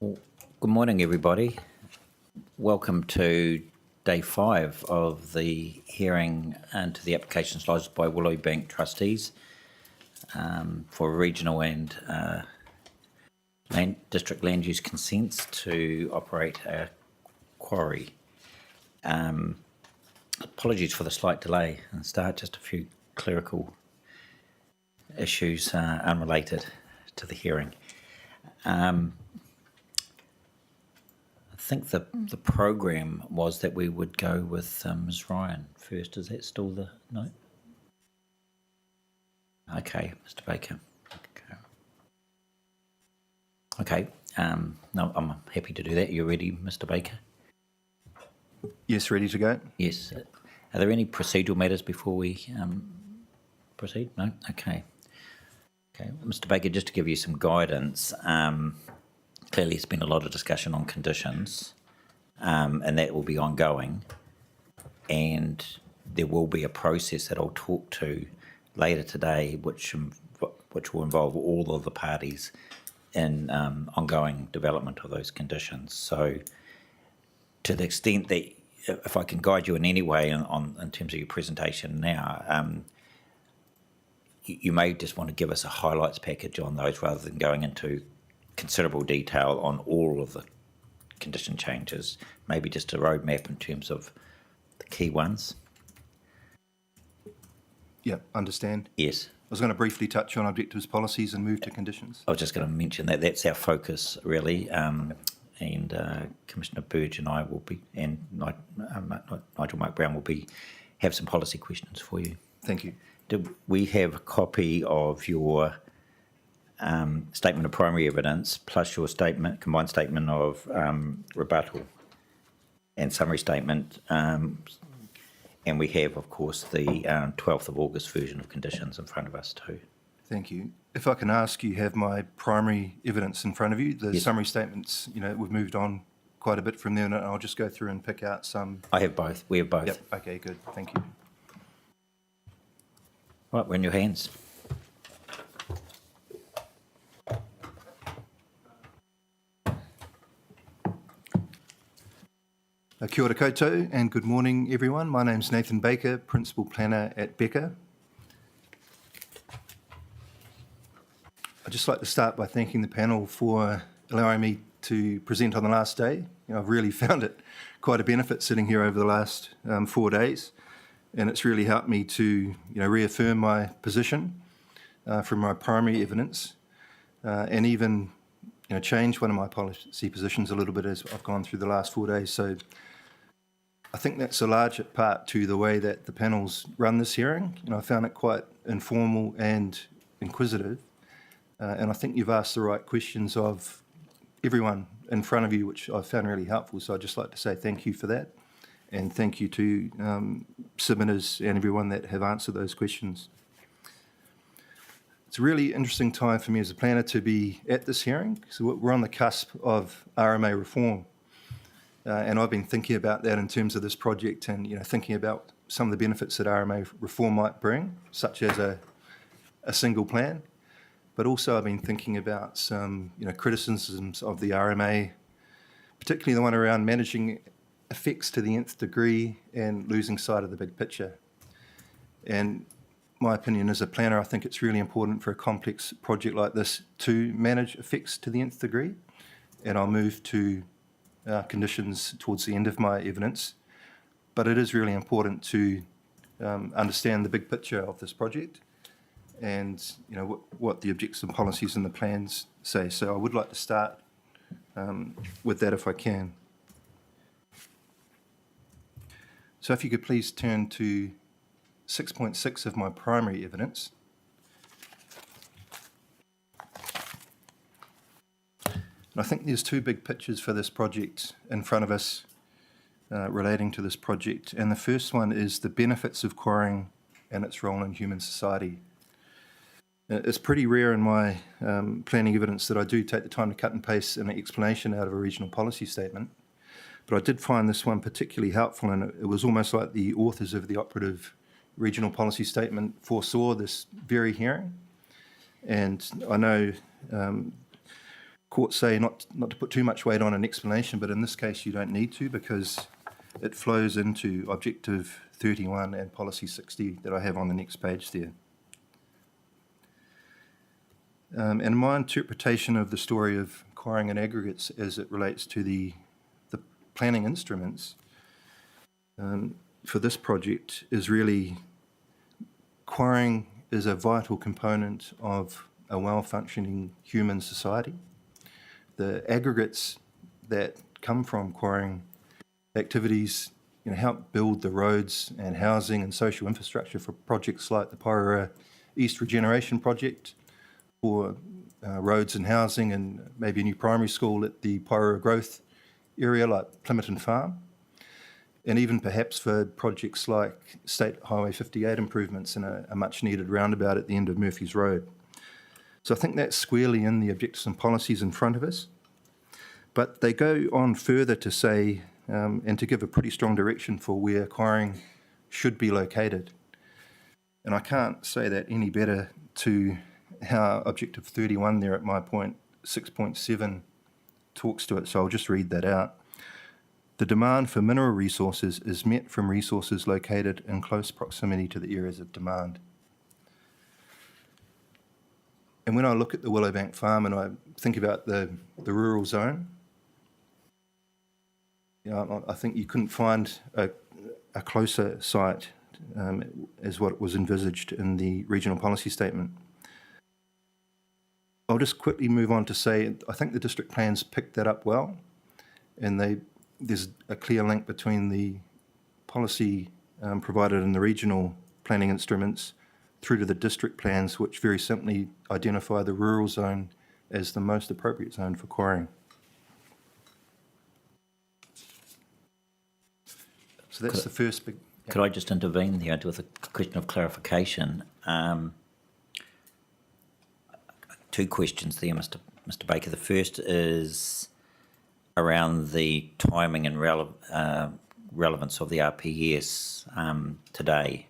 Good morning, everybody. Welcome to day 5 of the hearing into the applications lodged by Willowbank trustees for regional and district land use consents to operate a quarry. Apologies for the slight delay and start, just a few clerical issues unrelated to the hearing. I think the program was that we would go with Ms. Ryan first. Is that still the note? Okay, Mr. Baker. Okay. No, I'm happy to do that. You ready, Mr. Baker? Yes, ready to go. Yes. Are there any procedural matters before we proceed? No? Okay. Okay, Mr. Baker, just to give you some guidance, clearly there's been a lot of discussion on conditions, and that will be ongoing. And there will be a process that I'll talk to later today, which will involve all of the parties in ongoing development of those conditions. So to the extent that, if I can guide you in any way in terms of your presentation now, you may just want to give us a highlights package on those rather than going into considerable detail on all of the condition changes, maybe just a roadmap in terms of the key ones. Yeah, understand. Yes. I was going to briefly touch on objectives, policies and move to conditions. I was just going to mention that that's our focus really, and Commissioner Burge and I will be, and Nigel Mark Brown will have some policy questions for you. Thank you. Did we have a copy of your statement of primary evidence plus your combined statement of rebuttal and summary statement, and we have, of course, the 12th of August version of conditions in front of us too. Thank you. If I can ask, you have my primary evidence in front of you. The Yes. summary statements, we've moved on quite a bit from there, and I'll just go through and pick out some. I have both. We have both. Yep. Okay, good. Thank you. Right, we're in your hands. Kia ora koutou and good morning, everyone. My name's Nathan Baker, Principal Planner at Becker. I'd just like to start by thanking the panel for allowing me to present on the last day. I've really found it quite a benefit sitting here over the last 4 days, and it's really helped me to reaffirm my position from my primary evidence and even change one of my policy positions a little bit as I've gone through the last 4 days. So I think that's a large part to the way that the panels run this hearing. I found it quite informal and inquisitive, and I think you've asked the right questions of everyone in front of you, which I found really helpful. So I'd just like to say thank you for that, and thank you to submitters and everyone that have answered those questions. It's a really interesting time for me as a planner to be at this hearing. So we're on the cusp of RMA reform. And I've been thinking about that in terms of this project and, thinking about some of the benefits that RMA reform might bring, such as a single plan. But also I've been thinking about some, criticisms of the RMA, particularly the one around managing effects to the nth degree and losing sight of the big picture. And my opinion as a planner, I think it's really important for a complex project like this to manage effects to the nth degree. And I'll move to conditions towards the end of my evidence. But it is really important to understand the big picture of this project and what the objectives and policies and the plans say. So I would like to start with that if I can. So if you could please turn to 6.6 of my primary evidence. And I think there's two big pictures for this project in front of us relating to this project. And the first one is the benefits of quarrying and its role in human society. It's pretty rare in my planning evidence that I do take the time to cut and paste an explanation out of a regional policy statement. But I did find this one particularly helpful, and it was almost like the authors of the operative regional policy statement foresaw this very hearing. And I know Courts say not to put too much weight on an explanation, but in this case you don't need to because it flows into Objective 31 and Policy 60 that I have on the next page there. And my interpretation of the story of quarrying and aggregates as it relates to the planning instruments for this project is really quarrying is a vital component of a well-functioning human society. The aggregates that come from quarrying activities help build the roads and housing and social infrastructure for projects like the Porirua East Regeneration Project, for roads and housing and maybe a new primary school at the Porirua Growth area like Plimerton Farm, and even perhaps for projects like State Highway 58 improvements and a much needed roundabout at the end of Murphy's Road. So I think that's squarely in the objectives and policies in front of us. But they go on further to say, and to give a pretty strong direction for where quarrying should be located. And I can't say that any better to how Objective 31 there at my point, 6.7, talks to it. So I'll just read that out. The demand for mineral resources is met from resources located in close proximity to the areas of demand. And when I look at the Willowbank farm and I think about the rural zone, I think you couldn't find a closer site as what was envisaged in the regional policy statement. I'll just quickly move on to say I think the district plans picked that up well, and there's a clear link between the policy provided in the regional planning instruments through to the district plans, which very simply identify the rural zone as the most appropriate zone for quarrying. So that's the first big... Could I just intervene there with a question of clarification? Two questions there, Mr. Baker. The first is around the timing and relevance of the RPS today.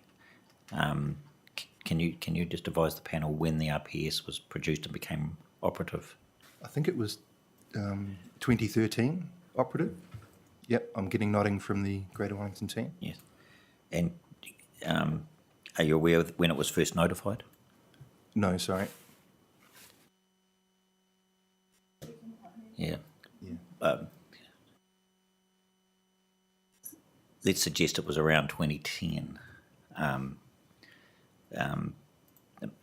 Can you just advise the panel when the RPS was produced and became operative? I think it was 2013 operative. Yep, I'm getting nodding from the Greater Wellington team. Yes. And are you aware of when it was first notified? No, sorry. Yeah. Yeah. Let's suggest it was around 2010,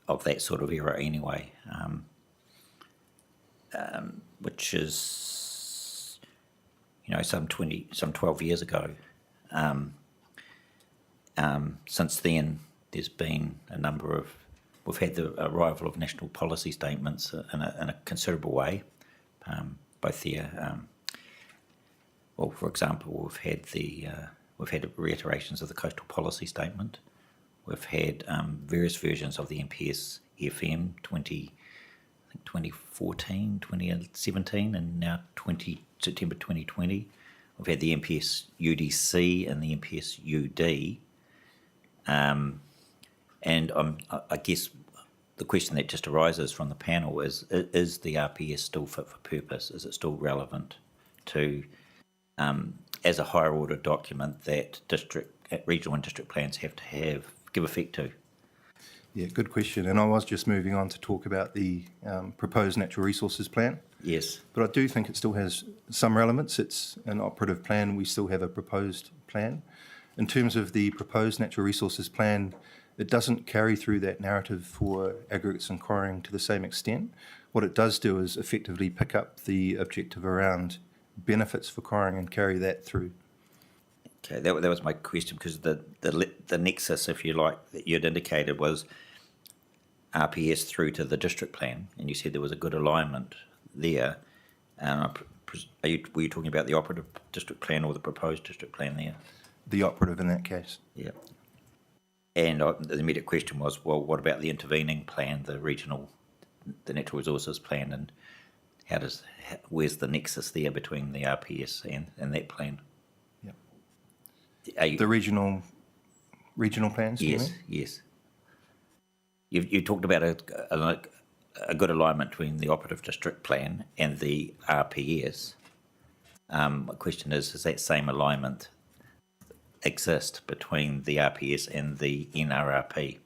of that sort of era anyway, which is, some 12 years ago. Since then, there's been a number of, we've had the arrival of national policy statements in a considerable way, both there. Well, for example, we've had reiterations of the coastal policy statement. We've had various versions of the MPS FM 2014, 2017, and now September 2020. We've had the MPS UDC and the MPS UD. And I guess the question that just arises from the panel is the RPS still fit for purpose? Is it still relevant to, as a higher order document that regional and district plans have to give effect to? Yeah, good question. And I was just moving on to talk about the proposed natural resources plan. Yes. But I do think it still has some relevance. It's an operative plan. We still have a proposed plan. In terms of the proposed natural resources plan, it doesn't carry through that narrative for aggregates and quarrying to the same extent. What it does do is effectively pick up the objective around benefits for quarrying and carry that through. Okay, that was my question, because the nexus, if you like, that you'd indicated was RPS through to the district plan, and you said there was a good alignment there. Were you talking about the operative district plan or the proposed district plan there? The operative in that case. Yeah. And the immediate question was, well, what about the intervening plan, the natural resources plan, and where's the nexus there between the RPS and that plan? Yeah. The regional plans? Yes, yes. You talked about a good alignment between the operative district plan and the RPS. My question is, does that same alignment exist between the RPS and the NRRP?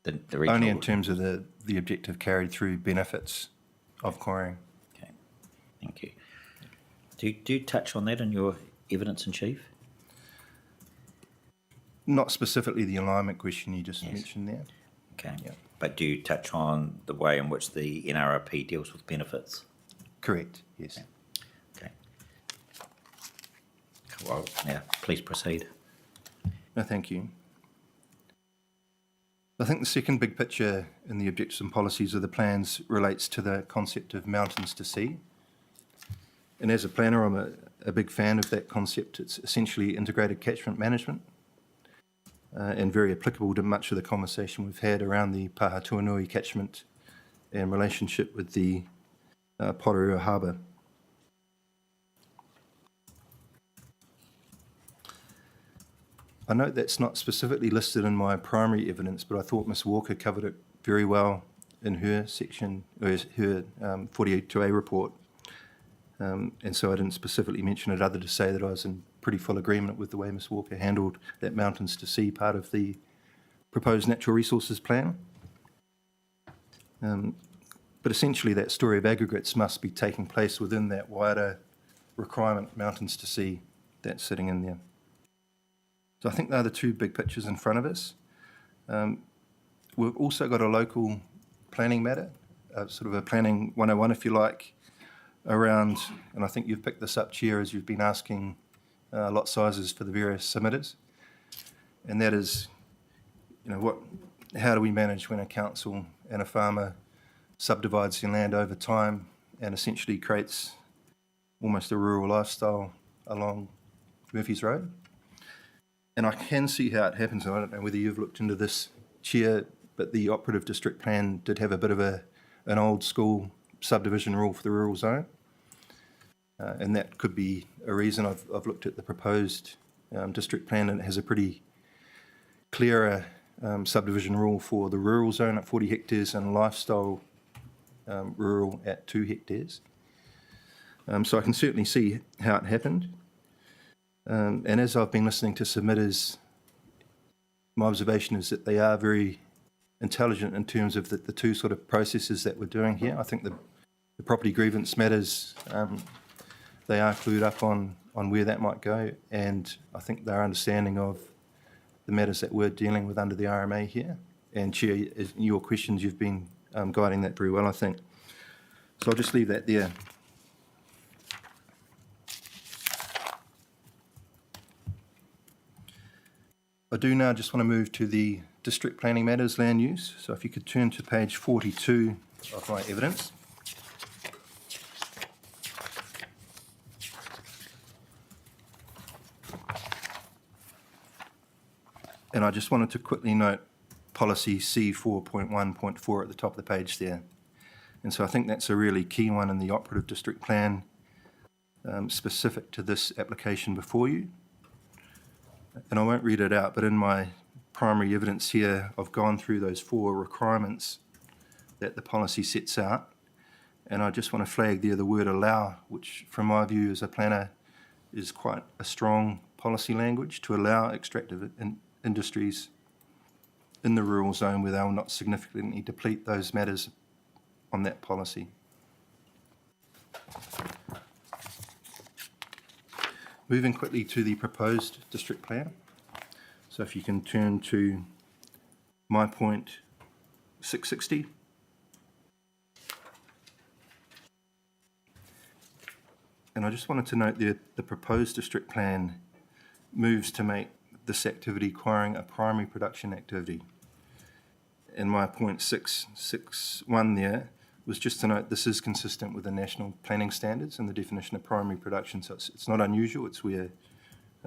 The regional... Only in terms of the objective carried through benefits of quarrying. Okay, thank you. Do you touch on that in your evidence in chief? Not specifically the alignment question you just mentioned there. Okay. Yeah. But do you touch on the way in which the NRRP deals with benefits? Correct, yes. Okay. Well, yeah, please proceed. No, thank you. I think the second big picture in the objectives and policies of the plans relates to the concept of mountains to sea. And as a planner, I'm a big fan of that concept. It's essentially integrated catchment management and very applicable to much of the conversation we've had around the Pahatuanui catchment and relationship with the Porirua harbour. I note that's not specifically listed in my primary evidence, but I thought Ms Walker covered it very well in her section, or her 42A report. And so I didn't specifically mention it other to say that I was in pretty full agreement with the way Ms Walker handled that mountains to sea part of the proposed natural resources plan. But essentially that story of aggregates must be taking place within that wider requirement, mountains to sea, that's sitting in there. So I think they're the two big pictures in front of us. We've also got a local planning matter, sort of a planning 101 if you like, around, and I think you've picked this up, Chair, as you've been asking lot sizes for the various submitters. And that is, how do we manage when a council and a farmer subdivides their land over time and essentially creates almost a rural lifestyle along Murphy's Road? And I can see how it happens, and I don't know whether you've looked into this, Chair, but the operative district plan did have a bit of an old school subdivision rule for the rural zone. And that could be a reason. I've looked at the proposed district plan, and it has a pretty clearer subdivision rule for the rural zone at 40 hectares and lifestyle rural at 2 hectares. So I can certainly see how it happened. And as I've been listening to submitters, my observation is that they are very intelligent in terms of the two sort of processes that we're doing here. I think the property grievance matters, they are clued up on where that might go, and I think they're understanding of the matters that we're dealing with under the RMA here. And Chair, in your questions, you've been guiding that very well, I think. So I'll just leave that there. I do now just want to move to the district planning matters land use. So if you could turn to page 42 of my evidence. And I just wanted to quickly note policy C4.1.4 at the top of the page there. And so I think that's a really key one in the operative district plan specific to this application before you. And I won't read it out, but in my primary evidence here, I've gone through those 4 requirements that the policy sets out. And I just want to flag there the word allow, which from my view as a planner is quite a strong policy language to allow extractive industries in the rural zone where they will not significantly deplete those matters on that policy. Moving quickly to the proposed district plan. So if you can turn to my point 660. And I just wanted to note the proposed district plan moves to make this activity quarrying a primary production activity. And my point 661 there was just to note this is consistent with the national planning standards and the definition of primary production. So it's not unusual. It's where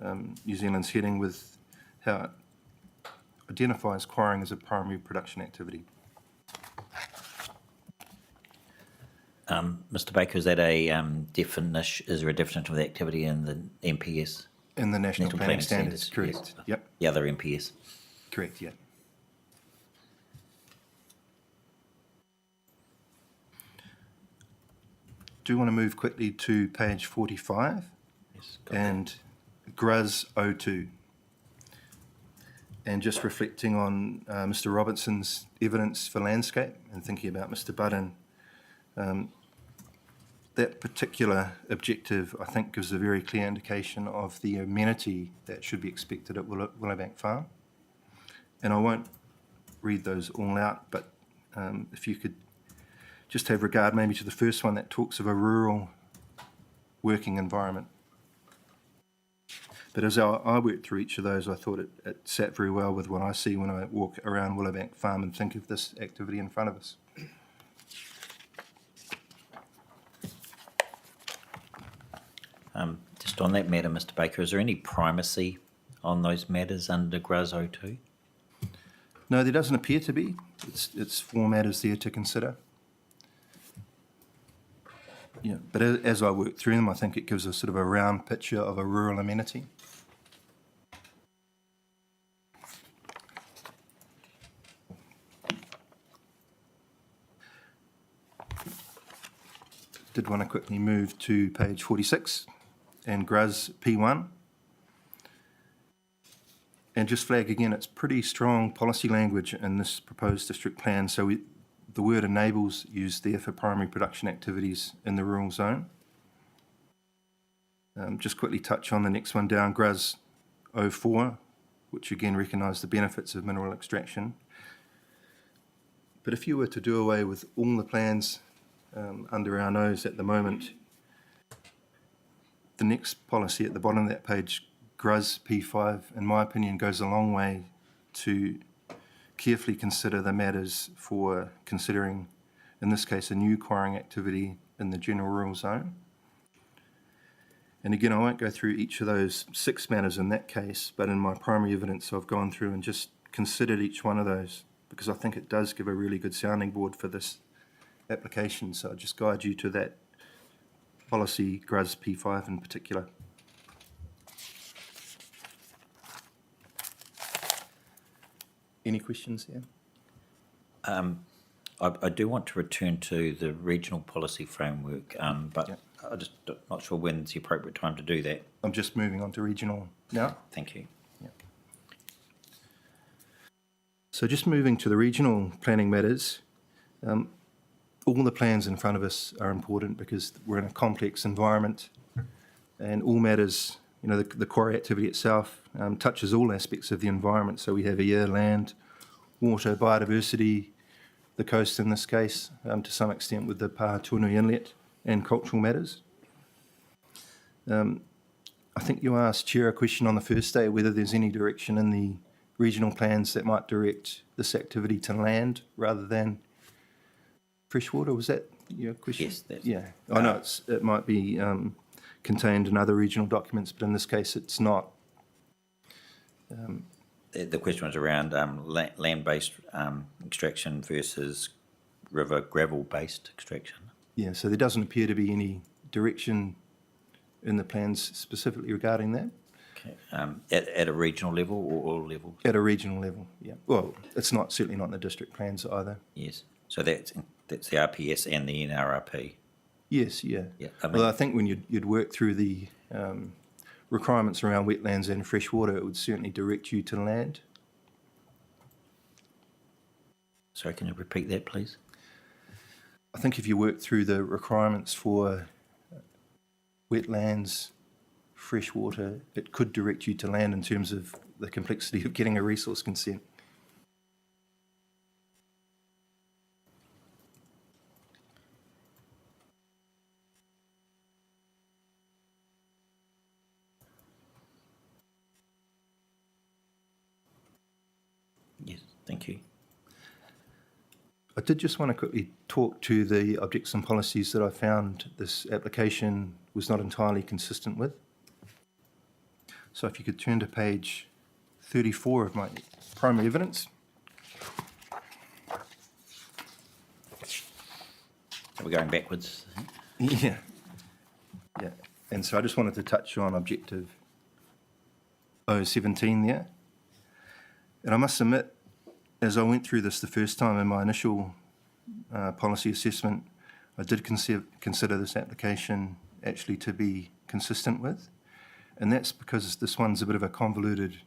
New Zealand's heading with how it identifies quarrying as a primary production activity. Mr. Baker, is that a definition? Is there a definition of the activity in the NPS? In the national planning standards, correct. Yes. Yep. The other NPS. Correct, yeah. do want to move quickly to page 45 Yes, got that. and GRUS 02. And just reflecting on Mr. Robertson's evidence for landscape and thinking about Mr. Budden, that particular objective, I think, gives a very clear indication of the amenity that should be expected at Willowbank Farm. And I won't read those all out, but if you could just have regard maybe to the first one that talks of a rural working environment. But as I worked through each of those, I thought it sat very well with what I see when I walk around Willowbank Farm and think of this activity in front of us. Just on that matter, Mr. Baker, is there any primacy on those matters under GRUS 02? No, there doesn't appear to be. It's four matters there to consider. Yeah, but as I work through them, I think it gives a sort of a round picture of a rural amenity. Did want to quickly move to page 46 and GRUS P1. And just flag again, it's pretty strong policy language in this proposed district plan. So the word enables used there for primary production activities in the rural zone. Just quickly touch on the next one down, GRUS 04, which again recognise the benefits of mineral extraction. But if you were to do away with all the plans under our nose at the moment, the next policy at the bottom of that page, GRUS P5, in my opinion, goes a long way to carefully consider the matters for considering, in this case, a new quarrying activity in the general rural zone. And again, I won't go through each of those 6 matters in that case, but in my primary evidence, I've gone through and just considered each one of those because I think it does give a really good sounding board for this application. So I'll just guide you to that policy, GRUS P5 in particular. Any questions here? I do want to return to the regional policy framework, but Yep. I'm just not sure when's the appropriate time to do that. I'm just moving on to regional now. Thank you. So just moving to the regional planning matters, all the plans in front of us are important because we're in a complex environment and all matters, you know, the quarry activity itself touches all aspects of the environment. So we have air, land, water, biodiversity, the coast in this case, to some extent with the Pahatunui Inlet and cultural matters. I think you asked Chair a question on the first day whether there's any direction in the regional plans that might direct this activity to land rather than freshwater. Was that your question? Yes, that's... Yeah. I know it might be contained in other regional documents, but in this case it's not. The question was around land-based extraction versus river gravel-based extraction. Yeah, so there doesn't appear to be any direction in the plans specifically regarding that. Okay. At a regional level or all levels? At a regional level, yeah. Well, it's not certainly not in the district plans either. Yes. So that's the RPS and the NRRP. Yes, yeah. Yeah. Well, I think when you'd work through the requirements around wetlands and freshwater, it would certainly direct you to land. Sorry, can you repeat that, please? I think if you work through the requirements for wetlands, freshwater, it could direct you to land in terms of the complexity of getting a resource consent. Yes, thank you. I did just want to quickly talk to the objectives and policies that I found this application was not entirely consistent with. So if you could turn to page 34 of my primary evidence. Are we going backwards? Yeah. Yeah. And so I just wanted to touch on objective 017 there. And I must admit, as I went through this the first time in my initial policy assessment, I did consider this application actually to be consistent with, and that's because this one's a bit of a convoluted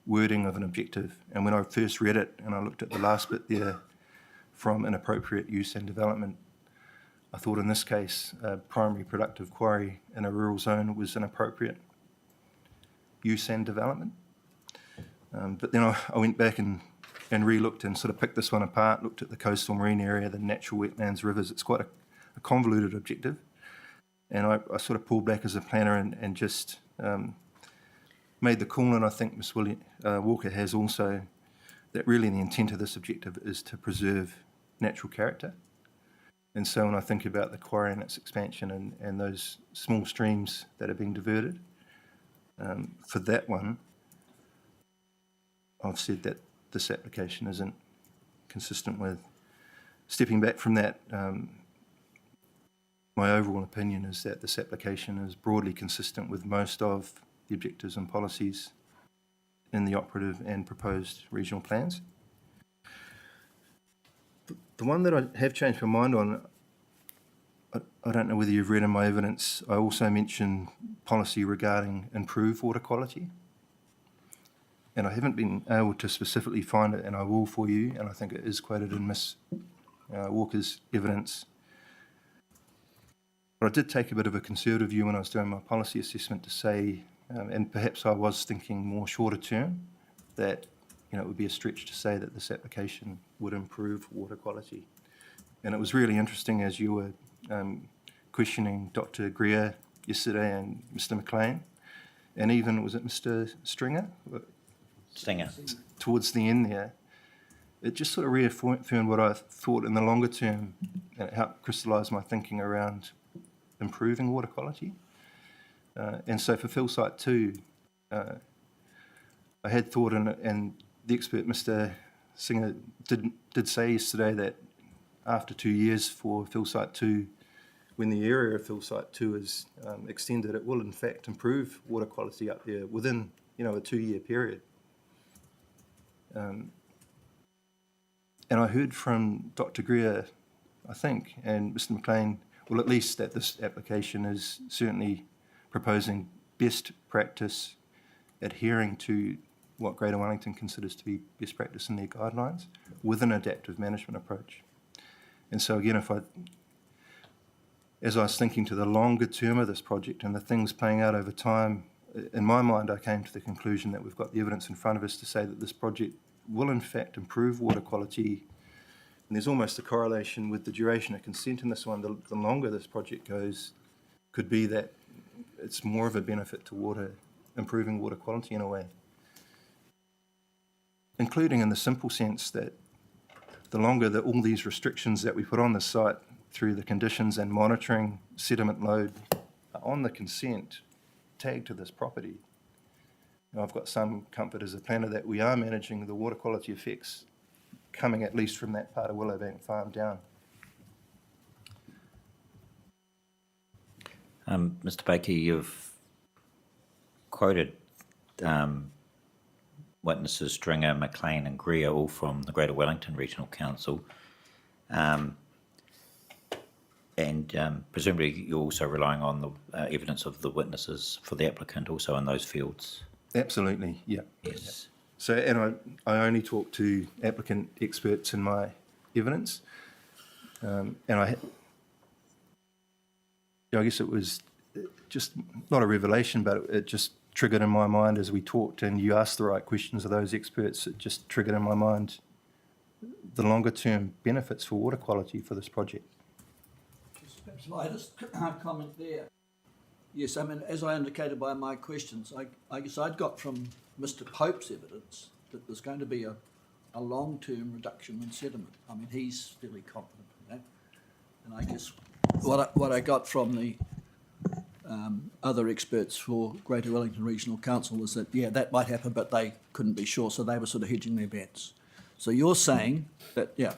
wording of an objective. And when I first read it and I looked at the last bit there from inappropriate use and development, I thought in this case, a primary productive quarry in a rural zone was inappropriate use and development. But then I went back and re-looked and sort of picked this one apart, looked at the coastal marine area, the natural wetlands, rivers. It's quite a convoluted objective. And I sort of pulled back as a planner and just made the call, and I think Ms. Walker has also, that really the intent of this objective is to preserve natural character. And so when I think about the quarry and its expansion and those small streams that are being diverted, for that one, I've said that this application isn't consistent with. Stepping back from that, my overall opinion is that this application is broadly consistent with most of the objectives and policies in the operative and proposed regional plans. The one that I have changed my mind on, I don't know whether you've read in my evidence, I also mentioned policy regarding improved water quality. And I haven't been able to specifically find it, and I will for you, and I think it is quoted in Ms. Walker's evidence. But I did take a bit of a conservative view when I was doing my policy assessment to say, and perhaps I was thinking more shorter term, that it would be a stretch to say that this application would improve water quality. And it was really interesting as you were questioning Dr. Greer yesterday and Mr. McLean, and even, was it Mr. Stringer? Towards the end there, it just sort of reaffirmed what I thought in the longer term, and it helped crystallise my thinking around improving water quality. And so for fill site 2, I had thought, and the expert, Mr. Singer, did say yesterday that after 2 years for fill site 2, when the area of fill site 2 is extended, it will in fact improve water quality up there within a 2-year period. And I heard from Dr. Greer, I think, and Mr. McLean, well, at least that this application is certainly proposing best practice, adhering to what Greater Wellington considers to be best practice in their guidelines with an adaptive management approach. And so again, as I was thinking to the longer term of this project and the things playing out over time, in my mind, I came to the conclusion that we've got the evidence in front of us to say that this project will in fact improve water quality. And there's almost a correlation with the duration of consent in this one. The longer this project goes, could be that it's more of a benefit to improving water quality in a way. Including in the simple sense that the longer that all these restrictions that we put on the site through the conditions and monitoring sediment load are on the consent tagged to this property. Now, I've got some comfort as a planner that we are managing the water quality effects coming at least from that part of Willowbank Farm down. Mr. Baker, you've quoted witnesses Stringer, McLean and Greer, all from the Greater Wellington Regional Council. And presumably you're also relying on the evidence of the witnesses for the applicant also in those fields. Absolutely, yeah. Yes. So, and I only talk to applicant experts in my evidence. And I guess it was just not a revelation, but it just triggered in my mind as we talked and you asked the right questions of those experts. It just triggered in my mind the longer term benefits for water quality for this project. Perhaps if I just comment there. Yes, I mean, as I indicated by my questions, I guess I'd got from Mr. Pope's evidence that there's going to be a long-term reduction in sediment. I mean, he's fairly confident in that. And I guess what I got from the other experts for Greater Wellington Regional Council was that, yeah, that might happen, but they couldn't be sure, so they were sort of hedging their bets. So you're saying that, yeah,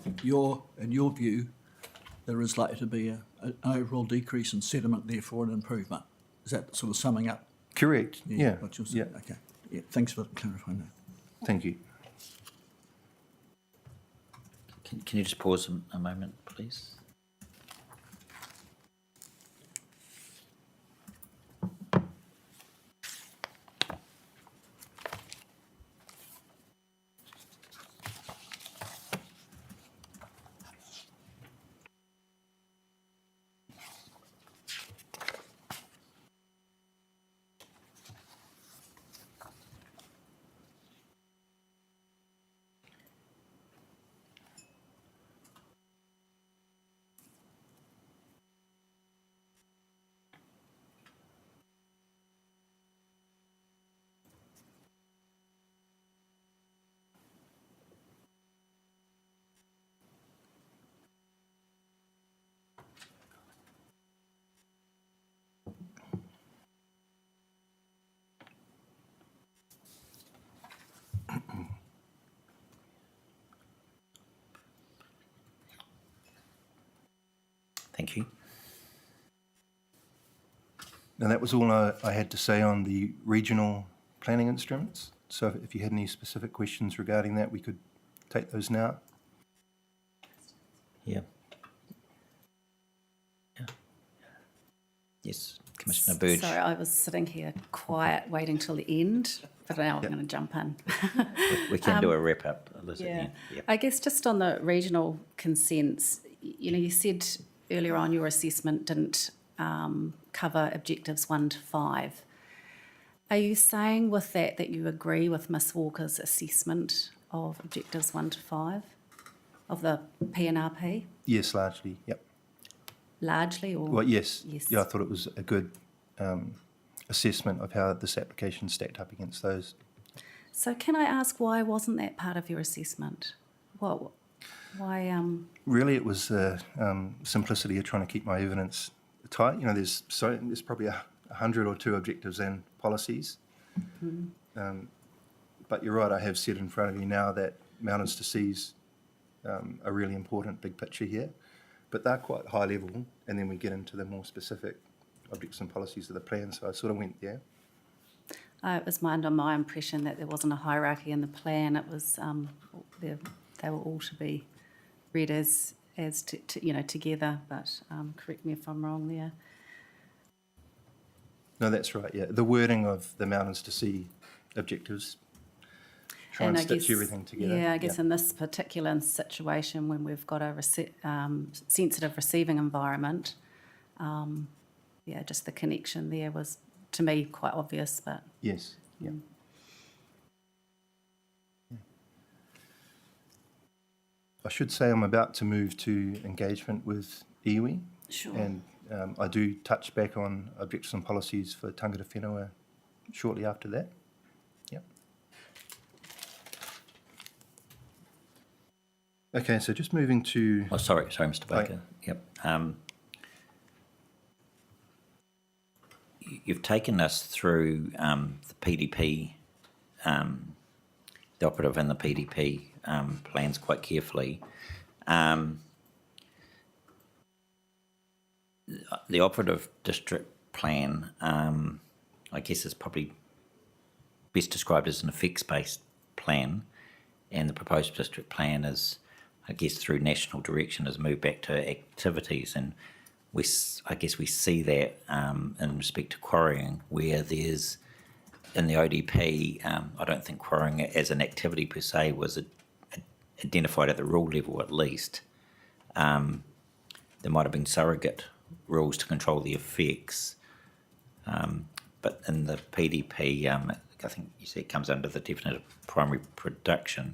in your view, there is likely to be an overall decrease in sediment, therefore an improvement. Is that sort of summing up? Correct, yeah. What you're saying? Yeah. Okay. Yeah, thanks for clarifying that. Thank you. Can you just pause a moment, please? Thank you. And that was all I had to say on the regional planning instruments. So if you had any specific questions regarding that, we could take those now. Yeah. Yeah. Yes, Commissioner Burge. Sorry, I was sitting here quiet, waiting till the end, but now I'm Yep. going to jump in. We can do a wrap up, Elizabeth. Yeah. I guess just on the regional consents, you said earlier on your assessment didn't cover objectives 1 to 5. Are you saying with that you agree with Ms Walker's assessment of objectives 1 to 5 of the PNRP? Yes, largely, yep. Largely, or? Well, yes. Yes. Yeah, I thought it was a good assessment of how this application stacked up against those. So can I ask, why wasn't that part of your assessment? What? Why? Really, it was the simplicity of trying to keep my evidence tight. There's probably 100 or 2 objectives and policies. But you're right, I have said in front of you now that mountains to seas are really important big picture here. But they're quite high level, and then we get into the more specific objectives and policies of the plan, so I sort of went there. It was under my impression that there wasn't a hierarchy in the plan. It was they were all to be read as together. But correct me if I'm wrong there. No, that's right, yeah. The wording of the mountains to sea objectives, try and I stitch guess, everything together. Yeah, I guess in this particular situation, when we've got a sensitive receiving environment, just the connection there was, to me, quite obvious. But Yes, yeah. I should say I'm about to move to engagement with iwi. Sure. And I do touch back on objectives and policies for tangata whenua shortly after that. Yep. Okay, so just moving to... Oh, sorry, Mr. Baker. Yep. You've taken us through the PDP, the operative and the PDP plans quite carefully. The operative district plan, I guess, is probably best described as an effects-based plan, and the proposed district plan is, I guess, through national direction, has moved back to activities, and I guess we see that in respect to quarrying, where there's, in the ODP, I don't think quarrying as an activity per se was identified at the rule level at least. There might have been surrogate rules to control the effects, but in the PDP, I think you see it comes under the definition of primary production.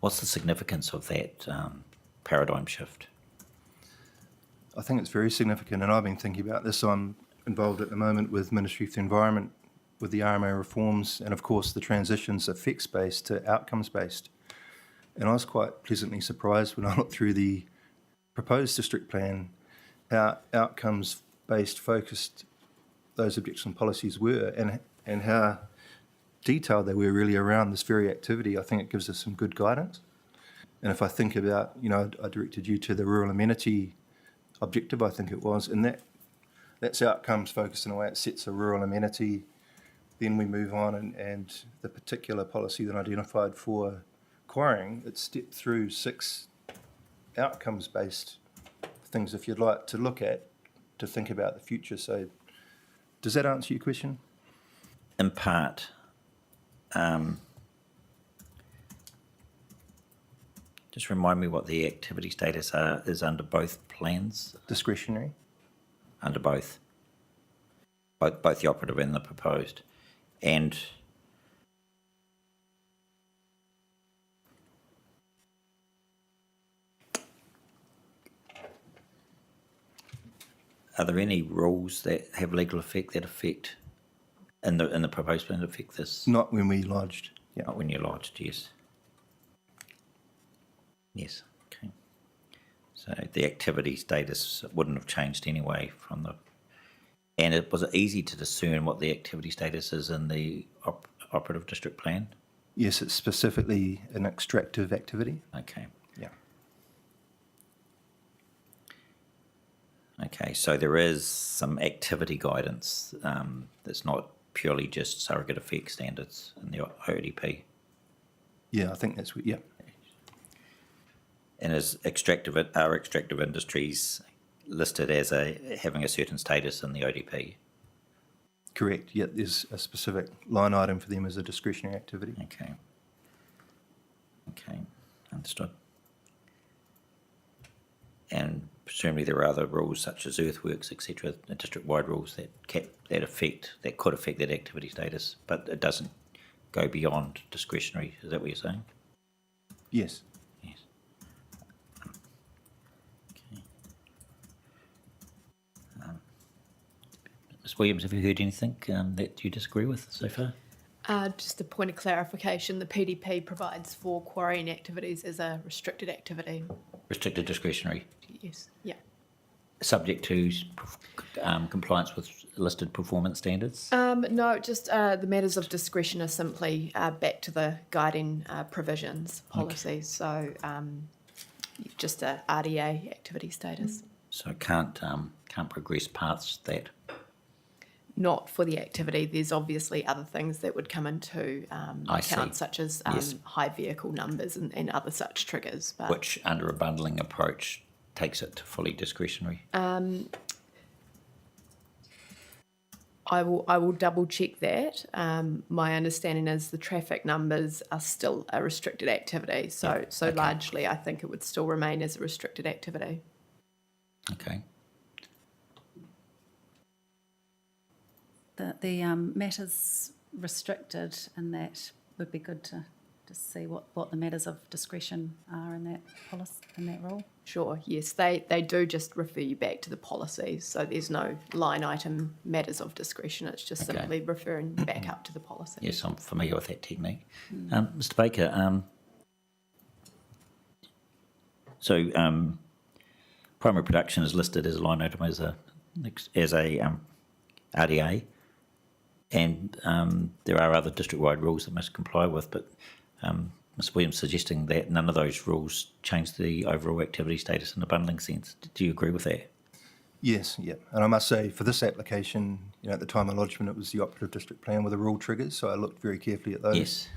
What's the significance of that paradigm shift? I think it's very significant, and I've been thinking about this. I'm involved at the moment with Ministry of the Environment, with the RMA reforms, and of course the transitions effects-based to outcomes-based. And I was quite pleasantly surprised when I looked through the proposed district plan how outcomes-based focused those objectives and policies were, and how detailed they were really around this very activity. I think it gives us some good guidance. And if I think about, I directed you to the rural amenity objective, I think it was, and that's outcomes focused in a way. It sets a rural amenity. Then we move on, and the particular policy that I identified for quarrying, it stepped through 6 outcomes-based things, if you'd like to look at, to think about the future. So does that answer your question? In part. Just remind me what the activity status is under both plans. Discretionary. Under both the operative and the proposed. And are there any rules that have legal effect that affect in the proposed plan affect this? Not when we lodged. Yeah. Not when you lodged, yes. Yes, okay. So the activity status wouldn't have changed anyway from the... And was it easy to discern what the activity status is in the operative district plan? Yes, it's specifically an extractive activity. Okay. Yeah. Okay, so there is some activity guidance that's not purely just surrogate effect standards in the ODP. Yeah, I think that's, yeah. And are extractive industries listed as having a certain status in the ODP? Correct. Yeah, there's a specific line item for them as a discretionary activity. Okay. Okay, understood. And presumably there are other rules such as earthworks, etc., district-wide rules that could affect that activity status, but it doesn't go beyond discretionary. Is that what you're saying? Yes. Yes. Okay. Ms. Williams, have you heard anything that you disagree with so far? Just a point of clarification, the PDP provides for quarrying activities as a restricted activity. Restricted discretionary, Yes. Yeah. subject to compliance with listed performance standards? No, just the matters of discretion are simply back to the guiding provisions, policies. So just a RDA activity status. So it can't progress past that. Not for the activity. There's obviously other things that would come into account, such as Yes. high vehicle numbers and other such triggers. But Which, under a bundling approach, takes it to fully discretionary. I will double check that. My understanding is the traffic numbers are still a restricted activity. So okay. largely I think it would still remain as a restricted activity. Okay. The matters restricted, and that would be good to see what the matters of discretion are in that policy, in that rule. Sure, yes, they do just refer you back to the policies. So there's no line item matters of discretion. It's just Okay. simply referring back up to the policy. Yes, I'm familiar with that technique. Mr. Baker, primary production is listed as a line item as a RDA, and there are other district-wide rules that must comply with, but Ms. Williams suggesting that none of those rules change the overall activity status in a bundling sense. Do you agree with that? Yes, yeah. And I must say, for this application, at the time of lodgement, it was the operative district plan with the rule triggers, so I looked very carefully at those. Yes.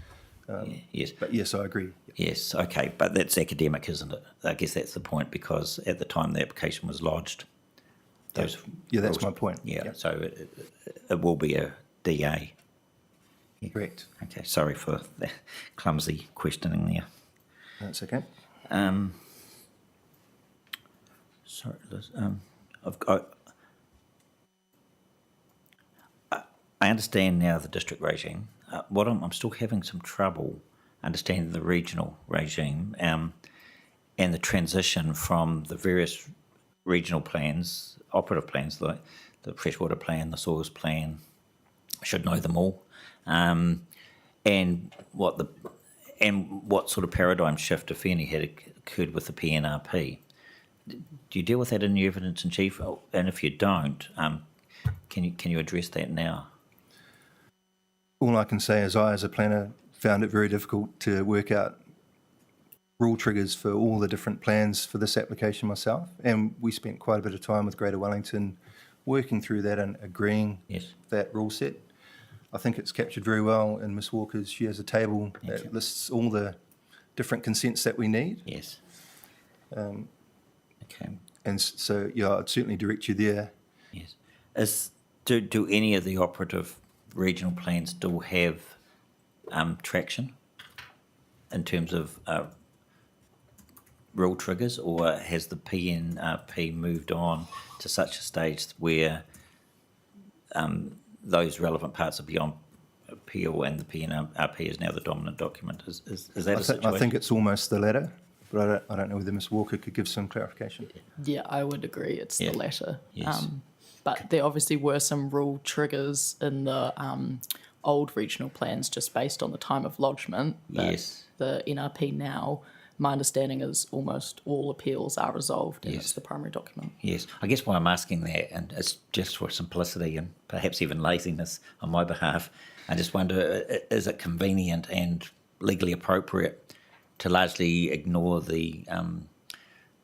Yes. But yes, I agree. Yeah. Yes, okay, but that's academic, isn't it? I guess that's the point, because at the time the application was lodged, those Yeah, that's rules- my point. Yeah, Yeah. so it will be a DA. Correct. Okay, sorry for the clumsy questioning there. That's okay. Sorry, Liz, I've got. I understand now the district regime. What I'm still having some trouble understanding the regional regime and the transition from the various regional plans, operative plans like the freshwater plan, the soils plan. I should know them all, and what sort of paradigm shift, if any, had occurred with the PNRP. Do you deal with that in your evidence in chief? And if you don't, can you address that now? All I can say is I, as a planner, found it very difficult to work out rule triggers for all the different plans for this application myself. And we spent quite a bit of time with Greater Wellington working through that and agreeing Yes. that rule set. I think it's captured very well in Ms Walker's. She has a table that lists all the different consents that we need. Yes. Okay. And so, yeah, I'd certainly direct you there. Yes. Do any of the operative regional plans still have traction in terms of rule triggers, or has the PNRP moved on to such a stage where those relevant parts are beyond appeal and the PNRP is now the dominant document? Is that a situation? I think it's almost the latter, but I don't know whether Ms Walker could give some clarification. Yeah, I would agree it's Yeah. the latter. Yes. But there obviously were some rule triggers in the old regional plans just based on the time of lodgement. But Yes. the NRP now, my understanding is almost all appeals are resolved and Yes. it's the primary document. Yes, I guess why I'm asking that, and it's just for simplicity and perhaps even laziness on my behalf, I just wonder, is it convenient and legally appropriate to largely ignore the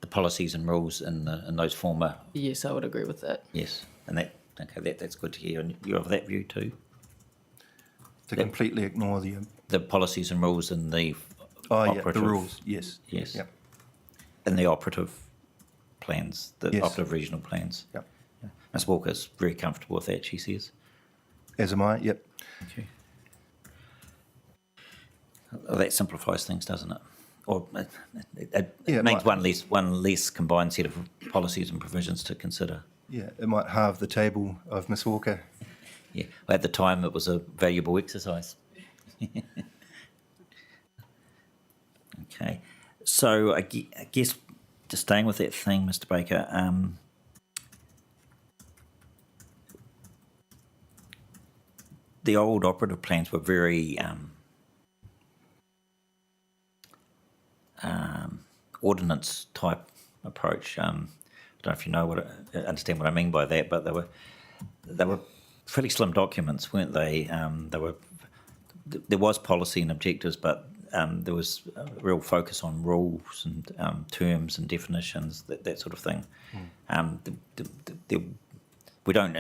the policies and rules in those former, Yes, I would agree with that. yes, and that's good to hear, and you're of that view too? To completely ignore The policies and rules in the the operative, rules, yes. Yes. Yep, in the operative plans, the Yes. operative regional plans. yep. Ms Walker's very comfortable with that, she says. As am I, yep. Okay. Well, that simplifies things, doesn't it? Or it Yeah, it means might. one less combined set of policies and provisions to consider. Yeah, it might halve the table of Miss Walker. Yeah, well, at the time it was a valuable exercise. Okay, so I guess just staying with that thing, Mr. Baker. The old operative plans were very ordinance type approach. I don't know if you know understand what I mean by that, but they were fairly slim documents, weren't they? There was policy and objectives, but there was a real focus on rules and terms and definitions, that sort of thing. We don't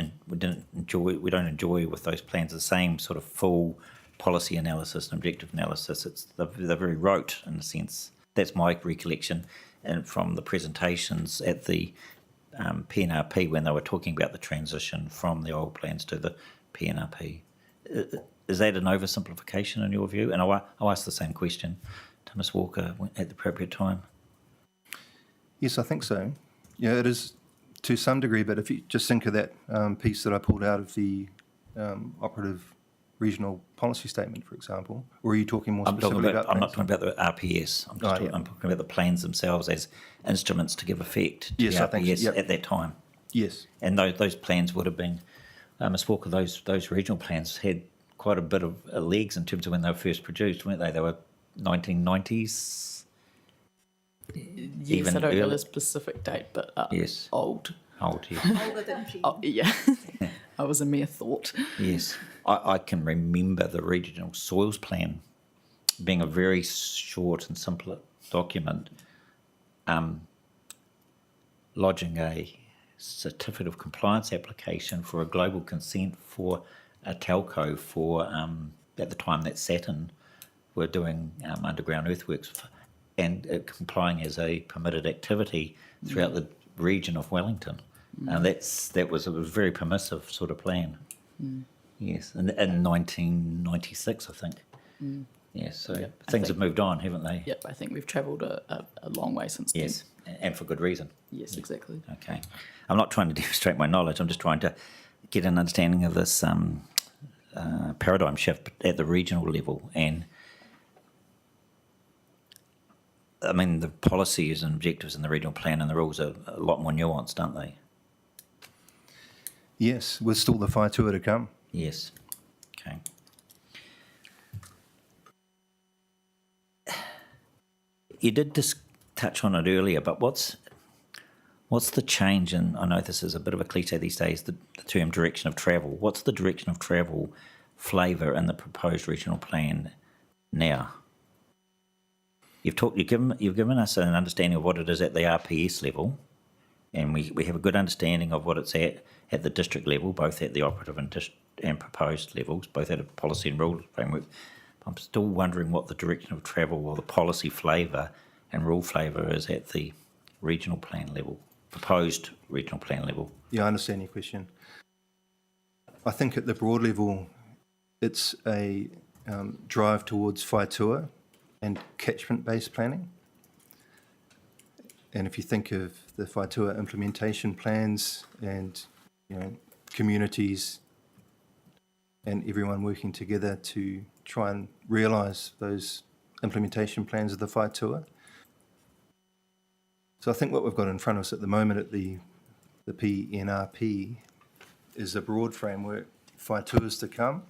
enjoy with those plans the same sort of full policy analysis and objective analysis. They're very rote in a sense. That's my recollection, and from the presentations at the PNRP when they were talking about the transition from the old plans to the PNRP. Is that an oversimplification in your view? And I'll ask the same question to Ms Walker at the appropriate time. Yes, I think so. Yeah, it is to some degree, but if you just think of that piece that I pulled out of the operative regional policy statement, for example, or are you talking more specifically about I'm not plans? talking about the RPS. I'm talking about the plans themselves as instruments to give effect to Yes, the I think RPS so, yep. at that time. Yes, And those plans would have been, Ms Walker, those regional plans had quite a bit of legs in terms of when they were first produced, weren't they? They were 1990s? Yes, Even I don't know early- the specific date, but Yes. old. Old, yes. Older than she. Oh, yeah. I was a mere thought. Yes, I can remember the regional soils plan being a very short and simple document, lodging a certificate of compliance application for a global consent for a telco for, at the time that Saturn were doing underground earthworks and complying as a permitted activity throughout the region of Wellington. And that was a very permissive sort of plan. Yes, in 1996, I think. Yes, so things have moved on, haven't they? Yep, I think we've travelled a long way since then. Yes, and for good reason. Yes, exactly. Okay. I'm not trying to demonstrate my knowledge, I'm just trying to get an understanding of this paradigm shift at the regional level. And I mean, the policies and objectives in the regional plan and the rules are a lot more nuanced, aren't they? yes, with still the whātua to come. Yes. Okay. You did just touch on it earlier, but what's the change in, I know this is a bit of a cliche these days, the term direction of travel. What's the direction of travel flavour in the proposed regional plan now? You've given us an understanding of what it is at the RPS level, and we have a good understanding of what it's at the district level, both at the operative and proposed levels, both at a policy and rule framework. I'm still wondering what the direction of travel or the policy flavour and rule flavour is at the regional plan level, proposed regional plan level. Yeah, I understand your question. I think at the broad level, it's a drive towards whātua and catchment-based planning. And if you think of the whātua implementation plans and, communities and everyone working together to try and realise those implementation plans of the whātua. So I think what we've got in front of us at the moment at the PNRP is a broad framework, whātuas to come.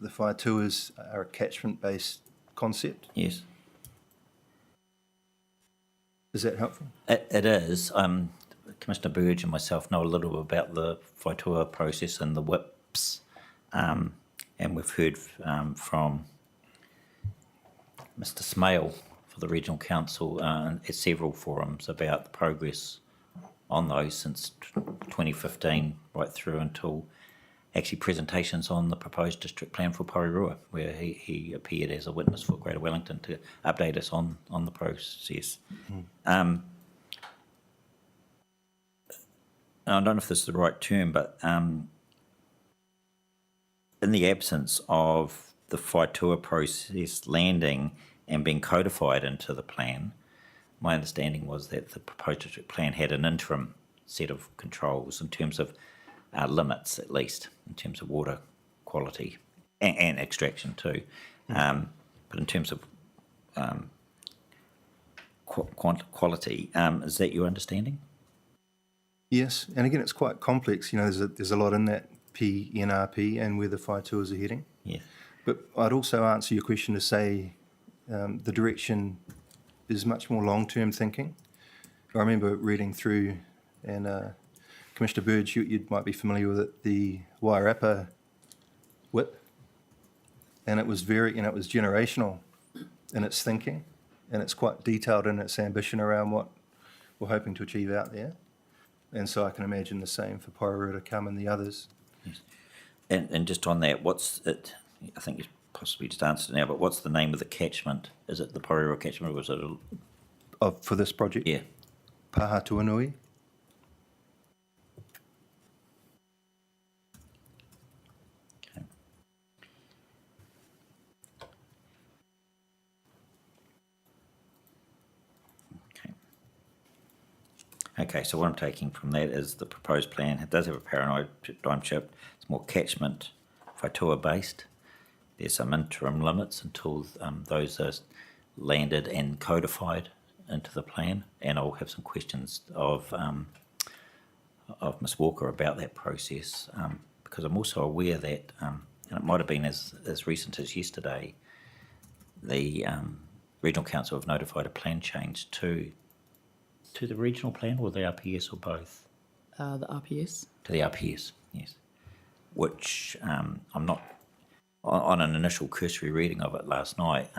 The whātuas are a catchment-based concept. Yes. Is that helpful? It is. Commissioner Burge and myself know a little bit about the whātua process and the WIPs, and we've heard from Mr. Smale for the regional council at several forums about the progress on those since 2015 right through until actually presentations on the proposed district plan for Porirua, where he appeared as a witness for Greater Wellington to update us on the process. I don't know if this is the right term, but in the absence of the Whaitua process landing and being codified into the plan, my understanding was that the proposed district plan had an interim set of controls in terms of limits, at least, in terms of water quality and extraction too. But in terms of quality, is that your understanding? Yes, and again, it's quite complex. You know, there's a lot in that PNRP and where the Whaituas are heading. Yeah. But I'd also answer your question to say the direction is much more long-term thinking. I remember reading through, and Commissioner Burge, you might be familiar with it, the Wairapa whip, and it was it was generational in its thinking, and it's quite detailed in its ambition around what we're hoping to achieve out there. And so I can imagine the same for Porirua to come and the others. Yes. And just on that, what's it? I think you possibly just answered it now, but what's the name of the catchment? Is it the Porirua catchment, or was it For this project? Yeah. Pahatuanui. Okay. Okay, so what I'm taking from that is the proposed plan, it does have a paradigm shift. It's more catchment, Whaitua based. There's some interim limits until those are landed and codified into the plan. And I'll have some questions of Ms Walker about that process, because I'm also aware that, and it might have been as recent as yesterday, the Regional Council have notified a plan change to the regional plan or the RPS or both? The RPS. To the RPS, yes. Which I'm not, on an initial cursory reading of it last night,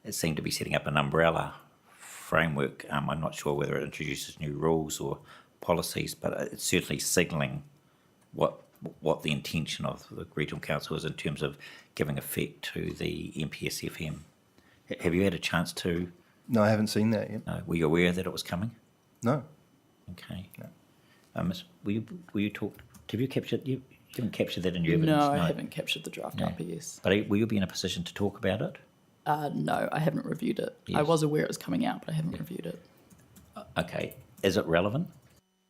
it seemed to be setting up an umbrella framework. I'm not sure whether it introduces new rules or policies, but it's certainly signalling what the intention of the regional council is in terms of giving effect to the MPSFM. Have you had a chance to? No, I haven't seen that yet. Were you aware that it was coming? No. Okay. No. Miss, will you talk? Have you captured? You haven't captured that in your evidence? No, I haven't captured the draft No. RPS. But will you be in a position to talk about it? No, I haven't reviewed it. I Yes. was aware it was coming out, but I haven't reviewed it. Okay. Is it relevant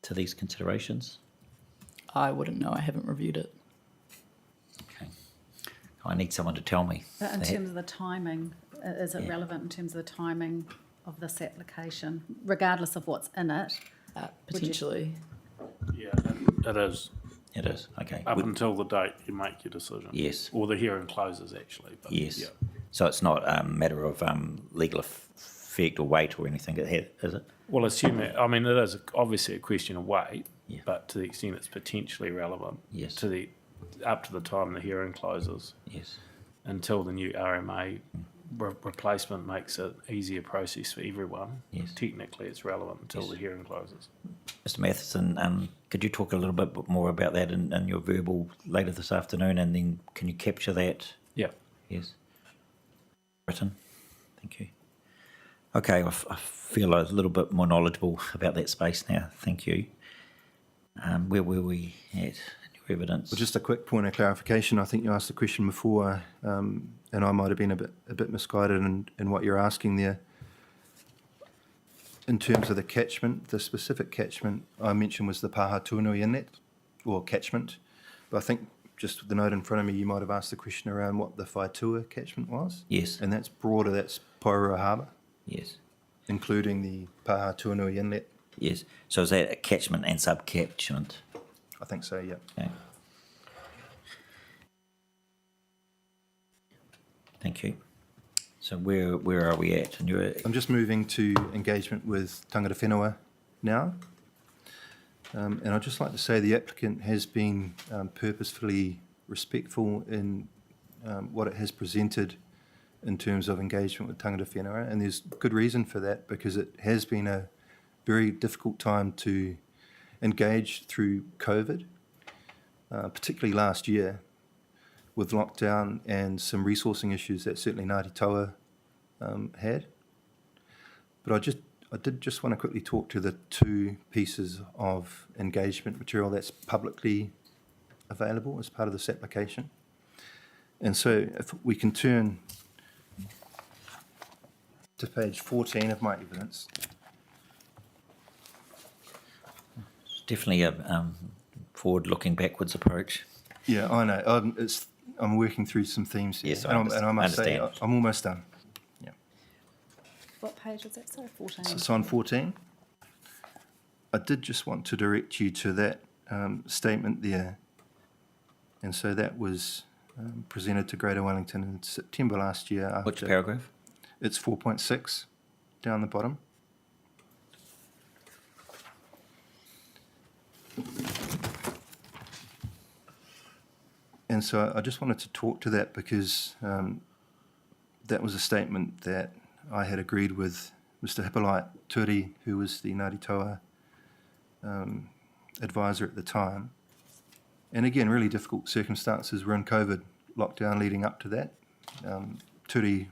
to these considerations? I wouldn't know. I haven't reviewed it. Okay. I need someone to tell me. But in terms of the timing, is it relevant in terms of the timing of this application, regardless of what's in it? Potentially. Yeah, it is. It is. Okay. Up until the date you make your decision. Yes. Or the hearing closes, actually. But Yes. Yeah. So it's not a matter of legal effect or weight or anything, is it? Well, it is obviously a question of weight, Yeah. but to the extent it's potentially relevant Yes. up to the time the hearing closes, Yes. until the new RMA replacement makes it easier process for everyone. Yes. Technically, it's relevant until Yes. the hearing closes. Mr. Matheson, could you talk a little bit more about that in your verbal later this afternoon, and then can you capture that? Yeah. Yes. Written. Thank you. Okay, I feel a little bit more knowledgeable about that space now. Thank you. Where were we at in your evidence? Well, just a quick point of clarification. I think you asked the question before, and I might have been a bit misguided in what you're asking there. In terms of the catchment, the specific catchment I mentioned was the Pahatuanui Inlet, or catchment. But I think just with the note in front of me, you might have asked the question around what the Whaitua catchment was. Yes. And that's broader, that's Porirua Harbour, Yes. including the Pahatuanui Inlet. Yes. So is that a catchment and sub-catchment? I think so, yeah. Okay. Thank you. So where are we at? And I'm just moving to engagement with tangata whenua now. And I'd just like to say the applicant has been purposefully respectful in what it has presented in terms of engagement with tangata whenua, and there's good reason for that because it has been a very difficult time to engage through COVID, particularly last year with lockdown and some resourcing issues that certainly Ngāti Taua had. But I did just want to quickly talk to the two pieces of engagement material that's publicly available as part of this application. And so if we can turn to page 14 of my evidence. It's definitely a forward-looking backwards approach. Yeah, I know. I'm working through some themes here. Yes, and I must say, understand. I'm almost done. Yeah. What page is that? Sorry, 14. So it's on 14. I did just want to direct you to that statement there. And so that was presented to Greater Wellington in September last year. Which after- paragraph? It's 4.6 down the bottom. And so I just wanted to talk to that because that was a statement that I had agreed with Mr. Hippolyte Turi, who was the Ngāti Taua advisor at the time. And again, really difficult circumstances. We're in COVID lockdown leading up to that. Turi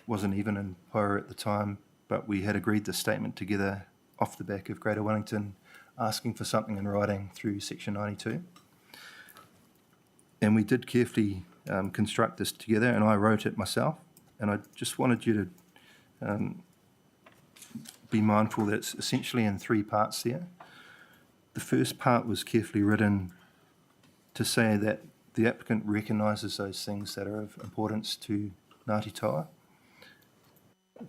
wasn't even in Porirua at the time, but we had agreed this statement together off the back of Greater Wellington asking for something in writing through Section 92. And we did carefully construct this together, and I wrote it myself. And I just wanted you to be mindful that it's essentially in three parts there. The first part was carefully written to say that the applicant recognises those things that are of importance to Ngāti Taua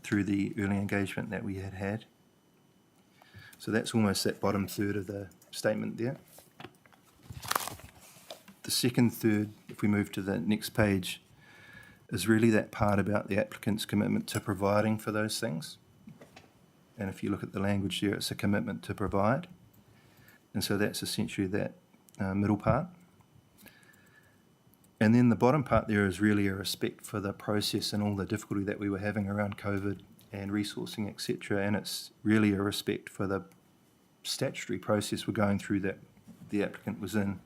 through the early engagement that we had had. So that's almost that bottom third of the statement there. The second third, if we move to the next page, is really that part about the applicant's commitment to providing for those things. And if you look at the language there, it's a commitment to provide. And so that's essentially that middle part. And then the bottom part there is really a respect for the process and all the difficulty that we were having around COVID and resourcing, etc. And it's really a respect for the statutory process we're going through that the applicant was in.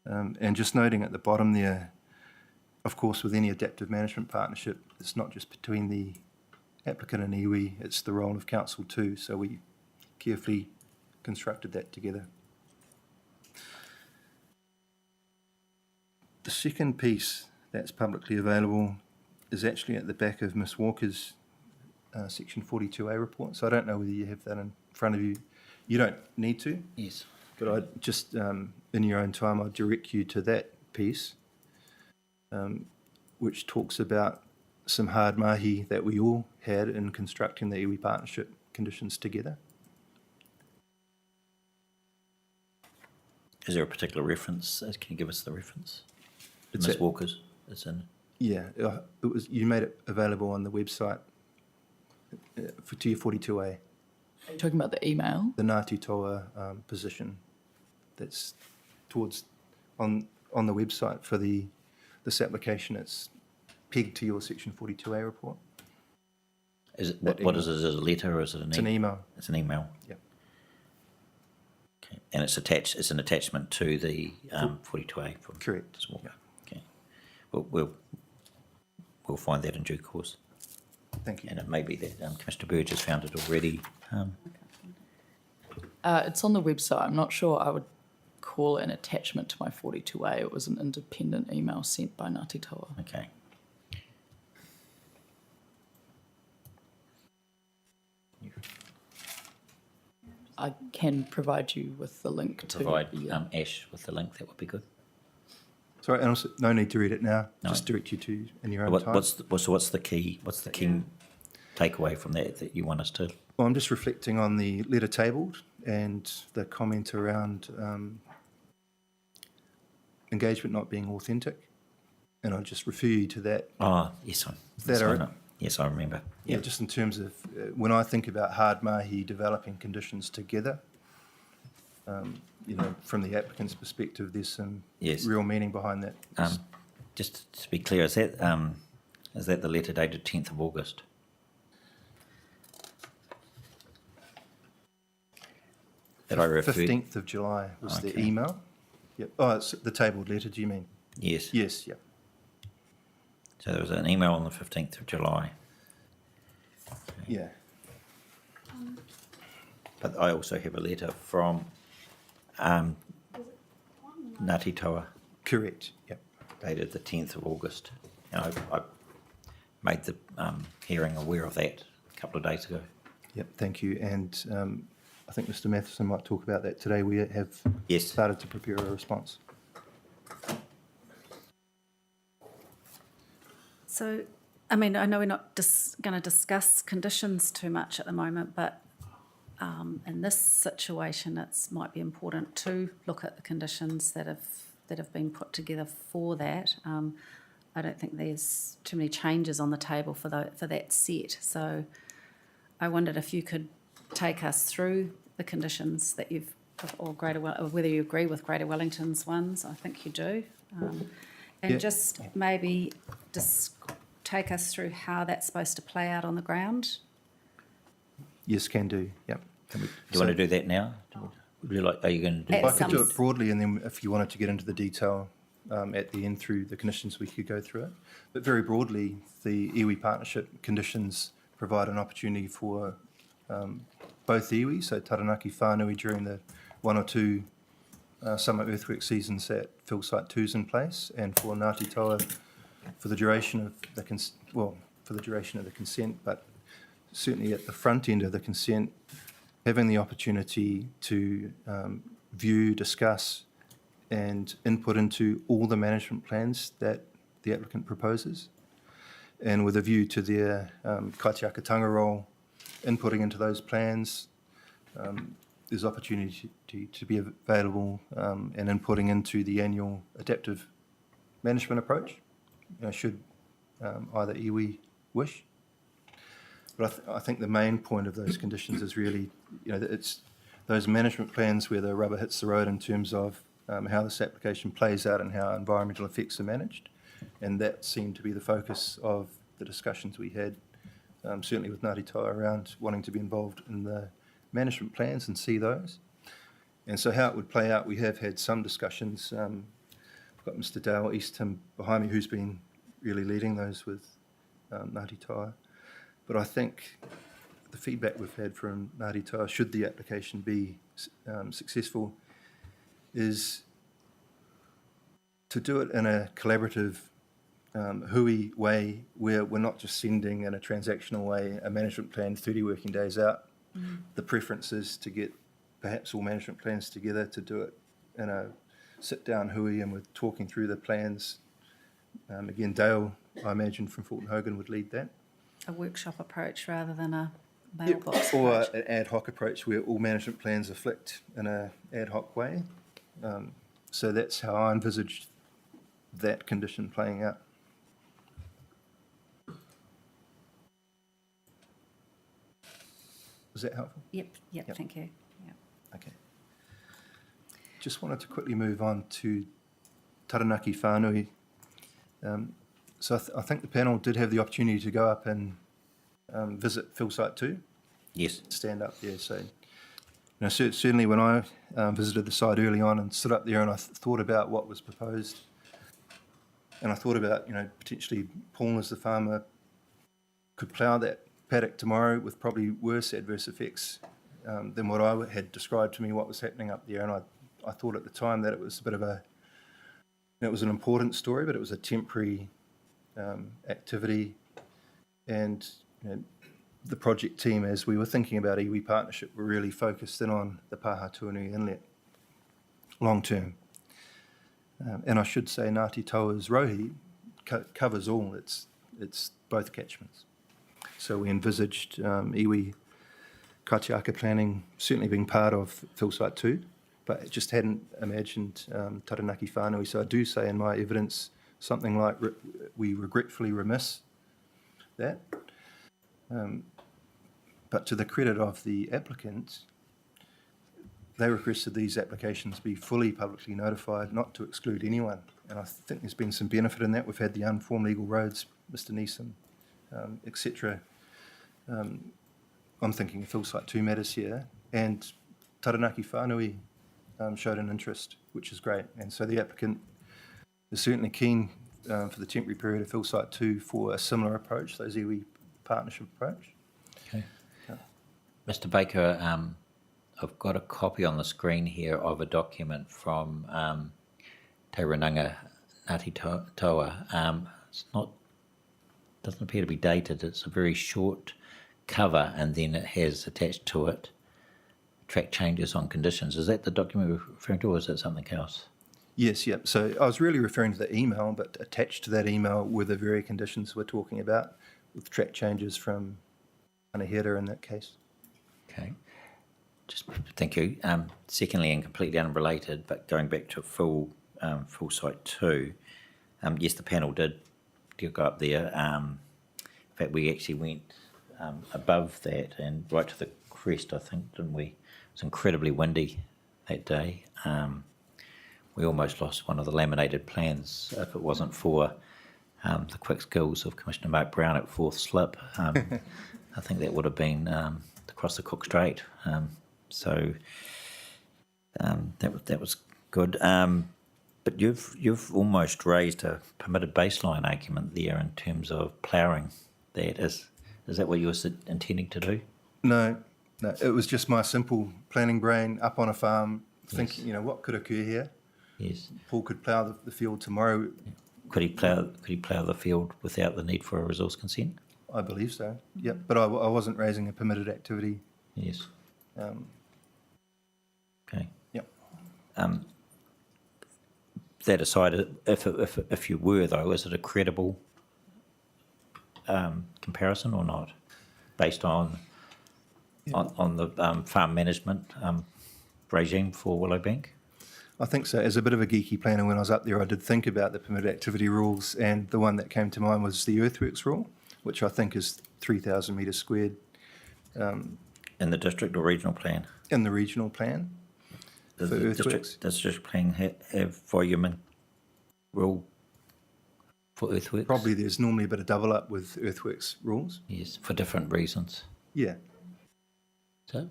And just noting at the bottom there, of course, with any adaptive management partnership, it's not just between the applicant and iwi, it's the role of council too. So we carefully constructed that together. The second piece that's publicly available is actually at the back of Ms. Walker's Section 42A report. So I don't know whether you have that in front of you. You don't need to. Yes. But I just, in your own time, I'll direct you to that piece, which talks about some hard mahi that we all had in constructing the iwi partnership conditions together. Is there a particular reference? Can you give us the reference? It's Ms. at- Walker's? It's in. Yeah, it was. You made it available on the website for to your 42A, Are you talking about the email? the Ngāti Toa position that's towards on the website for this application. It's pegged to your Section 42A report. Is it, That what email. is it? Is it a letter or is it an It's an email. It's an email. Yep. Okay. And it's attached. It's an attachment to the 42A from Correct. Ms. Walker. Yeah. Okay. We'll find that in due course. Thank you. And it may be that Commissioner Burge has found it already. It's on the website. I'm not sure I would call it an attachment to my 42A. It was an independent email sent by Ngāti Taua. Okay. I can provide you with the link to Provide the, Ash with the link. That would be good. Sorry, and also no need to read it now. No. Just direct you to in your own What, time. what's the key? What's the key takeaway from that you want us to? Well, I'm just reflecting on the letter tabled and the comment around engagement not being authentic, and I'll just refer you to that. Oh, yes, That all right? Yes, I remember. Yeah, just in terms of when I think about hard mahi developing conditions together, from the applicant's perspective, there's some Yes. real meaning behind that. Just to be clear, is that Is that the letter dated 10th of August? That I referred? 15th of July was the Okay. email. Yep. Oh, it's the tabled letter, do you mean? Yes. Yes, yep. So there was an email on the 15th of July. Yeah. But I also have a letter from Ngāti Toa Correct, yep. dated the 10th of August. And I made the hearing aware of that a couple of days ago. Yep, thank you. And I think Mr Matheson might talk about that today. We have Yes. started to prepare a response. So, I mean, I know we're not going to discuss conditions too much at the moment, but in this situation, it might be important to look at the conditions that have been put together for that. I don't think there's too many changes on the table for that set. So, I wondered if you could take us through the conditions that you've, or whether you agree with Greater Wellington's ones. I think you do. And Yeah. just maybe take us through how that's supposed to play out on the ground. Yes, can do, yep. Do you want to do that now? Would you like, are you going to do At I that? could do some- it broadly, and then if you wanted to get into the detail at the end through the conditions, we could go through it. But very broadly, the iwi partnership conditions provide an opportunity for both iwi, so Taranaki whānui during the one or two summer earthwork seasons that Fill Site 2's in place, and for Ngāti Toa for the duration of the consent, but certainly at the front end of the consent, having the opportunity to view, discuss, and input into all the management plans that the applicant proposes, and with a view to their kaitiakatanga role, inputting into those plans. There's opportunity to be available and inputting into the annual adaptive management approach, should either iwi wish. But I think the main point of those conditions is really, that it's those management plans where the rubber hits the road in terms of how this application plays out and how environmental effects are managed. And that seemed to be the focus of the discussions we had, certainly with Ngāti Toa, around wanting to be involved in the management plans and see those. And so how it would play out, we have had some discussions. I've got Mr Dale Eastham behind me, who's been really leading those with Ngāti Toa. But I think the feedback we've had from Ngāti Toa, should the application be successful, is to do it in a collaborative hui way, where we're not just sending in a transactional way a management plan 30 working days out. The preference is to get perhaps all management plans together, to do it in a sit-down hui, and we're talking through the plans. Again, Dale, I imagine, from Fulton Hogan would lead that. A workshop approach rather than a mailbox Or approach. an ad hoc approach where all management plans are flicked in an ad hoc way. So that's how I envisaged that condition playing out. Was that helpful? Yep, Yep. thank you. Yep. Okay. Just wanted to quickly move on to Taranaki whānui. So I think the panel did have the opportunity to go up and visit Fill Site 2. Yes. Stand up there. So, certainly when I visited the site early on and stood up there and I thought about what was proposed, and I thought about, potentially Paul as the farmer could plough that paddock tomorrow with probably worse adverse effects than what I had described to me what was happening up there. And I thought at the time that it was a bit of it was an important story, but it was a temporary activity. And the project team, as we were thinking about iwi partnership, were really focused in on the Pāhatuanui Inlet long term. And I should say Ngāti Toa's rohi covers all, it's both catchments. So we envisaged iwi kaitiaka planning certainly being part of Fill Site 2, but just hadn't imagined Taranaki whānui. So I do say in my evidence something like we regretfully remiss that. But to the credit of the applicant, they requested these applications be fully publicly notified, not to exclude anyone and I think there's been some benefit in that. We've had the unformed legal roads, Mr Neeson, etc. I'm thinking of Phil Site 2 matters here, and Taranaki whānui showed an interest, which is great. And so the applicant is certainly keen for the temporary period of Phil Site 2 for a similar approach, those iwi partnership approach. Okay. Mr Baker, I've got a copy on the screen here of a document from Te Rananga Ngāti Toa. Doesn't appear to be dated. It's a very short cover, and then it has attached to it track changes on conditions. Is that the document we're referring to, or is that something else? Yes, yeah. So I was really referring to the email, but attached to that email were the very conditions we're talking about, with track changes from Anahera in that case. Okay. Thank you. Secondly, and completely unrelated, but going back to full Site 2, yes, the panel did go up there. In fact, we actually went above that and right to the crest, I think, didn't we? It was incredibly windy that day. We almost lost one of the laminated plans if it wasn't for the quick skills of Commissioner Mark Brown at fourth slip. I think that would have been across the Cook Strait. So that was good. But you've almost raised a permitted baseline argument there in terms of ploughing. That is that what you were intending to do? No, it was just my simple planning brain up on a farm thinking, what could occur here? Yes. Paul could plough the field tomorrow. Could he plough the field without the need for a resource consent? I believe so, yep. But I wasn't raising a permitted activity. Yes. Okay. Yep. That aside, if you were, though, is it a credible comparison or not, based on the farm management regime for Willowbank? I think so. As a bit of a geeky planner, when I was up there, I did think about the permitted activity rules, and the one that came to mind was the earthworks rule, which I think is 3,000 metres squared. In the district or regional plan? In the regional plan Does for the earthworks. district plan have volume and rule for earthworks? Probably there's normally a bit of double up with earthworks rules. Yes, for different reasons. Yeah. So,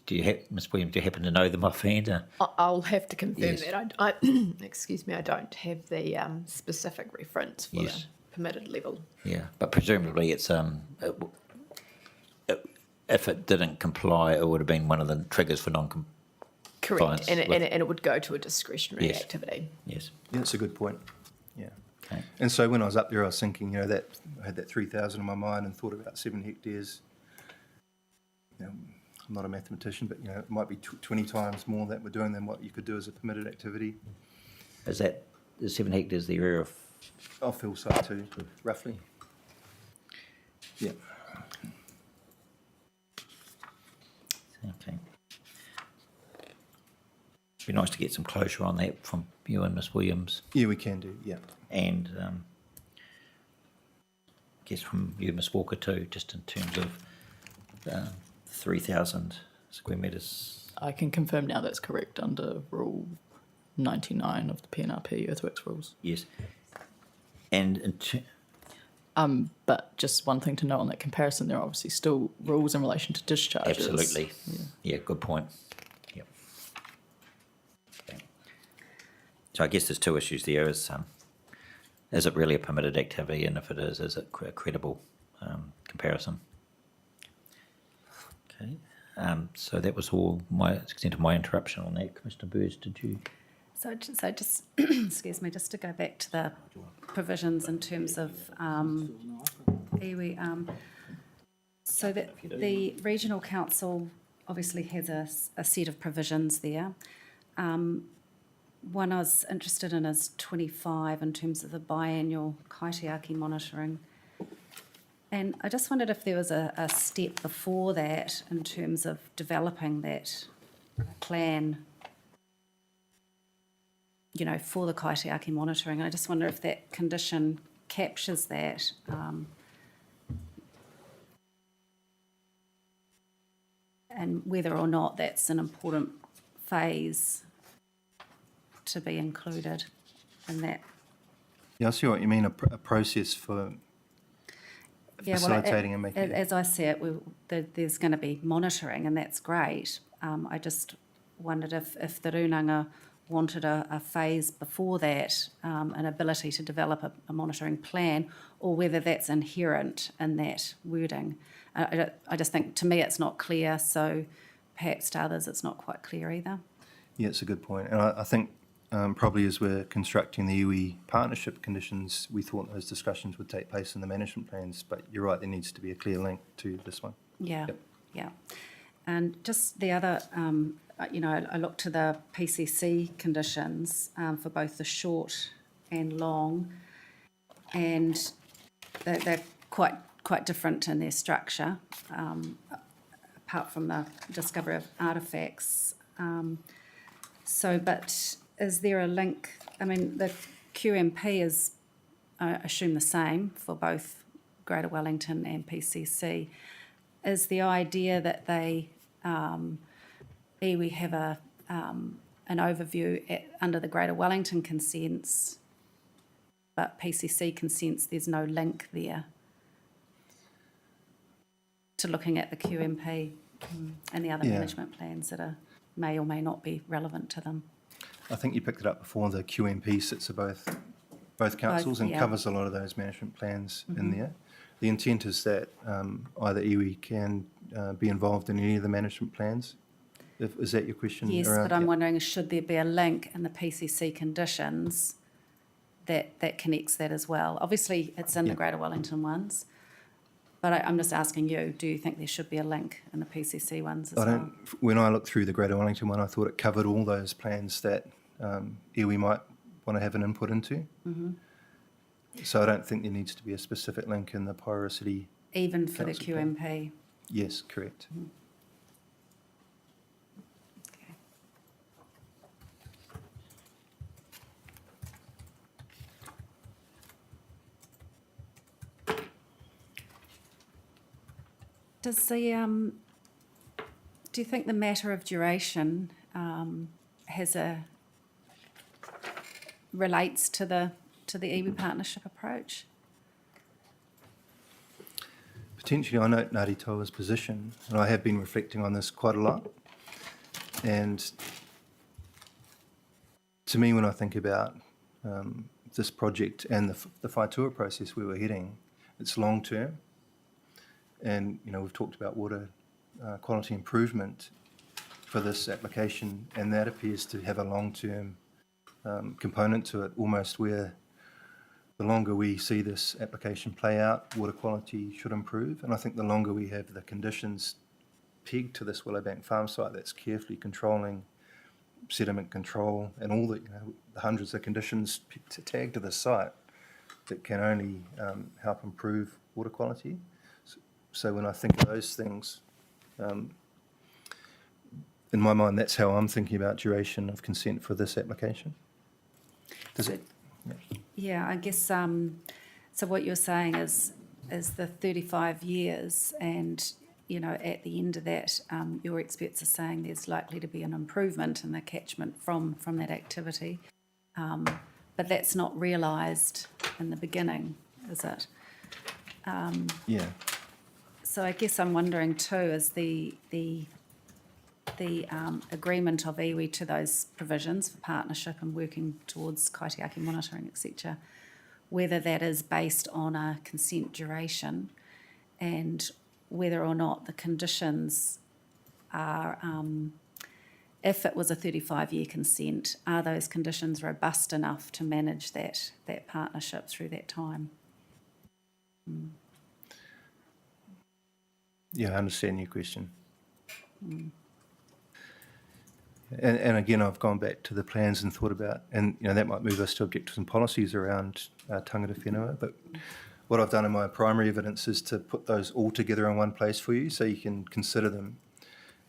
Ms. Williams, do you happen to know them offhand? I'll have to confirm Yes. that. I excuse me, I don't have the specific reference for Yes. the permitted level. Yeah, but presumably it's if it didn't comply, it would have been one of the triggers for non-compliance. Correct, and with- it would go to a discretionary Yes. activity. Yes. Yeah, that's a good point. Yeah. Okay. And so when I was up there, I was thinking, that I had that 3,000 in my mind and thought about 7 hectares. I'm not a mathematician, but it might be 20 times more that we're doing than what you could do as a permitted activity. Is that the 7 hectares the area of? I'll fill Site 2, roughly. Yeah. Okay. It'd be nice to get some closure on that from you and Ms. Williams, Yeah, we can do, yeah. and I guess from you, Ms. Walker, too, just in terms of 3,000 square metres. I can confirm now that's correct under Rule 99 of the PNRP earthworks rules. Yes. And But just one thing to note on that comparison, there are obviously still rules in relation to discharges. absolutely. Yeah, good point. Yep. Okay. So I guess there's two issues there. Is it really a permitted activity? And if it is it a credible comparison? Okay. So that was all my extent of my interruption on that. Commissioner Burge, did you? So just, excuse me, just to go back to the provisions in terms of iwi. So that the regional council obviously has a set of provisions there. One I was interested in is 25 in terms of the biannual kaitiaki monitoring. And I just wondered if there was a step before that in terms of developing that plan, for the kaitiaki monitoring. And I just wonder if that condition captures that. And whether or not that's an important phase to be included. in that. Yeah, I see what you mean, a process for Yeah, facilitating and making. As I see it, there's going to be monitoring, and that's great. I just wondered if the Runanga wanted a phase before that, an ability to develop a monitoring plan, or whether that's inherent in that wording. I just think, to me, it's not clear, so perhaps to others it's not quite clear either. Yeah, it's a good point. And I think probably as we're constructing the iwi partnership conditions, we thought those discussions would take place in the management plans, but you're right, there needs to be a clear link to this one. Yeah, Yep. yeah. And just the other, I looked to the PCC conditions for both the short and long, and they're quite different in their structure, apart from the discovery of artefacts. But is there a link? I mean, the QMP is, I assume, the same for both Greater Wellington and PCC. Is the idea that they, iwi have an overview under the Greater Wellington consents, but PCC consents, there's no link there to looking at the QMP and the other Yeah. management plans that may or may not be relevant to them? I think you picked it up before, the QMP sits at both councils and yeah. covers a lot of those management plans in there. The intent is that either iwi can be involved in any of the management plans. Is that your question? Yes, around? but I'm Yeah. wondering, should there be a link in the PCC conditions that connects that as well? Obviously, it's in the Yeah. Greater Wellington ones, but I'm just asking you, do you think there should be a link in the PCC ones as well? When I looked through the Greater Wellington one, I thought it covered all those plans that iwi might want to have an input into. Mm-hmm. So I don't think there needs to be a specific link in the Porirua City. Even for the Council plan. QMP? Yes, correct. Okay. Does the do you think the matter of duration relates to the iwi partnership approach? Potentially, I note Ngāti Toa's position, and I have been reflecting on this quite a lot. And to me, when I think about this project and the Whaitua process we were heading, it's long term. And, we've talked about water quality improvement for this application, and that appears to have a long-term component to it, almost where the longer we see this application play out, water quality should improve. And I think the longer we have the conditions pegged to this Willowbank farm site that's carefully controlling sediment control and all the hundreds of conditions tagged to this site that can only help improve water quality. So when I think of those things, in my mind, that's how I'm thinking about duration of consent for this application. Does it? Yeah. Yeah, I guess, so what you're saying is the 35 years, and, at the end of that, your experts are saying there's likely to be an improvement in the catchment from that activity. But that's not realised in the beginning, is it? Yeah. So I guess I'm wondering too, is the agreement of iwi to those provisions for partnership and working towards kaitiaki monitoring, etc., whether that is based on a consent duration, and whether or not the conditions are, if it was a 35-year consent, are those conditions robust enough to manage that partnership through that time? Yeah, I understand your question. And again, I've gone back to the plans and thought about, and that might move us to objectives and policies around tangata whenua, but what I've done in my primary evidence is to put those all together in one place for you so you can consider them.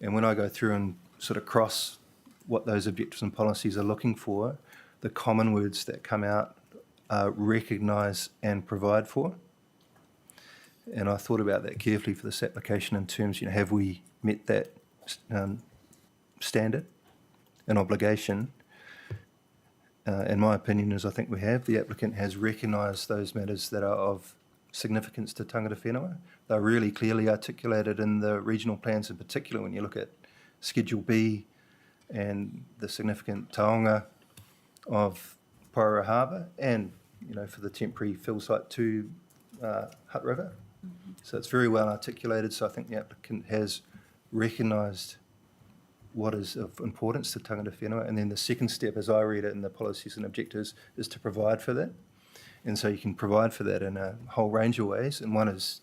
And when I go through and sort of cross what those objectives and policies are looking for, the common words that come out are recognise and provide for. And I thought about that carefully for this application in terms, have we met that standard and obligation? in my opinion, as I think we have, the applicant has recognised those matters that are of significance to tangata whenua. They're really clearly articulated in the regional plans, in particular when you look at Schedule B and the significant taonga of Porirua Harbour, and for the temporary fill site to Hutt River. So it's very well articulated. So I think the applicant has recognised what is of importance to tangata whenua, and then the second step, as I read it in the policies and objectives, is to provide for that. And so you can provide for that in a whole range of ways, and one is,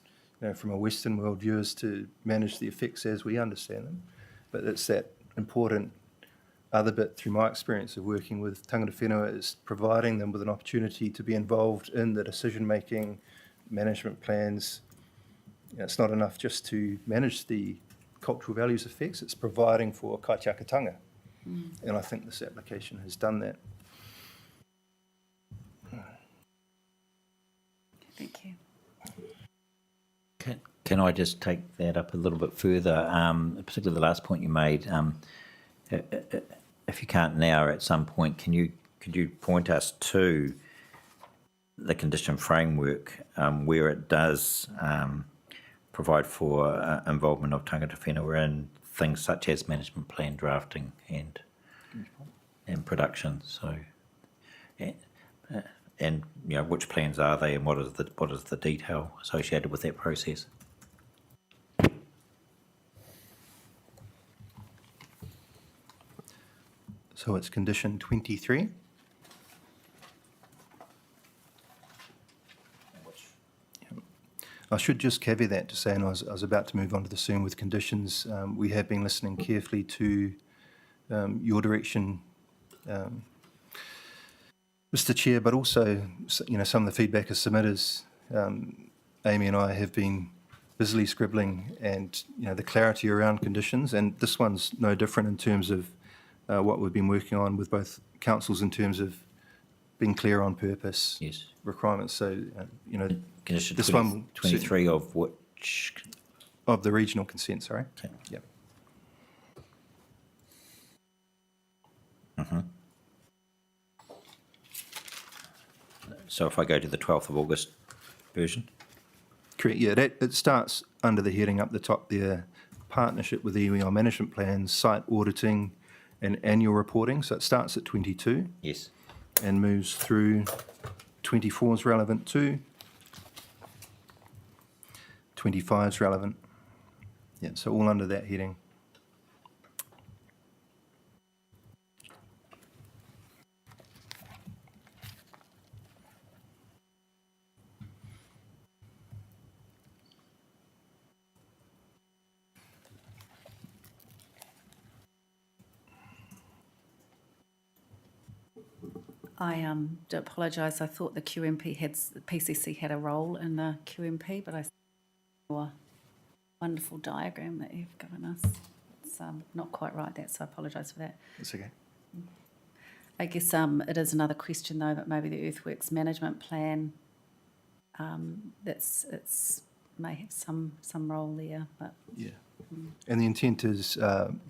from a Western world view, is to manage the effects as we understand them. But it's that important other bit, through my experience of working with tangata whenua, is providing them with an opportunity to be involved in the decision-making, management plans. It's not enough just to manage the cultural values effects, it's providing for kaitiakitanga. And I think this application has done that. Thank you. Can I just take that up a little bit further, particularly the last point you made? If you can't now, at some point, could you point us to the condition framework where it does provide for involvement of tangata whenua in things such as management plan drafting and production? So, and which plans are they, and what is the detail associated with that process? So it's condition 23. I should just caveat that to say, and I was about to move on to the soon with conditions, we have been listening carefully to your direction, Mr. Chair, but also, some of the feedback as submitters. Amy and I have been busily scribbling, and the clarity around conditions, and this one's no different in terms of what we've been working on with both councils in terms of being clear on purpose, Yes. requirements. So, Condition this 23 of which? of the regional consent, sorry. Okay. Yep. So if I go to the 12th of August version? Correct, yeah, it starts under the heading up the top there, partnership with iwi on management plans, site auditing and annual reporting. So it starts at 22 Yes. and moves through 24 is relevant too. 25 is relevant. Yeah, so all under that heading. I do apologise. I thought the PCC had a role in the QMP, but I saw a wonderful diagram that you've given us. It's not quite right, so I apologise for that. That's okay. I guess it is another question though, that maybe the earthworks management plan, it's may have some role there, but Yeah. And the intent is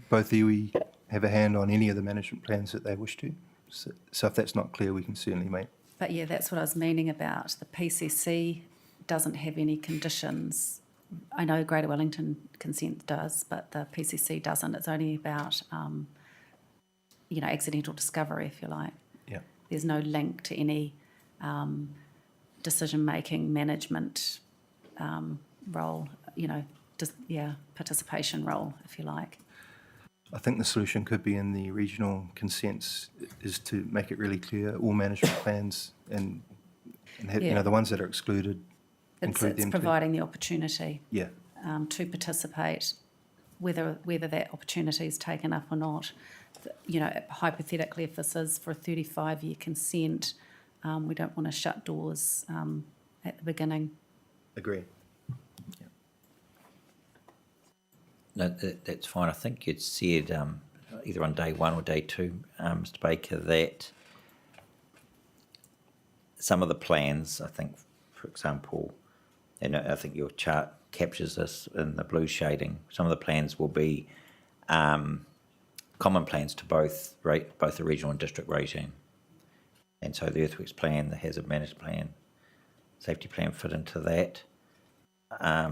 both iwi have a hand on any of the management plans that they wish to. So if that's not clear, we can certainly make. But yeah, that's what I was meaning about. The PCC doesn't have any conditions. I know Greater Wellington consent does, but the PCC doesn't. It's only about, accidental discovery, if you like. Yeah. There's no link to any decision-making, management role, participation role, if you like. I think the solution could be in the regional consents is to make it really clear all management plans and have, Yeah. the ones that are excluded, include It's them. providing the opportunity Yeah. to participate, whether that opportunity is taken up or not. Hypothetically, if this is for a 35-year consent, we don't want to shut doors at the beginning. Agree. No, that's fine. I think you'd said either on day one or day two, Mr. Baker, that some of the plans, I think, for example, and I think your chart captures this in the blue shading, some of the plans will be common plans to both the regional and district regime. And so the earthworks plan, the hazard management plan, safety plan fit into that. I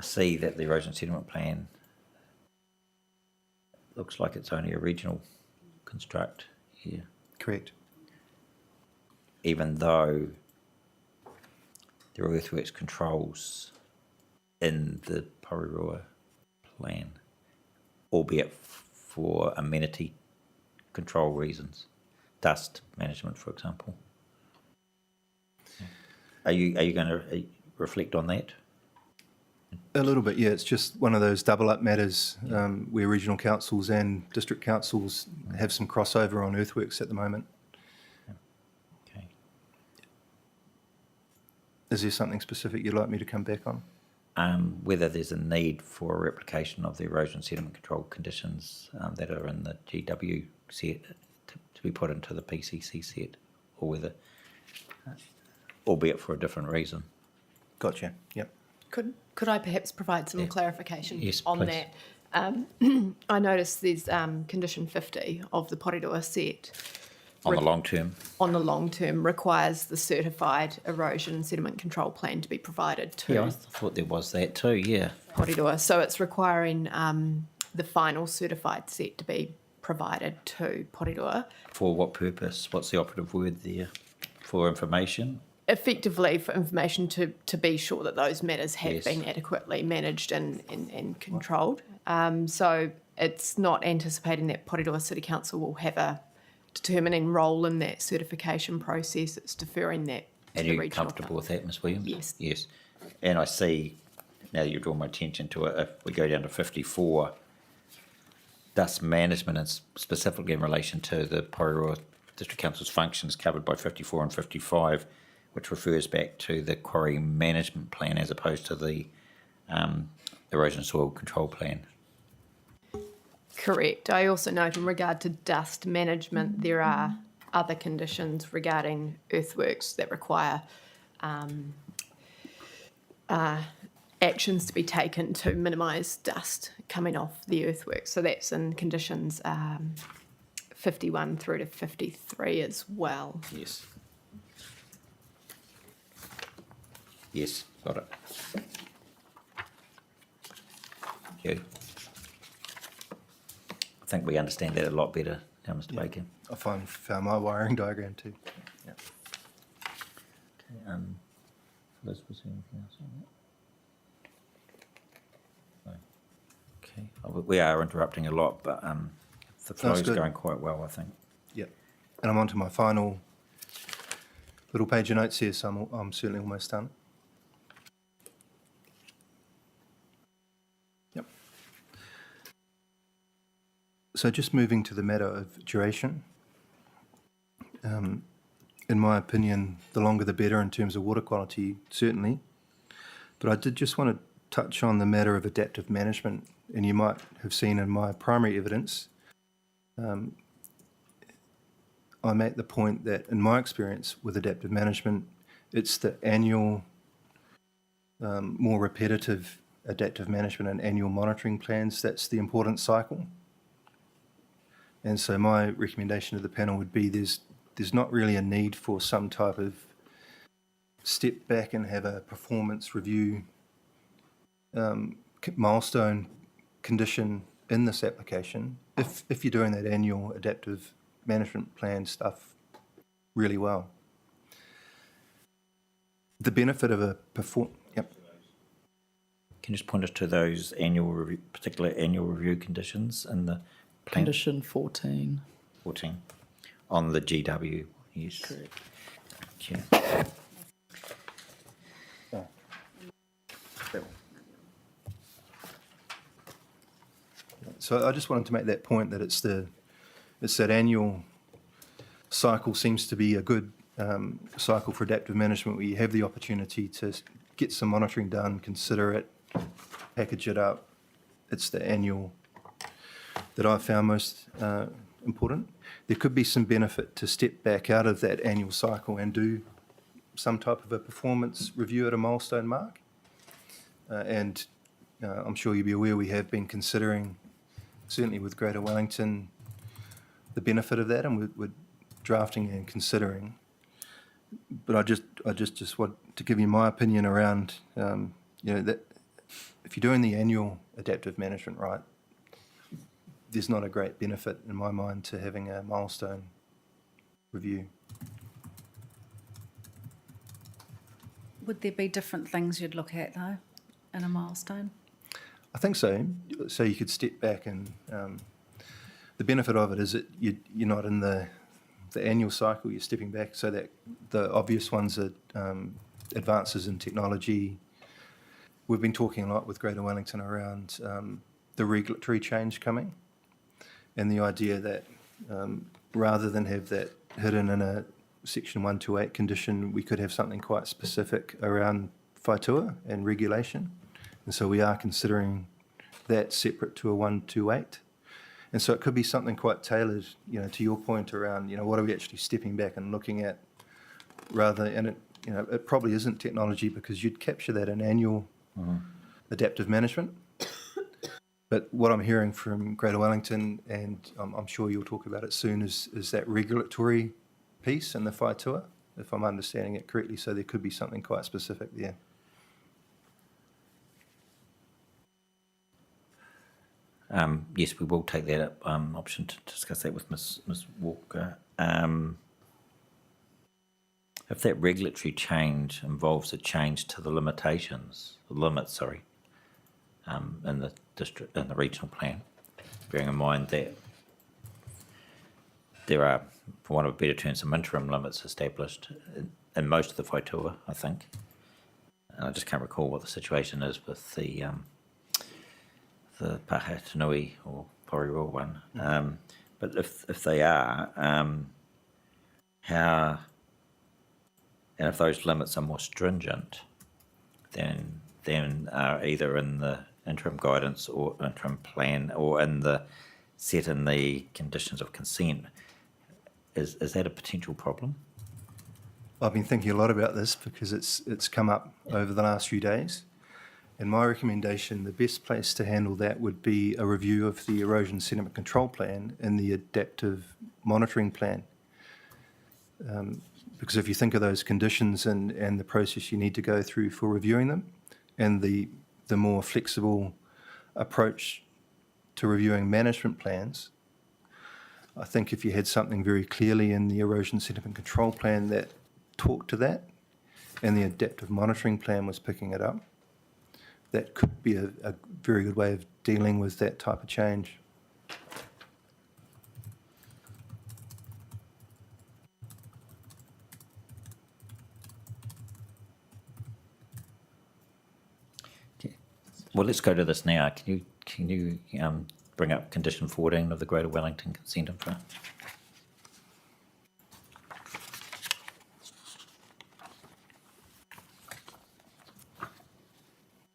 see that the erosion sediment plan looks like it's only a regional construct here, Correct. even though there are earthworks controls in the Porirua plan, albeit for amenity control reasons, dust management, for example. Are you going to reflect on that? A little bit, yeah. It's just one of those double up matters where regional councils and district councils have some crossover on earthworks at the moment. Okay. Is there something specific you'd like me to come back on? Whether there's a need for a replication of the erosion sediment control conditions that are in the GW set to be put into the PCC set, or whether, albeit for a different reason. Gotcha, yep. Could I perhaps provide some Yeah. clarification Yes, on please. that? I noticed there's condition 50 of the Porirua set On the long term, on the long term requires the certified erosion and sediment control plan to be provided to yeah, I thought there was that too, yeah. Porirua. So it's requiring the final certified set to be provided to Porirua. For what purpose? What's the operative word there? For information? Effectively for information to be sure that those matters have Yes. been adequately managed and controlled. So it's not anticipating that Porirua City Council will have a determining role in that certification process. It's deferring that to And the you regional comfortable with that, Ms Williams? Yes. Yes. And I see, now that you draw my attention to it, if we go down to 54, dust management is specifically in relation to the Porirua District Council's functions covered by 54 and 55, which refers back to the quarry management plan as opposed to the erosion soil control plan. Correct. I also note in regard to dust management, there are other conditions regarding earthworks that require actions to be taken to minimise dust coming off the earthworks. So that's in conditions 51 through to 53 as well. Yes. Yes, got it. Thank you. I think we understand that a lot better now, Mr Baker. I found my wiring diagram too. Yeah. Okay, Liz, was there anything else on that? No. Okay, we are interrupting a lot, but the flow's good. going quite well, I think. Yep. And I'm on to my final little page of notes here, so I'm certainly almost done. Yep. So just moving to the matter of duration. In my opinion, the longer the better in terms of water quality, certainly. But I did just want to touch on the matter of adaptive management, and you might have seen in my primary evidence, I make the point that in my experience with adaptive management, it's the annual, more repetitive adaptive management and annual monitoring plans that's the important cycle. And so my recommendation to the panel would be there's not really a need for some type of step back and have a performance review milestone condition in this application if you're doing that annual adaptive management plan stuff really well. The benefit of a yep. Can you just point us to those particular annual review conditions in the plan? Condition 14. 14 on the GW, yes. Correct. Okay. So I just wanted to make that point that it's that annual cycle seems to be a good cycle for adaptive management where you have the opportunity to get some monitoring done, consider it, package it up. It's the annual that I've found most important. There could be some benefit to step back out of that annual cycle and do some type of a performance review at a milestone mark. And I'm sure you'll be aware we have been considering, certainly with Greater Wellington, the benefit of that, and we're drafting and considering. But I just want to give you my opinion around, that if you're doing the annual adaptive management right, there's not a great benefit in my mind to having a milestone review. Would there be different things you'd look at though in a milestone? I think so. So you could step back and the benefit of it is that you're not in the annual cycle, you're stepping back, so that the obvious ones are advances in technology. We've been talking a lot with Greater Wellington around the regulatory change coming and the idea that rather than have that hidden in a Section 128 condition, we could have something quite specific around whaitua and regulation. And so we are considering that separate to a 128. And so it could be something quite tailored, to your point around, what are we actually stepping back and looking at rather, and it probably isn't technology because you'd capture that in annual adaptive management. But what I'm hearing from Greater Wellington, and I'm sure you'll talk about it soon, is that regulatory piece in the whaitua, if I'm understanding it correctly. So there could be something quite specific there. Yes, we will take that option to discuss that with Ms Walker. If that regulatory change involves a change to the limits, in the district, in the regional plan, bearing in mind that there are, for want of a better term, some interim limits established in most of the whaitua, I think. And I just can't recall what the situation is with the Pahatanui or Porirua one. But if they are, how, and if those limits are more stringent, then either in the interim guidance or interim plan or set in the conditions of consent, is that a potential problem? I've been thinking a lot about this because it's come up over the last few days. And my recommendation, the best place to handle that would be a review of the erosion sediment control plan and the adaptive monitoring plan. Because if you think of those conditions and the process you need to go through for reviewing them, and the more flexible approach to reviewing management plans, I think if you had something very clearly in the erosion sediment control plan that talked to that, and the adaptive monitoring plan was picking it up, that could be a very good way of dealing with that type of change. Well, let's go to this now. Can you bring up condition 14 of the Greater Wellington consent info?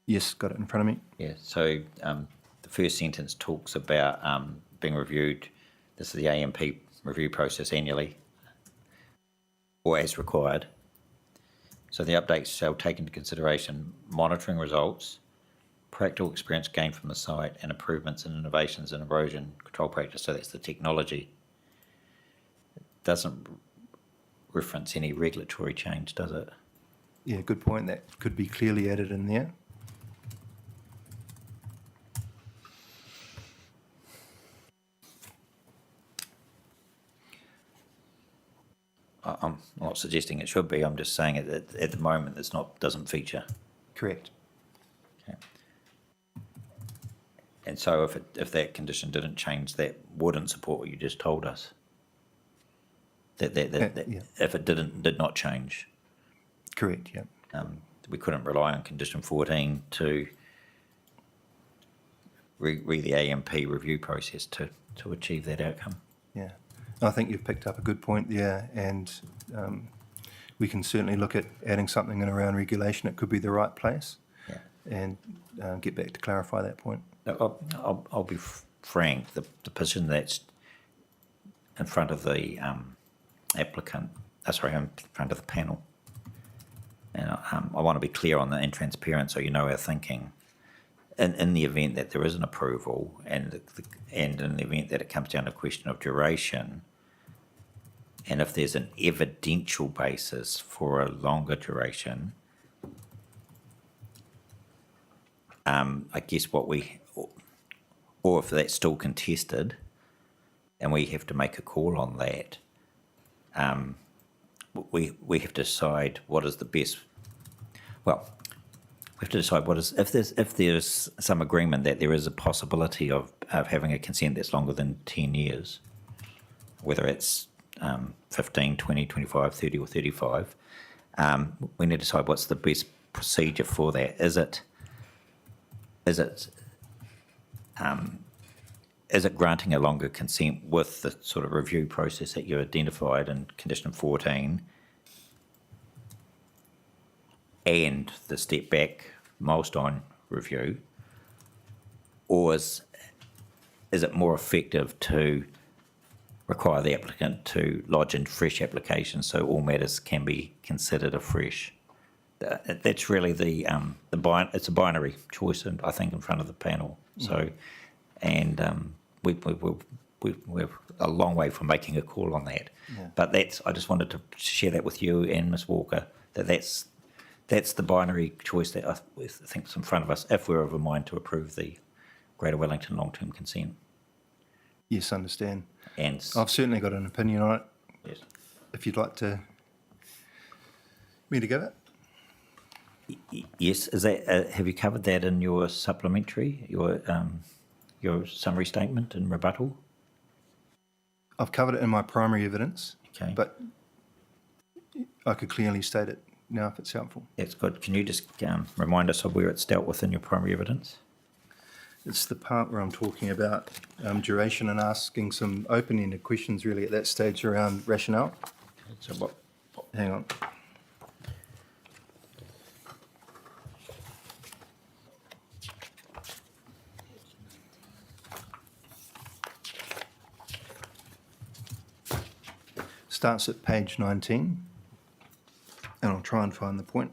Yes, got it in front of me. Yeah, so the first sentence talks about being reviewed. This is the AMP review process annually or as required. So the updates shall take into consideration monitoring results, practical experience gained from the site, and improvements and innovations in erosion control practice. So that's the technology. It doesn't reference any regulatory change, does it? Yeah, good point. That could be clearly added in there. I'm not suggesting it should be. I'm just saying it at the moment doesn't feature. Correct. Okay. And so if that condition didn't change, that wouldn't support what you just told us. That Yeah. if it did not change, Correct, yeah. we couldn't rely on condition 14 to read the AMP review process to achieve that outcome. Yeah, I think you've picked up a good point there, and we can certainly look at adding something in around regulation. It could be the right place, Yeah. and get back to clarify that point. I'll be frank. The position that's in front of the applicant, in front of the panel, and I want to be clear on that and transparent, so you know our thinking. In the event that there is an approval, and in the event that it comes down to a question of duration, And if there's an evidential basis for a longer duration, I guess or if that's still contested, and we have to make a call on that, we have to decide what is the best. Well, we have to decide what is if there's some agreement that there is a possibility of having a consent that's longer than 10 years, whether it's 15, 20, 25, 30 or 35, we need to decide what's the best procedure for that. Is it granting a longer consent with the sort of review process that you identified in condition 14 and the step back milestone review, or is it more effective to require the applicant to lodge in fresh applications so all matters can be considered afresh? That's really it's a binary choice, I think, in front of the panel. So, and we're a long way from making a call on that. Yeah. But I just wanted to share that with you and Ms Walker, that's the binary choice that I think is in front of us if we're of a mind to approve the Greater Wellington long-term consent. Yes, understand. And I've certainly got an opinion on it. yes. If you'd like me to give it. Yes, is that have you covered that in your supplementary, your summary statement and rebuttal? I've covered it in my primary evidence, Okay, but I could clearly state it now if it's helpful. that's good. Can you just remind us of where it's dealt with in your primary evidence? It's the part where I'm talking about duration and asking some open-ended questions really at that stage around rationale. So what? Hang on. Starts at page 19, and I'll try and find the point.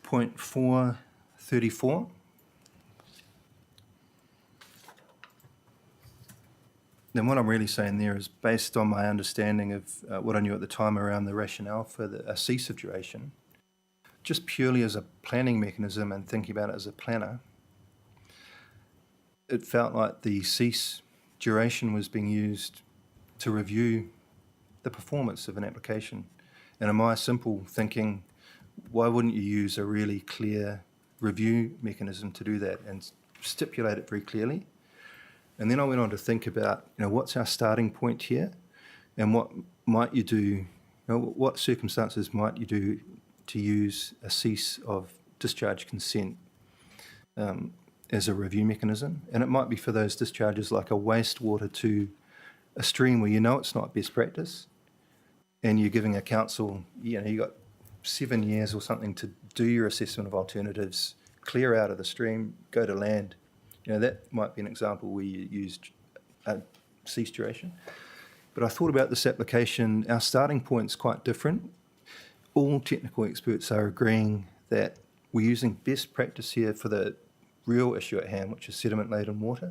Point 434. Then what I'm really saying there is based on my understanding of what I knew at the time around the rationale for a cease of duration, just purely as a planning mechanism and thinking about it as a planner, it felt like the cease duration was being used to review the performance of an application. And in my simple thinking, why wouldn't you use a really clear review mechanism to do that and stipulate it very clearly? And then I went on to think about, what's our starting point here, and what might you do, what circumstances might you do to use a cease of discharge consent as a review mechanism? And it might be for those discharges like a wastewater to a stream where it's not best practice, and you're giving a council, you got 7 years or something to do your assessment of alternatives, clear out of the stream, go to land. That might be an example where you used cease duration. But I thought about this application. Our starting point's quite different. All technical experts are agreeing that we're using best practice here for the real issue at hand, which is sediment-laden water.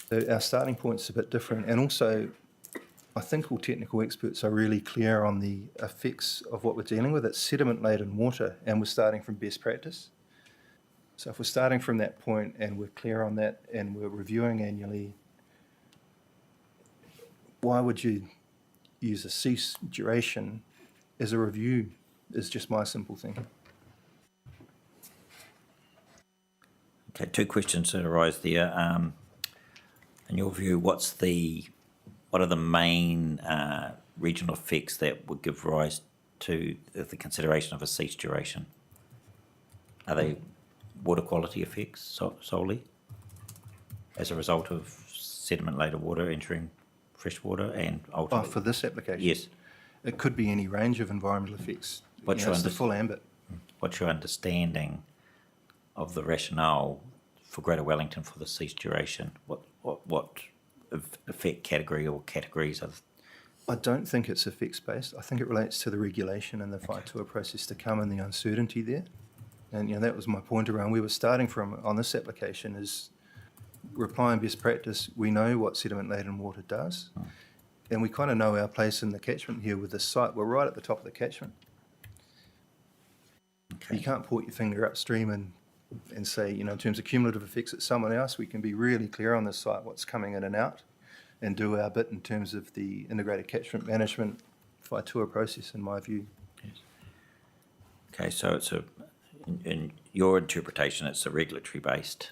So our starting point's a bit different. And also, I think all technical experts are really clear on the effects of what we're dealing with. It's sediment-laden water, and we're starting from best practice. So if we're starting from that point and we're clear on that and we're reviewing annually, why would you use a cease duration as a review is just my simple thinking. Okay, two questions that arise there. In your view, what are the main regional effects that would give rise to the consideration of a cease duration? Are they water quality effects solely as a result of sediment-laden water entering fresh water and ultimately? For this application? Yes. It could be any range of environmental effects. What's it's the full ambit. what's your understanding of the rationale for Greater Wellington for the cease duration? What effect category or categories of? I don't think it's effects-based. I think it relates to the regulation and the Whaitua process to come and the uncertainty there. And, that was my point around where we're starting from on this application is we're applying best practice. We know what sediment-laden water does, and we kind of know our place in the catchment here with this site. We're right at the top of the catchment. Okay. You can't point your finger upstream and say, in terms of cumulative effects at someone else. We can be really clear on this site what's coming in and out and do our bit in terms of the integrated catchment management Whaitua process, in my view. Yes. Okay, so it's in your interpretation, it's a regulatory-based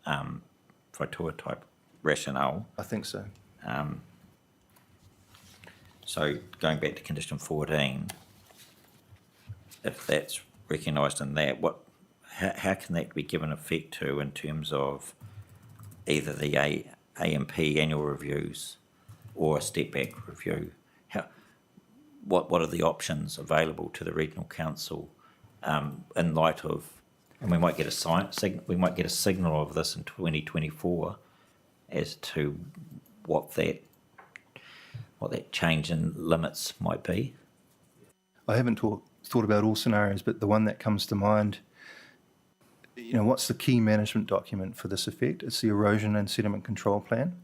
Whaitua type rationale. I think so. So going back to condition 14, if that's recognised in that, how can that be given effect to in terms of either the AMP annual reviews or a step back review? What are the options available to the regional council in light of, and we might get a signal of this in 2024 as to what that change in limits might be? I haven't thought about all scenarios, but the one that comes to mind, what's the key management document for this effect? It's the erosion and sediment control plan.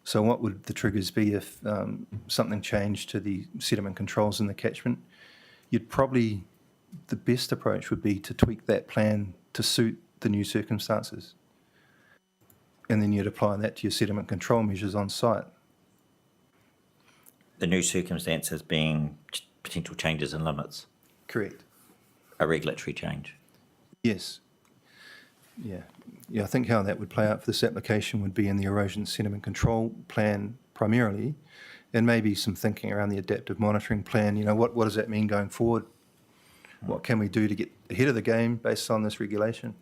So what would the triggers be if something changed to the sediment controls in the catchment? The best approach would be to tweak that plan to suit the new circumstances. And then you'd apply that to your sediment control measures on site. The new circumstances being potential changes in limits, Correct. a regulatory change. Yes. Yeah, I think how that would play out for this application would be in the erosion sediment control plan primarily, and maybe some thinking around the adaptive monitoring plan. What does that mean going forward? What can we do to get ahead of the game based on this regulation?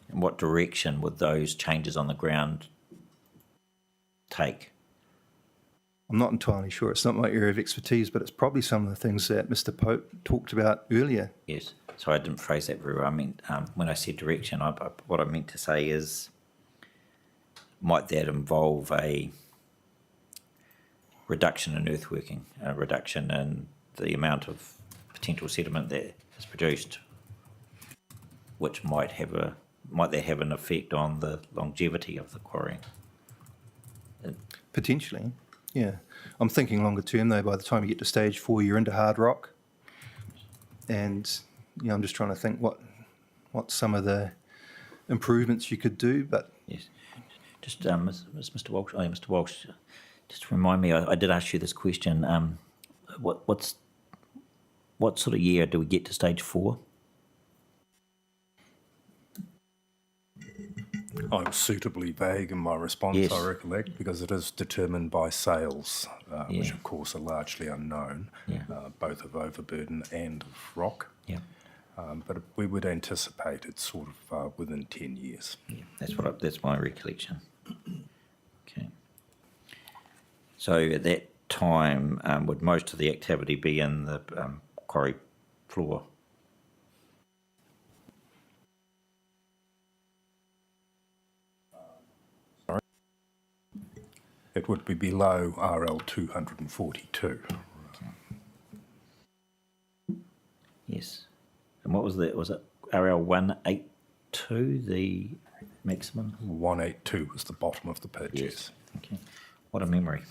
And what direction would those changes on the ground take? I'm not entirely sure. It's not my area of expertise, but it's probably some of the things that Mr. Pope talked about earlier. Yes, so I didn't phrase that very well. I mean, when I said direction, what I meant to say is, might that involve a reduction in earthworking, a reduction in the amount of potential sediment that is produced, which might that have an effect on the longevity of the quarry? Potentially, yeah. I'm thinking longer term, though. By the time you get to stage 4, you're into hard rock. And, I'm just trying to think what some of the improvements you could do, but... Yes. Just, Mr. Walsh, Mr. Walsh, just remind me, I did ask you this question. What sort of year do we get to stage 4? I was suitably vague in my response, Yes. I recollect, because it is determined by sales, which Yeah. of course are largely unknown, Yeah. both of overburden and of rock. Yeah. But we would anticipate it's sort of within 10 years. Yeah, that's my recollection. Okay. So at that time, would most of the activity be in the quarry floor? It would be below RL 242. Yes. And what was that? Was it RL 182, the maximum? 182 was the bottom of the pit, yes. Okay. What a memory.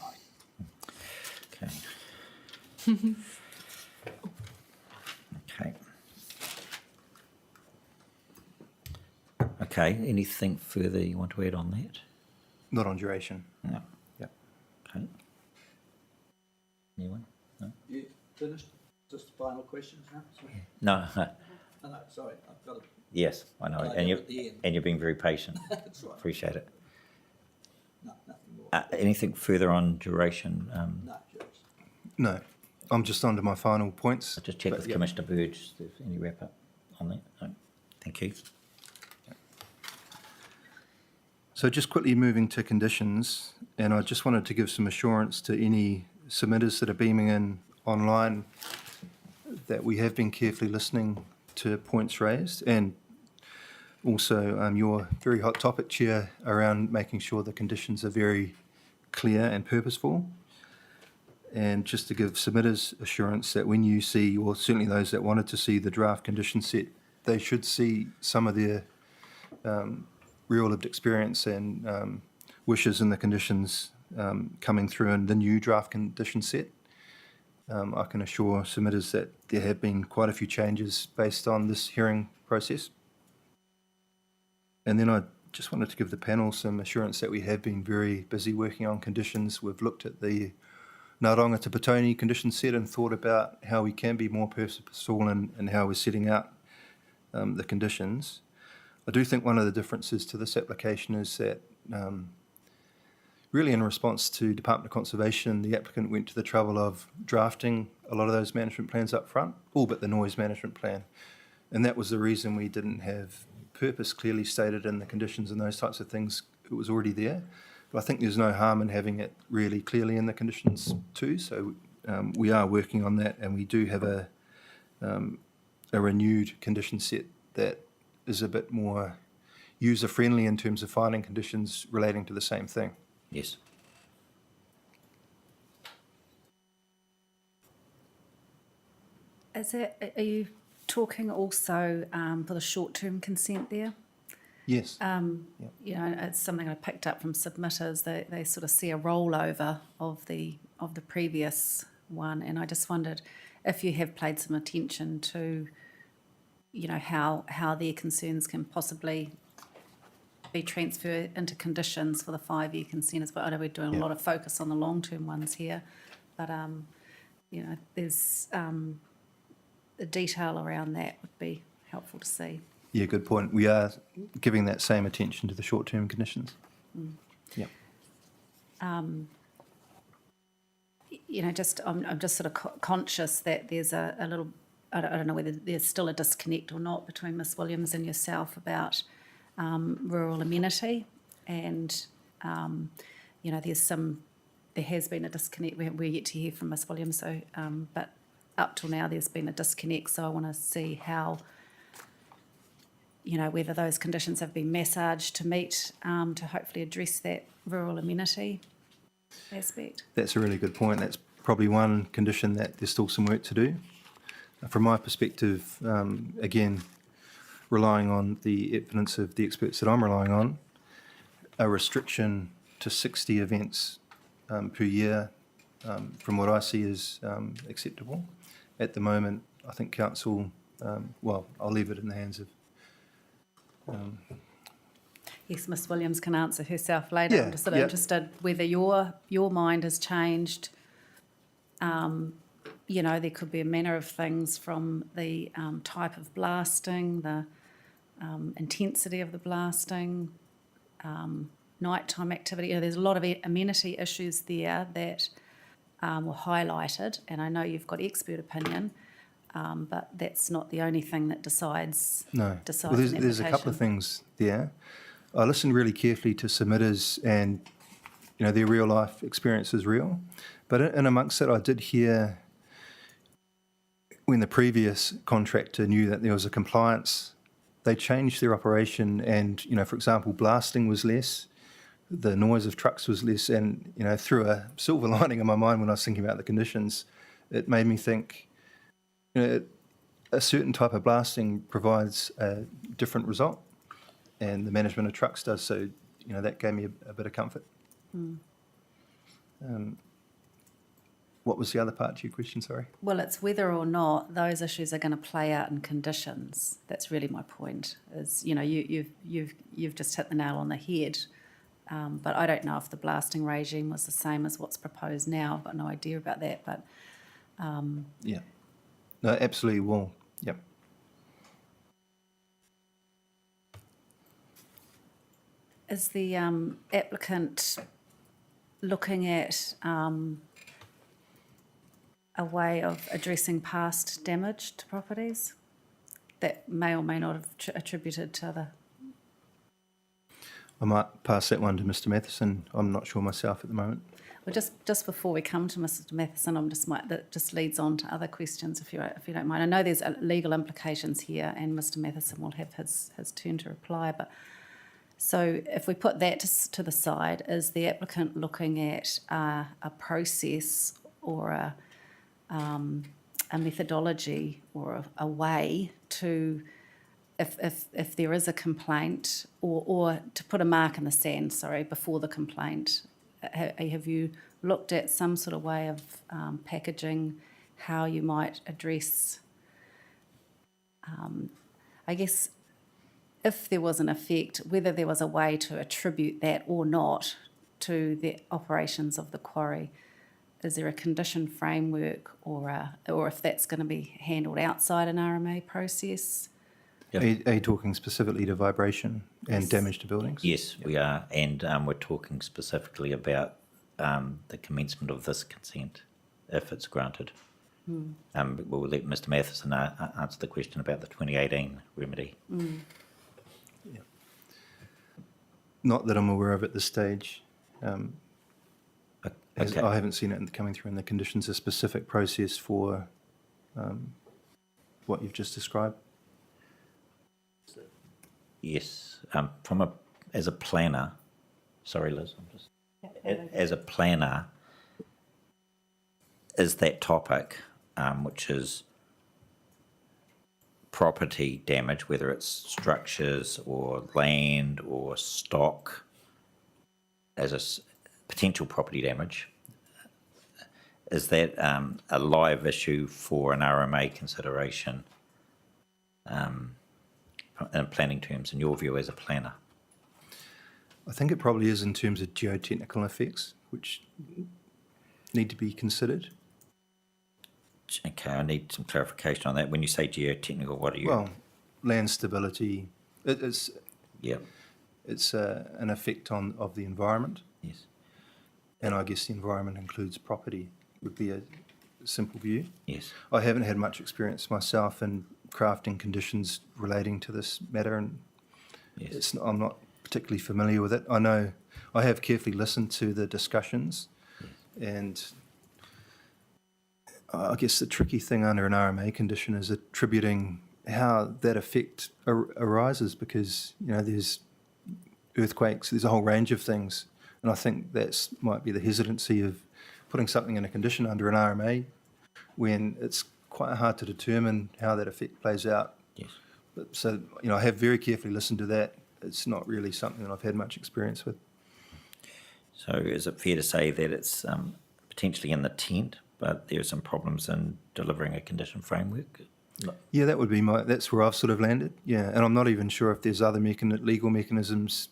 Okay. Okay. Okay. Anything further you want to add on that? Not on duration. No. Yep. Okay. Anyone? No? You finished? Just the final questions now? Sorry. No. No, sorry, I've got to... Yes, I know. I And know you at the end. and you're being very patient. That's right. Appreciate it. No, nothing more. Anything further on duration? No, Joyce. No, I'm just on to my final points. I'll just check But, with yeah. Commissioner Burge if there's any wrap up on that. No. Thank you. So just quickly moving to conditions, and I just wanted to give some assurance to any submitters that are beaming in online that we have been carefully listening to points raised, and also your very hot topic, Chair, around making sure the conditions are very clear and purposeful. And just to give submitters assurance that when you see, or certainly those that wanted to see the draft condition set, they should see some of their real lived experience and wishes in the conditions coming through in the new draft condition set. I can assure submitters that there have been quite a few changes based on this hearing process. And then I just wanted to give the panel some assurance that we have been very busy working on conditions. We've looked at the Naronga to Petone condition set and thought about how we can be more purposeful in how we're setting out the conditions. I do think one of the differences to this application is that really in response to Department of Conservation, the applicant went to the trouble of drafting a lot of those management plans up front, all but the noise management plan. And that was the reason we didn't have purpose clearly stated in the conditions and those types of things. It was already there. But I think there's no harm in having it really clearly in the conditions too. So we are working on that, and we do have a renewed condition set that is a bit more user-friendly in terms of finding conditions relating to the same thing. Yes. Are you talking also for the short-term consent there? Yes. You know, it's something I picked up from submitters. They sort of see a rollover of the previous one, and I just wondered if you have paid some attention to, you know, how their concerns can possibly be transferred into conditions for the 5-year consent as well. I know we're doing a lot of focus on the long-term ones here, but you know, there's the detail around that would be helpful to see. Yeah, good point. We are giving that same attention to the short-term conditions. Yeah. You know, I'm just sort of conscious that there's a little, I don't know whether there's still a disconnect or not between Ms Williams and yourself about rural amenity, and you know, there has been a disconnect. We're yet to hear from Ms Williams, so but up till now there's been a disconnect. So I want to see how, you know, whether those conditions have been massaged to meet to hopefully address that rural amenity aspect. That's a really good point. That's probably one condition that there's still some work to do. From my perspective, again, relying on the evidence of the experts that I'm relying on, a restriction to 60 events per year, from what I see, is acceptable. At the moment, I think council, well, I'll leave it in the hands of... Yes, Ms Williams can answer herself later. Yeah, I'm just sort of interested whether your mind has changed. You know, there could be a manner of things from the type of blasting, the intensity of the blasting, nighttime activity. You know, there's a lot of amenity issues there that were highlighted, and I know you've got expert opinion, but that's not the only thing that decides. No, decides well, an there's a couple of things there. I listened really carefully to submitters, and you know, their real life experience is real. But in amongst it, I did hear when the previous contractor knew that there was a compliance, they changed their operation, and you know, for example, blasting was less, the noise of trucks was less, and you know, through a silver lining in my mind when I was thinking about the conditions, it made me think, you know, a certain type of blasting provides a different result, and the management of trucks does. So, you know, that gave me a bit of comfort. What was the other part to your question, sorry? Well, it's whether or not those issues are going to play out in conditions. That's really my point. Is, you know, you've just hit the nail on the head. But I don't know if the blasting regime was the same as what's proposed now. I've got no idea about that. But yeah, no, absolutely will. Yep. is the applicant looking at a way of addressing past damage to properties that may or may not have attributed to the... I might pass that one to Mr Matheson. I'm not sure myself at the moment. Well, just before we come to Mr. Matheson, that just leads on to other questions, if you don't mind. I know there's legal implications here, and Mr. Matheson will have his turn to reply. But so, if we put that to the side, is the applicant looking at a process or a methodology or a way to, if there is a complaint, or to put a mark in the sand, before the complaint? Have you looked at some sort of way of packaging how you might address, I guess, if there was an effect, whether there was a way to attribute that or not to the operations of the quarry? Is there a condition framework, or if that's going to be handled outside an RMA process? Are you talking specifically to vibration and Yes. damage to buildings? Yes, we are, and we're talking specifically about the commencement of this consent, if it's granted. We'll let Mr. Matheson answer the question about the 2018 remedy. Yeah. Not that I'm aware of at this stage. Okay. I haven't seen it coming through in the conditions, a specific process for what you've just described. Yes, as a planner, sorry Liz, as a planner, is that topic, which is property damage, whether it's structures or land or stock, as potential property damage, is that a live issue for an RMA consideration in planning terms, in your view as a planner? I think it probably is in terms of geotechnical effects, which need to be considered. Okay, I need some clarification on that. When you say geotechnical, what are you? Well, land stability, it's Yeah, an effect of the environment, yes, and I guess the environment includes property, would be a simple view. yes. I haven't had much experience myself in crafting conditions relating to this matter, and Yes. I'm not particularly familiar with it. I know I have carefully listened to the discussions, and I guess the tricky thing under an RMA condition is attributing how that effect arises, because there's earthquakes, there's a whole range of things, and I think that's might be the hesitancy of putting something in a condition under an RMA when it's quite hard to determine how that effect plays out. Yes. So, I have very carefully listened to that. It's not really something that I've had much experience with. So is it fair to say that it's potentially in the tent, but there are some problems in delivering a condition framework? Yeah, that's where I've sort of landed. Yeah, and I'm not even sure if there's other legal mechanisms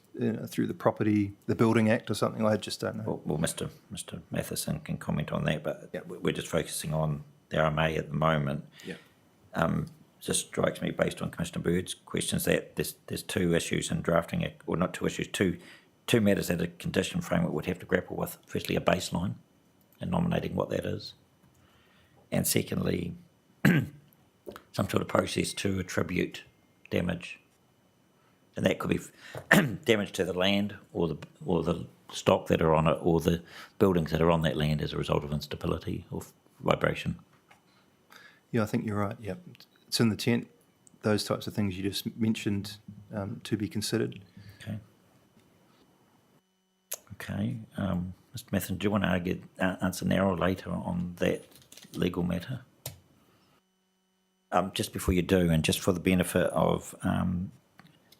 through the Building Act or something. I just don't know. Well, Mr. Matheson can comment on that, but we're just focusing on the RMA at the moment. Yeah. Just strikes me, based on Commissioner Bird's questions, that there's two issues in drafting or not two issues, two matters that a condition framework would have to grapple with. Firstly, a baseline and nominating what that is, and secondly, some sort of process to attribute damage, and that could be damage to the land or the stock that are on it, or the buildings that are on that land as a result of instability or vibration. Yeah, I think you're right. Yeah, it's in the tent. Those types of things you just mentioned to be considered. Okay. Mr. Matheson, do you want to answer now or later on that legal matter? Just before you do, and just for the benefit of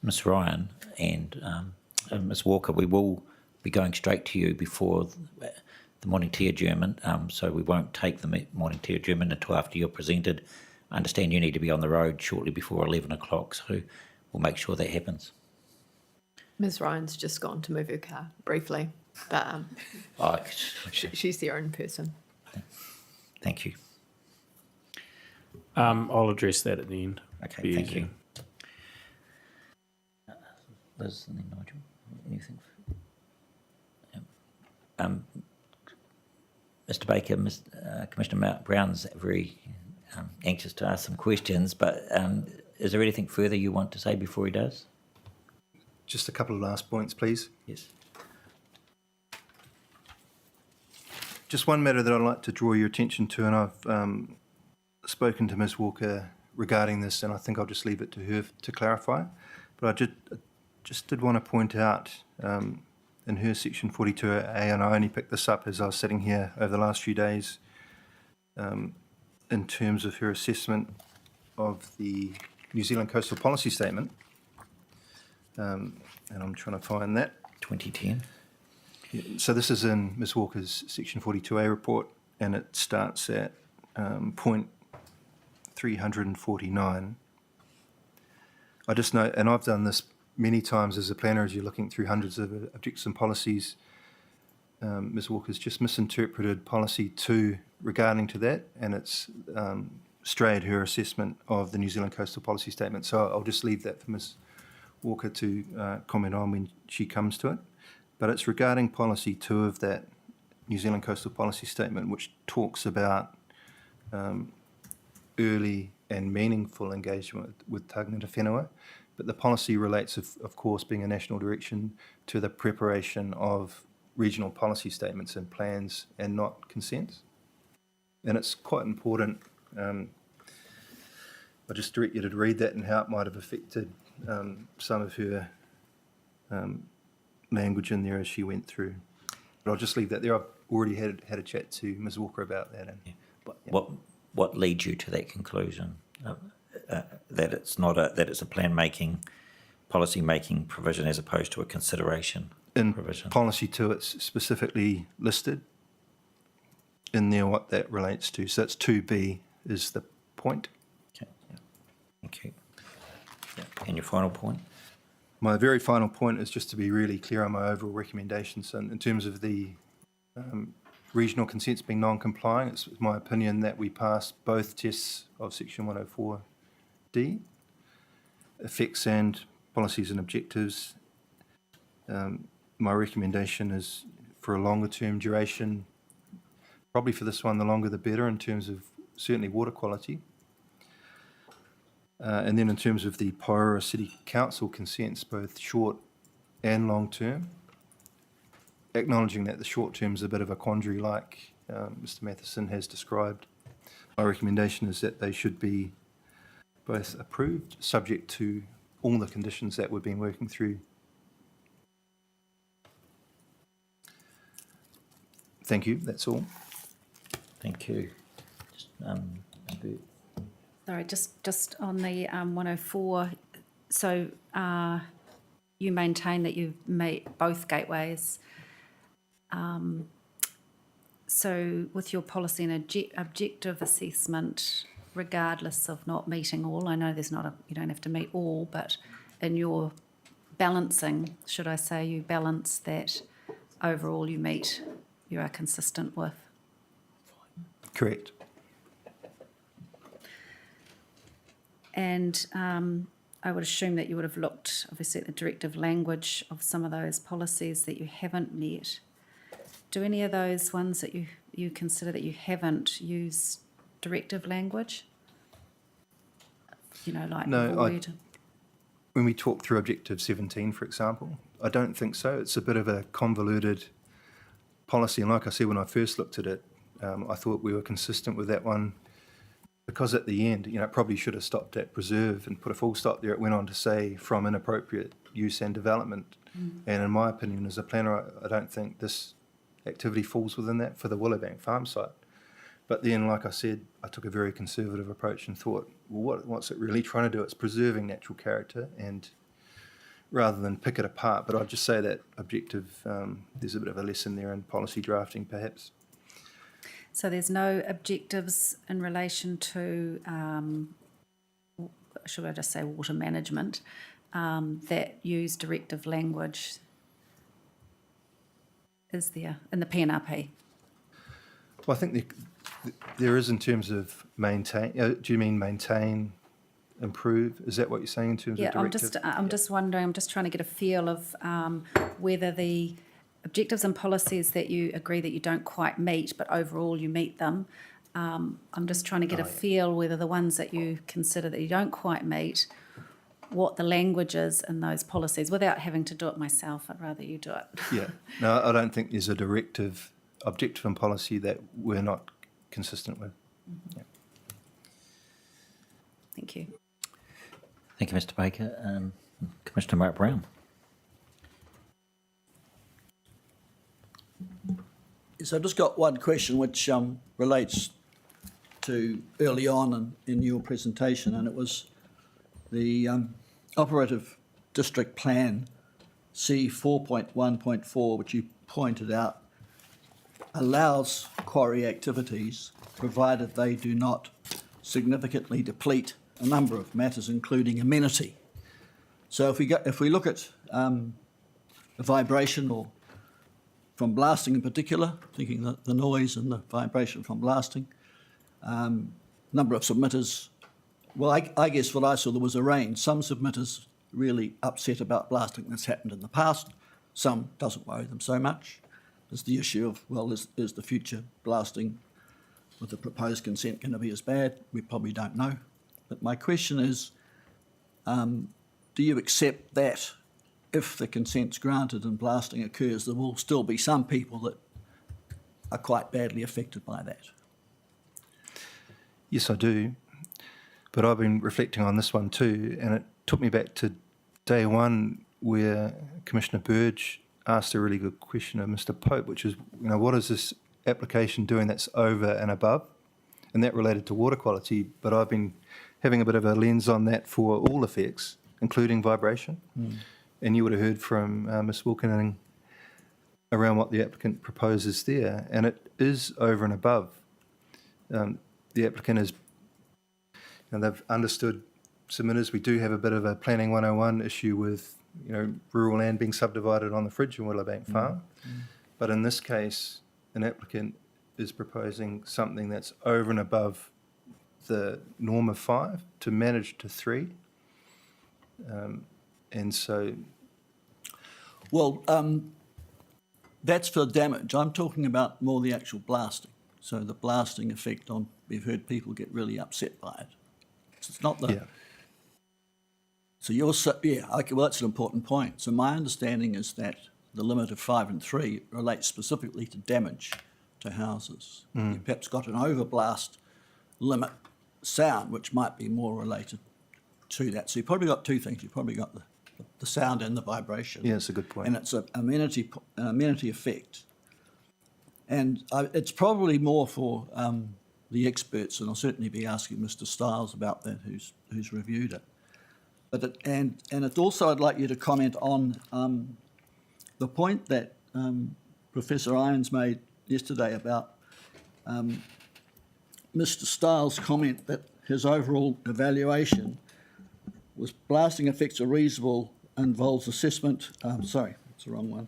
Ms. Ryan and Ms. Walker, we will be going straight to you before the morning tea adjournment, so we won't take the morning tea adjournment until after you're presented. I understand you need to be on the road shortly before 11 o'clock, so we'll make sure that happens. Ms. Ryan's just gone to move her car briefly, but she's there in person. Thank you. I'll address that at the end. Okay, Be thank easier. you. Liz and then Nigel, anything? Mr. Baker, Commissioner Brown's very anxious to ask some questions, but is there anything further you want to say before he does? Just a couple of last points, please. Yes. just one matter that I'd like to draw your attention to, and I've spoken to Ms Walker regarding this, and I think I'll just leave it to her to clarify. But I just did want to point out in her section 42A, and I only picked this up as I was sitting here over the last few days, in terms of her assessment of the New Zealand Coastal Policy Statement, and I'm trying to find that. 2010. So this is in Ms Walker's section 42A report, and it starts at point 349. I just note, and I've done this many times as a planner, as you're looking through hundreds of objectives and policies, Ms Walker's just misinterpreted policy 2 regarding to that, and it's strayed her assessment of the New Zealand Coastal Policy Statement. So I'll just leave that for Ms Walker to comment on when she comes to it. But it's regarding policy 2 of that New Zealand Coastal Policy Statement, which talks about early and meaningful engagement with tangata whenua. But the policy relates, of course, being a national direction, to the preparation of regional policy statements and plans, and not consents. And it's quite important. I just direct you to read that and how it might have affected some of her language in there as she went through. But I'll just leave that there. I've already had a chat to Ms Walker about that. And, What leads you to that conclusion? That it's not that it's a plan making, policy making provision as opposed to a consideration in provision? policy 2, it's specifically listed in there what that relates to. So that's 2B is the point. Okay. Yeah. Thank you. Yeah. And your final point? My very final point is just to be really clear on my overall recommendations. And in terms of the regional consents being non-compliant, it's my opinion that we pass both tests of section 104D, effects and policies and objectives. My recommendation is for a longer term duration, probably for this one, the longer the better in terms of certainly water quality. And then in terms of the Porirua City Council consents, both short and long term, acknowledging that the short term is a bit of a quandary like Mr Matheson has described, my recommendation is that they should be both approved, subject to all the conditions that we've been working through. Thank you, that's all. Thank you. Just, maybe- Sorry, just on the 104, so you maintain that you've made both gateways. So with your policy and objective assessment, regardless of not meeting all, I know there's not you don't have to meet all, but in your balancing, should I say, you balance that overall you are consistent with? Correct. And I would assume that you would have looked, obviously, at the directive language of some of those policies that you haven't met. Do any of those ones that you consider that you haven't used directive language? You know, like No, avoid. When we talk through Objective 17, for example, I don't think so. It's a bit of a convoluted policy. And like I said, when I first looked at it, I thought we were consistent with that one, because at the end, it probably should have stopped at preserve and put a full stop there. It went on to say from inappropriate use and development. And in my opinion, as a planner, I don't think this activity falls within that for the Willowbank farm site. But then, like I said, I took a very conservative approach and thought, well, what's it really trying to do? It's preserving natural character, and rather than pick it apart. But I'd just say that objective, there's a bit of a lesson there in policy drafting, perhaps. So there's no objectives in relation to, should I just say water management, that use directive language, is there, in the PNRP? Well, I think there is in terms of maintain. Do you mean maintain, improve? Is that what you're saying in terms of directive? I'm just wondering, I'm just trying to get a feel of whether the objectives and policies that you agree that you don't quite meet, but overall you meet them. I'm just trying to get a feel whether the ones that you consider that you don't quite meet, what the language is in those policies, without having to do it myself. I'd rather you do it. Yeah. No, I don't think there's a directive objective and policy that we're not consistent with. Yeah. Thank you. Thank you, Mr Baker. Commissioner Mark Brown. Yes, I've just got one question which relates to early on in your presentation, and it was the operative district plan C 4.1.4, which you pointed out allows quarry activities provided they do not significantly deplete a number of matters, including amenity. So if we look at the vibration or from blasting in particular, thinking that the noise and the vibration from blasting, number of submitters, well, I guess what I saw, there was a range. Some submitters really upset about blasting that's happened in the past. Some doesn't worry them so much. There's the issue of, well, is the future blasting with the proposed consent going to be as bad? We probably don't know. But my question is, do you accept that if the consent's granted and blasting occurs, there will still be some people that are quite badly affected by that? Yes, I do. But I've been reflecting on this one too, and it took me back to day one where Commissioner Burge asked a really good question of Mr Pope, which is, what is this application doing that's over and above? And that related to water quality, but I've been having a bit of a lens on that for all effects, including vibration. And you would have heard from Ms Wilkening around what the applicant proposes there, and it is over and above. The applicant is, they've understood submitters. We do have a bit of a Planning 101 issue with, rural land being subdivided on the fridge in Willowbank Farm. But in this case, an applicant is proposing something that's over and above the norm of 5 to manage to 3. And so... Well, that's for damage. I'm talking about more the actual blasting. So the blasting effect on, we've heard people get really upset by it. So it's not the... Yeah. So you're, okay, well, that's an important point. So my understanding is that the limit of 5 and 3 relates specifically to damage to houses. You've perhaps got an overblast limit sound, which might be more related to that. So you've probably got two things. You've probably got the sound and the vibration. Yeah, that's a good point. And it's an amenity effect. And it's probably more for the experts, and I'll certainly be asking Mr Stiles about that, who's reviewed it. But it also, I'd like you to comment on the point that Professor Irons made yesterday about Mr Stiles' comment that his overall evaluation was blasting effects are reasonable, involves assessment. Sorry, that's the wrong one.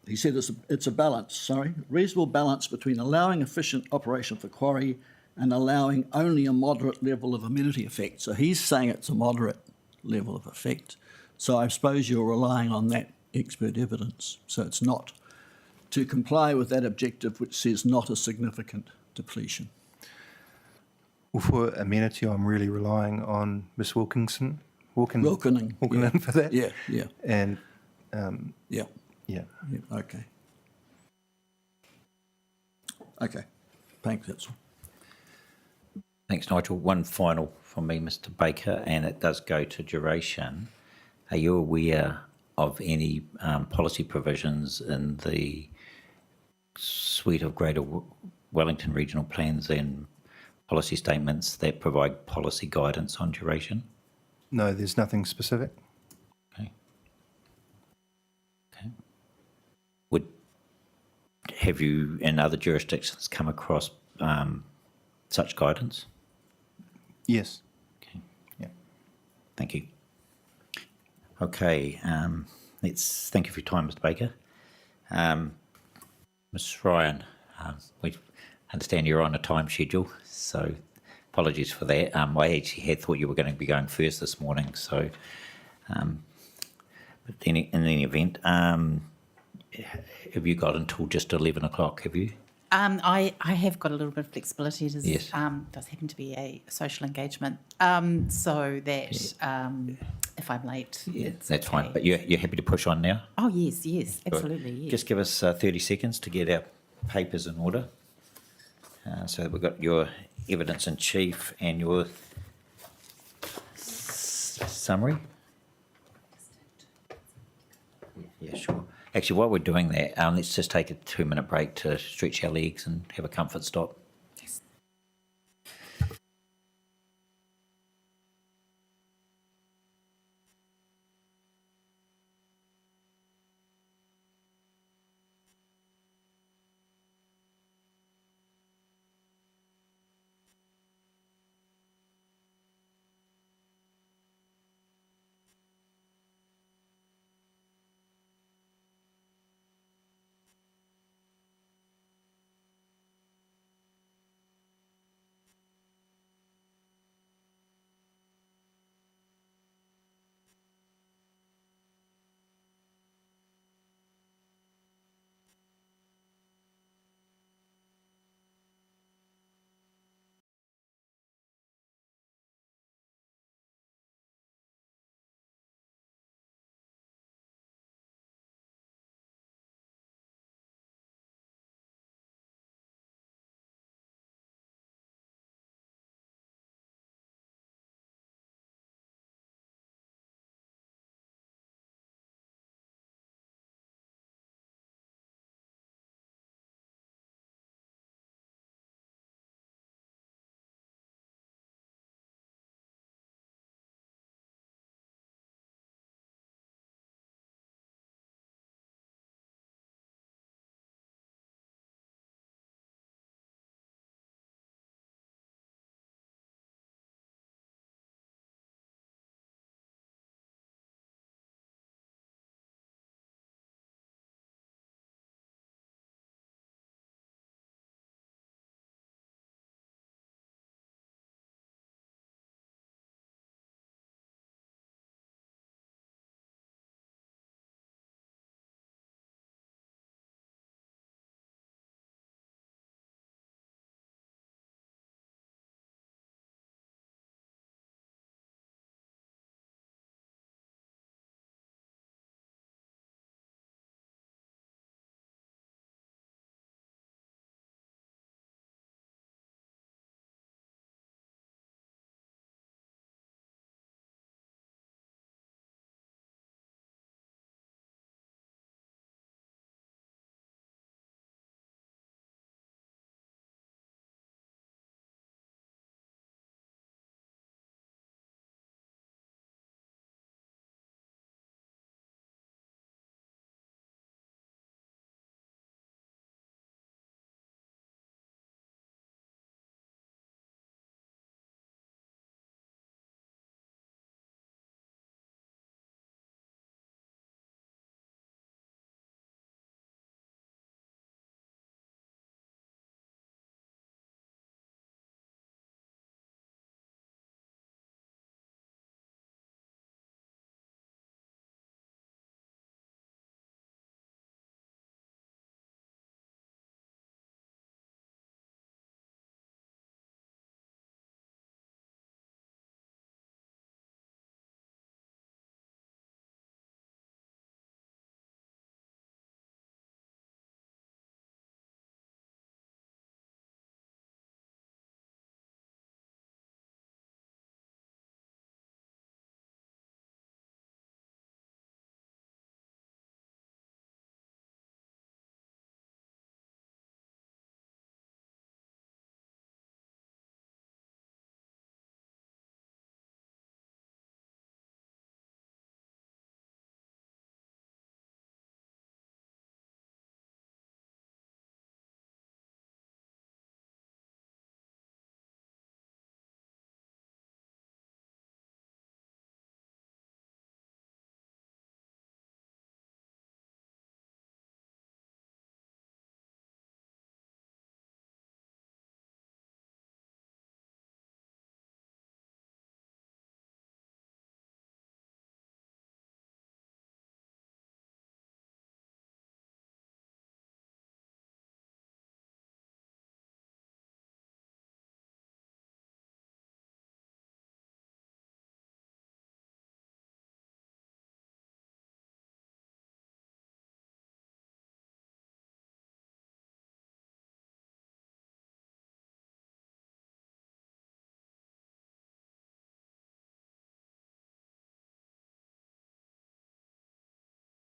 He said it's a balance, reasonable balance between allowing efficient operation for quarry and allowing only a moderate level of amenity effect. So he's saying it's a moderate level of effect. So I suppose you're relying on that expert evidence. So it's not to comply with that objective which says not a significant depletion. Well, for amenity, I'm really relying on Ms Wilkening Yeah. for that. Yeah. And Yeah. yeah. Okay. Okay. Thanks, that's all. Thanks, Nigel. One final from me, Mr Baker, and it does go to duration. Are you aware of any policy provisions in the suite of Greater Wellington regional plans and policy statements that provide policy guidance on duration? No, there's nothing specific. Okay. Have you, in other jurisdictions, come across such guidance? Yes. Okay. Yeah. Thank you. Okay. Thank you for your time, Mr Baker. Ms Ryan, we understand you're on a time schedule, so apologies for that. I actually had thought you were going to be going first this morning, so but in any event, have you got until just 11 o'clock, have you? I have got a little bit of flexibility. It is, Yes. does happen to be a social engagement, so that if I'm late. Yeah, it's that's fine. okay. But you're happy to push on now? Oh, yes, Good. absolutely, yes. Just give us 30 seconds to get our papers in order. So we've got your evidence in chief and your summary. Yeah, sure. Actually, while we're doing that, let's just take a 2-minute break to stretch our legs and have a comfort stop.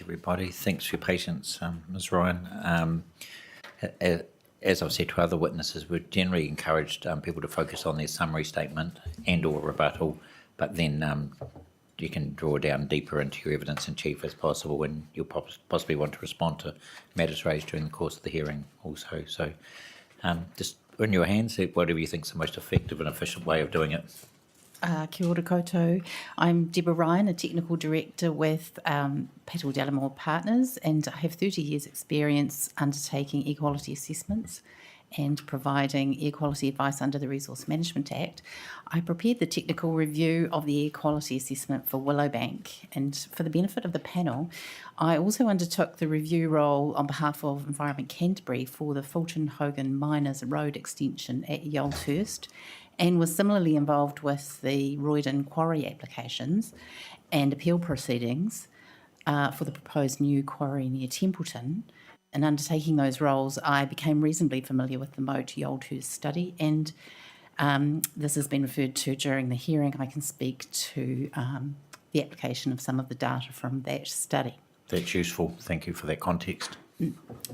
everybody. Thanks for your patience, Ms. Ryan. As I've said to other witnesses, we've generally encouraged people to focus on their summary statement and or rebuttal, but then you can draw down deeper into your evidence in chief as possible, and you'll possibly want to respond to matters raised during the course of the hearing also. So just in your hands, whatever you think is the most effective and efficient way of doing it. Kia ora koutou. I'm Deborah Ryan, a Technical Director with Petal Delamore Partners, and I have 30 years' experience undertaking equality assessments and providing air quality advice under the Resource Management Act. I prepared the technical review of the air quality assessment for Willowbank, and for the benefit of the panel, I also undertook the review role on behalf of Environment Canterbury for the Fulton Hogan Miners Road extension at Yoldhurst, and was similarly involved with the Royden Quarry applications and appeal proceedings for the proposed new quarry near Templeton. In undertaking those roles, I became reasonably familiar with the Moat Yoldhurst study, and this has been referred to during the hearing. I can speak to the application of some of the data from that study. That's useful. Thank you for that context.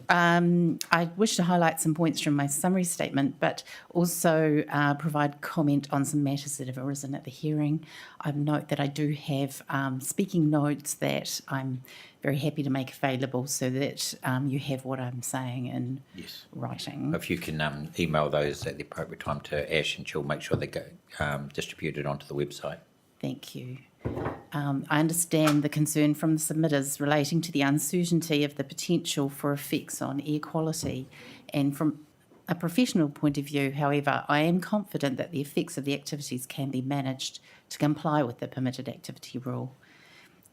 I wish to highlight some points from my summary statement, but also provide comment on some matters that have arisen at the hearing. I note that I do have speaking notes that I'm very happy to make available so that you have what I'm saying in writing. If you can email those at the appropriate time to Ash, and she'll make sure they go distributed onto the website. Thank you. I understand the concern from the submitters relating to the uncertainty of the potential for effects on air quality, and from a professional point of view, however, I am confident that the effects of the activities can be managed to comply with the permitted activity rule.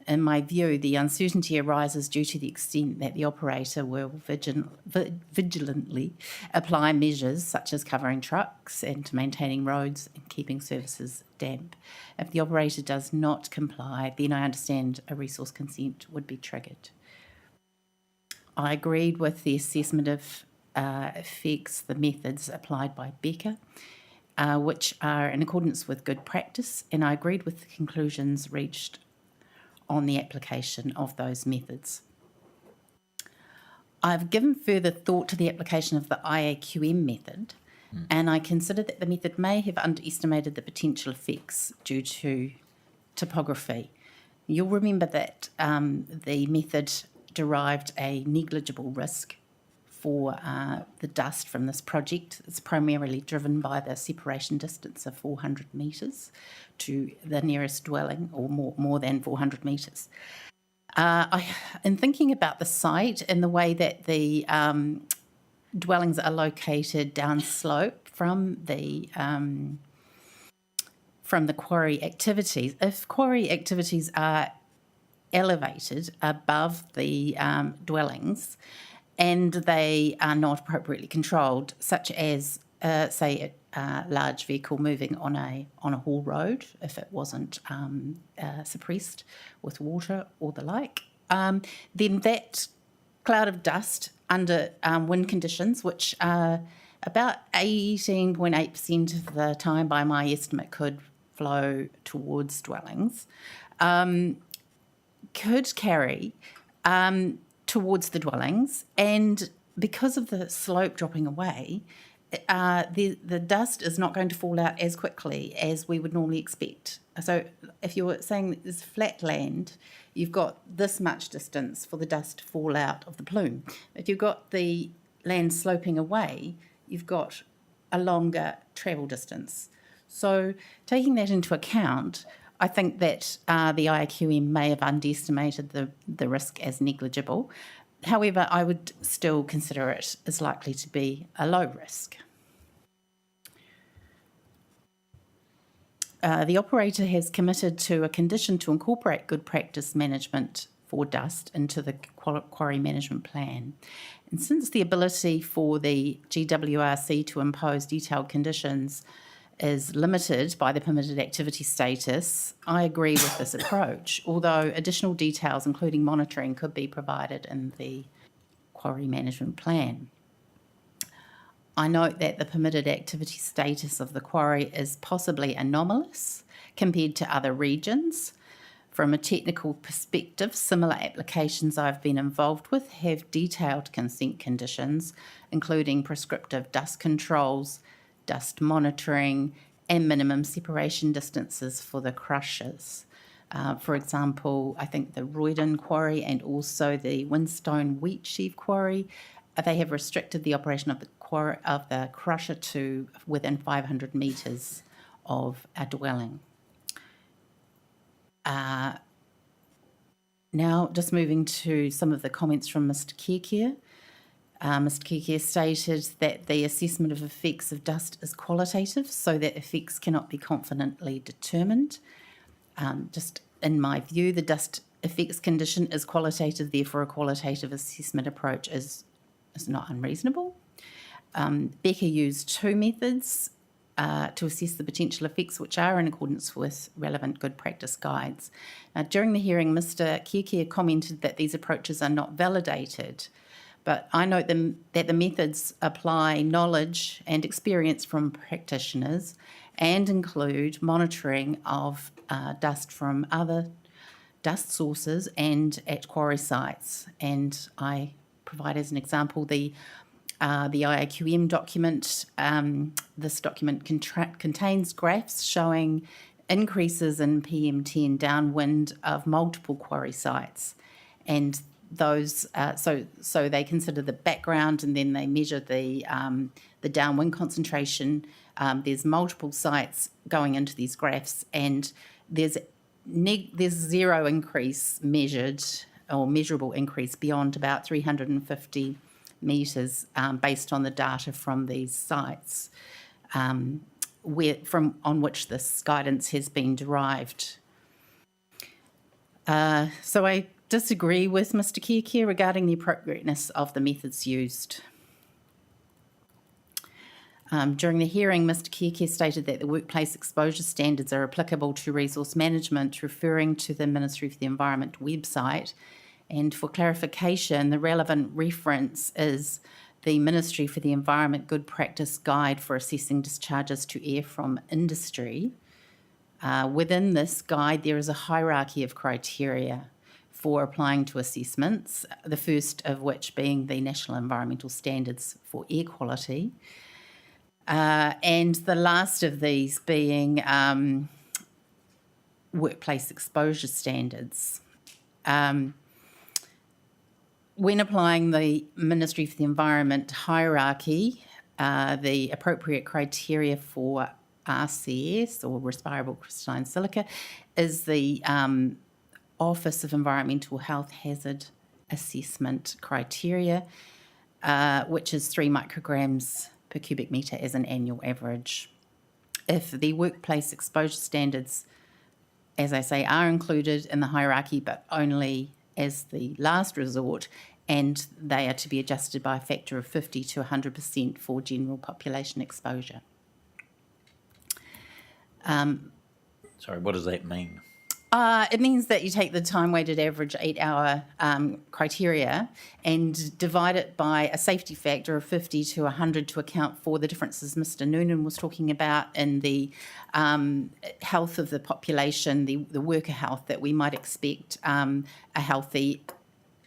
In my view, the uncertainty arises due to the extent that the operator will vigilantly apply measures such as covering trucks and maintaining roads and keeping surfaces damp. If the operator does not comply, then I understand a resource consent would be triggered. I agreed with the assessment of effects, the methods applied by Becker, which are in accordance with good practice, and I agreed with the conclusions reached on the application of those methods. I've given further thought to the application of the IAQM method, and I consider that the method may have underestimated the potential effects due to topography. You'll remember that the method derived a negligible risk for the dust from this project. It's primarily driven by the separation distance of 400 metres to the nearest dwelling, or more than 400 metres. In thinking about the site and the way that the dwellings are located downslope from the quarry activities, if quarry activities are elevated above the dwellings, and they are not appropriately controlled, such as, say, a large vehicle moving on a haul road, if it wasn't suppressed with water or the like, then that cloud of dust under wind conditions, which are about 18.8% of the time by my estimate could flow towards dwellings, could carry towards the dwellings, and because of the slope dropping away, the dust is not going to fall out as quickly as we would normally expect. So if you're saying there's flat land, you've got this much distance for the dust to fall out of the plume. If you've got the land sloping away, you've got a longer travel distance. So taking that into account, I think that the IAQM may have underestimated the risk as negligible. However, I would still consider it as likely to be a low risk. The operator has committed to a condition to incorporate good practice management for dust into the quarry management plan. And since the ability for the GWRC to impose detailed conditions is limited by the permitted activity status, I agree with this approach, although additional details, including monitoring, could be provided in the quarry management plan. I note that the permitted activity status of the quarry is possibly anomalous compared to other regions. From a technical perspective, similar applications I've been involved with have detailed consent conditions, including prescriptive dust controls, dust monitoring, and minimum separation distances for the crushers. For example, I think the Royden Quarry and also the Windstone Wheat Sheaf Quarry, they have restricted the operation of the crusher to within 500 metres of a dwelling. Now, just moving to some of the comments from Mr. Kirkia. Mr. Kirkia stated that the assessment of effects of dust is qualitative, so that effects cannot be confidently determined. Just in my view, the dust effects condition is qualitative, therefore a qualitative assessment approach is not unreasonable. Becker used two methods to assess the potential effects, which are in accordance with relevant good practice guides. During the hearing, Mr. Kirkia commented that these approaches are not validated, but I note that the methods apply knowledge and experience from practitioners and include monitoring of dust from other dust sources and at quarry sites. And I provide as an example the IAQM document. This document contains graphs showing increases in PM10 downwind of multiple quarry sites, and those so they consider the background and then they measure the downwind concentration. There's multiple sites going into these graphs, and there's zero increase measured or measurable increase beyond about 350 metres based on the data from these sites on which this guidance has been derived. So I disagree with Mr. Kirkia regarding the appropriateness of the methods used. During the hearing, Mr. Kirkia stated that the workplace exposure standards are applicable to resource management, referring to the Ministry for the Environment website. And for clarification, the relevant reference is the Ministry for the Environment Good Practice Guide for Assessing Discharges to Air from Industry. Within this guide, there is a hierarchy of criteria for applying to assessments, the first of which being the National Environmental Standards for Air Quality, and the last of these being workplace exposure standards. When applying the Ministry for the Environment hierarchy, the appropriate criteria for RCS, or respirable crystalline silica, is the Office of Environmental Health Hazard Assessment criteria, which is 3 micrograms per cubic metre as an annual average. If the workplace exposure standards, as I say, are included in the hierarchy, but only as the last resort, and they are to be adjusted by a factor of 50 to 100% for general population exposure. Sorry, what does that mean? It means that you take the time-weighted average 8-hour criteria and divide it by a safety factor of 50 to 100 to account for the differences Mr. Noonan was talking about in the health of the population, the worker health that we might expect a healthy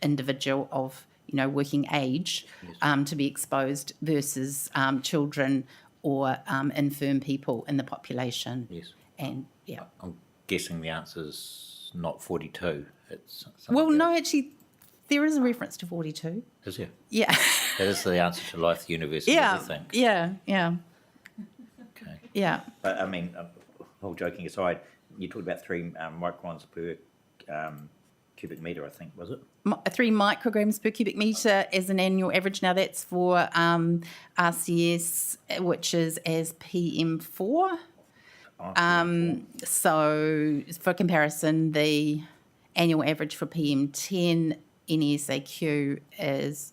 individual of working age to be exposed versus children or infirm people in the population. Yes. And yeah. I'm guessing the answer's not 42. It's well, no, actually, there is a reference to 42. Is there? Yeah. That is the answer to life, the universe, and Yeah. everything. Yeah. Okay. Yeah. But I mean, all joking aside, you talked about 3 microns per cubic metre, I think, was it? 3 micrograms per cubic metre as an annual average. Now that's for RCS, which is as PM4. So for comparison, the annual average for PM10 NESAQ is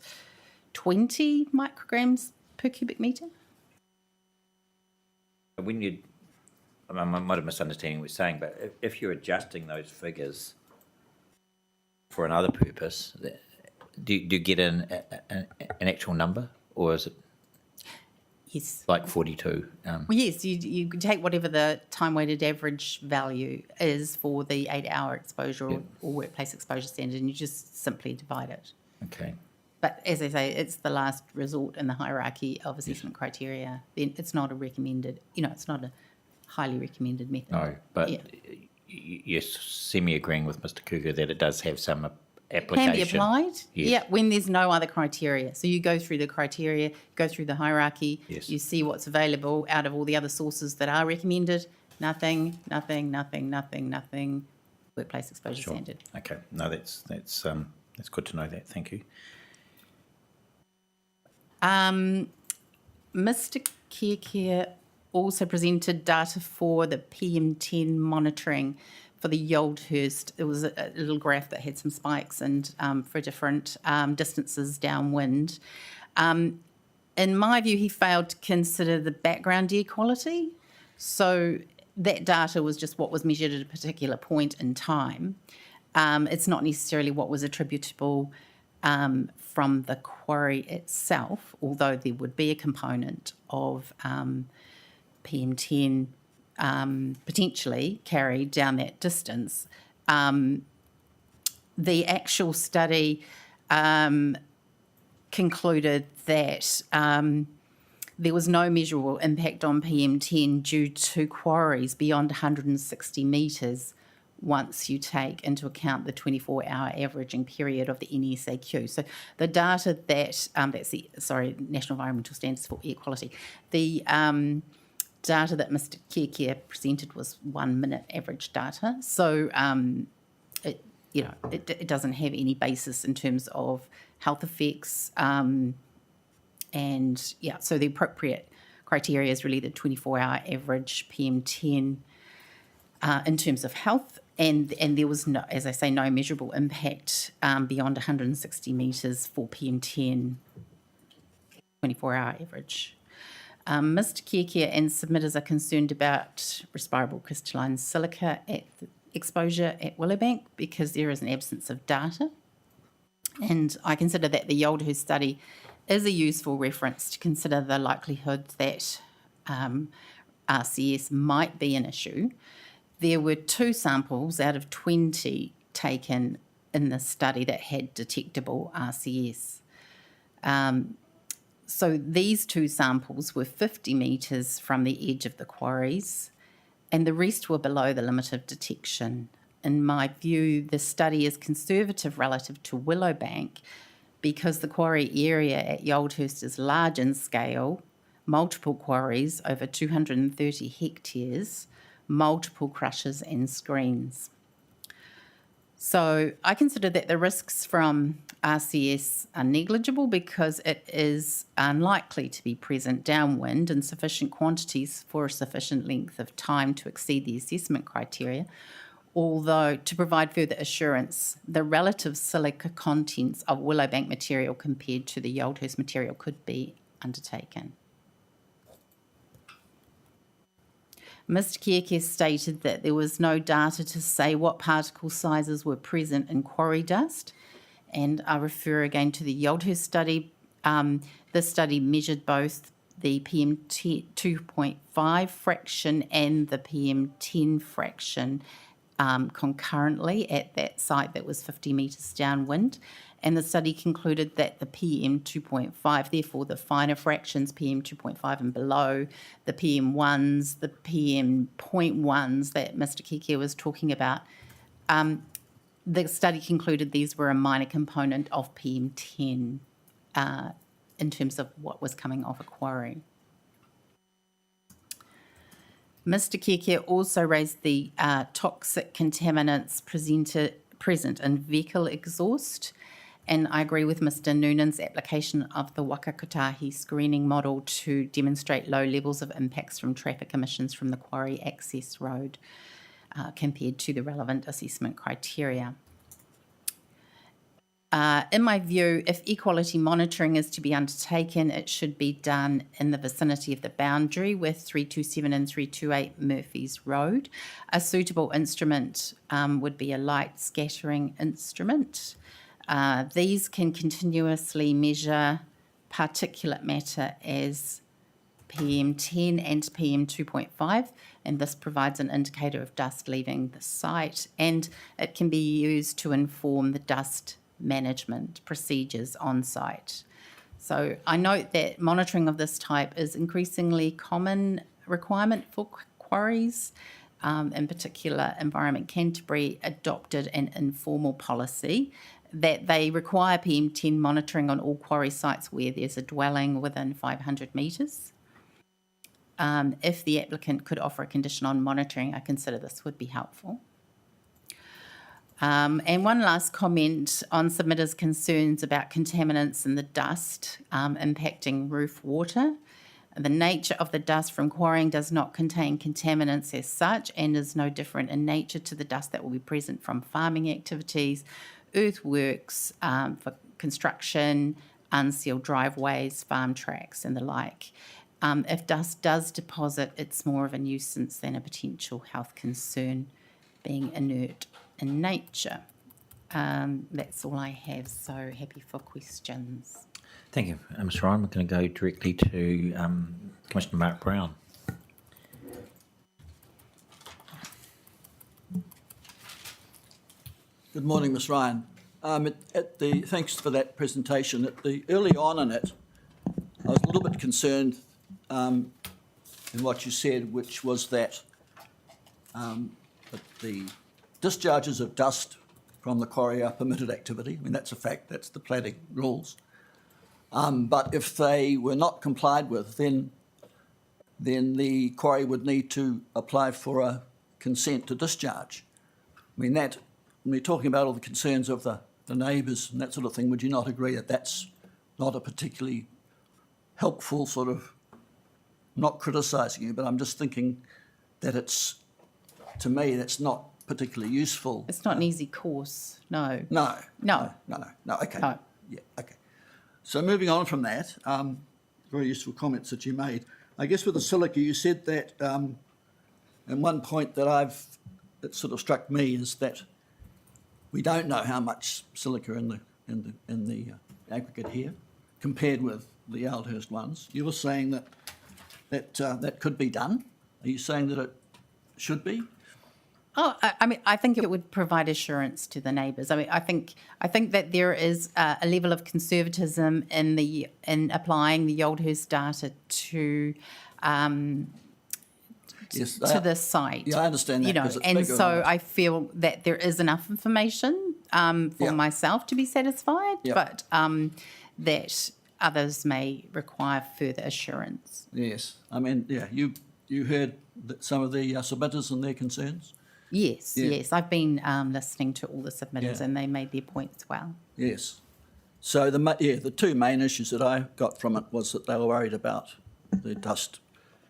20 micrograms per cubic metre. When I might have misunderstanding what you're saying, but if you're adjusting those figures for another purpose, do you get an actual number, or is it? Yes. like 42. Well, yes, you take whatever the time-weighted average value is for the 8-hour exposure or workplace exposure standard, and you just simply divide it. Okay. But as I say, it's the last resort in the hierarchy of assessment criteria. Then it's not a recommended, it's not a highly recommended method. No, but Yeah. you're semi-agreeing with Mr. Cougar that it does have some Can application. be applied, Yes. yeah, when there's no other criteria. So you go through the criteria, go through the hierarchy, Yes. you see what's available out of all the other sources that are recommended. Nothing, workplace exposure Sure. standard. Okay. No, that's good to know that. Thank you. Mr. Kierkegaard also presented data for the PM10 monitoring for the Yoldhurst. It was a little graph that had some spikes and for different distances downwind. In my view, he failed to consider the background air quality. So that data was just what was measured at a particular point in time. It's not necessarily what was attributable from the quarry itself, although there would be a component of PM10 potentially carried down that distance. The actual study concluded that there was no measurable impact on PM10 due to quarries beyond 160 metres once you take into account the 24-hour averaging period of the NSAQ. So the data that, that's the, National Environmental Standards for Air Quality, the data that Mr. Kierkegaard presented was 1 minute average data. So it doesn't have any basis in terms of health effects. So the appropriate criteria is really the 24-hour average PM10 in terms of health. And there was, no, as I say, no measurable impact beyond 160 metres for PM10 24-hour average. Mr. Kierkegaard and submitters are concerned about respirable crystalline silica at the exposure at Willowbank because there is an absence of data. And I consider that the Yoldhurst study is a useful reference to consider the likelihood that RCS might be an issue. There were 2 samples out of 20 taken in the study that had detectable RCS. So these 2 samples were 50 metres from the edge of the quarries, and the rest were below the limit of detection. In my view, the study is conservative relative to Willowbank because the quarry area at Yoldhurst is large in scale, multiple quarries over 230 hectares, multiple crushers and screens. So I consider that the risks from RCS are negligible because it is unlikely to be present downwind in sufficient quantities for a sufficient length of time to exceed the assessment criteria, although to provide further assurance, the relative silica contents of Willowbank material compared to the Yoldhurst material could be undertaken. Mr. Kierkegaard stated that there was no data to say what particle sizes were present in quarry dust, and I refer again to the Yoldhurst study. This study measured both the PM2.5 fraction and the PM10 fraction concurrently at that site that was 50 metres downwind. And the study concluded that the PM2.5, therefore the finer fractions, PM2.5 and below, the PM1s, the PM.1s that Mr. Kierkegaard was talking about, the study concluded these were a minor component of PM10 in terms of what was coming off a quarry. Mr. Kierkegaard also raised the toxic contaminants present in vehicle exhaust, and I agree with Mr. Noonan's application of the Wakakotahi screening model to demonstrate low levels of impacts from traffic emissions from the quarry access road compared to the relevant assessment criteria. In my view, if equality monitoring is to be undertaken, it should be done in the vicinity of the boundary with 327 and 328 Murphy's Road. A suitable instrument would be a light scattering instrument. These can continuously measure particulate matter as PM10 and PM2.5, and this provides an indicator of dust leaving the site, and it can be used to inform the dust management procedures on site. So I note that monitoring of this type is increasingly common requirement for quarries. In particular, Environment Canterbury adopted an informal policy that they require PM10 monitoring on all quarry sites where there's a dwelling within 500 metres. If the applicant could offer a condition on monitoring, I consider this would be helpful. And one last comment on submitters' concerns about contaminants in the dust impacting roof water. The nature of the dust from quarrying does not contain contaminants as such and is no different in nature to the dust that will be present from farming activities, earthworks for construction, unsealed driveways, farm tracks and the like. If dust does deposit, it's more of a nuisance than a potential health concern, being inert in nature. That's all I have, so happy for questions. Thank you, Ms. Ryan. We're going to go directly to Commissioner Mark Brown. Good morning, Ms. Ryan. Thanks for that presentation. Early on in it, I was a little bit concerned in what you said, which was that the discharges of dust from the quarry are permitted activity. I mean, that's a fact. That's the planning rules. But if they were not complied with, then the quarry would need to apply for a consent to discharge. I mean, that, when we're talking about all the concerns of the neighbours and that sort of thing, would you not agree that that's not a particularly helpful sort of, not criticising you, but I'm just thinking that it's, to me, that's not particularly useful. It's not an easy course, no. No. No. Okay. No. Yeah, okay. So moving on from that, very useful comments that you made. I guess with the silica, you said that, and one point that sort of struck me is that we don't know how much silica in the aggregate here compared with the Yoldhurst ones. You were saying that could be done. Are you saying that it should be? Oh, I mean, I think it would provide assurance to the neighbours. I mean, I think that there is a level of conservatism in applying the Yoldhurst data to the site. Yeah, I understand that. You know, because it's and bigger so and- I feel that there is enough information for Yeah. myself to be satisfied, Yeah. but that others may require further assurance. Yes, I mean, yeah, you heard some of the submitters and their concerns? Yes, Yeah. yes. I've been listening to all the submitters Yeah. and they made their points well. Yes. So the two main issues that I got from it was that they were worried about the dust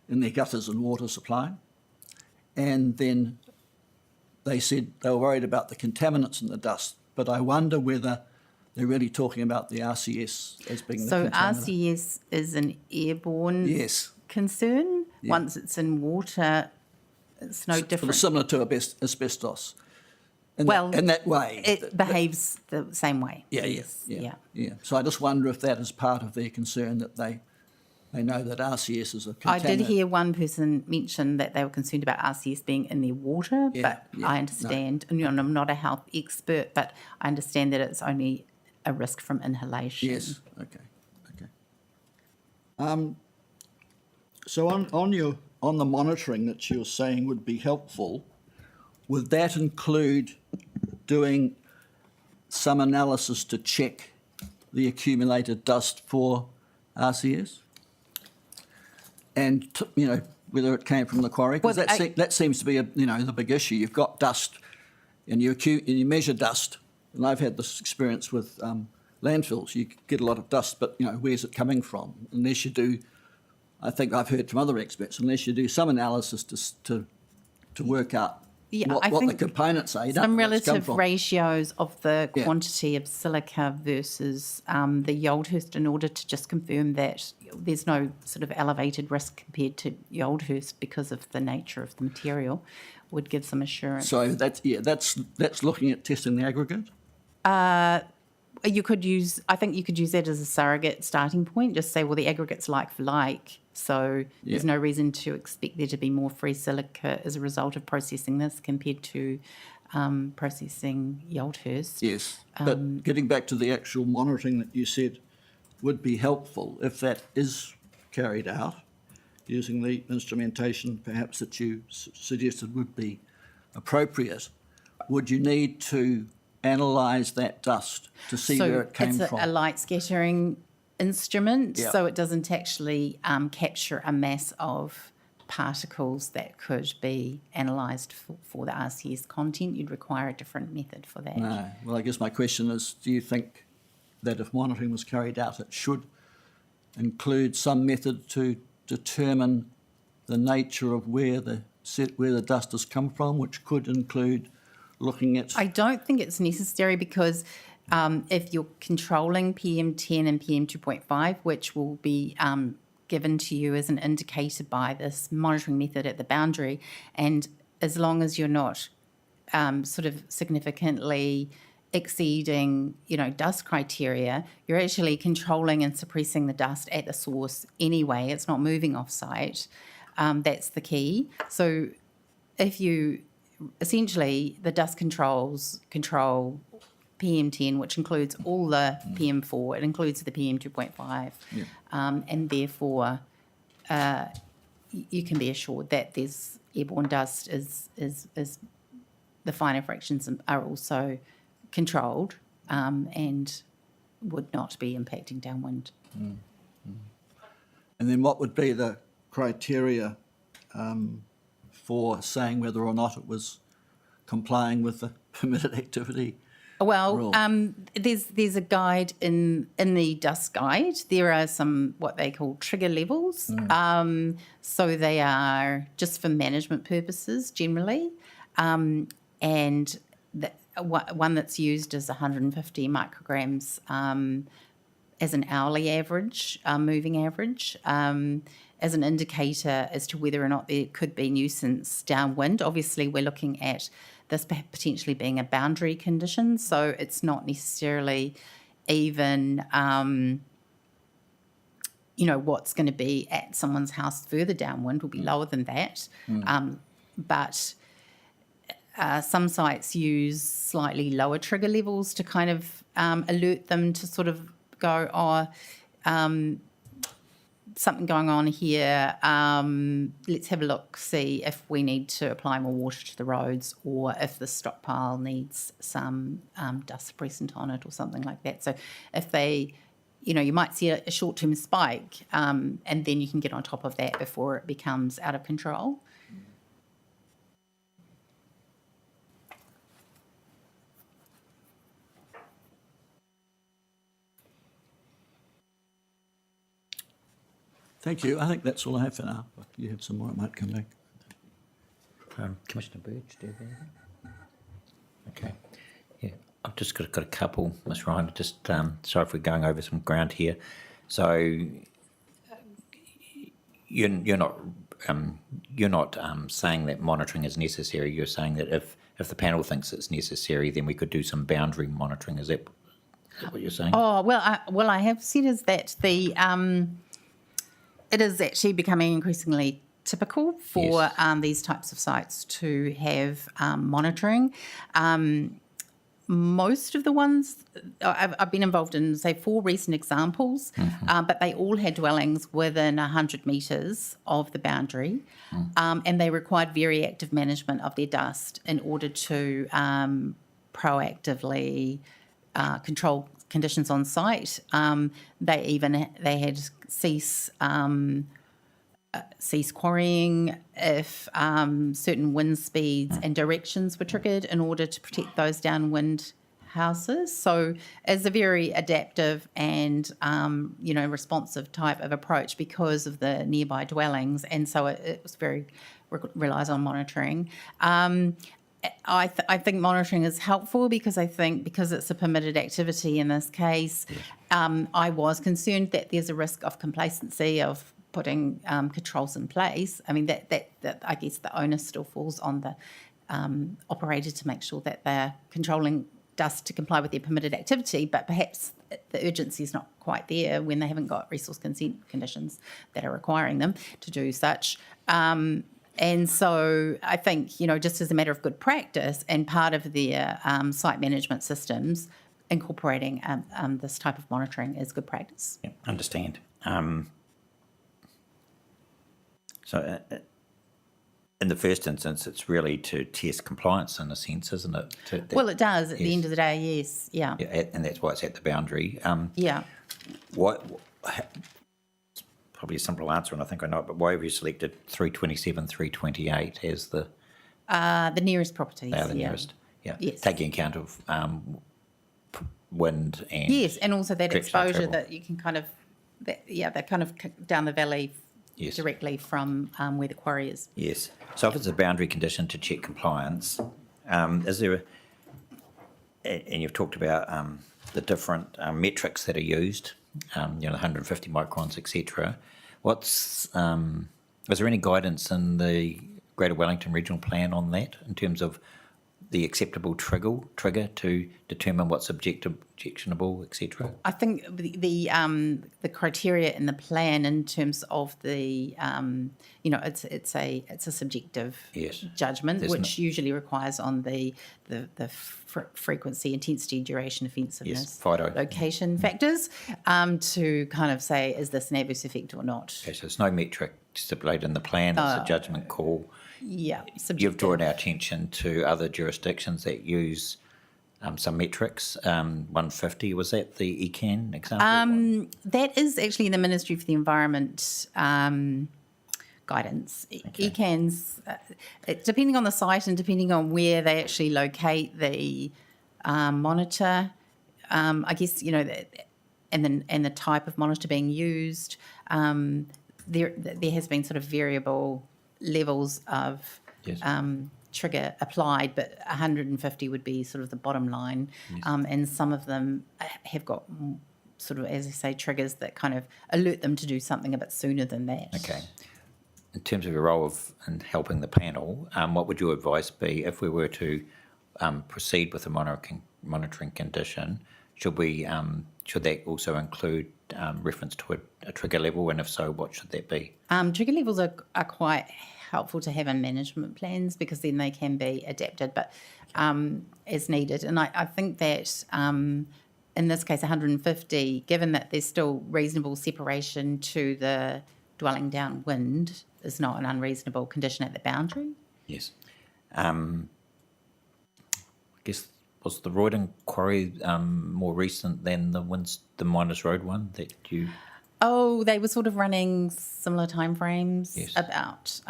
in their gutters and water supply, and then they said they were worried about the contaminants in the dust. But I wonder whether they're really talking about the RCS as being So the contaminant. RCS is an airborne Yes. concern. Yeah. Once it's in water, it's no Sort of different. similar to asbestos. In Well, that way. It behaves the same way. Yeah. Yeah. So I just wonder if that is part of their concern, that they know that RCS is a contaminant. I did hear one person mention that they were concerned about RCS being in their water, Yeah, but yeah, I understand, and I'm not a health expert, but I understand that it's only a risk from inhalation. Yes, okay. So on the monitoring that you're saying would be helpful, would that include doing some analysis to check the accumulated dust for RCS? And, whether it came from the quarry? Because Well, that seems to be, the big issue. You've got dust and you measure dust. And I've had this experience with landfills. You get a lot of dust, but, where's it coming from? Unless you do, I think I've heard from other experts, unless you do some analysis to work out Yeah, what I the think components are. You don't some know where it's come relative from. ratios of the Yeah. quantity of silica versus the Yoldhurst, in order to just confirm that there's no sort of elevated risk compared to Yoldhurst because of the nature of the material, would give some assurance. So that's looking at testing the aggregate? you could use, I think you could use that as a surrogate starting point. Just say, well, the aggregate's like for like, so there's no reason to expect there to be more free silica as a result of processing this compared to processing Yoldhurst. Yes, but getting back to the actual monitoring that you said would be helpful if that is carried out using the instrumentation perhaps that you suggested would be appropriate. Would you need to analyse that dust to see where it came So from? it's a light scattering instrument, Yeah. so it doesn't actually capture a mass of particles that could be analysed for the RCS content. You'd require a different method for that. No. Well, I guess my question is, do you think that if monitoring was carried out, it should include some method to determine the nature of where the dust has come from, which could include looking at... I don't think it's necessary because if you're controlling PM10 and PM2.5, which will be given to you as an indicator by this monitoring method at the boundary, and as long as you're not sort of significantly exceeding, dust criteria, you're actually controlling and suppressing the dust at the source anyway. It's not moving off-site. That's the key. So if you... Essentially, the dust control PM10, which includes all the PM4, it includes the PM2.5, and therefore you can be assured that there's airborne dust is the finer fractions are also controlled and would not be impacting downwind. And then what would be the criteria for saying whether or not it was complying with the permitted activity? Well, rule? there's a guide in the dust guide. There are some what they call trigger levels. So they are just for management purposes generally, and one that's used is 150 micrograms as an hourly average, moving average, as an indicator as to whether or not there could be nuisance downwind. Obviously, we're looking at this potentially being a boundary condition, so it's not necessarily even, what's going to be at someone's house further downwind will be lower than that. But some sites use slightly lower trigger levels to kind of alert them to sort of go, something going on here, let's have a look, see if we need to apply more water to the roads or if the stockpile needs some dust suppressant on it or something like that. So if they, you might see a short-term spike and then you can get on top of that before it becomes out of control. Thank you. I think that's all I have for now. If you have some more, I might come back. Commissioner Birch, do you have anything? Okay. Yeah, I've just got a couple, Ms. Ryan. Just sorry if we're going over some ground here. So you're not saying that monitoring is necessary. You're saying that if the panel thinks it's necessary, then we could do some boundary monitoring. Is that what you're saying? Oh, well, I have said is that it is actually becoming increasingly typical for these types of sites to have monitoring. Most of the ones I've been involved in, say, 4 recent examples, but they all had dwellings within 100 metres of the boundary, and they required very active management of their dust in order to proactively control conditions on site. They had cease quarrying if certain wind speeds and directions were triggered in order to protect those downwind houses. So it's a very adaptive and responsive type of approach because of the nearby dwellings, and so it was very relies on monitoring. I think monitoring is helpful because it's a permitted activity in this case. I was concerned that there's a risk of complacency of putting controls in place. I mean, that I guess the onus still falls on the operator to make sure that they're controlling dust to comply with their permitted activity, but perhaps the urgency is not quite there when they haven't got resource consent conditions that are requiring them to do such. And so I think, just as a matter of good practice and part of their site management systems, incorporating this type of monitoring is good practice. Yeah, understand. In the first instance, it's really to test compliance in a sense, isn't it? Well, it does at the Yes. end of the day, yes. Yeah. Yeah, and that's why it's at the boundary. Yeah. Probably a simple answer, and I think I know it, but why have you selected 327, 328 as the nearest properties. they are the yeah. nearest? Yeah. Yes. Taking account of wind and Yes, and also that direction of exposure travel. that you can they're kind of down the valley Yes. directly from where the quarry is. Yes. So if it's a boundary condition to check compliance, is there and you've talked about the different metrics that are used, the 150 microns, etc. Is there any guidance in the Greater Wellington Regional Plan on that in terms of the acceptable trigger to determine what's objectionable, etc.? I think the criteria in the plan in terms of the it's a subjective Yes. judgment, There's which usually requires on the frequency, intensity, duration, offensiveness, Yes, FIDO. location factors to kind of say is this an adverse effect or not? Okay, so there's no metric stipulated in the plan. It's a judgment call. Yeah, You've subjective. drawn our attention to other jurisdictions that use some metrics. 150, was that the ECAN example? That is actually the Ministry for the Environment guidance. ECANs, depending on the site and depending on where they actually locate the monitor, I guess, and the type of monitor being used, there has been sort of variable levels of Yes. trigger applied, but 150 would be sort of the bottom line. And some of them have got sort of, as I say, triggers that kind of alert them to do something a bit sooner than that. Okay. In terms of your role in helping the panel, what would your advice be if we were to proceed with a monitoring condition? Should that also include reference to a trigger level, and if so, what should that be? Trigger levels are quite helpful to have in management plans because then they can be adapted, but as needed. And I think that in this case, 150, given that there's still reasonable separation to the dwelling downwind, is not an unreasonable condition at the boundary. Yes. I guess, was the Roydon Quarry more recent than the Miners Road one that you... Oh, they were sort of running similar timeframes. Yes. About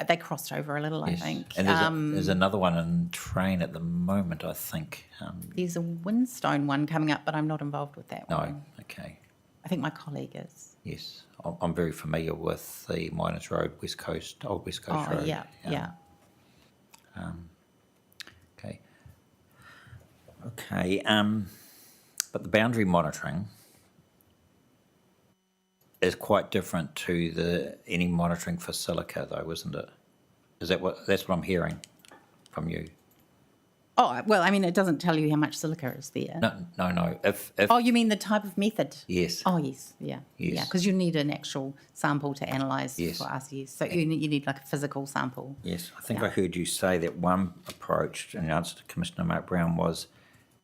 they crossed over a little, Yes. I think. And there's another one in train at the moment, I think. There's a Windstone one coming up, but I'm not involved with that No, one. okay. I think my colleague is. Yes, I'm very familiar with the Miners Road, Old West Coast Road. Yeah. Okay. Okay, but the boundary monitoring is quite different to any monitoring for silica, though, isn't it? That's what I'm hearing from you? Oh, well, I mean, it doesn't tell you how much silica is there. No. If Oh, you mean the type of method? yes, Oh, yes, yeah. Yes. Yeah, because you need an actual sample to analyse Yes. for us, yes. So you need like a physical sample. yes, I think Yeah. I heard you say that one approach in answer to Commissioner Mark Brown was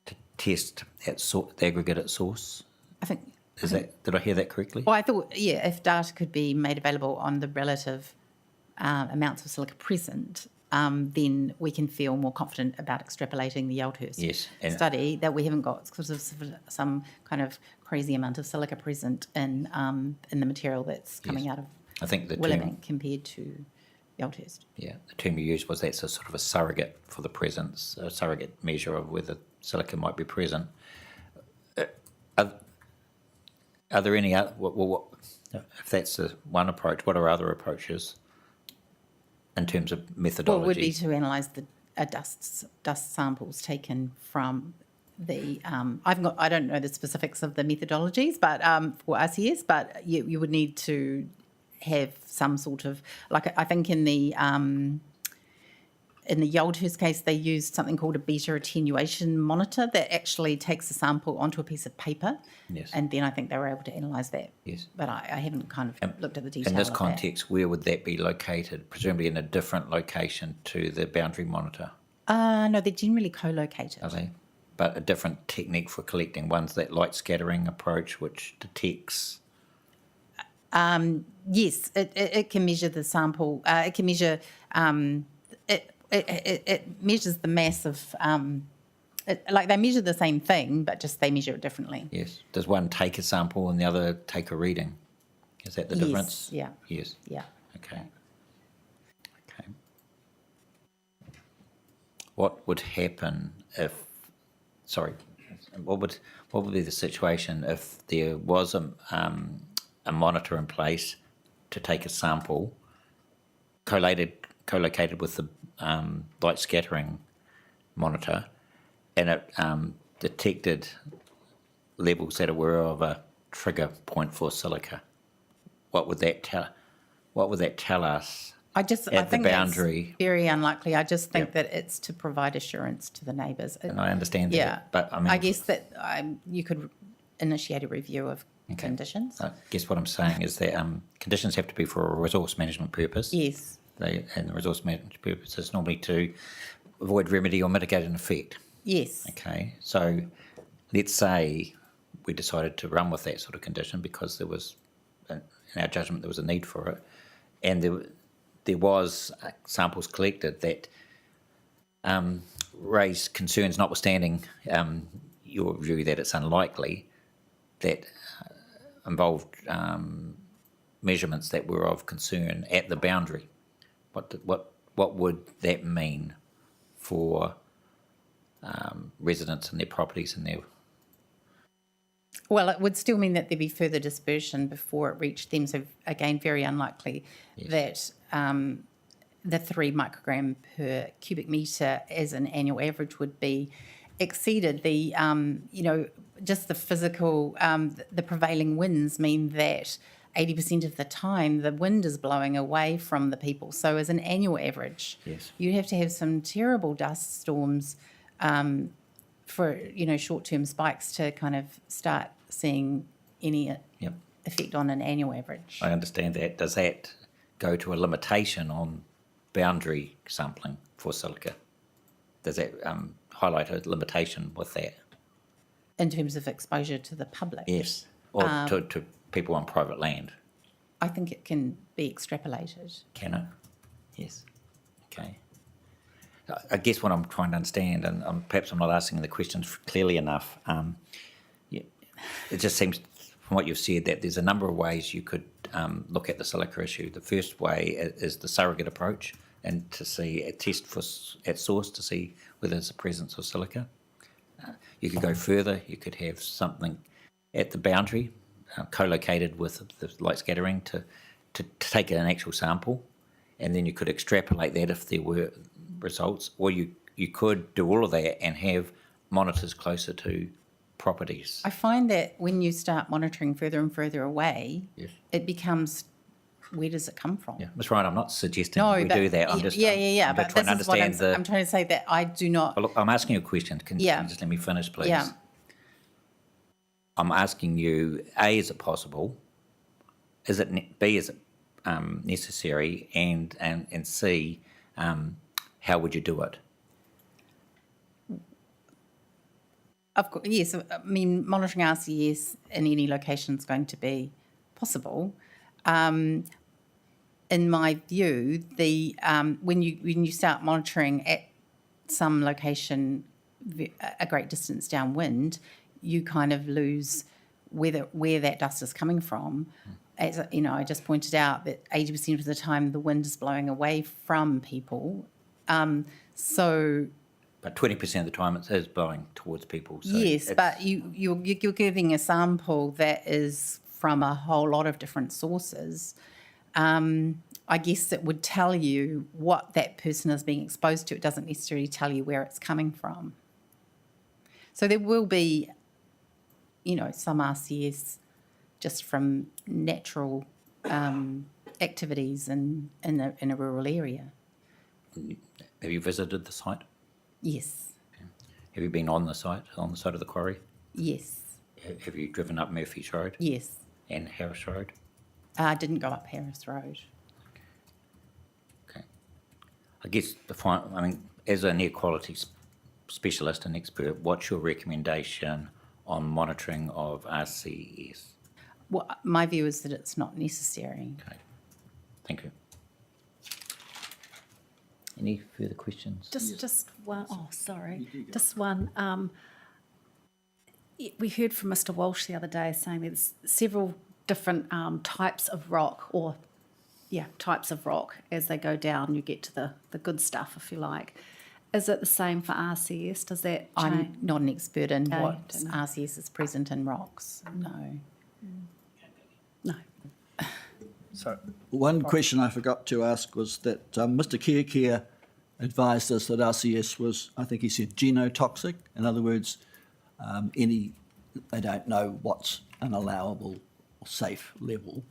to test the aggregate at source. I think. Did I hear that correctly? Well, I thought, yeah, if data could be made available on the relative amounts of silica present, then we can feel more confident about extrapolating the Yoldhurst Yes, and- study that we haven't got sort of some kind of crazy amount of silica present in the material that's coming Yes. out of I think the term, Willowbank compared to Yoldhurst. yeah, the term you used was that's a sort of a surrogate for the presence, a surrogate measure of whether silica might be present. Are there any other, if that's the one approach, what are other approaches in terms of methodology? Well, it would be to analyse the dust samples taken from the. I don't know the specifics of the methodologies, but for RCS, but you would need to have some sort of, like I think in the in the Yoldhurst case, they used something called a beta attenuation monitor that actually takes a sample onto a piece of paper. Yes. And then I think they were able to analyse that. Yes. But I haven't kind of looked at the detail In this of context, where would that be located? Presumably in a different location to the boundary monitor, that. No, they're generally co-located. are they? But a different technique for collecting. One's that light scattering approach, which detects. Yes, it can measure the sample. It can measure. It measures the mass of. Like they measure the same thing, but just they measure it differently. Yes. Does one take a sample and the other take a reading? Is that the Yes, difference? yeah. Yes. Yeah. Okay. Okay. What would happen if? Sorry. What would be the situation if there was a monitor in place to take a sample, co-located with the light scattering monitor, and it detected levels that were of a trigger point for silica? What would that tell us? I At the think boundary. that's very unlikely. I just think Yep. that it's to provide assurance to the neighbours. And I understand that, Yeah, but I mean, I guess that you could initiate a review of Okay. conditions. I guess what I'm saying is that conditions have to be for a resource management purpose. Yes. And the resource management purpose is normally to avoid, remedy, or mitigate an effect. Yes. Okay, so let's say we decided to run with that sort of condition because there was, in our judgment, there was a need for it, and there was samples collected that raised concerns, notwithstanding your view that it's unlikely, that involved measurements that were of concern at the boundary. What would that mean for residents and their properties and their? Well, it would still mean that there'd be further dispersion before it reached them. So again, very unlikely that the 3 microgram per cubic metre as an annual average would be exceeded. The just the physical, the prevailing winds mean that 80% of the time the wind is blowing away from the people. So as an annual average, Yes. you have to have some terrible dust storms for short-term spikes to kind of start seeing any Yep. effect on an annual average. I understand that. Does that go to a limitation on boundary sampling for silica? Does that highlight a limitation with that? In terms of exposure to the public. Yes. Or to people on private land? I think it can be extrapolated. Can it? Yes. Okay. I guess what I'm trying to understand, and perhaps I'm not asking the questions clearly enough, it just seems from what you've said that there's a number of ways you could look at the silica issue. The first way is the surrogate approach, and to see a test at source to see whether there's a presence of silica. You could go further. You could have something at the boundary, co-located with the light scattering to take an actual sample, and then you could extrapolate that if there were results, or you could do all of that and have monitors closer to properties. I find that when you start monitoring further and further away, Yes. it becomes, where does it come from? Yeah, Ms. Ryan, I'm not suggesting No, we but do that. I'm just yeah. I'm But just trying to this is what understand I'm trying to say, that I do not. Well, look, I'm asking you a question. Can you just let me finish, please? Yeah. I'm asking you: A, is it possible? Is it B, is it necessary? And C, how would you do it? Of course, yes. I mean, monitoring RCS in any location is going to be possible. In my view, the when you start monitoring at some location a great distance downwind, you kind of lose where that dust is coming from. As you know, I just pointed out that 80% of the time the wind is blowing away from people. But 20% of the time it is blowing towards people. So Yes, it's- but you're giving a sample that is from a whole lot of different sources. I guess it would tell you what that person is being exposed to. It doesn't necessarily tell you where it's coming from. So there will be, some RCS just from natural activities in a rural area. Have you visited the site? Yes, Have you been on the site of the quarry? yes, Have you driven up Murphy's Road yes. and Harris Road? I didn't go up Harris Road. Okay. I guess as an air quality specialist and expert, what's your recommendation on monitoring of RCS? Well, my view is that it's not necessary. Okay. Thank you. Any further questions? Just one, oh, sorry, just one. We heard from Mr. Walsh the other day saying there's several different types of rock, types of rock. As they go down, you get to the good stuff, if you like. Is it the same for RCS? Does that change? I'm not an expert in No, what don't know. RCS is present in rocks. No. No. So, One question I forgot to ask was that Mr. Kiakea advised us that RCS was, I think he said, genotoxic. In other words, they don't know what's an allowable or safe level.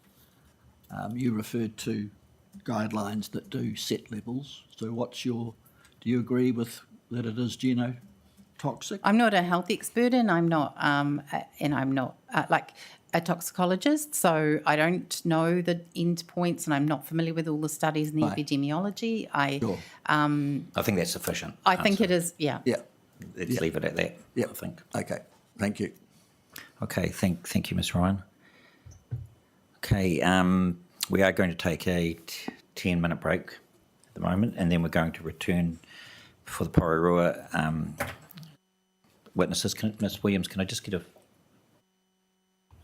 You referred to guidelines that do set levels. So do you agree with that it is genotoxic? I'm not a health expert, and I'm not like a toxicologist, so I don't know the end points, and I'm not familiar with all the studies and the Right. epidemiology. Sure. I think that's sufficient. I think it answer. is, yeah. Yeah. Let's Yeah. leave it at that, Yeah. I think. Okay. Thank you. Okay, thank you, Ms. Ryan. Okay, we are going to take a 10-minute break at the moment, and then we're going to return for the Porirua witnesses. Ms. Williams, can I just get a...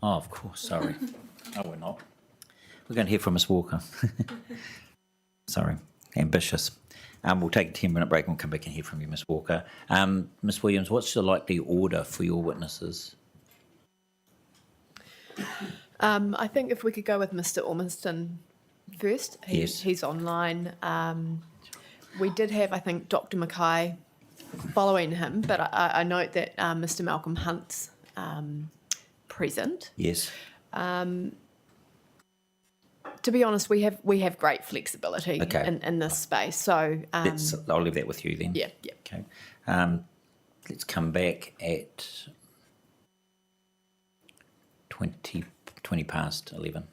Oh, of course, sorry. No, we're not. We're going to hear from Ms. Walker. Sorry, ambitious. We'll take a 10-minute break and we'll come back and hear from you, Ms. Walker. Ms. Williams, what's the likely order for your witnesses? I think if we could go with Mr. Ormiston first. Yes. He's online. We did have, I think, Dr. Mackay following him, but I note that Mr. Malcolm Hunt's present. Yes. To be honest, we have great flexibility Okay. in this space. So I'll leave that with you then. yeah. Okay. Let's come back at 20 past 11.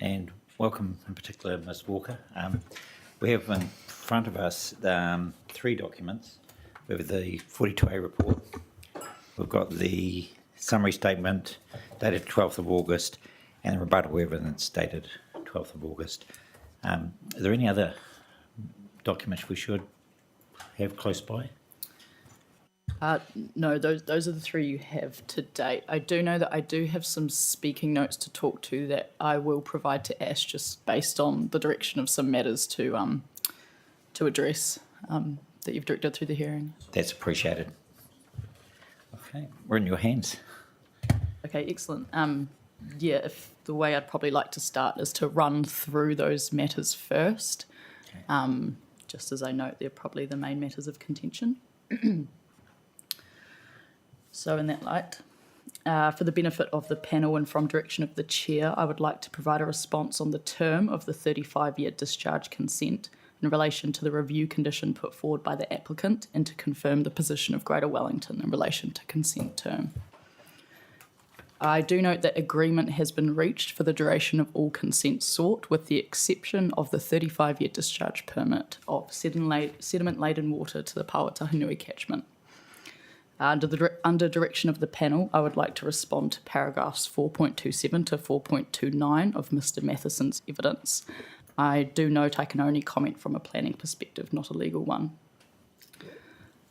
and welcome in particular, Ms Walker. We have in front of us 3 documents. We have the 42A report. We've got the summary statement dated 12th of August and the rebuttal evidence dated 12th of August. Are there any other documents we should have close by? No, those are the 3 you have to date. I do know that I do have some speaking notes to talk to that I will provide to Ash just based on the direction of some matters to address that you've directed through the hearing. That's appreciated. Okay, we're in your hands. Okay, excellent. Yeah, if the way I'd probably like to start is to run through those matters first, just as I note they're probably the main matters of contention. So in that light, for the benefit of the panel and from direction of the chair, I would like to provide a response on the term of the 35-year discharge consent in relation to the review condition put forward by the applicant and to confirm the position of Greater Wellington in relation to consent term. I do note that agreement has been reached for the duration of all consents sought, with the exception of the 35-year discharge permit of sediment-laden water to the Pāotahinui catchment. Under direction of the panel, I would like to respond to paragraphs 4.27 to 4.29 of Mr Matheson's evidence. I do note I can only comment from a planning perspective, not a legal one.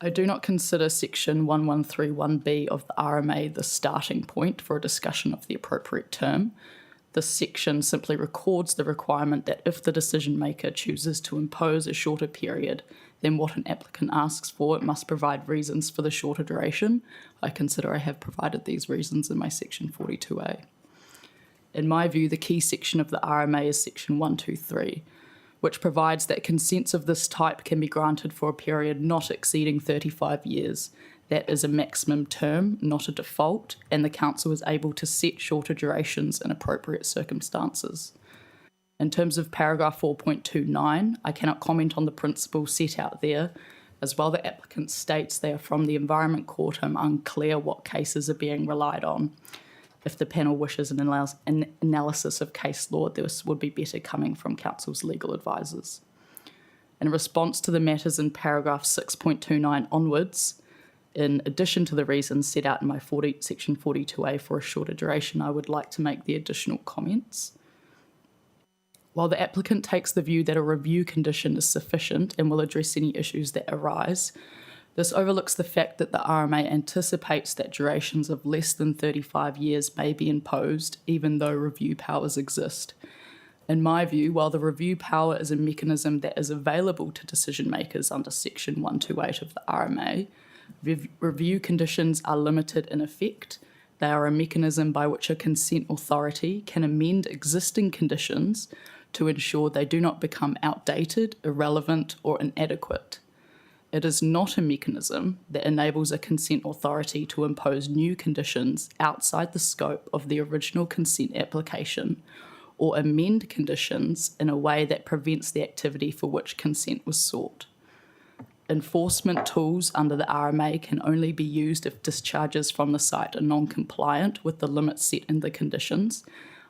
I do not consider section 1131B of the RMA the starting point for a discussion of the appropriate term. This section simply records the requirement that if the decision maker chooses to impose a shorter period than what an applicant asks for, it must provide reasons for the shorter duration. I consider I have provided these reasons in my section 42A. In my view, the key section of the RMA is section 123, which provides that consents of this type can be granted for a period not exceeding 35 years. That is a maximum term, not a default, and the council is able to set shorter durations in appropriate circumstances. In terms of paragraph 4.29, I cannot comment on the principles set out there. As well, the applicant states they are from the Environment Court. I'm unclear what cases are being relied on. If the panel wishes an analysis of case law, this would be better coming from council's legal advisors. In response to the matters in paragraph 6.29 onwards, in addition to the reasons set out in my section 42A for a shorter duration, I would like to make the additional comments. While the applicant takes the view that a review condition is sufficient and will address any issues that arise, this overlooks the fact that the RMA anticipates that durations of less than 35 years may be imposed, even though review powers exist. In my view, while the review power is a mechanism that is available to decision makers under section 128 of the RMA, review conditions are limited in effect. They are a mechanism by which a consent authority can amend existing conditions to ensure they do not become outdated, irrelevant, or inadequate. It is not a mechanism that enables a consent authority to impose new conditions outside the scope of the original consent application or amend conditions in a way that prevents the activity for which consent was sought. Enforcement tools under the RMA can only be used if discharges from the site are non-compliant with the limits set in the conditions.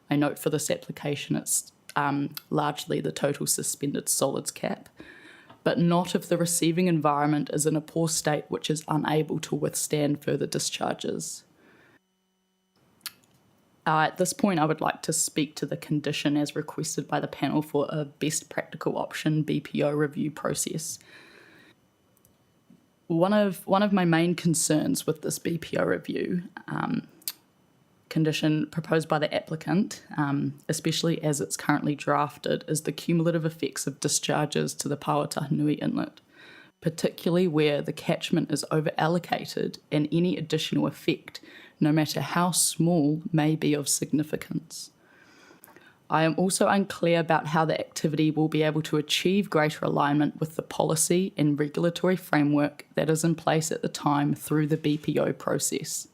I note for this application it's largely the total suspended solids cap, but not if the receiving environment is in a poor state which is unable to withstand further discharges. At this point, I would like to speak to the condition as requested by the panel for a best practical option BPO review process. One of my main concerns with this BPO review condition proposed by the applicant, especially as it's currently drafted, is the cumulative effects of discharges to the Pāotahinui Inlet, particularly where the catchment is over-allocated and any additional effect, no matter how small, may be of significance. I am also unclear about how the activity will be able to achieve greater alignment with the policy and regulatory framework that is in place at the time through the BPO process.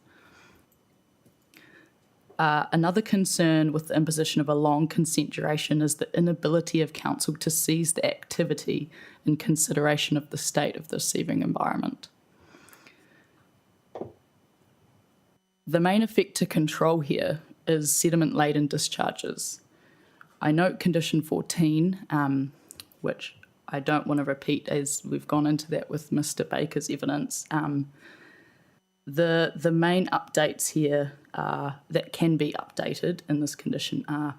Another concern with the imposition of a long consent duration is the inability of council to seize the activity in consideration of the state of the receiving environment. The main effect to control here is sediment-laden discharges. I note condition 14, which I don't want to repeat as we've gone into that with Mr. Baker's evidence. The main updates here that can be updated in this condition are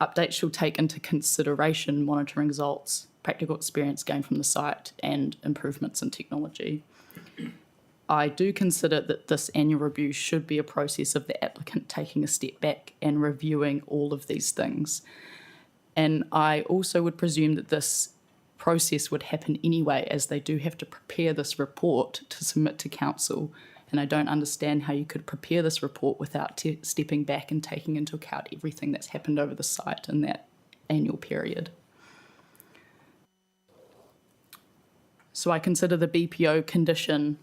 updates shall take into consideration monitoring results, practical experience gained from the site, and improvements in technology. I do consider that this annual review should be a process of the applicant taking a step back and reviewing all of these things. And I also would presume that this process would happen anyway, as they do have to prepare this report to submit to council. And I don't understand how you could prepare this report without stepping back and taking into account everything that's happened over the site in that annual period. So I consider the BPO condition,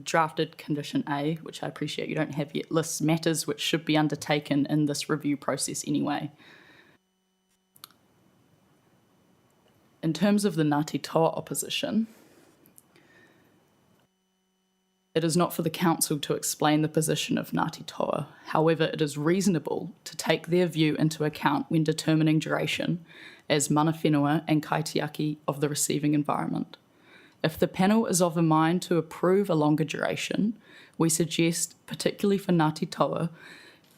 drafted condition A, which I appreciate you don't have yet, lists matters which should be undertaken in this review process anyway. In terms of the Ngāti Toa opposition, it is not for the council to explain the position of Ngāti Toa. However, it is reasonable to take their view into account when determining duration as mana whenua and kaitiaki of the receiving environment. If the panel is of a mind to approve a longer duration, we suggest, particularly for Ngāti Toa,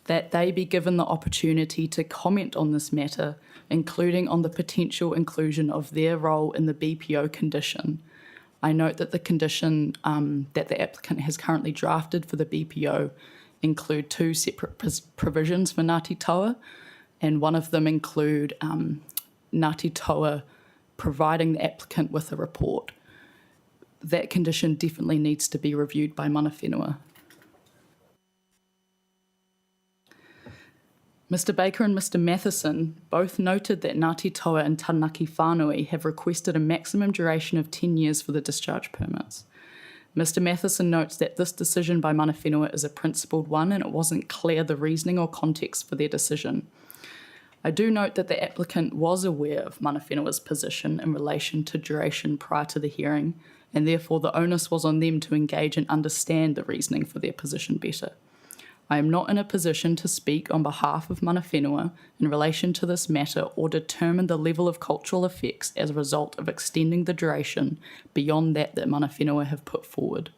that they be given the opportunity to comment on this matter, including on the potential inclusion of their role in the BPO condition. I note that the condition that the applicant has currently drafted for the BPO include two separate provisions for Ngāti Toa, and one of them include Ngāti Toa providing the applicant with a report. That condition definitely needs to be reviewed by mana whenua. Mr. Baker and Mr. Matheson both noted that Ngāti Toa and Taranaki Whānui have requested a maximum duration of 10 years for the discharge permits. Mr. Matheson notes that this decision by mana whenua is a principled one and it wasn't clear the reasoning or context for their decision. I do note that the applicant was aware of mana whenua's position in relation to duration prior to the hearing, and therefore the onus was on them to engage and understand the reasoning for their position better. I am not in a position to speak on behalf of mana whenua in relation to this matter or determine the level of cultural effects as a result of extending the duration beyond that mana whenua have put forward.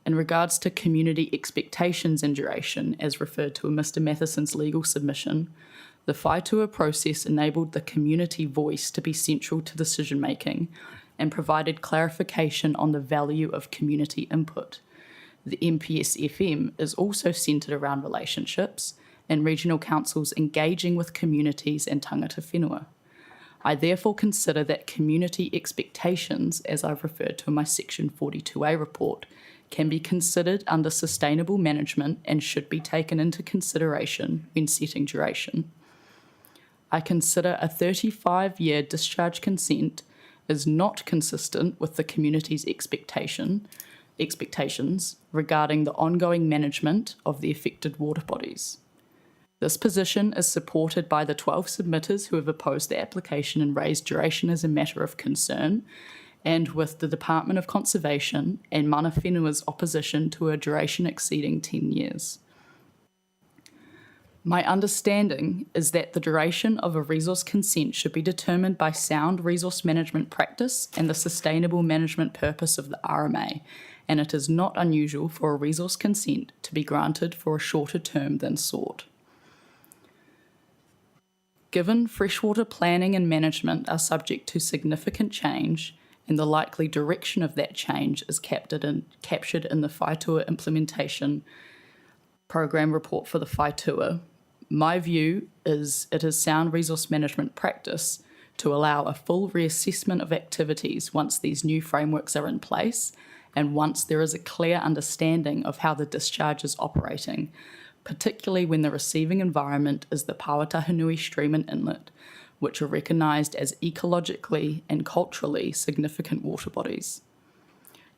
In regards to community expectations and duration, as referred to in Mr. Matheson's legal submission, the whaitua process enabled the community voice to be central to decision making and provided clarification on the value of community input. The MPS-FM is also centred around relationships and regional councils engaging with communities and tangata whenua. I therefore consider that community expectations, as I've referred to in my Section 42A report, can be considered under sustainable management and should be taken into consideration when setting duration. I consider a 35-year discharge consent is not consistent with the community's expectations regarding the ongoing management of the affected water bodies. This position is supported by the 12 submitters who have opposed the application and raised duration as a matter of concern, and with the Department of Conservation and mana whenua's opposition to a duration exceeding 10 years. My understanding is that the duration of a resource consent should be determined by sound resource management practice and the sustainable management purpose of the RMA, and it is not unusual for a resource consent to be granted for a shorter term than sought. Given freshwater planning and management are subject to significant change, and the likely direction of that change is captured in the whaitua implementation program report for the whaitua, my view is it is sound resource management practice to allow a full reassessment of activities once these new frameworks are in place and once there is a clear understanding of how the discharge is operating, particularly when the receiving environment is the Pāwatahanui stream and inlet, which are recognised as ecologically and culturally significant water bodies.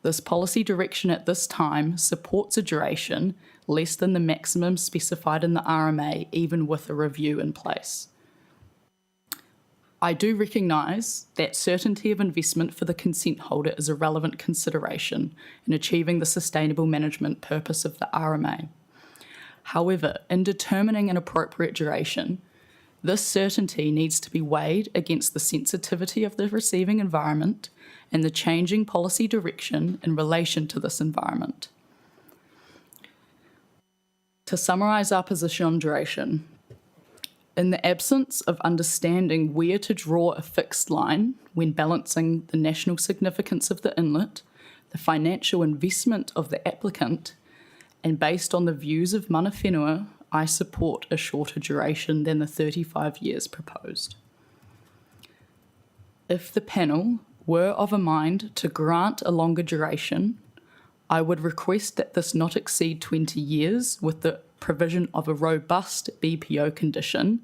This policy direction at this time supports a duration less than the maximum specified in the RMA, even with a review in place. I do recognise that certainty of investment for the consent holder is a relevant consideration in achieving the sustainable management purpose of the RMA. However, in determining an appropriate duration, this certainty needs to be weighed against the sensitivity of the receiving environment and the changing policy direction in relation to this environment. To summarise our position on duration, in the absence of understanding where to draw a fixed line when balancing the national significance of the inlet, the financial investment of the applicant, and based on the views of mana whenua, I support a shorter duration than the 35 years proposed. If the panel were of a mind to grant a longer duration, I would request that this not exceed 20 years with the provision of a robust BPO condition,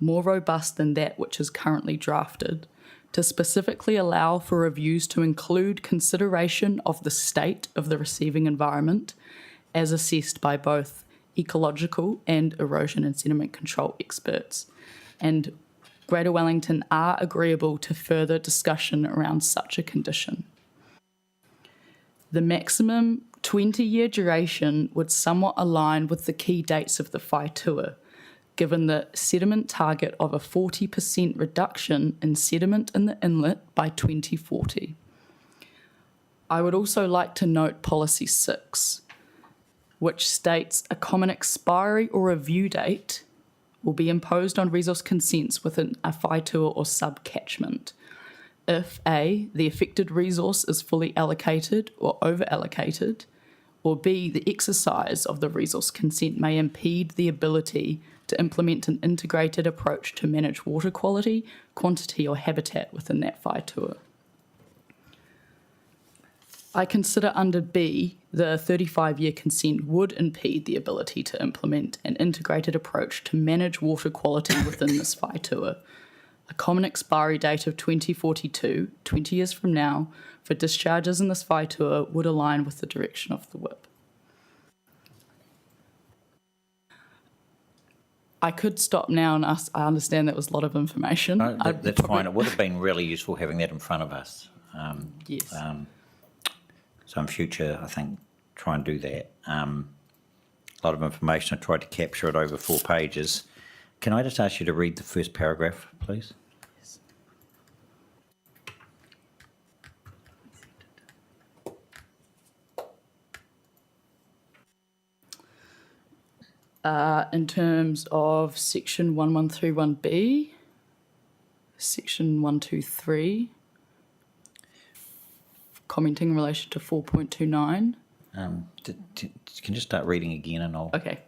more robust than that which is currently drafted, to specifically allow for reviews to include consideration of the state of the receiving environment as assessed by both ecological and erosion and sediment control experts. And Greater Wellington are agreeable to further discussion around such a condition. The maximum 20-year duration would somewhat align with the key dates of the whaitua, given the sediment target of a 40% reduction in sediment in the inlet by 2040. I would also like to note Policy 6, which states a common expiry or review date will be imposed on resource consents within a whaitua or sub-catchment if A, the affected resource is fully allocated or over-allocated, or B, the exercise of the resource consent may impede the ability to implement an integrated approach to manage water quality, quantity or habitat within that whaitua. I consider under B, the 35-year consent would impede the ability to implement an integrated approach to manage water quality within this whaitua. A common expiry date of 2042, 20 years from now, for discharges in this whaitua would align with the direction of the whip. I could stop now and ask, I understand that was a lot of information. No, that's fine. It would have been really useful having that in front of us. Yes. So in future, I think, try and do that. A lot of information. I tried to capture it over 4 pages. Can I just ask you to read the first paragraph, please? Yes. In terms of section 1131B, section 123, commenting in relation to 4.29. Can you just start reading again and I'll... Okay.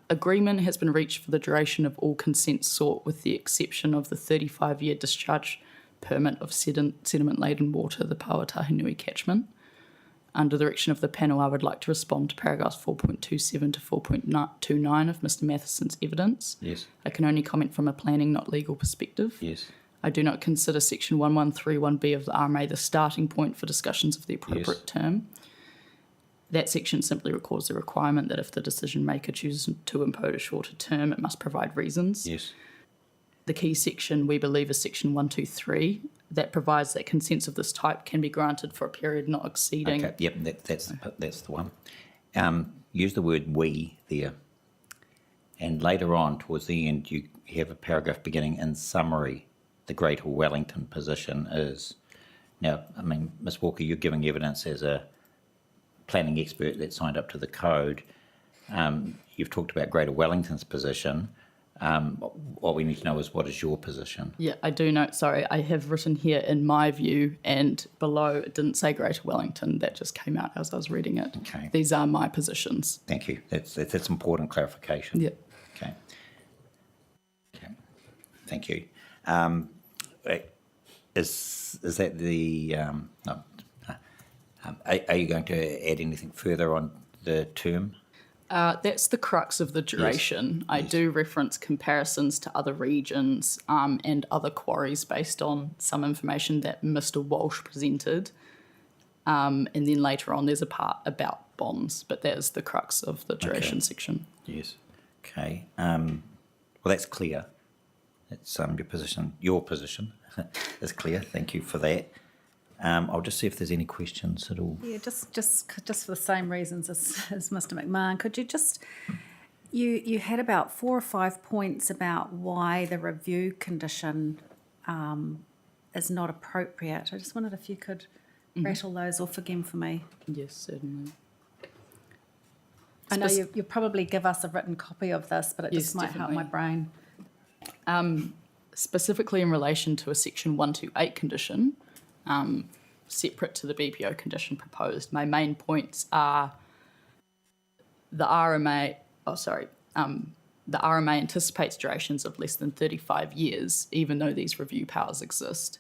Agreement has been reached for the duration of all consents sought with the exception of the 35-year discharge permit of sediment-laden water, the Pāotahinui catchment. Under the direction of the panel, I would like to respond to paragraphs 4.27 to 4.29 of Mr Matheson's evidence. Yes. I can only comment from a planning, not legal perspective. Yes. I do not consider section 1131B of the RMA the starting point for discussions of the appropriate term. That section simply records the requirement that if the decision maker chooses to impose a shorter term, it must provide reasons. Yes. The key section, we believe, is section 123, that provides that consents of this type can be granted for a period not exceeding... Okay, yep, that's the one. Use the word "we" there. And later on, towards the end, you have a paragraph beginning in summary. The Greater Wellington position is... Now, I mean, Ms Walker, you're giving evidence as a planning expert that signed up to the code. You've talked about Greater Wellington's position. What we need to know is what is your position? Yeah, I do note, sorry, I have written here in my view, and below it didn't say Greater Wellington, that just came out as I was reading it. Okay. These are my positions. Thank you. That's important clarification. Yeah. Okay. Thank you. Is that the... no. Are you going to add anything further on the term? That's the crux of the duration. Yes. I do reference comparisons to other regions and other quarries based on some information that Mr Walsh presented. And then later on there's a part about bonds, but that is the crux of the duration section. Yes. Okay. Well, that's clear. That's your position is clear. Thank you for that. I'll just see if there's any questions at all. Yeah, just for the same reasons as Mr McMahon, could you just You had about 4 or 5 points about why the review condition is not appropriate. I just wondered if you could rattle those off again for me. Yes, certainly. I know you'll probably give us a written copy of this, but it Yes, just might help my definitely. brain. Specifically in relation to a section 128 condition, separate to the BPO condition proposed, my main points are the RMA anticipates durations of less than 35 years, even though these review powers exist.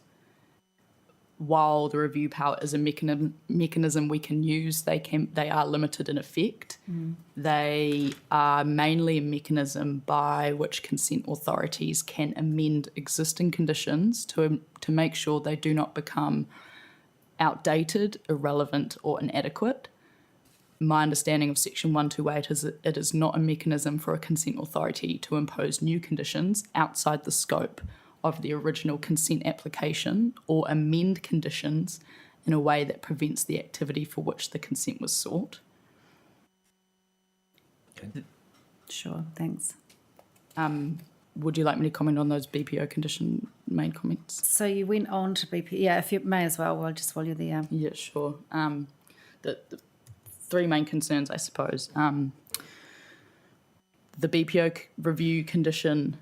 While the review power is a mechanism we can use, they are limited in effect. They are mainly a mechanism by which consent authorities can amend existing conditions to make sure they do not become outdated, irrelevant, or inadequate. My understanding of Section 128 is that it is not a mechanism for a consent authority to impose new conditions outside the scope of the original consent application or amend conditions in a way that prevents the activity for which the consent was sought. Sure, thanks. Would you like me to comment on those BPO condition main comments? So you went on to BP. Yeah, if you may as well, while you're there. Yeah, sure. The three main concerns, I suppose. The BPO review condition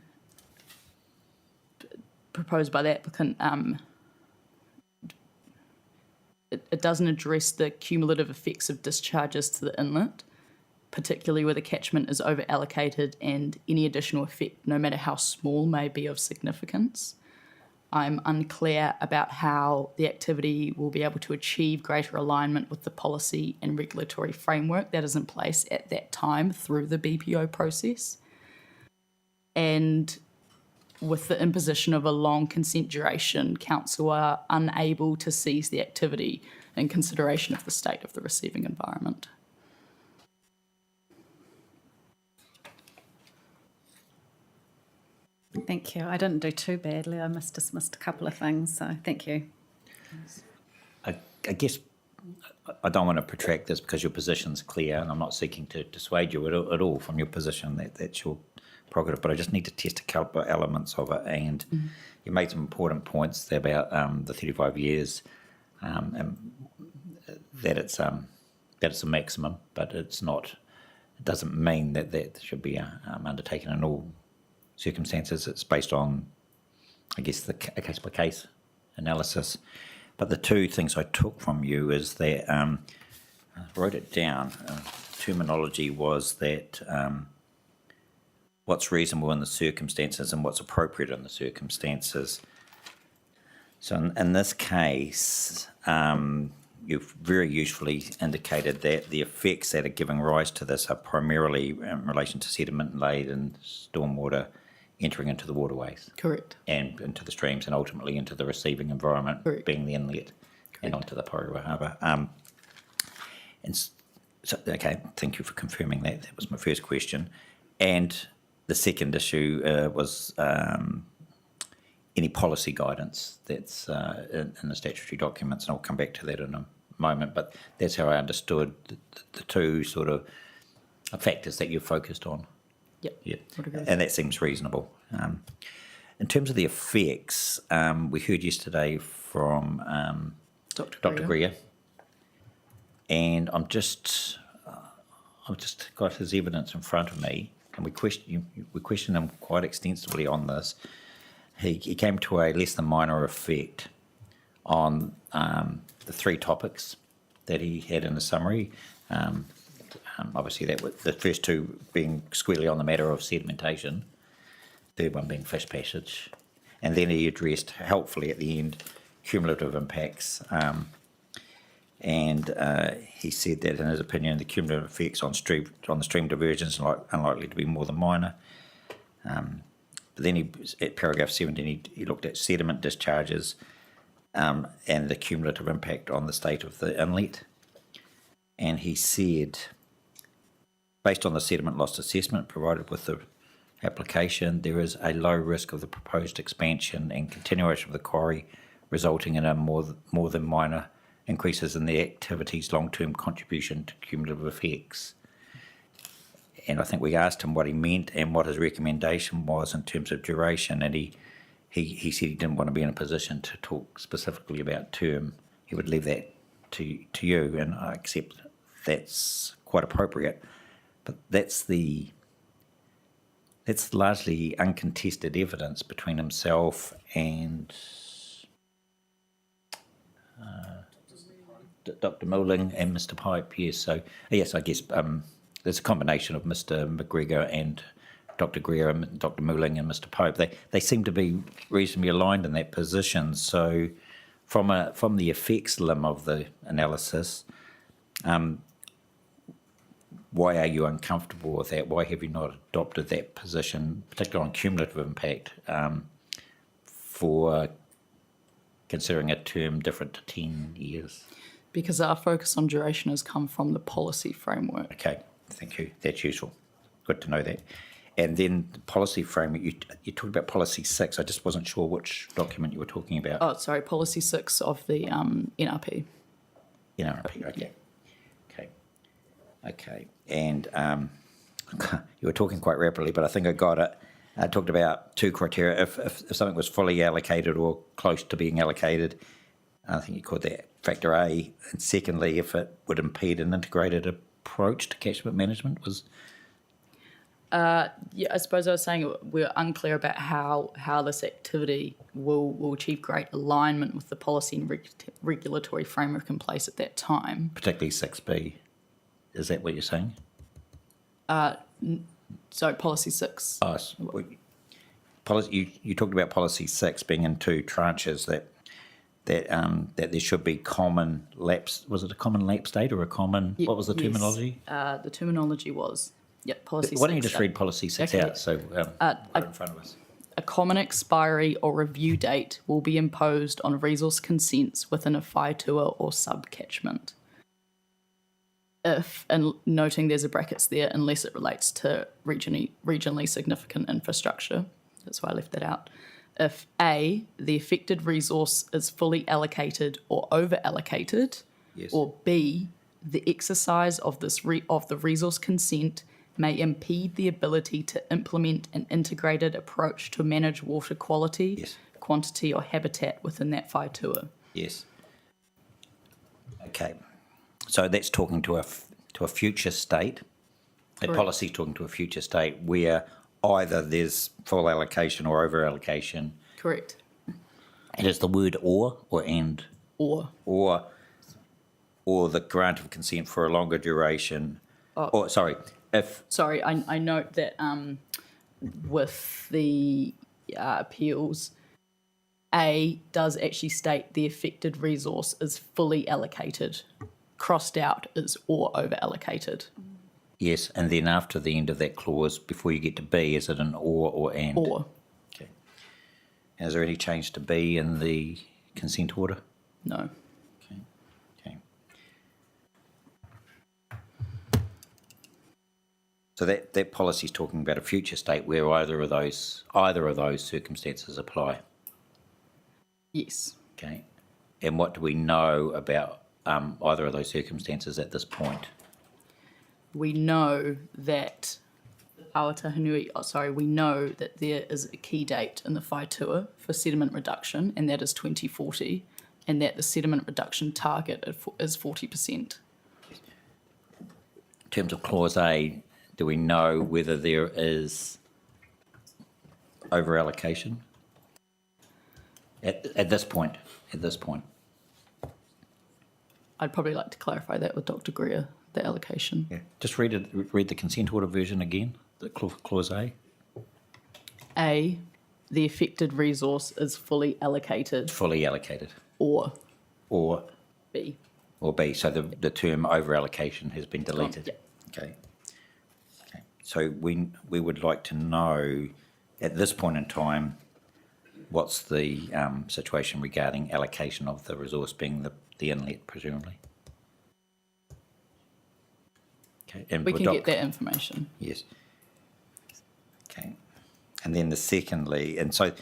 proposed by the applicant, it doesn't address the cumulative effects of discharges to the inlet, particularly where the catchment is over allocated and any additional effect, no matter how small, may be of significance. I'm unclear about how the activity will be able to achieve greater alignment with the policy and regulatory framework that is in place at that time through the BPO process. And with the imposition of a long consent duration, council are unable to seize the activity in consideration of the state of the receiving environment. Thank you. I didn't do too badly. I just missed a couple of things, so thank you. I guess I don't want to protract this because your position's clear, and I'm not seeking to dissuade you at all from your position. That's your prerogative, but I just need to test a couple of elements of it. And you made some important points there about the 35 years, and that it's a maximum, but it's not. It doesn't mean that should be undertaken in all circumstances. It's based on, I guess, a case by case analysis. But the two things I took from you is that I wrote it down. Terminology was that what's reasonable in the circumstances and what's appropriate in the circumstances. So in this case, you've very usefully indicated that the effects that are giving rise to this are primarily in relation to sediment laden stormwater entering into the waterways. Correct. And into the streams and ultimately into the receiving environment, Correct. being the inlet. Correct. And onto the Porirua Harbour. And so, okay, thank you for confirming that. That was my first question. And the second issue was any policy guidance that's in the statutory documents, and I'll come back to that in a moment, but that's how I understood the two sort of factors that you're focused on. Yep. Yeah, Would agree. and that seems reasonable. In terms of the effects, we heard yesterday from Dr. Greer, and I've just got his evidence in front of me, and we questioned him quite extensively on this. He came to a less than minor effect on the three topics that he had in the summary. Obviously, that was the first two being squarely on the matter of sedimentation, third one being fish passage, and then he addressed helpfully at the end cumulative impacts. And he said that, in his opinion, the cumulative effects on the stream diversions are unlikely to be more than minor. But then at paragraph 17, he looked at sediment discharges and the cumulative impact on the state of the inlet. And he said, based on the sediment loss assessment provided with the application, there is a low risk of the proposed expansion and continuation of the quarry resulting in a more than minor increases in the activity's long-term contribution to cumulative effects. And I think we asked him what he meant and what his recommendation was in terms of duration, and he said he didn't want to be in a position to talk specifically about term. He would leave that to you, and I accept that's quite appropriate. But that's largely uncontested evidence between himself and Dr. Milling and Mr. Pipe. Yes, so yes, I guess there's a combination of Mr. McGregor and Dr. Greer and Dr. Milling and Mr. Pope. They seem to be reasonably aligned in that position. So from the effects limb of the analysis, why are you uncomfortable with that? Why have you not adopted that position, particularly on cumulative impact, for considering a term different to 10 years? Because our focus on duration has come from the policy framework. Okay, thank you. That's useful. Good to know that. And then the policy framework, you talked about policy 6. I just wasn't sure which document you were talking about. Oh, sorry, policy 6 of the NRP. NRP, okay. Okay. And you were talking quite rapidly, but I think I got it. I talked about 2 criteria. If something was fully allocated or close to being allocated, I think you called that factor A. And secondly, if it would impede an integrated approach to catchment management was... Yeah, I suppose I was saying we're unclear about how this activity will achieve great alignment with the policy and regulatory framework in place at that time. Particularly 6B. Is that what you're saying? So policy 6. Oh, you talked about policy 6 being in 2 tranches, that there should be common lapse. Was it a common lapse date or a common? What was the terminology? Yes. The terminology was policy 6. Why don't you just read policy 6 Okay. out? So right in front of us. A common expiry or review date will be imposed on resource consents within a whaitua or sub-catchment. If, and noting there's a brackets there, unless it relates to regionally significant infrastructure. That's why I left that out. If A, the affected resource is fully allocated or over-allocated, Yes. or B, the exercise of of the resource consent may impede the ability to implement an integrated approach to manage water quality, Yes. quantity or habitat within that whaitua. Yes. Okay. So that's talking to a future state. That Correct. policy is talking to a future state where either there's full allocation or over allocation. Correct. And is the word or and? Or. Or the grant of consent for a longer duration. If I note that with the appeals, A does actually state the affected resource is fully allocated. Crossed out is or over allocated. yes, and then after the end of that clause, before you get to B, is it an or and? Or. Okay. And is there any change to B in the consent order? No. Okay. So that policy is talking about a future state where either of those circumstances apply. Yes. Okay. And what do we know about either of those circumstances at this point? We know that we know that there is a key date in the whaitua for sediment reduction, and that is 2040, and that the sediment reduction target is 40%. In terms of clause A, do we know whether there is over allocation at this point? I'd probably like to clarify that with Dr. Greer, the allocation. Yeah. Just read the consent order version again, the clause A. A, the affected resource is fully allocated. Fully allocated. Or B. B. So the term over allocation has been deleted. Yeah. Okay. So we would like to know at this point in time what's the situation regarding allocation of the resource being the inlet, presumably. Okay. And We can get that information. Yes. Okay. And then secondly, and so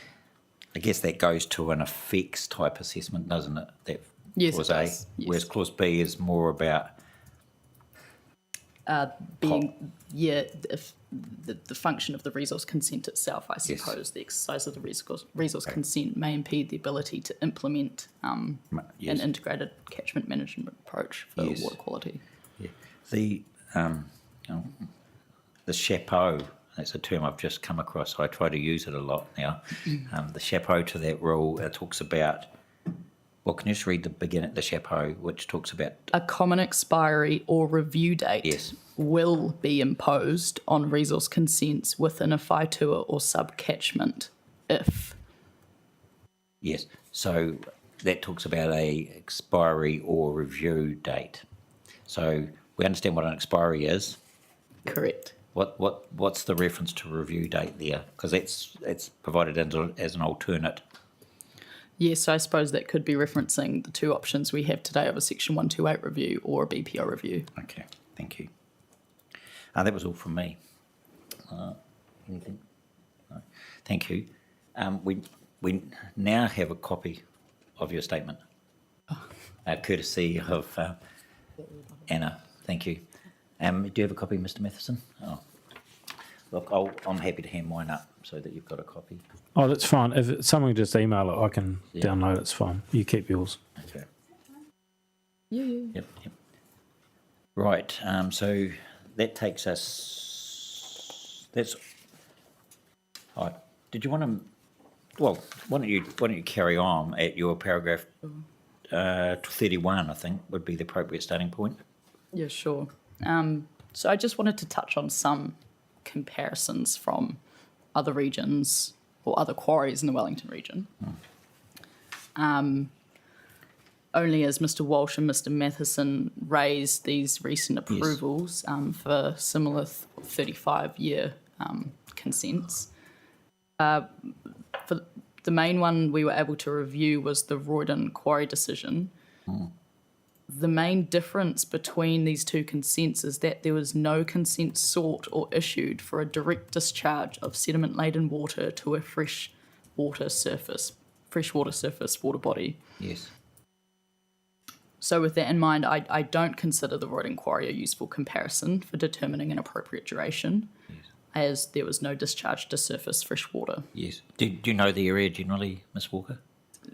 I guess that goes to an effects type assessment, doesn't it? That Yes, clause it A, does. Yes. whereas clause B is more about being, if the function of the resource consent itself, I suppose, the exercise of the resource consent may impede the ability to implement an integrated catchment management approach for water quality. Yeah. The chapeau, that's a term I've just come across, so I try to use it a lot now. The chapeau to that rule talks about, well, can you just read the chapeau, which talks about... A common expiry or review date will be imposed on resource consents within a whaitua or sub-catchment if... Yes, so that talks about a expiry or review date. So we understand what an expiry is. Correct. What's the reference to review date there? Because it's provided as an alternate. Yes, I suppose that could be referencing the two options we have today of a Section 128 review or a BPO review. Okay, thank you. That was all from me. Anything? No. Thank you. We now have a copy of your statement, courtesy of Anna. Thank you. Do you have a copy, Mr. Matheson? Oh. Look, I'm happy to hand mine up so that you've got a copy. Oh, that's fine. If someone just email it, I can download it. It's fine. You keep yours. Okay. Yep. Right. So that takes us. That's. Oh, did you want to? Well, why don't you carry on at your paragraph 31? I think would be the appropriate starting point. Yeah, sure. So I just wanted to touch on some comparisons from other regions or other quarries in the Wellington region. Only as Mr. Walsh and Mr. Matheson raised these recent approvals for similar 35-year consents. For the main one we were able to review was the Royden Quarry decision. The main difference between these two consents is that there was no consent sought or issued for a direct discharge of sediment-laden water to a freshwater surface water body. Yes. So with that in mind, I don't consider the Royden Quarry a useful comparison for determining an appropriate duration, as there was no discharge to surface fresh water. Yes. Do you know the area generally, Miss Walker?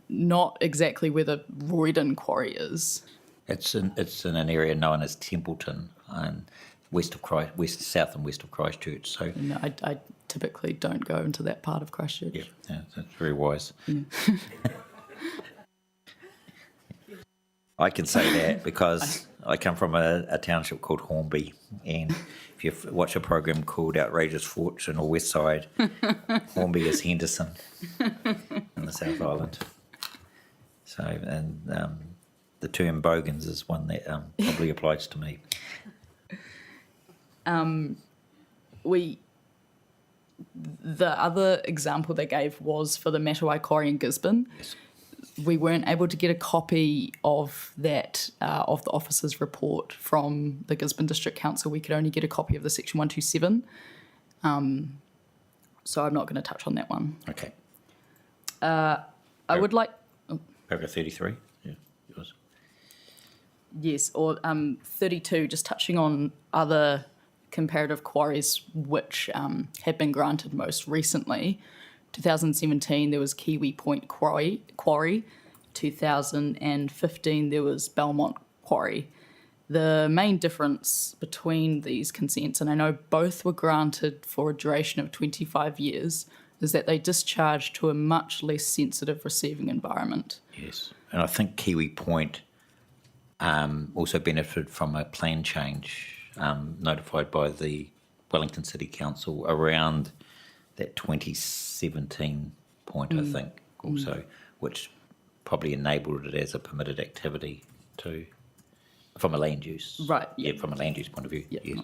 Not exactly where the Royden Quarry is. It's in an area known as Templeton, and south and west of Christchurch. So No, I typically don't go into that part of Christchurch. yeah, that's very wise. I can say that because I come from a township called Hornby, and if you watch a program called Outrageous Fortune or West Side, Hornby is Henderson in the South Island. So, and the term bogans is one that probably applies to me. The other example they gave was for the Matawai Quarry in Gisborne. Yes. We weren't able to get a copy of that, of the officer's report from the Gisborne District Council. We could only get a copy of the Section 127. So I'm not going to touch on that one. Okay. I would like... Paragraph 33. Yeah, yours. Yes, or 32, just touching on other comparative quarries which have been granted most recently. 2017, there was Kiwi Point Quarry. 2015, there was Belmont Quarry. The main difference between these consents, and I know both were granted for a duration of 25 years, is that they discharge to a much less sensitive receiving environment. Yes, and I think Kiwi Point also benefited from a plan change notified by the Wellington City Council around that 2017 point, I think, also, which probably enabled it as a permitted activity too, from a land use. Right. Yeah, from a land use point of view. Yeah. Yes.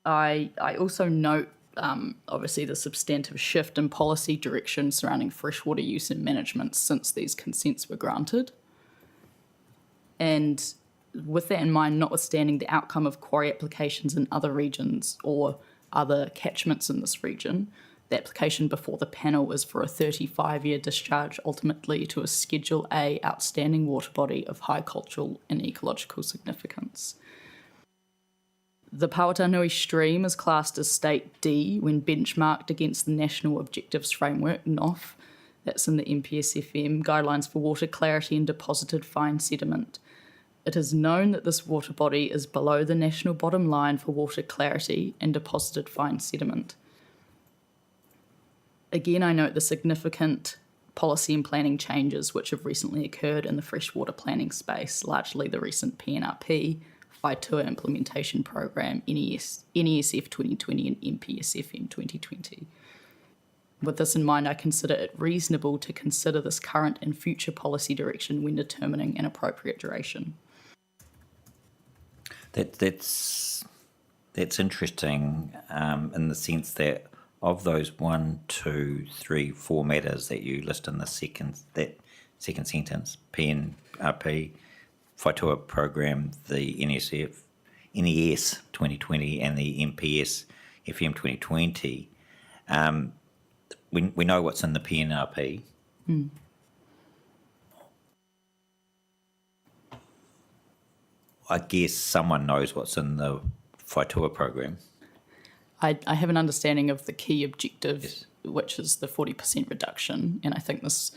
I also note, obviously, the substantive shift in policy direction surrounding freshwater use and management since these consents were granted. And with that in mind, notwithstanding the outcome of quarry applications in other regions or other catchments in this region, The application before the panel is for a 35-year discharge, ultimately to a Schedule A outstanding water body of high cultural and ecological significance. The Pawatanui stream is classed as State D when benchmarked against the National Objectives Framework, NOF, that's in the MPSFM, Guidelines for Water Clarity and Deposited Fine Sediment. It is known that this water body is below the national bottom line for water clarity and deposited fine sediment. Again, I note the significant policy and planning changes which have recently occurred in the freshwater planning space, largely the recent PNRP, Whaitua Implementation Program, NESF 2020 and MPSFM 2020. With this in mind, I consider it reasonable to consider this current and future policy direction when determining an appropriate duration. That's interesting in the sense that of those 1, 2, 3, 4 matters that you list in the second sentence, PNRP, Whaitua Program, the NES 2020 and the MPS FM 2020, we know what's in the PNRP. I guess someone knows what's in the Whaitua Program. I have an understanding of the key objective, yes, which is the 40% reduction, and I think this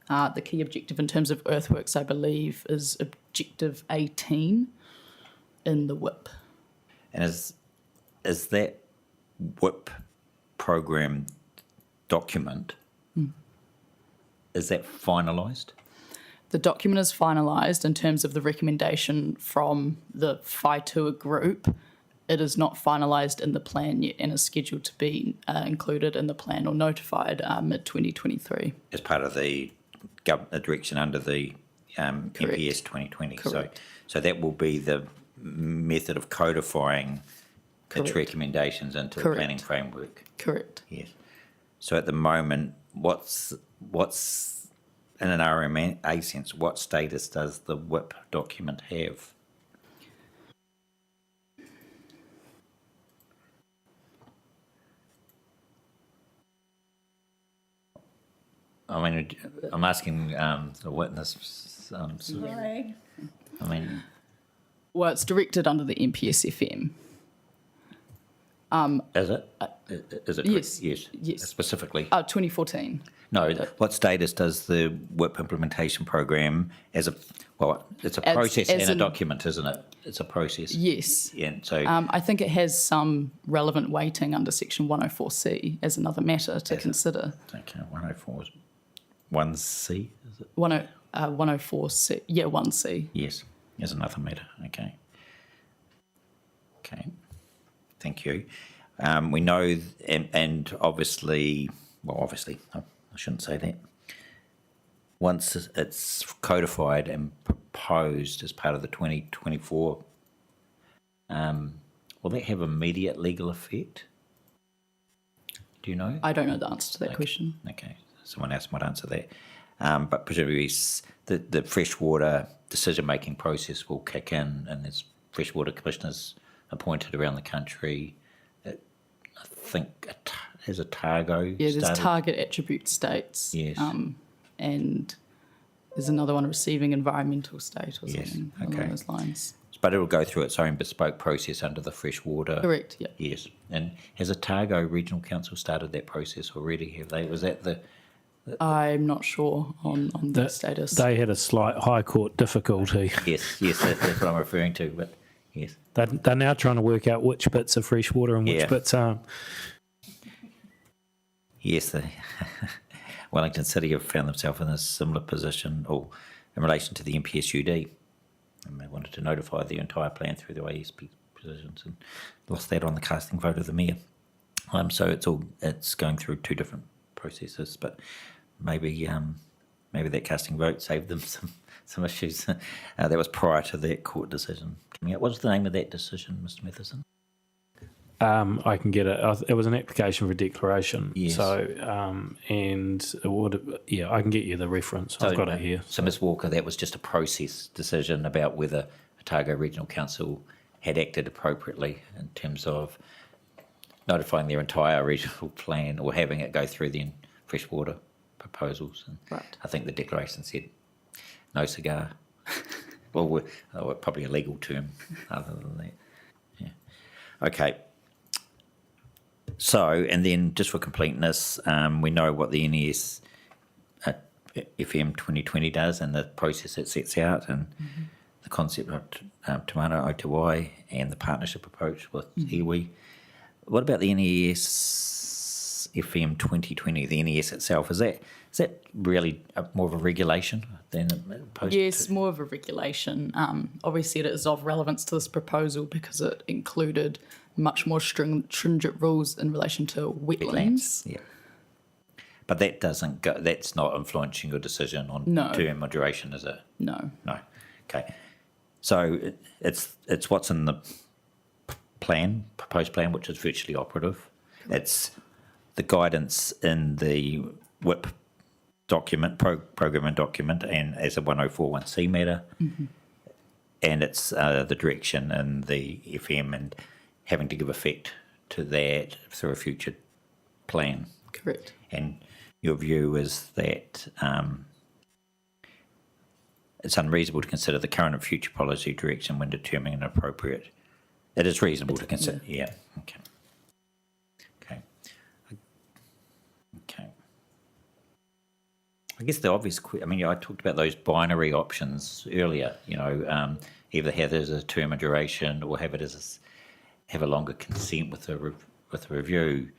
the key objective in terms of earthworks, I believe, is objective 18 in the WIP. And is that WIP program document, is that finalised? The document is finalised in terms of the recommendation from the Whaitua group. It is not finalised in the plan yet and is scheduled to be included in the plan or notified mid-2023. As part of the direction under the MPS 2020. Correct. So that will be the method of codifying its recommendations into the planning framework. Correct. Yes. So at the moment, what's in an RMA sense, what status does the WIP document have? I mean, I'm asking the witness. Sorry. I mean, well, it's directed under the MPSFM. Is it? Is it? Yes. Yes. Specifically. 2014. No. What status does the WIP implementation program it's a process and a document, isn't it? It's a process. Yes. Yeah. So I think it has some relevant weighting under Section 104C as another matter to consider. Okay, 104 is 1C, is it? 104C. Yeah, 1C. Yes, as another matter. Okay. Thank you. We know, and obviously, I shouldn't say that. Once it's codified and proposed as part of the 2024, will that have immediate legal effect? Do you know? I don't know the answer to that question. Okay, someone else might answer that. But presumably the freshwater decision-making process will kick in, and there's freshwater commissioners appointed around the country. I think has a Targo. Yeah, there's target attribute states. Yes. And there's another one receiving environmental state or something along those lines. But it'll go through its own bespoke process under the freshwater. Correct. Yeah. Yes. And has Otago Regional Council started that process already? Have they? Was that the? I'm not sure on the status. They had a slight High Court difficulty. Yes, that's what I'm referring to. But yes, they're now trying to work out which bits are freshwater and which bits aren't. Yes, the Wellington City have found themselves in a similar position, or in relation to the MPSUD, and they wanted to notify the entire plan through the ASP positions, and lost that on the casting vote of the mayor. So it's going through two different processes, but maybe that casting vote saved them some issues. That was prior to that court decision coming out. What was the name of that decision, Mr. Matheson? I can get it. It was an application for a declaration. Yes. So, and it would, I can get you the reference. I've got it here. So, Ms. Walker, that was just a process decision about whether Otago Regional Council had acted appropriately in terms of notifying their entire regional plan or having it go through the freshwater proposals. And Right. I think the declaration said no cigar. Well, probably a legal term other than that. Yeah. Okay. So, and then just for completeness, we know what the NES FM 2020 does and the process it sets out and the concept of Te Mana o Te Wai and the partnership approach with iwi. What about the NES FM 2020, the NES itself? Is that really more of a regulation than opposed Yes, to? more of a regulation. Obviously, it is of relevance to this proposal because it included much more stringent rules in relation to wetlands. Yeah. But that doesn't go, that's not influencing your decision on No. term or duration, is it? No. No. Okay. So it's what's in the plan, proposed plan, which is virtually operative. It's the guidance in the WIP document, programming document, and as a 1041C matter. And it's the direction in the FM and having to give effect to that through a future plan. Correct. And your view is that it's unreasonable to consider the current and future policy direction when determining an appropriate. It is reasonable to consider. Yeah. Okay. Okay. Okay. I guess the obvious. I mean, I talked about those binary options earlier. You know, either have it as a term or duration, or have it as have a longer consent with a review.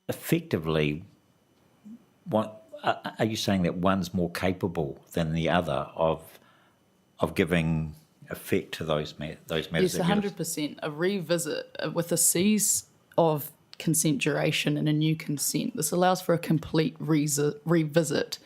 Effectively, what are you saying that one's more capable than the other of giving effect to those matters? Yes, that you're- 100%. A revisit with a cease of consent duration and a new consent. This allows for a complete revisit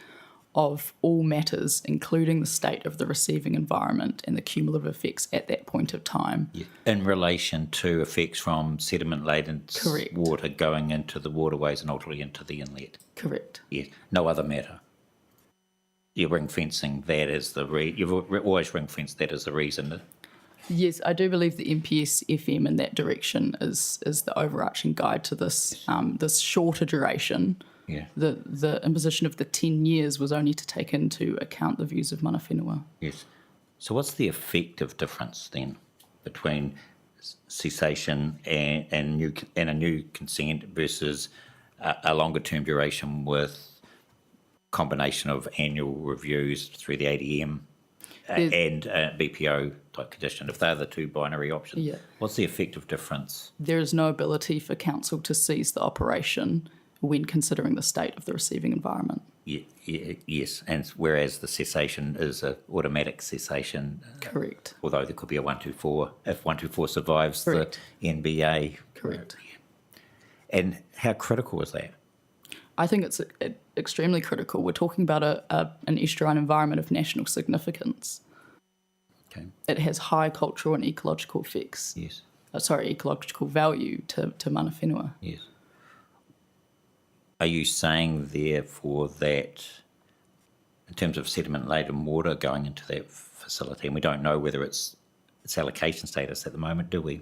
of all matters, including the state of the receiving environment and the cumulative effects at that point of time. Yeah. In relation to effects from sediment-laden Correct. water going into the waterways and ultimately into the inlet. Correct. Yes, no other matter. You're ring fencing that as the you've always ring fenced that as the reason. Yes, I do believe the MPS FM in that direction is the overarching guide to this this shorter duration. Yeah. The imposition of the 10 years was only to take into account the views of mana whenua. Yes. So what's the effective difference then between cessation and a new consent versus a longer term duration with combination of annual reviews through the ADM and BPO type condition? If they're the two binary options, Yeah. what's the effective difference? There is no ability for council to cease the operation when considering the state of the receiving environment. Yes, and whereas the cessation is an automatic cessation. Correct. Although there could be a 124 if 124 survives Correct. the NBA. Correct. And how critical is that? I think it's extremely critical. We're talking about an estuarine environment of national significance. Okay. It has high cultural and ecological effects. Yes. Ecological value to mana whenua. Yes. Are you saying, therefore, that in terms of sediment-laden water going into that facility, and we don't know whether it's allocation status at the moment, do we?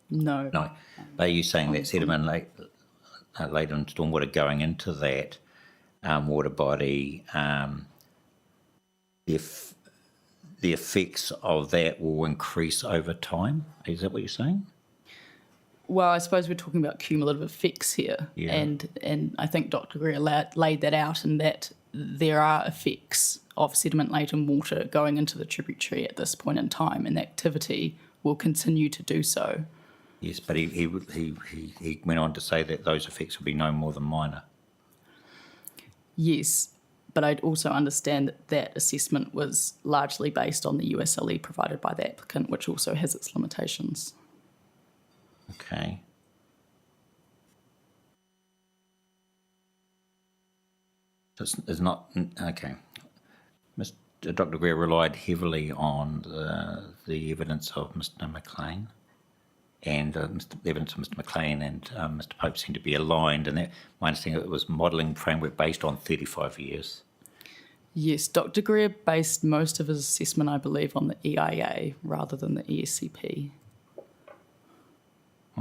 No. No. Are you saying that sediment-laden stormwater going into that water body, if the effects of that will increase over time? Is that what you're saying? Well, I suppose we're talking about cumulative effects here, Yeah. and I think Dr. Greer laid that out in that there are effects of sediment-laden water going into the tributary at this point in time, and activity will continue to do so. Yes, but he went on to say that those effects will be no more than minor. Yes, but I'd also understand that that assessment was largely based on the USLE provided by the applicant, which also has its limitations. Okay. It's not okay. Dr. Greer relied heavily on the evidence of Mr. McLean, and the evidence of Mr. McLean and Mr. Pope seemed to be aligned, and that my understanding it was modelling framework based on 35 years. Yes, Dr. Greer based most of his assessment, I believe, on the EIA rather than the ESCP.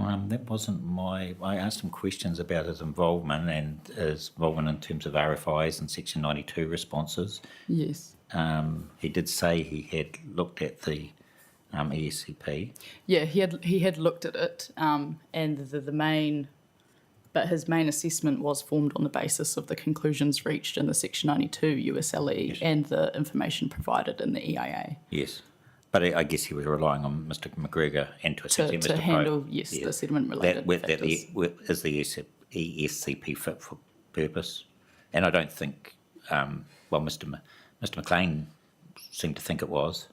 That wasn't I asked him questions about his involvement and his involvement in terms of RFIs and Section 92 responses. Yes. He did say he had looked at the ESCP. Yeah, he had looked at it, and his main assessment was formed on the basis of the conclusions reached in the Section 92 USLE Yes. and the information provided in the EIA. Yes. But I guess he was relying on Mr. McGregor and to a extent To Mr. handle, Pope. yes, Yeah. the sediment-related factors. Is the ESCP fit for purpose? And I don't think, Mr. McLean seemed to think it was.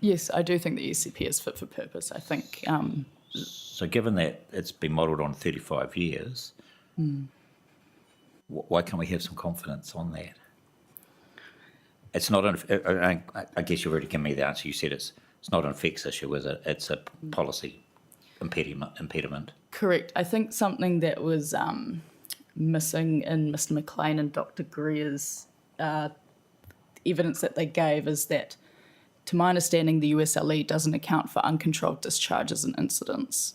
Yes, I do think the ESCP is fit for purpose. I think, So given that it's been modelled on 35 years, why can't we have some confidence on that? It's not, I guess you've already given me the answer. You said it's not an effects issue, is it? It's a policy impediment. correct. I think something that was missing in Mr. McLean and Dr. Greer's evidence that they gave is that, to my understanding, the USLE doesn't account for uncontrolled discharges and incidents.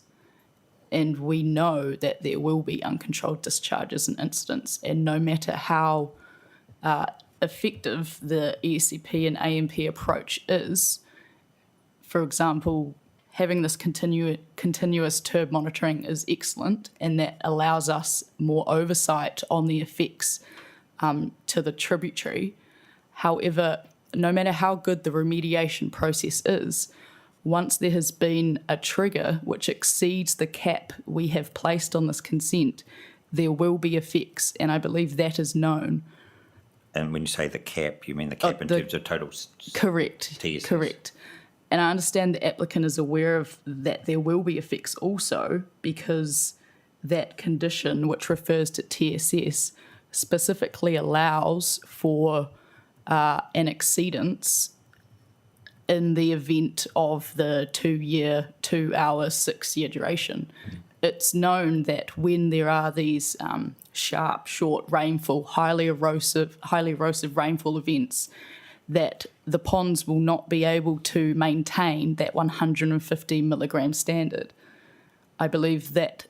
And we know that there will be uncontrolled discharges and incidents, and no matter how effective the ESCP and AMP approach is, for example, having this continuous turb monitoring is excellent, and that allows us more oversight on the effects to the tributary. However, no matter how good the remediation process is, once there has been a trigger which exceeds the cap we have placed on this consent, there will be effects, and I believe that is known. And when you say the cap, you mean the cap in terms of total Correct. TSS? Correct. And I understand the applicant is aware of that there will be effects also, because that condition, which refers to TSS, specifically allows for an exceedance in the event of the 2 hour, 6 year duration. It's known that when there are these sharp, short rainfall, highly erosive rainfall events, that the ponds will not be able to maintain that 150 milligram standard. I believe that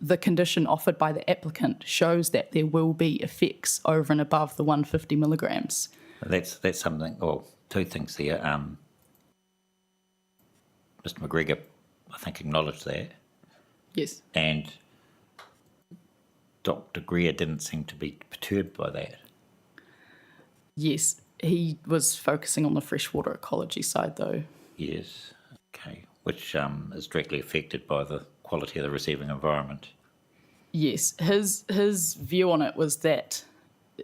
the condition offered by the applicant shows that there will be effects over and above the 150 milligrams. That's something, well, two things there. Mr. McGregor, I think, acknowledged that. Yes. And Dr. Greer didn't seem to be perturbed by that. Yes, he was focusing on the freshwater ecology side, though. Yes, okay, which is directly affected by the quality of the receiving environment. Yes, his view on it was that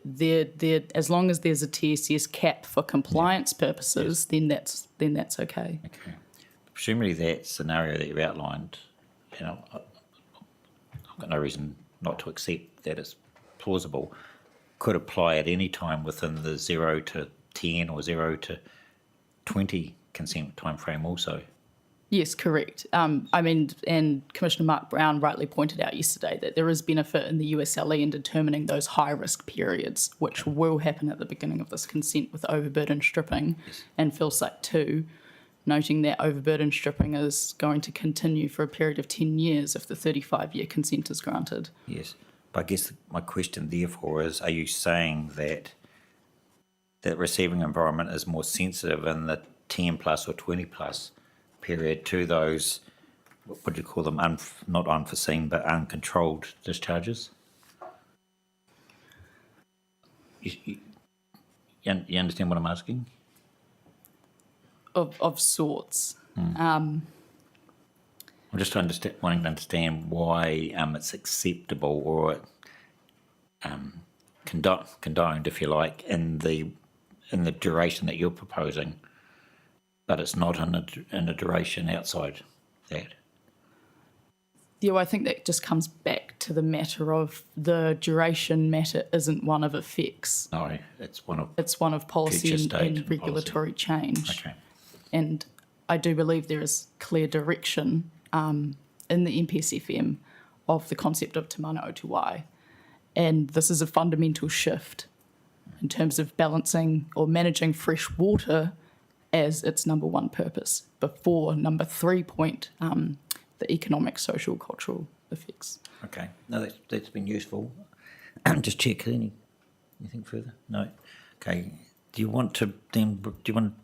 there as long as there's a TSS cap for compliance purposes, then that's okay. Okay. Presumably that scenario that you've outlined, I've got no reason not to accept that it's plausible, could apply at any time within the 0 to 10 or 0 to 20 consent timeframe also. Yes, correct. And Commissioner Mark Brown rightly pointed out yesterday that there is benefit in the USLE in determining those high-risk periods, which will happen at the beginning of this consent with overburden stripping and fill site 2, noting that overburden stripping is going to continue for a period of 10 years if the 35-year consent is granted. Yes, but I guess my question therefore is, are you saying that the receiving environment is more sensitive in the 10 plus or 20 plus period to those, what do you call them, not unforeseen but uncontrolled discharges? You understand what I'm asking? Of sorts. I'm just wanting to understand why it's acceptable or condoned, if you like, in the duration that you're proposing, but it's not in a duration outside that. Yeah, well, I think that just comes back to the matter of the duration matter isn't one of effects. No, it's one of policy future state and regulatory change. Okay. And I do believe there is clear direction in the MPSFM of the concept of Te Mana o Te Wai. And this is a fundamental shift in terms of balancing or managing fresh water as its number one purpose, before number 3 point, the economic, social, cultural effects. Okay, no, that's been useful. Just check, anything further? No? Okay, do you want to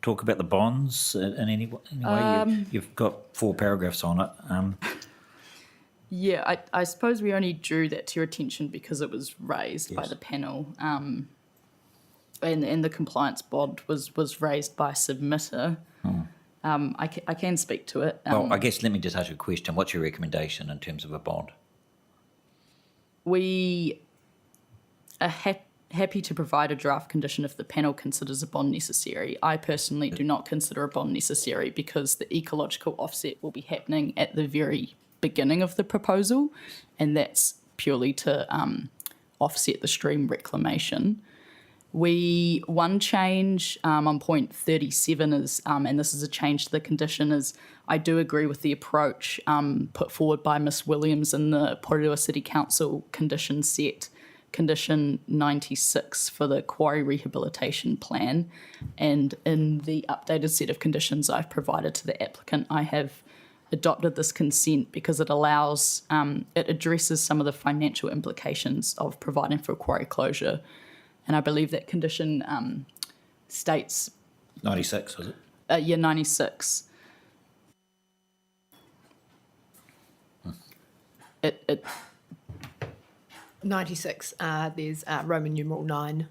talk about the bonds in any way? You've got 4 paragraphs on it. Yeah, I suppose we only drew that to your attention because it was raised by Yes. the panel. And the compliance bond was raised by a submitter. I can speak to it. Well, I guess let me just ask you a question. What's your recommendation in terms of a bond? We are happy to provide a draft condition if the panel considers a bond necessary. I personally do not consider a bond necessary because the ecological offset will be happening at the very beginning of the proposal, and that's purely to offset the stream reclamation. One change on point 37 is, and this is a change to the condition, is I do agree with the approach put forward by Ms Williams in the Porirua City Council condition set, condition 96 for the Quarry rehabilitation plan. And in the updated set of conditions I've provided to the applicant, I have adopted this consent because it allows, it addresses some of the financial implications of providing for a quarry closure. And I believe that condition states... 96, was it? 96. It 96, there's Roman numeral 9.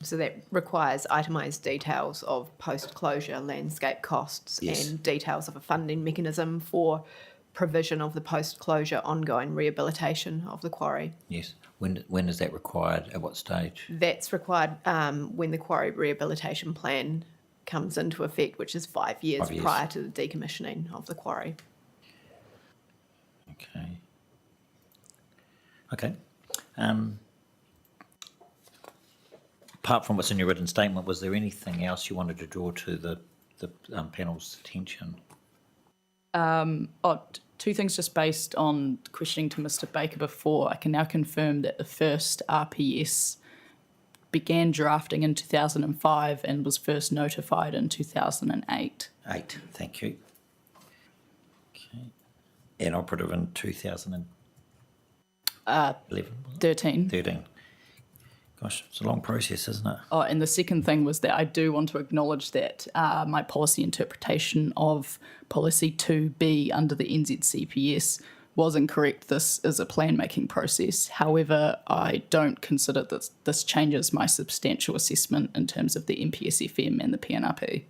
So that requires itemised details of post-closure landscape costs Yes. and details of a funding mechanism for provision of the post-closure ongoing rehabilitation of the quarry. Yes. When is that required? At what stage? That's required when the quarry rehabilitation plan comes into effect, which is 5 years, 5 years. prior to the decommissioning of the quarry. Okay. Okay. Apart from what's in your written statement, was there anything else you wanted to draw to the panel's attention? Two things just based on questioning to Mr Baker before. I can now confirm that the first RPS began drafting in 2005 and was first notified in 2008. 8, thank you. Okay. And operative in 2011, was it? 13. 13. Gosh, it's a long process, isn't it? Oh, and the second thing was that I do want to acknowledge that my policy interpretation of policy 2B under the NZCPS was incorrect. This is a plan-making process. However, I don't consider that this changes my substantial assessment in terms of the MPSFM and the PNRP.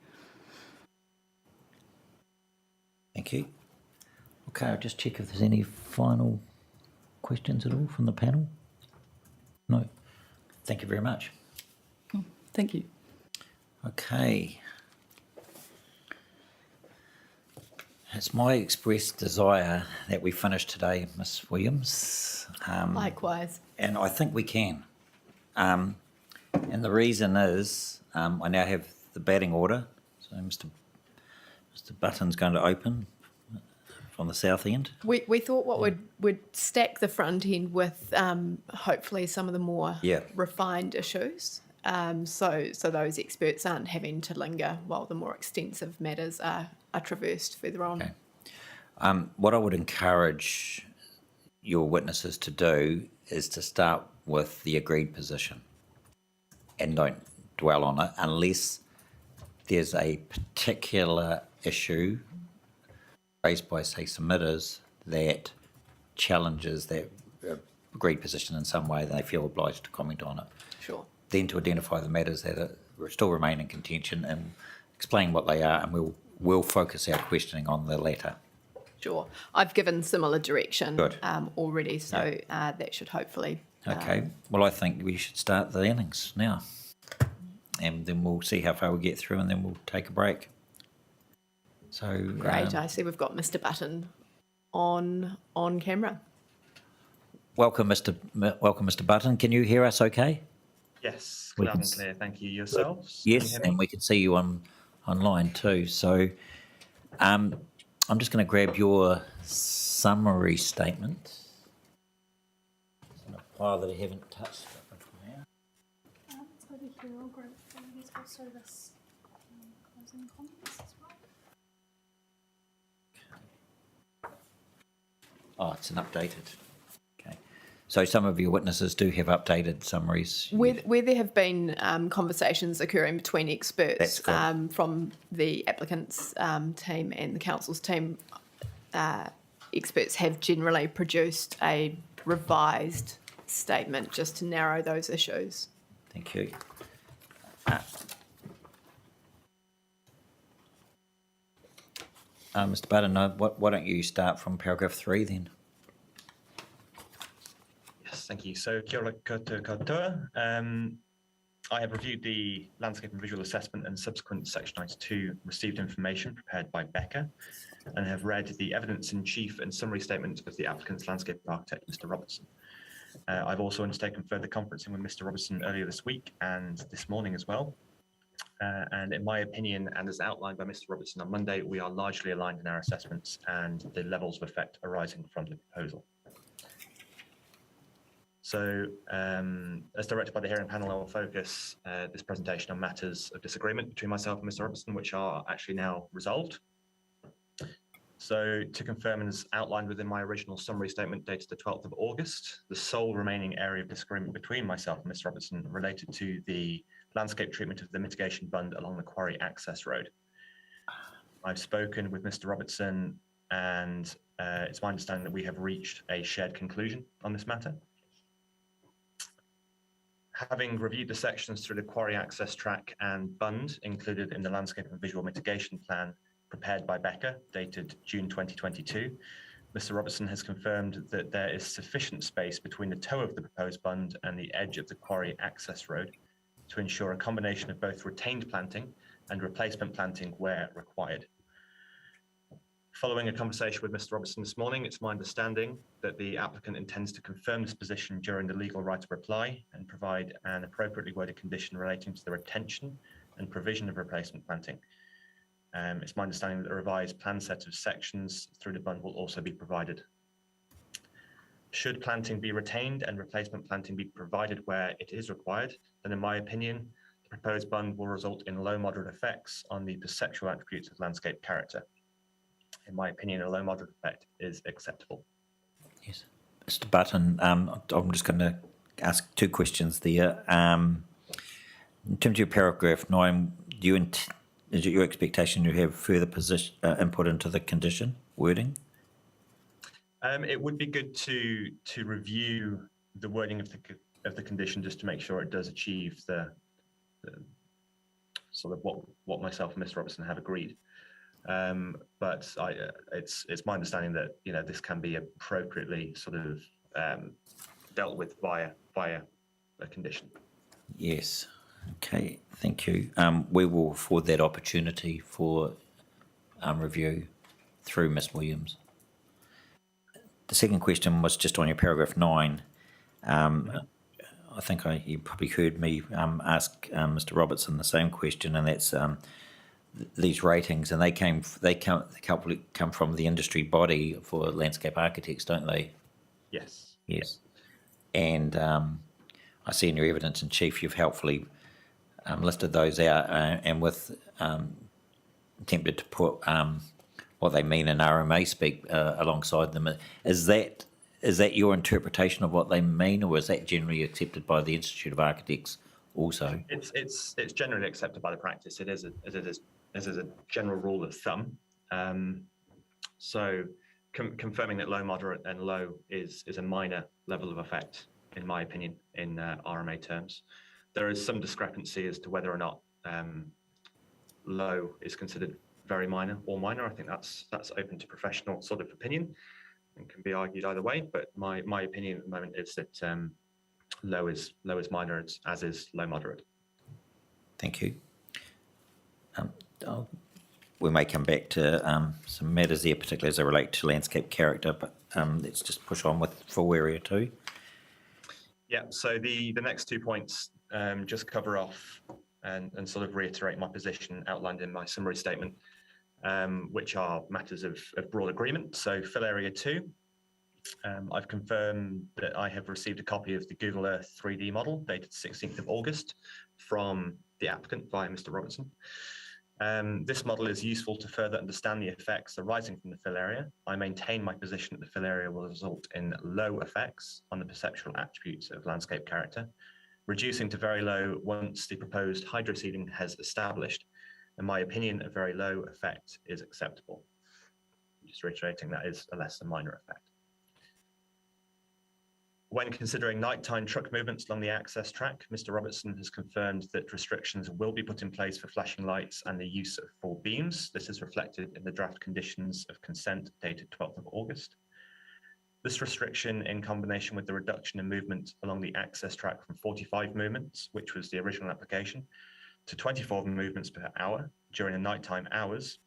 Thank you. Okay, I'll just check if there's any final questions at all from the panel. No. Thank you very much. Thank you. Okay. It's my expressed desire that we finish today, Miss Williams. Likewise. And I think we can. And the reason is I now have the batting order. So Mr. Button's going to open from the south end. We thought what would stack the front end with hopefully some of the more refined issues, so those experts aren't having to linger while the more extensive matters are traversed further on. Okay. What I would encourage your witnesses to do is to start with the agreed position and don't dwell on it unless there's a particular issue raised by, say, submitters that challenges that agreed position in some way, they feel obliged to comment on it. Sure. Then to identify the matters that still remain in contention and explain what they are, and we'll focus our questioning on the latter. Sure. I've given similar direction Good. already, so that should hopefully... Okay. Well, I think we should start the innings now. And then we'll see how far we get through, and then we'll take a break. So Great. I see we've got Mr Button on camera. welcome, Mr. Button. Can you hear us okay? Yes, We loud can and clear. Thank you. Yourselves? Yes, Can you hear me? and we can see you online too. So I'm just going to grab your summary statement. It's in a file that I haven't touched. It's over here. I'll grab it for you. There's also this closing comments as well. Oh, it's an updated. Okay. So some of your witnesses do have updated summaries. Where there have been conversations occurring between experts That's good. from the applicant's team and the council's team, experts have generally produced a revised statement just to narrow those issues. Thank you. Mr. Button, why don't you start from paragraph 3 then? Yes, thank you. So, kia ora koutou katoa. I have reviewed the landscape and visual assessment and subsequent Section 92 received information prepared by Becca and have read the evidence in chief and summary statement of the applicant's landscape architect, Mr. Robertson. I've also undertaken further conferencing with Mr. Robertson earlier this week and this morning as well. And in my opinion, and as outlined by Mr. Robertson on Monday, we are largely aligned in our assessments and the levels of effect arising from the proposal. So, as directed by the hearing panel, I will focus this presentation on matters of disagreement between myself and Mr. Robertson, which are actually now resolved. So, to confirm, and as outlined within my original summary statement dated the 12th of August, the sole remaining area of disagreement between myself and Mr. Robertson related to the landscape treatment of the mitigation bund along the Quarry access road. I've spoken with Mr. Robertson, and it's my understanding that we have reached a shared conclusion on this matter. Having reviewed the sections through the Quarry access track and bund included in the landscape and visual mitigation plan prepared by Becca, dated June 2022, Mr. Robertson has confirmed that there is sufficient space between the toe of the proposed bund and the edge of the Quarry access road to ensure a combination of both retained planting and replacement planting where required. Following a conversation with Mr. Robertson this morning, it's my understanding that the applicant intends to confirm this position during the legal right of reply and provide an appropriately worded condition relating to the retention and provision of replacement planting. It's my understanding that a revised plan set of sections through the bund will also be provided. Should planting be retained and replacement planting be provided where it is required, then in my opinion, the proposed bund will result in low moderate effects on the perceptual attributes of landscape character. In my opinion, a low moderate effect is acceptable. Yes. Mr. Button, I'm just going to ask two questions there. In terms of your paragraph 9, is it your expectation you have further input into the condition wording? It would be good to review the wording of the condition just to make sure it does achieve the sort of what myself and Mr. Robertson have agreed. But it's my understanding that this can be appropriately sort of dealt with via a condition. Yes. Okay. Thank you. We will afford that opportunity for review through Ms. Williams. The second question was just on your paragraph 9. I think you probably heard me ask Mr. Robertson the same question, and that's these ratings, and they come from the industry body for landscape architects, don't they? Yes. Yes. And I see in your evidence in chief you've helpfully listed those out, and with attempted to put what they mean in RMA speak alongside them. Is that your interpretation of what they mean, or is that generally accepted by the Institute of Architects also? It's generally accepted by the practice. It is a general rule of thumb. So confirming that low, moderate, and low is a minor level of effect, in my opinion, in RMA terms. There is some discrepancy as to whether or not low is considered very minor or minor. I think that's open to professional sort of opinion and can be argued either way. But my opinion at the moment is that low is minor, as is low moderate. Thank you. We may come back to some matters there, particularly as they relate to landscape character, but let's just push on with full area 2. Yeah, so the next 2 points just cover off and sort of reiterate my position outlined in my summary statement, which are matters of broad agreement. So fill area 2, I've confirmed that I have received a copy of the Google Earth 3D model dated 16th of August from the applicant via Mr. Robertson. This model is useful to further understand the effects arising from the fill area. I maintain my position that the fill area will result in low effects on the perceptual attributes of landscape character, reducing to very low once the proposed hydroseeding has established. In my opinion, a very low effect is acceptable. Just reiterating, that is a less than minor effect. When considering nighttime truck movements along the access track, Mr. Robertson has confirmed that restrictions will be put in place for flashing lights and the use of full beams. This is reflected in the draft conditions of consent dated 12th of August. This restriction, in combination with the reduction in movement along the access track from 45 movements, which was the original application, to 24 movements per hour during the nighttime hours,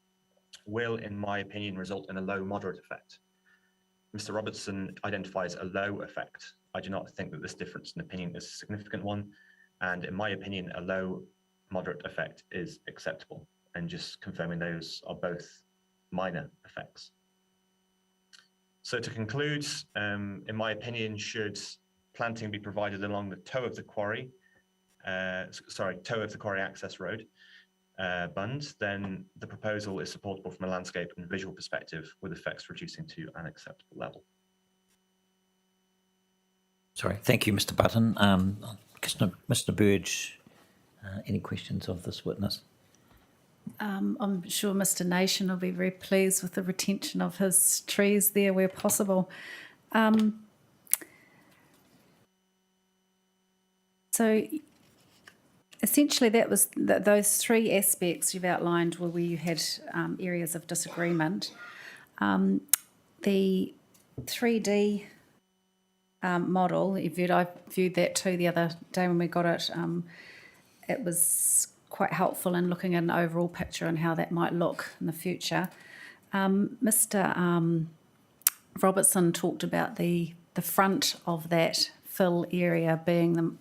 will, in my opinion, result in a low moderate effect. Mr. Robertson identifies a low effect. I do not think that this difference in opinion is a significant one, and in my opinion, a low moderate effect is acceptable, and just confirming those are both minor effects. So to conclude, in my opinion, should planting be provided along the toe of the quarry, toe of the quarry access road, bund, then the proposal is supportable from a landscape and visual perspective, with effects reducing to an acceptable level. Sorry, thank you, Mr. Button. Mr. Burge, any questions of this witness? I'm sure Mr. Nation will be very pleased with the retention of his trees there where possible. So essentially, that was those three aspects you've outlined were where you had areas of disagreement. The 3D model, I viewed that too the other day when we got it. It was quite helpful in looking at an overall picture and how that might look in the future. Mr. Robertson talked about the front of that fill area being the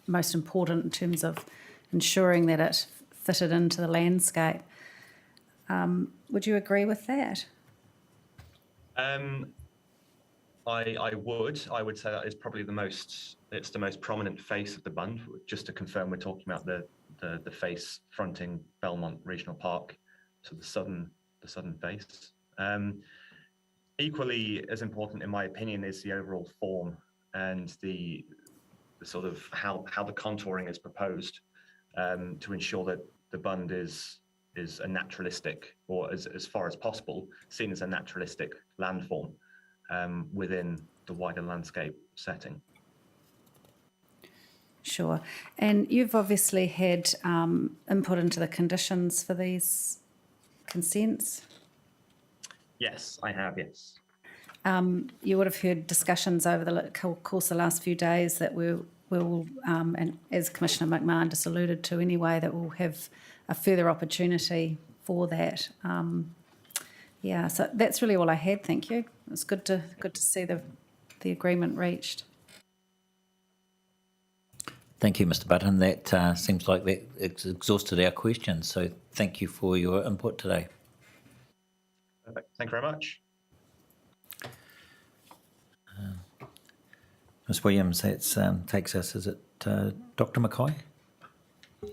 most important in terms of ensuring that it fitted into the landscape. Would you agree with that? I would say that is probably the most prominent face of the bund. Just to confirm, we're talking about the face fronting Belmont Regional Park, so the southern face. Equally as important, in my opinion, is the overall form and the sort of how the contouring is proposed to ensure that the bund is a naturalistic, or as far as possible, seen as a naturalistic landform within the wider landscape setting. Sure. And you've obviously had input into the conditions for these consents? Yes, I have, yes. You would have heard discussions over the course of the last few days that we'll and as Commissioner McMahon just alluded to anyway, that we'll have a further opportunity for that. So that's really all I had, thank you. It's good to see the agreement reached. Thank you, Mr. Button. That seems like that exhausted our questions, so thank you for your input today. Perfect. Thank you very much. Ms. Williams, that takes us, is it Dr. Mackay?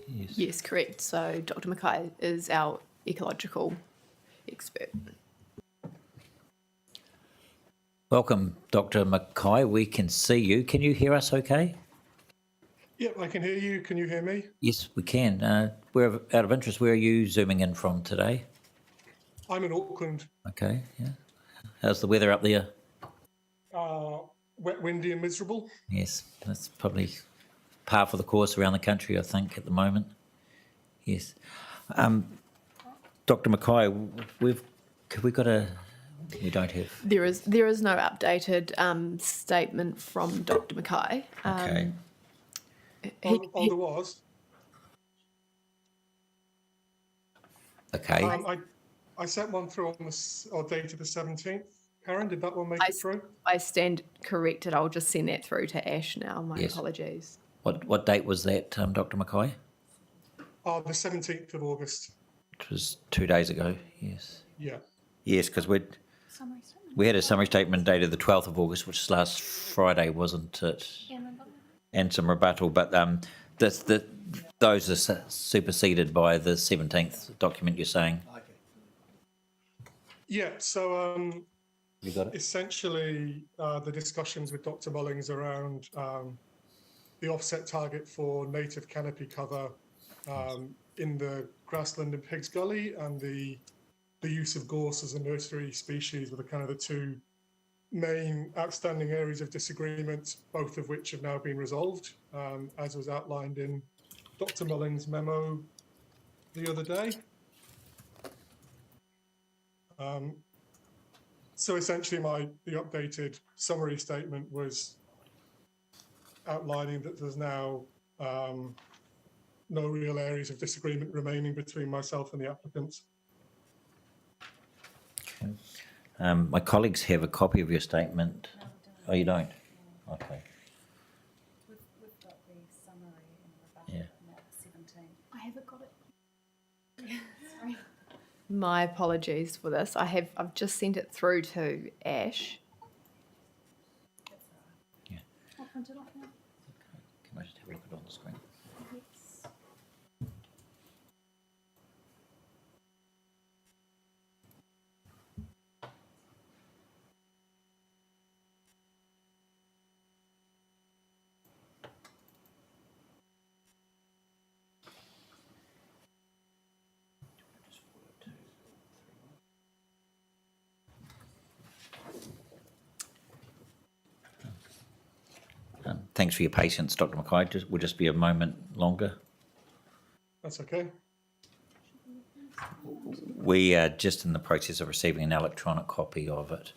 Yes, correct. So Dr. Mackay is our ecological expert. Welcome, Dr. Mackay. We can see you. Can you hear us okay? Yep, I can hear you. Can you hear me? Yes, we can. We're out of interest. Where are you zooming in from today? I'm in Auckland. Okay, yeah. How's the weather up there? Wet, windy and miserable. Yes, that's probably par for the course around the country, I think, at the moment. Yes. Dr. Mackay, we don't have... There is no updated statement from Dr. Mackay. Okay. There was. Okay. I sent one through on dated the 17th. Karen, did that one make it through? I stand corrected. I'll just send that through to Ash now. My apologies. What date was that, Dr. Mackay? The 17th of August. It was 2 days ago, yes. Yeah. Yes, because we had a summary statement dated the 12th of August, which is last Friday, wasn't it? And some rebuttal. But those are superseded by the 17th document, you're saying? Okay. Yeah, so You got it? essentially the discussions with Dr. Mullings around the offset target for native canopy cover in the grassland in Pigs Gully and the use of gorse as a nursery species were the kind of the two main outstanding areas of disagreement, both of which have now been resolved, as was outlined in Dr. Mullings' memo the other day. So essentially the updated summary statement was outlining that there's now no real areas of disagreement remaining between myself and the applicants. Okay. My colleagues have a copy of your statement. Oh, you don't? Okay. We've got the summary and Yeah. map 17. I haven't got it. Sorry. My apologies for this. I've just sent it through to Ash. Yeah. I'll print it off now. Can I just have a look at it on the screen? Thanks for your patience, Dr. Mackay. We'll just be a moment longer. That's okay. We are just in the process of receiving an electronic copy of it.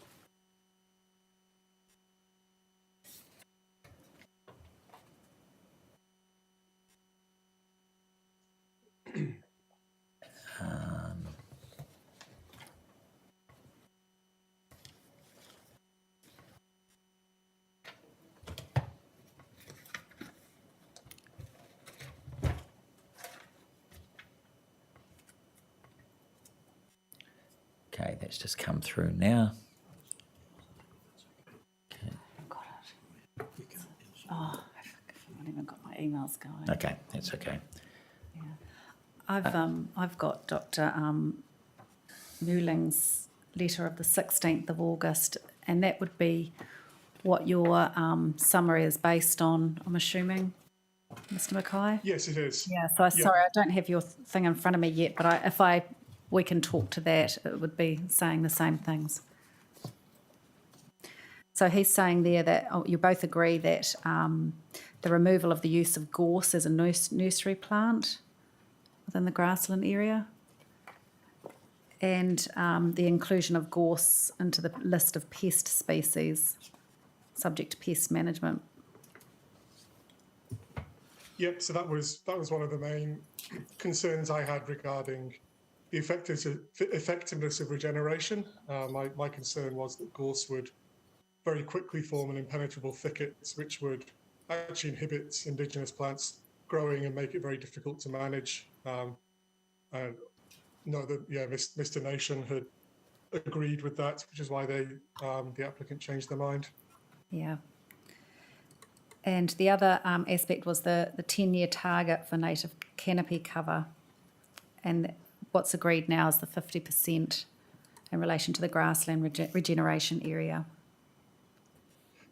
Okay, that's just come through now. Okay. Got it. Oh, I've not even got my emails going. Okay, that's okay. Yeah. I've got Dr. Mulling's letter of the 16th of August, and that would be what your summary is based on, I'm assuming, Mr. Mackay? Yes, it is. Yeah, so sorry, I don't have your thing in front of me yet, but we can talk to that, it would be saying the same things. So he's saying there that you both agree that the removal of the use of gorse as a nursery plant within the grassland area, and the inclusion of gorse into the list of pest species subject to pest management. Yep, so that was one of the main concerns I had regarding the effectiveness of regeneration. My concern was that gorse would very quickly form an impenetrable thickets, which would actually inhibit indigenous plants growing and make it very difficult to manage. I know that Mr. Nation had agreed with that, which is why the applicant changed their mind. Yeah. And the other aspect was the 10-year target for native canopy cover, and what's agreed now is the 50% in relation to the grassland regeneration area.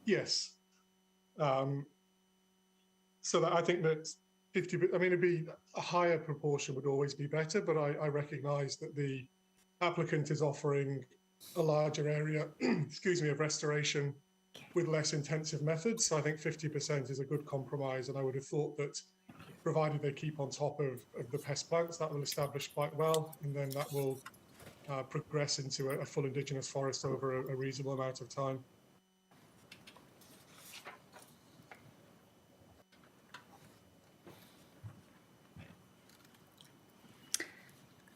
Yes. So that I think that 50, I mean, it'd be a higher proportion would always be better, but I recognise that the applicant is offering a larger area, excuse me, of restoration with less intensive methods. So I think 50% is a good compromise, and I would have thought that provided they keep on top of the pest plants, that will establish quite well, and then that will progress into a full indigenous forest over a reasonable amount of time.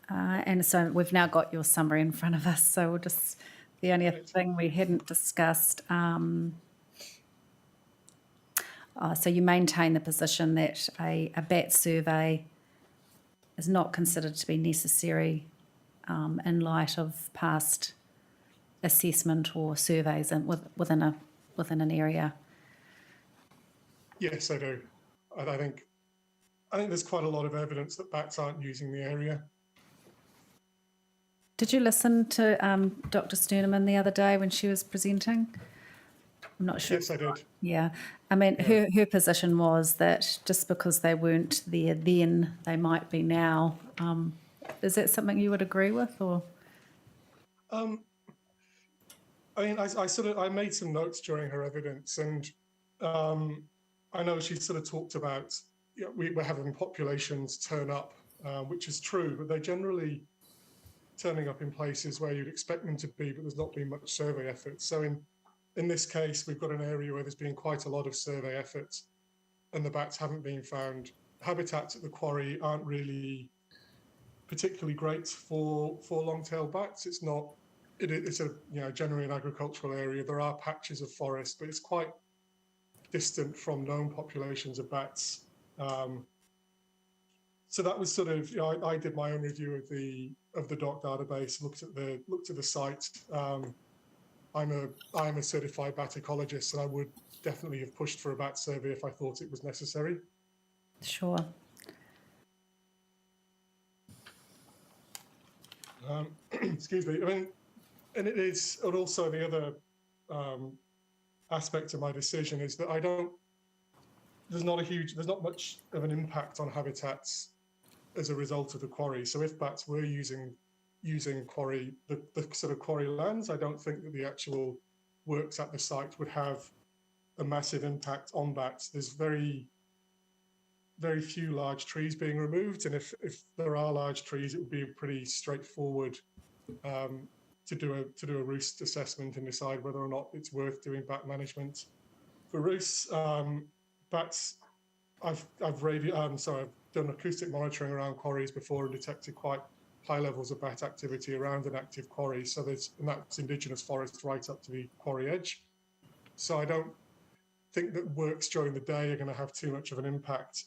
And so we've now got your summary in front of us, so we'll just, the only other thing we hadn't discussed, so you maintain the position that a BAT survey is not considered to be necessary in light of past assessment or surveys within an area. Yes, I do. I think I think there's quite a lot of evidence that bats aren't using the area. Did you listen to Dr. Sterneman the other day when she was presenting? I'm not sure. Yes, I did. Yeah. I mean, her position was that just because they weren't there then, they might be now. Is that something you would agree with, or? I mean, I made some notes during her evidence, and I know she sort of talked about, you know, we're having populations turn up, which is true, but they're generally turning up in places where you'd expect them to be, but there's not been much survey effort. So in this case, we've got an area where there's been quite a lot of survey effort, and the bats haven't been found. Habitats at the quarry aren't really particularly great for long-tailed bats. It's not. It's a generally an agricultural area. There are patches of forest, but it's quite distant from known populations of bats. So that was sort of, I did my own review of the DOC database, looked at the site. I'm a certified bat ecologist, and I would definitely have pushed for a bat survey if I thought it was necessary. Sure. Excuse me. I mean, and also the other aspect of my decision is that there's not much of an impact on habitats as a result of the quarry. So if bats were using quarry, the sort of quarry lands, I don't think that the actual works at the site would have a massive impact on bats. There's very, very few large trees being removed, and if there are large trees, it would be pretty straightforward to do a roost assessment and decide whether or not it's worth doing bat management. For roosts, bats, I've done acoustic monitoring around quarries before and detected quite high levels of bat activity around an active quarry. So and that's indigenous forest right up to the quarry edge. So I don't think that works during the day are going to have too much of an impact.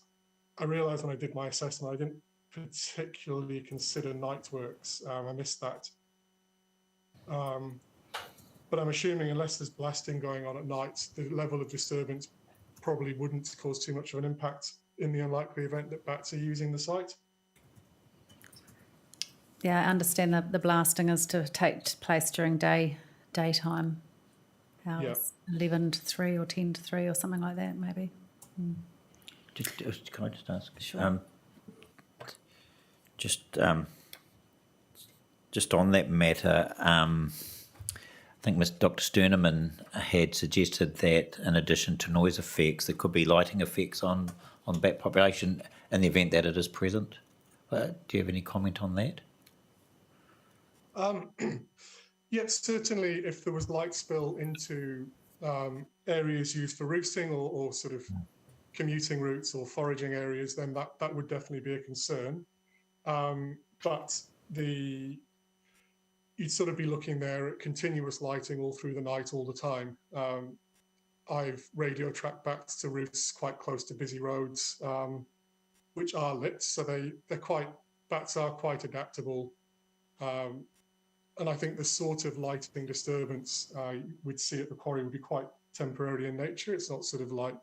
I realised when I did my assessment, I didn't particularly consider night works. I missed that. But I'm assuming unless there's blasting going on at night, the level of disturbance probably wouldn't cause too much of an impact in the unlikely event that bats are using the site. Yeah, I understand that the blasting is to take place during daytime hours, 11 to 3 or 10 to 3 or something like that, maybe. Can I just ask? Sure. Just on that matter, I think Dr. Sterneman had suggested that in addition to noise effects, there could be lighting effects on the bat population in the event that it is present. Do you have any comment on that? Yes, certainly if there was light spill into areas used for roosting or sort of commuting routes or foraging areas, then that would definitely be a concern. But you'd sort of be looking there at continuous lighting all through the night, all the time. I've radio tracked bats to roosts quite close to busy roads, which are lit, so bats are quite adaptable. And I think the sort of lighting disturbance we'd see at the quarry would be quite temporary in nature. It's not sort of like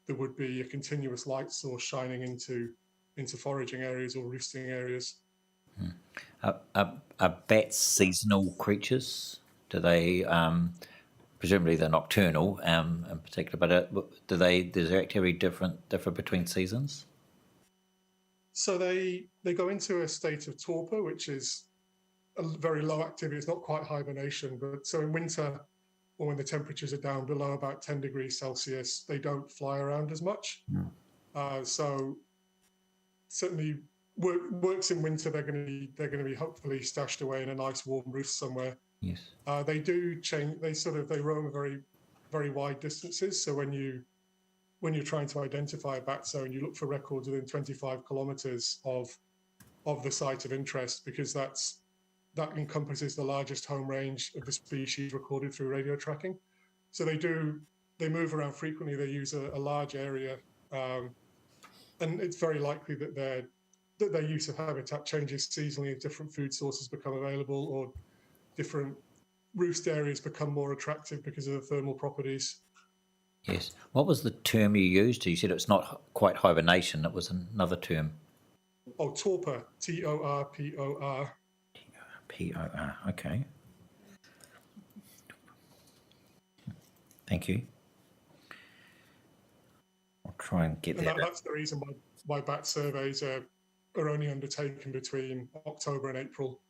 there would be a continuous light source shining into foraging areas or roosting areas. Are bats seasonal creatures? Do they, presumably they're nocturnal in particular, but does their activity differ between seasons? So they go into a state of torpor, which is a very low activity. It's not quite hibernation, but so in winter or when the temperatures are down below about 10 degrees Celsius, they don't fly around as much. So certainly works in winter. They're going to be hopefully stashed away in a nice warm roost somewhere. Yes. They do change. They roam very, very wide distances. So when you're trying to identify a bat zone, you look for records within 25 kilometres of the site of interest, because that encompasses the largest home range of the species recorded through radio tracking. So they move around frequently. They use a large area, and it's very likely that their use of habitat changes seasonally as different food sources become available or different roost areas become more attractive because of the thermal properties. Yes. What was the term you used? You said it's not quite hibernation, it was another term. Oh, torpor, Torpor. POR, okay. Thank you. I'll try and get And that. that's the reason why bat surveys are only undertaken between October and April.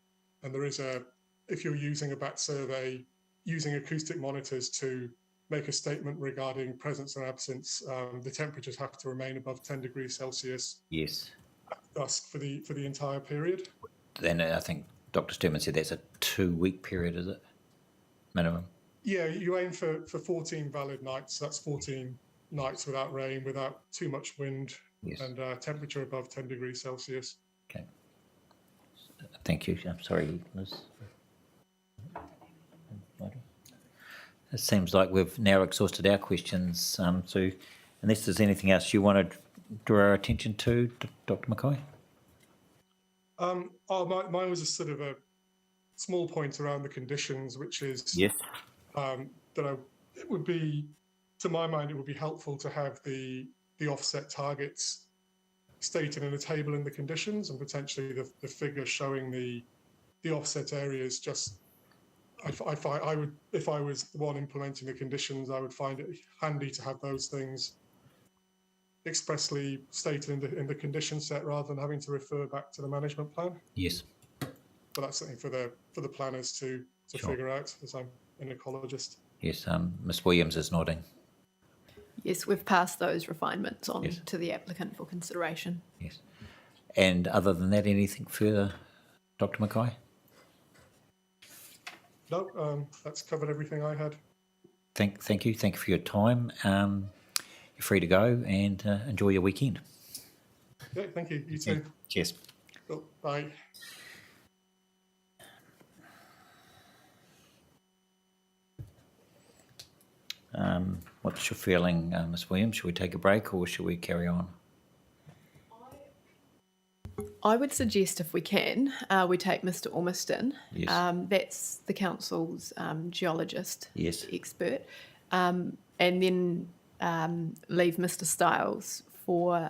And there is if you're using a bat survey, using acoustic monitors to make a statement regarding presence and absence, the temperatures have to remain above 10 degrees Celsius Yes. at dusk for the entire period. Then I think Dr. Sturman said that's a 2-week period, is it? Minimum. Yeah, you aim for 14 valid nights. That's 14 nights without rain, without too much wind, Yes. and temperature above 10 degrees Celsius. Okay. Thank you. I'm sorry, Liz. It seems like we've now exhausted our questions. So unless there's anything else you want to draw our attention to, Dr. McCoy? Mine was a sort of a small point around the conditions, which is Yes. it would be, to my mind, it would be helpful to have the offset targets stated in a table in the conditions, and potentially the figure showing the offset areas. Just I would, if I was the one implementing the conditions, I would find it handy to have those things expressly stated in the condition set rather than having to refer back to the management plan. Yes. But that's something for the planners to Sure. figure out, as I'm an ecologist. Yes. Ms. Williams is nodding. Yes, we've passed those refinements on Yes. to the applicant for consideration. Yes. And other than that, anything further, Dr. McCoy? No, that's covered everything I had. Thank you. Thank you for your time. You're free to go and enjoy your weekend. Yeah, thank you. You too. Cheers. Cool. Bye. What's your feeling, Ms. Williams? Should we take a break or should we carry on? I would suggest, if we can, we take Mr. Ormiston. Yes. That's the council's geologist, Yes. expert, and then leave Mr. Stiles for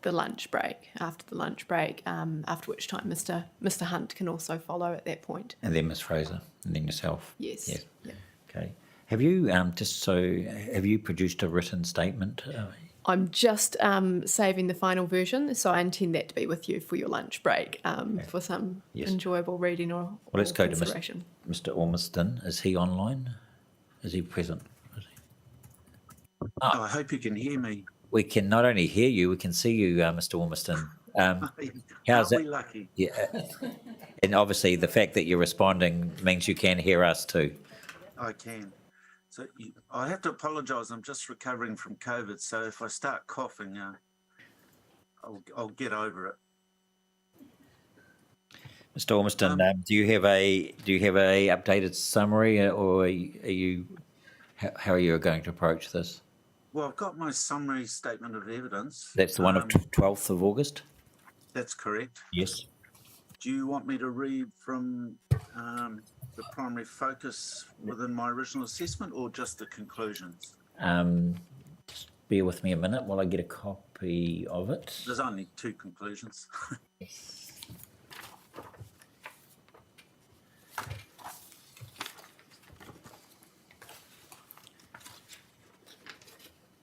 the lunch break. After the lunch break, after which time Mr. Hunt can also follow at that point. And then Ms. Fraser, and then yourself. Yes. Yes. Yeah. Okay. Have you have you produced a written statement? I'm just saving the final version, so I intend that to be with you for your lunch break for some Yes. enjoyable reading or Let's go to consideration. Mr. Ormiston. Is he online? Is he present? Is he? I hope you can hear me. We can not only hear you, we can see you, Mr. Ormiston. How's Aren't we it? lucky? Yeah. And obviously the fact that you're responding means you can hear us too. I can. So I have to apologise. I'm just recovering from COVID, so if I start coughing, I'll get over it. Mr. Ormiston, do you have a updated summary, or how are you going to approach this? Well, I've got my summary statement of evidence. That's the one of 12th of August? That's correct. Yes. Do you want me to read from the primary focus within my original assessment, or just the conclusions? Just bear with me a minute while I get a copy of it. There's only 2 conclusions.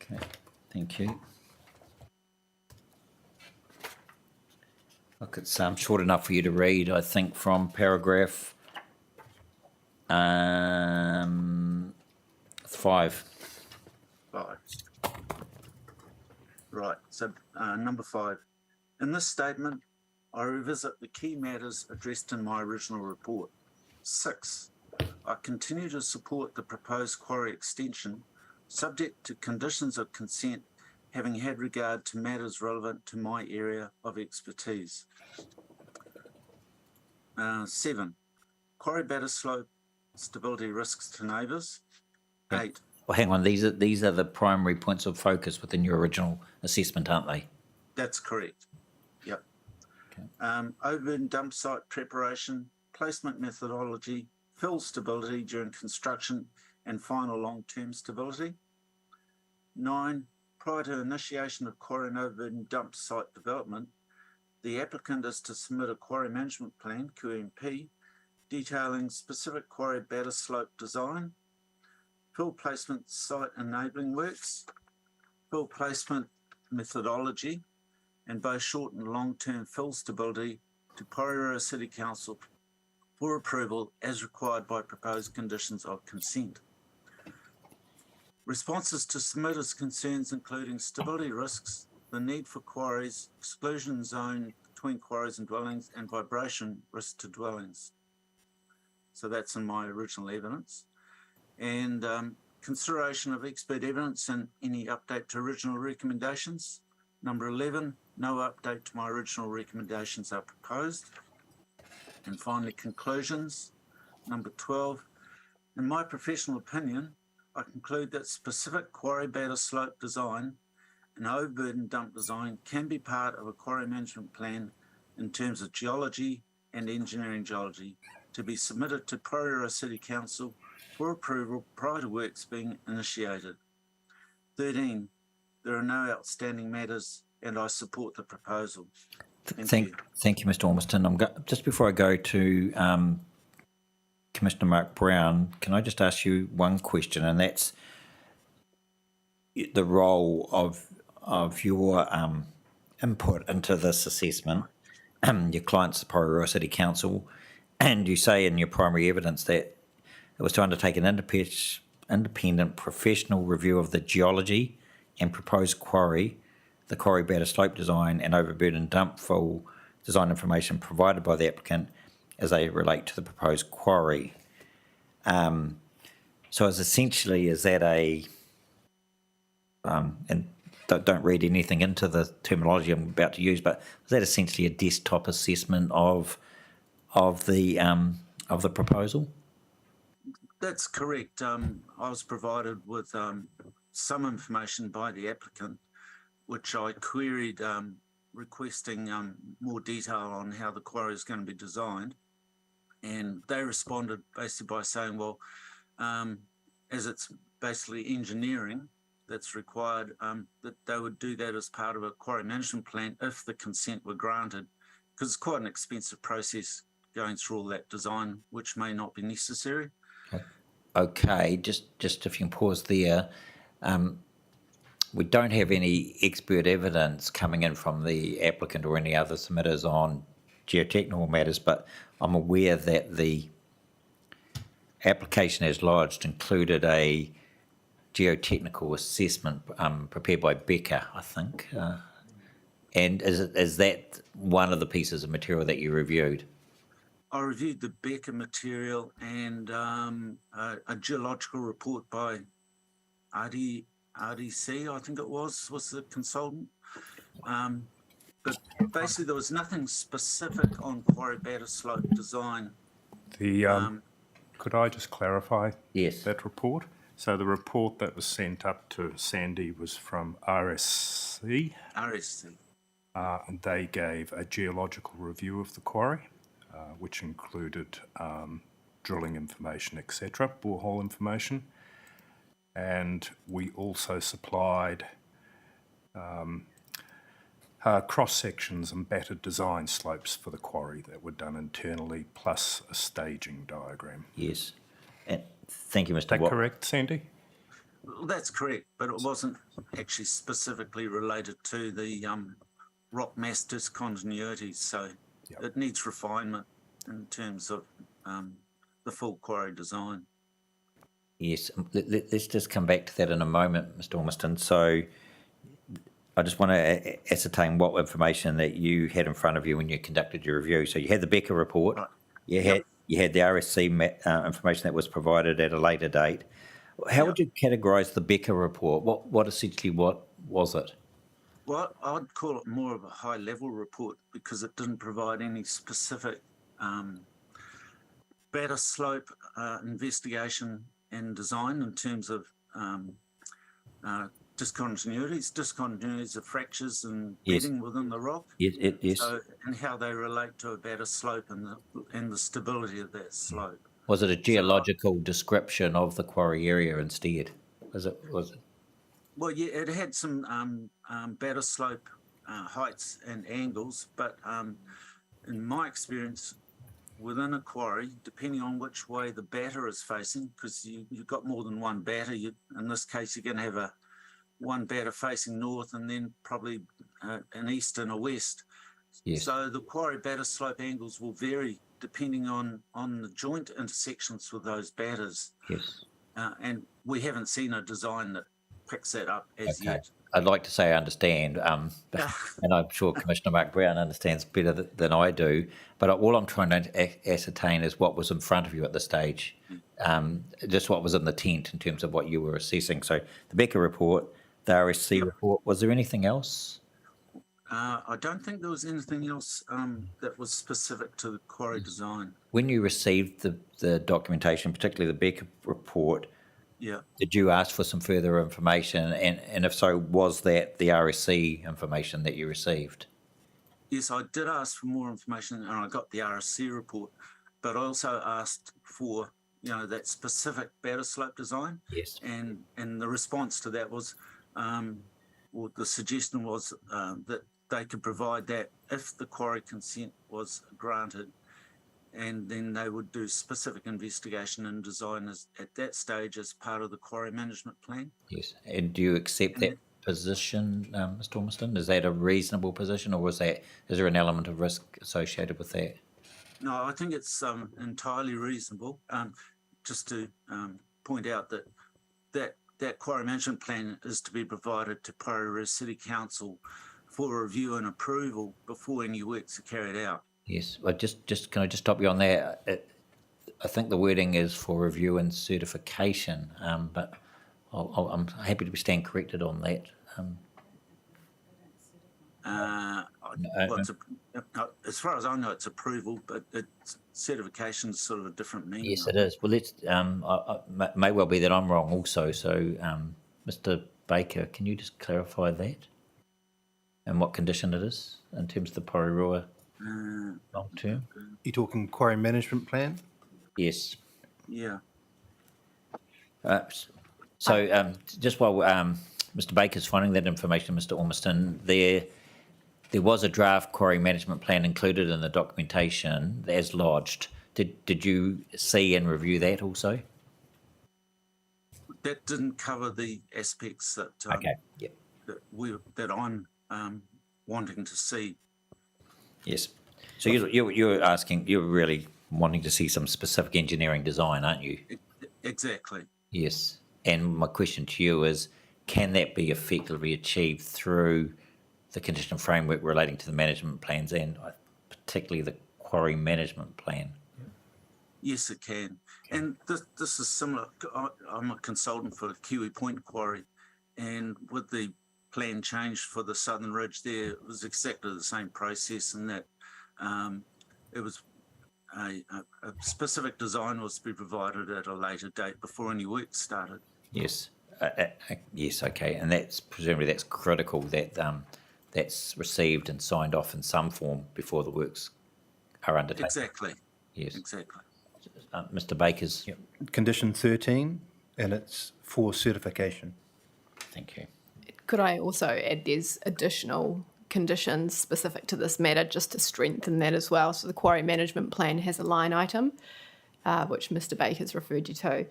Okay, thank you. Look, it's short enough for you to read, I think, from paragraph 5. 5. Right, so number 5. In this statement, I revisit the key matters addressed in my original report. 6. I continue to support the proposed quarry extension, subject to conditions of consent, having had regard to matters relevant to my area of expertise. 7. Quarry batter slope stability risks to neighbours. 8. Well, hang on, these are the primary points of focus within your original assessment, aren't they? That's correct. Yep. Okay. Overburden dump site preparation, placement methodology, fill stability during construction, and final long-term stability. 9. Prior to initiation of quarry and overburden dump site development, the applicant is to submit a quarry management plan, QMP, detailing specific quarry batter slope design, fill placement site enabling works, fill placement methodology, and both short and long-term fill stability to Porirua City Council for approval as required by proposed conditions of consent. Responses to submitters' concerns including stability risks, the need for quarries, exclusion zone between quarries and dwellings, and vibration risk to dwellings. So that's in my original evidence. And consideration of expert evidence and any update to original recommendations. Number 11, no update to my original recommendations are proposed. And finally, conclusions. Number 12, in my professional opinion, I conclude that specific quarry batter slope design and overburden dump design can be part of a quarry management plan in terms of geology and engineering geology to be submitted to Porirua City Council for approval prior to works being initiated. 13, there are no outstanding matters and I support the proposal. Thank you, Mr. Ormiston. Just before I go to Commissioner Mark Brown, can I just ask you one question, and that's the role of your input into this assessment. Your client's the Porirua City Council, and you say in your primary evidence that it was to undertake an independent professional review of the geology and proposed quarry, the quarry batter slope design and overburden dump fill design information provided by the applicant as they relate to the proposed quarry. So as essentially, is that and don't read anything into the terminology I'm about to use, but is that essentially a desktop assessment of the proposal? That's correct. I was provided with some information by the applicant, which I queried requesting more detail on how the quarry is going to be designed. And they responded basically by saying, well, as it's basically engineering that's required, that they would do that as part of a quarry management plan if the consent were granted, because it's quite an expensive process going through all that design, which may not be necessary. Okay, just if you can pause there. We don't have any expert evidence coming in from the applicant or any other submitters on geotechnical matters, but I'm aware that the application as lodged included a geotechnical assessment prepared by Becker, I think. And is that one of the pieces of material that you reviewed? I reviewed the Becker material and a geological report by RDC, I think it was the consultant. But basically there was nothing specific on quarry batter slope design. Could I just clarify yes. that report? So the report that was sent up to Sandy was from RSC. RSC. And they gave a geological review of the quarry, which included drilling information, etc., borehole information. And we also supplied cross-sections and battered design slopes for the quarry that were done internally, plus a staging diagram. Yes. And thank you, Mr. Is that correct, Sandy? Well, that's correct, but it wasn't actually specifically related to the rock mass discontinuities, so it needs refinement in terms of the full quarry design. Yes, let's just come back to that in a moment, Mr. Ormiston. So I just want to ascertain what information that you had in front of you when you conducted your review. So you had the Becker report, right. you had the RSC information that was provided at a later date. How would you categorise the Becker report? What was it? Well, I'd call it more of a high-level report because it didn't provide any specific batter slope investigation and design in terms of discontinuities of fractures and bedding within the rock. Yes. So, and how they relate to a batter slope and the stability of that slope. Was it a geological description of the quarry area instead? Was it? Well, yeah, it had some batter slope heights and angles, but in my experience, within a quarry, depending on which way the batter is facing, because you've got more than one batter, in this case, you're going to have one batter facing north and then probably an east and a west. Yes. So the quarry batter slope angles will vary depending on the joint intersections with those batters. Yes. And and we haven't seen a design that picks that up as Okay. yet. I'd like to say I understand, and I'm sure Commissioner Mark Brown understands better than I do, but all I'm trying to ascertain is what was in front of you at this stage, just what was in the tent in terms of what you were assessing. So the Becker report, the RSC report, was there anything else? I don't think there was anything else that was specific to the quarry design. When you received the documentation, particularly the Becker report, Yeah. did you ask for some further information? And if so, was that the RSC information that you received? Yes, I did ask for more information and I got the RSC report, but I also asked for, that specific batter slope design. Yes. And the response to that was, or the suggestion was that they could provide that if the quarry consent was granted, and then they would do specific investigation and design at that stage as part of the quarry management plan. Yes. And do you accept that position, Mr. Ormiston? Is that a reasonable position, or is there an element of risk associated with that? No, I think it's entirely reasonable. Just to point out that quarry management plan is to be provided to Porirua City Council for review and approval before any works are carried out. Yes. Well, can I just stop you on there? I think the wording is for review and certification, but I'm happy to stand corrected on that. As far as I know, it's approval, but certification is sort of a different meaning. Yes, it is. Well, let's. May well be that I'm wrong also. So, Mr. Baker, can you just clarify that and what condition it is in terms of the Porirua long term? You're talking quarry management plan? Yes. Yeah. So, just while Mr. Baker's finding that information, Mr. Ormiston, there was a draft quarry management plan included in the documentation as lodged. Did you see and review that also? That didn't cover the aspects that Okay. Yep. that I'm wanting to see. Yes. So you're really wanting to see some specific engineering design, aren't you? Exactly. Yes. And my question to you is, can that be effectively achieved through the condition framework relating to the management plans and particularly the quarry management plan? Yes, it can. And this is similar. I'm a consultant for Kiwi Point Quarry, and with the plan change for the Southern Ridge there, it was exactly the same process in that it was a specific design was to be provided at a later date before any work started. Yes. Yes, okay. And presumably that's critical that that's received and signed off in some form before the works are undertaken. Exactly. Yes. Exactly. Mr. Baker's. Yep. Condition 13, and it's for certification. Thank you. Could I also add there's additional conditions specific to this matter just to strengthen that as well? So the quarry management plan has a line item, which Mr. Baker's referred you to.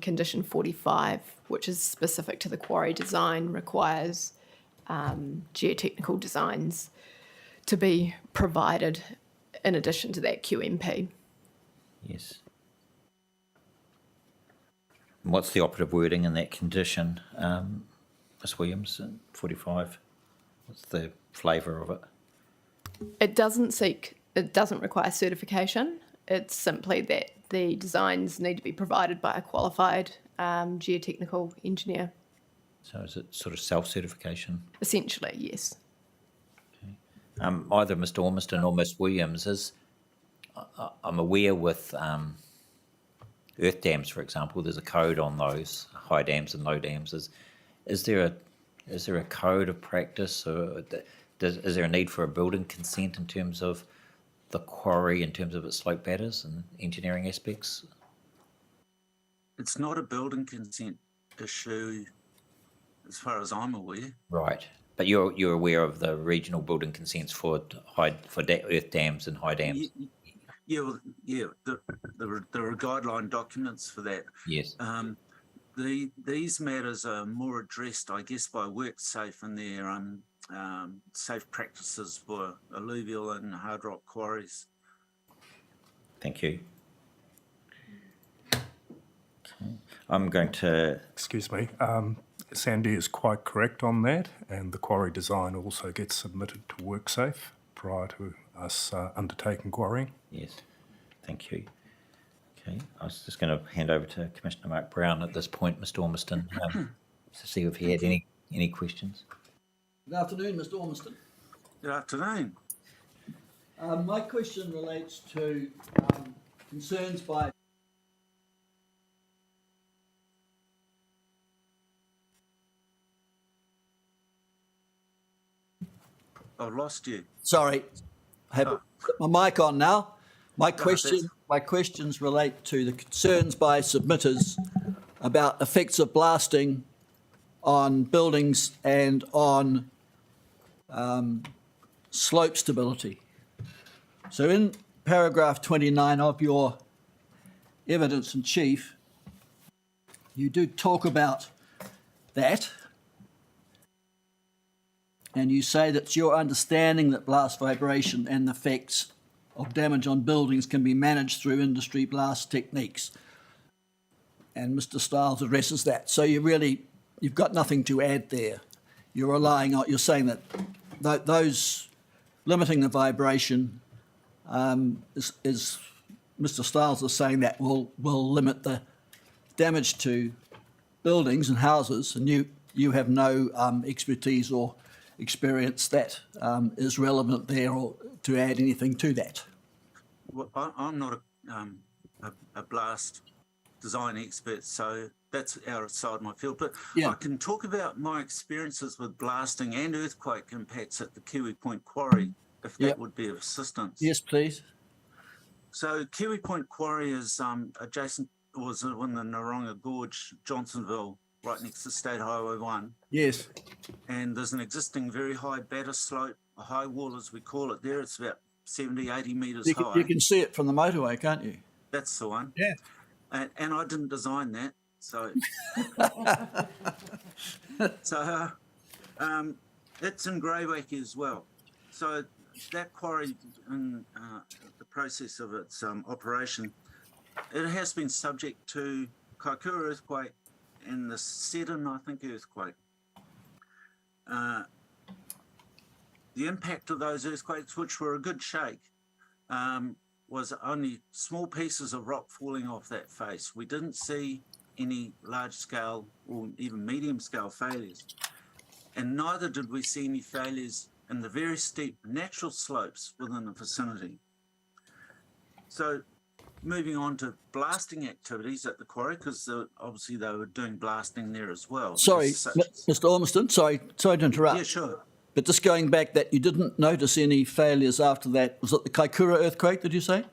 Condition 45, which is specific to the quarry design, requires geotechnical designs to be provided in addition to that QMP. Yes. And what's the operative wording in that condition, Ms. Williams, 45? What's the flavour of it? It doesn't require certification. It's simply that the designs need to be provided by a qualified geotechnical engineer. So is it sort of self-certification? Essentially, yes. Okay. Either Mr. Ormiston or Ms. Williams, I'm aware with earth dams, for example, there's a code on those, high dams and low dams. Is there a code of practice, or is there a need for a building consent in terms of the quarry, in terms of its slope batters and engineering aspects? It's not a building consent issue as far as I'm aware. Right. But you're aware of the regional building consents for earth dams and high dams? There are guideline documents for that. Yes. These matters are more addressed, I guess, by WorkSafe and their safe practices for alluvial and hard rock quarries. Thank you. Okay. I'm going to... Excuse me. Sandy is quite correct on that, and the quarry design also gets submitted to WorkSafe prior to us undertaking quarrying. Yes. Thank you. Okay. I was just going to hand over to Commissioner Mark Brown at this point, Mr. Ormiston, to see if he had any questions. Good afternoon, Mr. Ormiston. Good afternoon. My question relates to concerns by I've lost you. Sorry, I have my mic on now. My questions relate to the concerns by submitters about effects of blasting on buildings and on slope stability. So in paragraph 29 of your evidence in chief, you do talk about that. And you say that it's your understanding that blast vibration and the effects of damage on buildings can be managed through industry blast techniques. And Mr. Stiles addresses that. So you've got nothing to add there. You're relying on, you're saying that those limiting the vibration is Mr. Stiles is saying that will limit the damage to buildings and houses, and you have no expertise or experience that is relevant there or to add anything to that. Well, I'm not a blast design expert, so that's outside my field. But I can talk about my experiences with blasting and earthquake impacts at the Kiwi Point Quarry, if that would be of assistance. Yes, please. So Kiwi Point Quarry is adjacent, was in the Noronga Gorge, Johnsonville, right next to State Highway 1. Yes. And there's an existing very high batter slope, a high wall as we call it there. It's about 70, 80 metres high. You can see it from the motorway, can't you? That's the one. Yeah. And I didn't design that, so... it's in Greywacky as well. So that quarry, in the process of its operation, it has been subject to Kaikoura earthquake and the Seddon, I think, earthquake. The impact of those earthquakes, which were a good shake, was only small pieces of rock falling off that face. We didn't see any large-scale or even medium-scale failures. And neither did we see any failures in the very steep natural slopes within the vicinity. So moving on to blasting activities at the quarry, because obviously they were doing blasting there as well. Sorry, Mr. Ormiston, sorry to interrupt. Yeah, sure. But just going back, that you didn't notice any failures after that. Was it the Kaikoura earthquake, did you say?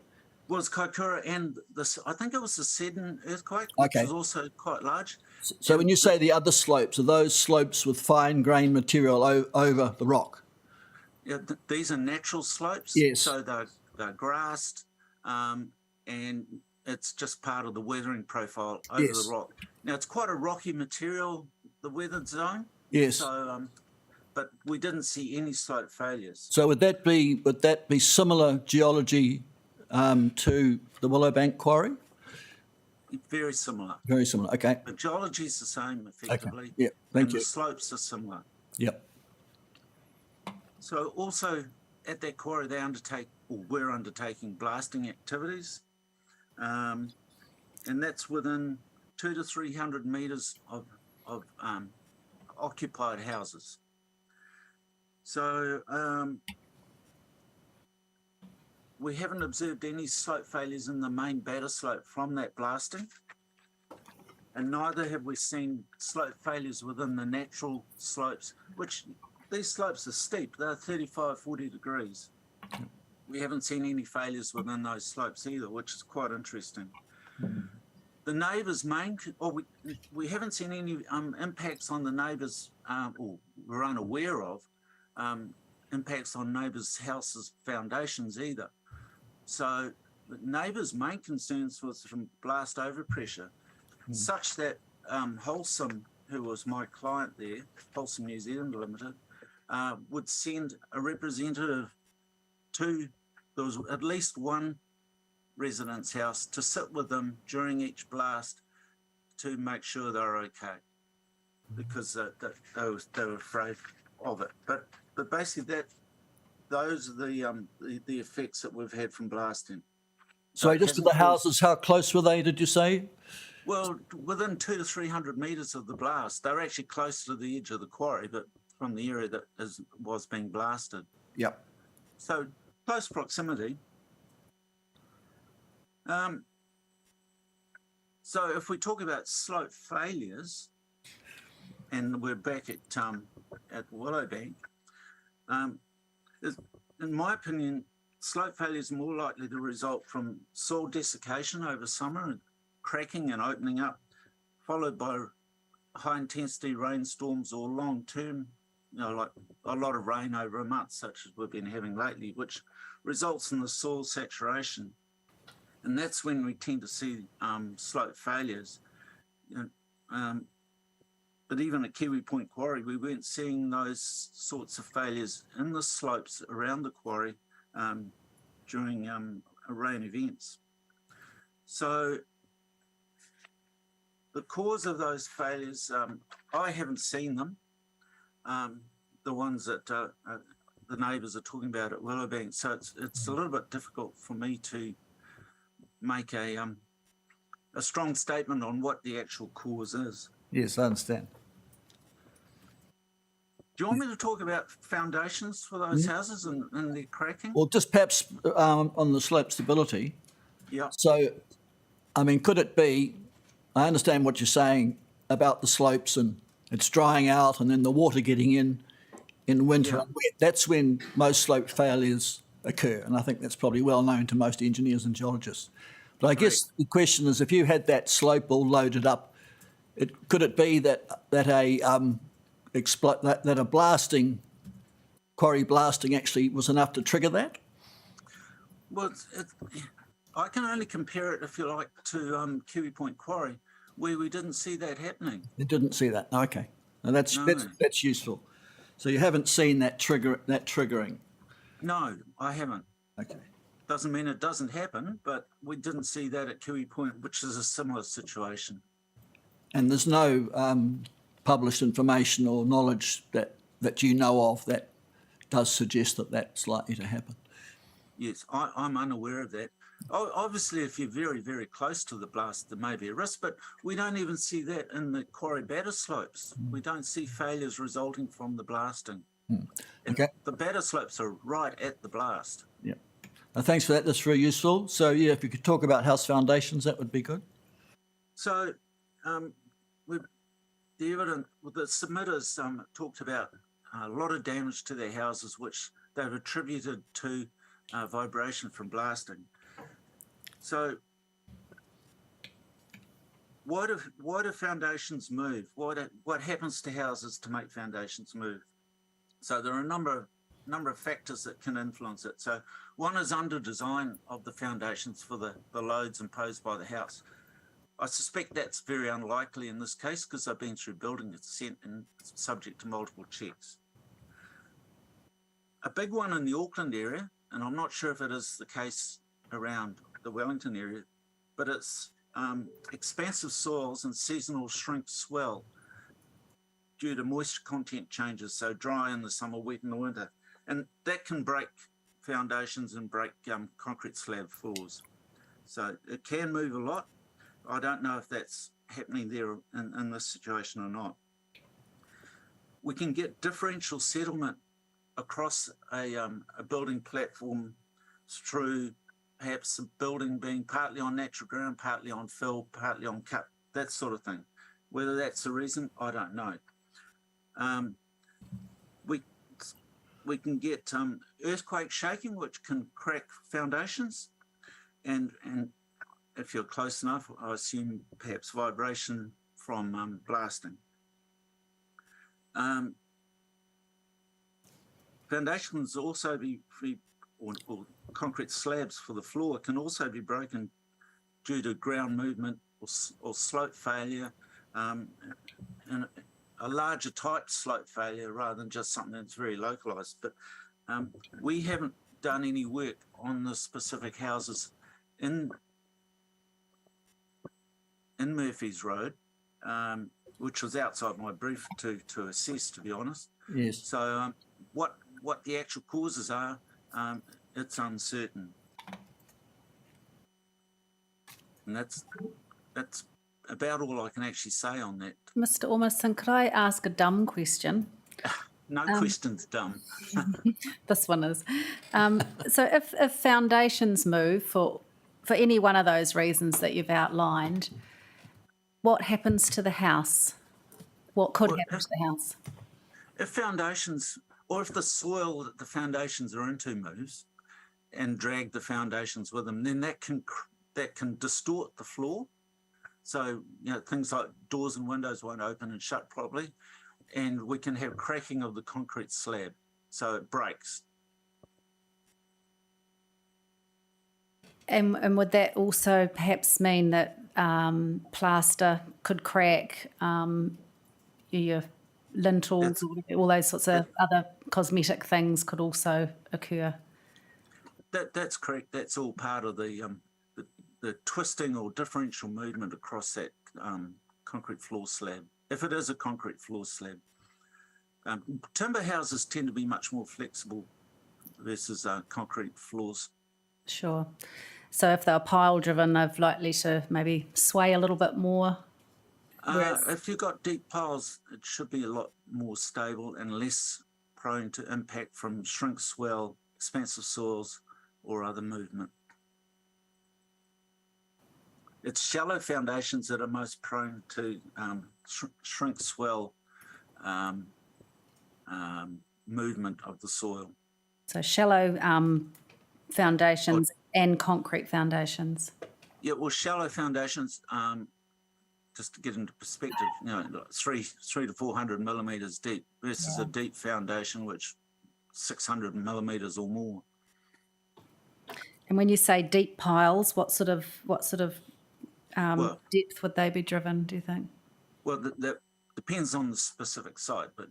Was Kaikoura and this, I think it was the Seddon earthquake, which was also quite large. So when you say the other slopes, are those slopes with fine grained material over the rock? Yeah, these are natural slopes. Yes. So they're grassed, and it's just part of the weathering profile over the rock. Now, it's quite a rocky material, the weathered zone. Yes. So, but we didn't see any slope failures. So would that be similar geology to the Willowbank quarry? Very similar. Very similar. Okay. The geology is the same, effectively. Okay. Yeah. Thank you. The slopes are similar. Yep. So also at that quarry, we're undertaking blasting activities, and that's within 200 to 300 metres of occupied houses. So we haven't observed any slope failures in the main batter slope from that blasting, and neither have we seen slope failures within the natural slopes, which these slopes are steep. They're 35, 40 degrees. We haven't seen any failures within those slopes either, which is quite interesting. the neighbours' we haven't seen any impacts on the neighbours, or we're unaware of impacts on neighbours' houses' foundations either. So the neighbours' main concerns was from blast overpressure, such that Wholesome, who was my client there, Wholesome New Zealand Limited, would send a representative to, there was at least one resident's house, to sit with them during each blast to make sure they're okay, because they were afraid of it. But basically those are the effects that we've had from blasting. So just to the houses, how close were they, did you say? Well, within 200 to 300 metres of the blast. They're actually close to the edge of the quarry, but from the area that was being blasted. Yep. So close proximity. So if we talk about slope failures, and we're back at Willowbank, in my opinion, slope failures are more likely to result from soil desiccation over summer and cracking and opening up, followed by high intensity rainstorms or long term, like a lot of rain over a month, such as we've been having lately, which results in the soil saturation. And that's when we tend to see slope failures. But even at Kiwi Point Quarry, we weren't seeing those sorts of failures in the slopes around the quarry during rain events. So the cause of those failures, I haven't seen them. The ones that the neighbours are talking about at Willowbank. So it's a little bit difficult for me to make a strong statement on what the actual cause is. Yes, I understand. Do you want me to talk about foundations for those houses and their cracking? Well, just perhaps on the slope stability. Yeah. So, I mean, could it be, I understand what you're saying about the slopes and it's drying out and then the water getting in winter. Yeah. That's when most slope failures occur. And I think that's probably well known to most engineers and geologists. But I guess the question is, if you had that slope all loaded up, could it be that a blasting, quarry blasting actually was enough to trigger that? Well, I can only compare it, if you like, to Kiwi Point Quarry, where we didn't see that happening. You didn't see that. Okay, now that's useful. So you haven't seen that triggering. No, I haven't. Okay. Doesn't mean it doesn't happen, but we didn't see that at Kiwi Point, which is a similar situation. And there's no published information or knowledge that you know of that does suggest that that's likely to happen. Yes, I'm unaware of that. Obviously, if you're very, very close to the blast, there may be a risk, but we don't even see that in the quarry batter slopes. We don't see failures resulting from the blasting. Okay. The batter slopes are right at the blast. Yeah. Thanks for that. That's very useful. So, yeah, if you could talk about house foundations, that would be good. So, the submitters talked about a lot of damage to their houses, which they've attributed to vibration from blasting. So, why do foundations move? What happens to houses to make foundations move? So there are a number of factors that can influence it. So one is under design of the foundations for the loads imposed by the house. I suspect that's very unlikely in this case because I've been through building consent and subject to multiple checks. A big one in the Auckland area, and I'm not sure if it is the case around the Wellington area, but it's expansive soils and seasonal shrink swell due to moisture content changes, so dry in the summer, wet in the winter. And that can break foundations and break concrete slab floors. So it can move a lot. I don't know if that's happening there in this situation or not. We can get differential settlement across a building platform through perhaps a building being partly on natural ground, partly on fill, partly on cut, that sort of thing. Whether that's the reason, I don't know. We can get earthquake shaking, which can crack foundations, and if you're close enough, I assume perhaps vibration from blasting. Foundations also or concrete slabs for the floor can also be broken due to ground movement or slope failure, and a larger type slope failure rather than just something that's very localised. But we haven't done any work on the specific houses in Murphy's Road, which was outside my brief to assess, to be honest. Yes. So what the actual causes are, it's uncertain. And that's about all I can actually say on that. Mr. Ormiston, could I ask a dumb question? No question's dumb. This one is. So if foundations move for any one of those reasons that you've outlined, what happens to the house? What could happen to the house? If foundations, or if the soil that the foundations are into moves and drag the foundations with them, then that can distort the floor. So, things like doors and windows won't open and shut properly, and we can have cracking of the concrete slab, so it breaks. And would that also perhaps mean that plaster could crack, your lintels, all those sorts of other cosmetic things could also occur? That's correct. That's all part of the twisting or differential movement across that concrete floor slab, if it is a concrete floor slab. Timber houses tend to be much more flexible versus concrete floors. Sure. So if they're pile driven, they're likely to maybe sway a little bit more? If you've got deep piles, it should be a lot more stable and less prone to impact from shrink, swell, expansive soils, or other movement. It's shallow foundations that are most prone to shrink, swell, movement of the soil. So shallow foundations and concrete foundations. Yeah, well, shallow foundations, just to get into perspective, 300 to 400 millimetres deep versus a deep foundation which 600 millimetres or more. And when you say deep piles, what sort of depth would they be driven, do you think? Well, that depends on the specific site, but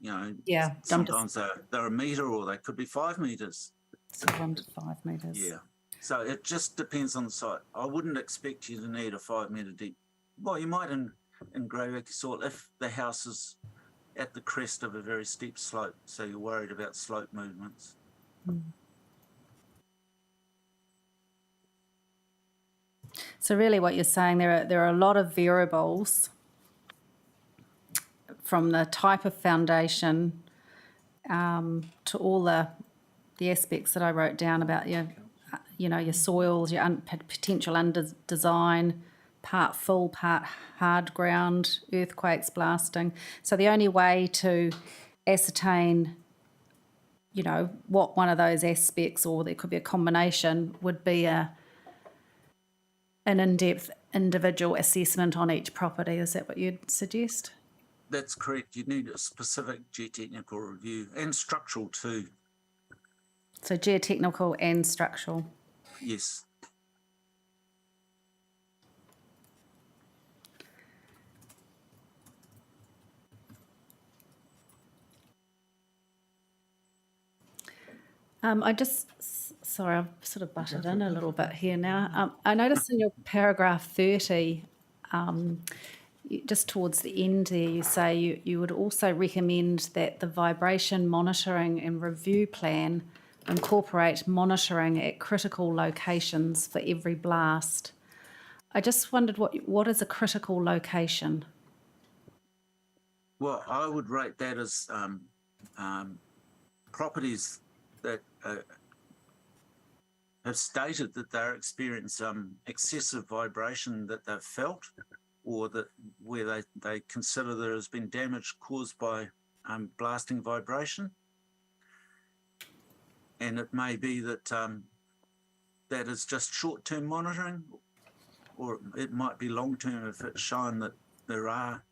Yeah, sometimes they're a metre or they could be 5 metres. So 1 to 5 metres. Yeah, so it just depends on the site. I wouldn't expect you to need a 5 metre deep. Well, you might in grey soil if the house is at the crest of a very steep slope, so you're worried about slope movements. So really what you're saying, there are a lot of variables from the type of foundation to all the aspects that I wrote down about your soils, your potential under design, part full, part hard ground, earthquakes, blasting. So the only way to ascertain, what one of those aspects, or there could be a combination, would be an in-depth individual assessment on each property. Is that what you'd suggest? That's correct. You need a specific geotechnical review and structural too. So geotechnical and structural. Yes. Sorry, I've sort of butted in a little bit here now. I noticed in your paragraph 30, just towards the end there, you say you would also recommend that the vibration monitoring and review plan incorporate monitoring at critical locations for every blast. I just wondered what is a critical location? Well, I would rate that as properties that have stated that they're experiencing excessive vibration that they've felt, or that where they consider there has been damage caused by blasting vibration. And it may be that that is just short-term monitoring, or it might be long term if it's shown that there are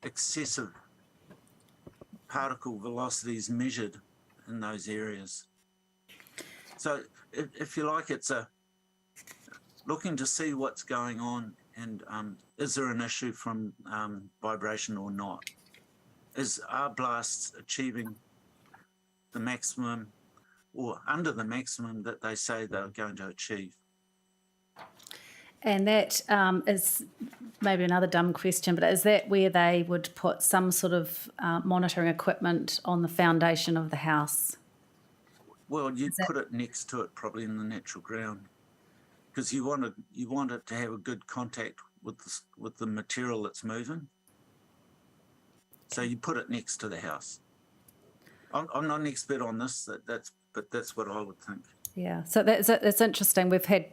excessive particle velocities measured in those areas. So if you like, it's a looking to see what's going on and is there an issue from vibration or not? Are blasts achieving the maximum or under the maximum that they say they're going to achieve? And that is maybe another dumb question, but is that where they would put some sort of monitoring equipment on the foundation of the house? Well, you'd put it next to it, probably in the natural ground, because you want it to have a good contact with the material that's moving. So you put it next to the house. I'm not an expert on this, but that's what I would think. Yeah, so that's interesting. We've had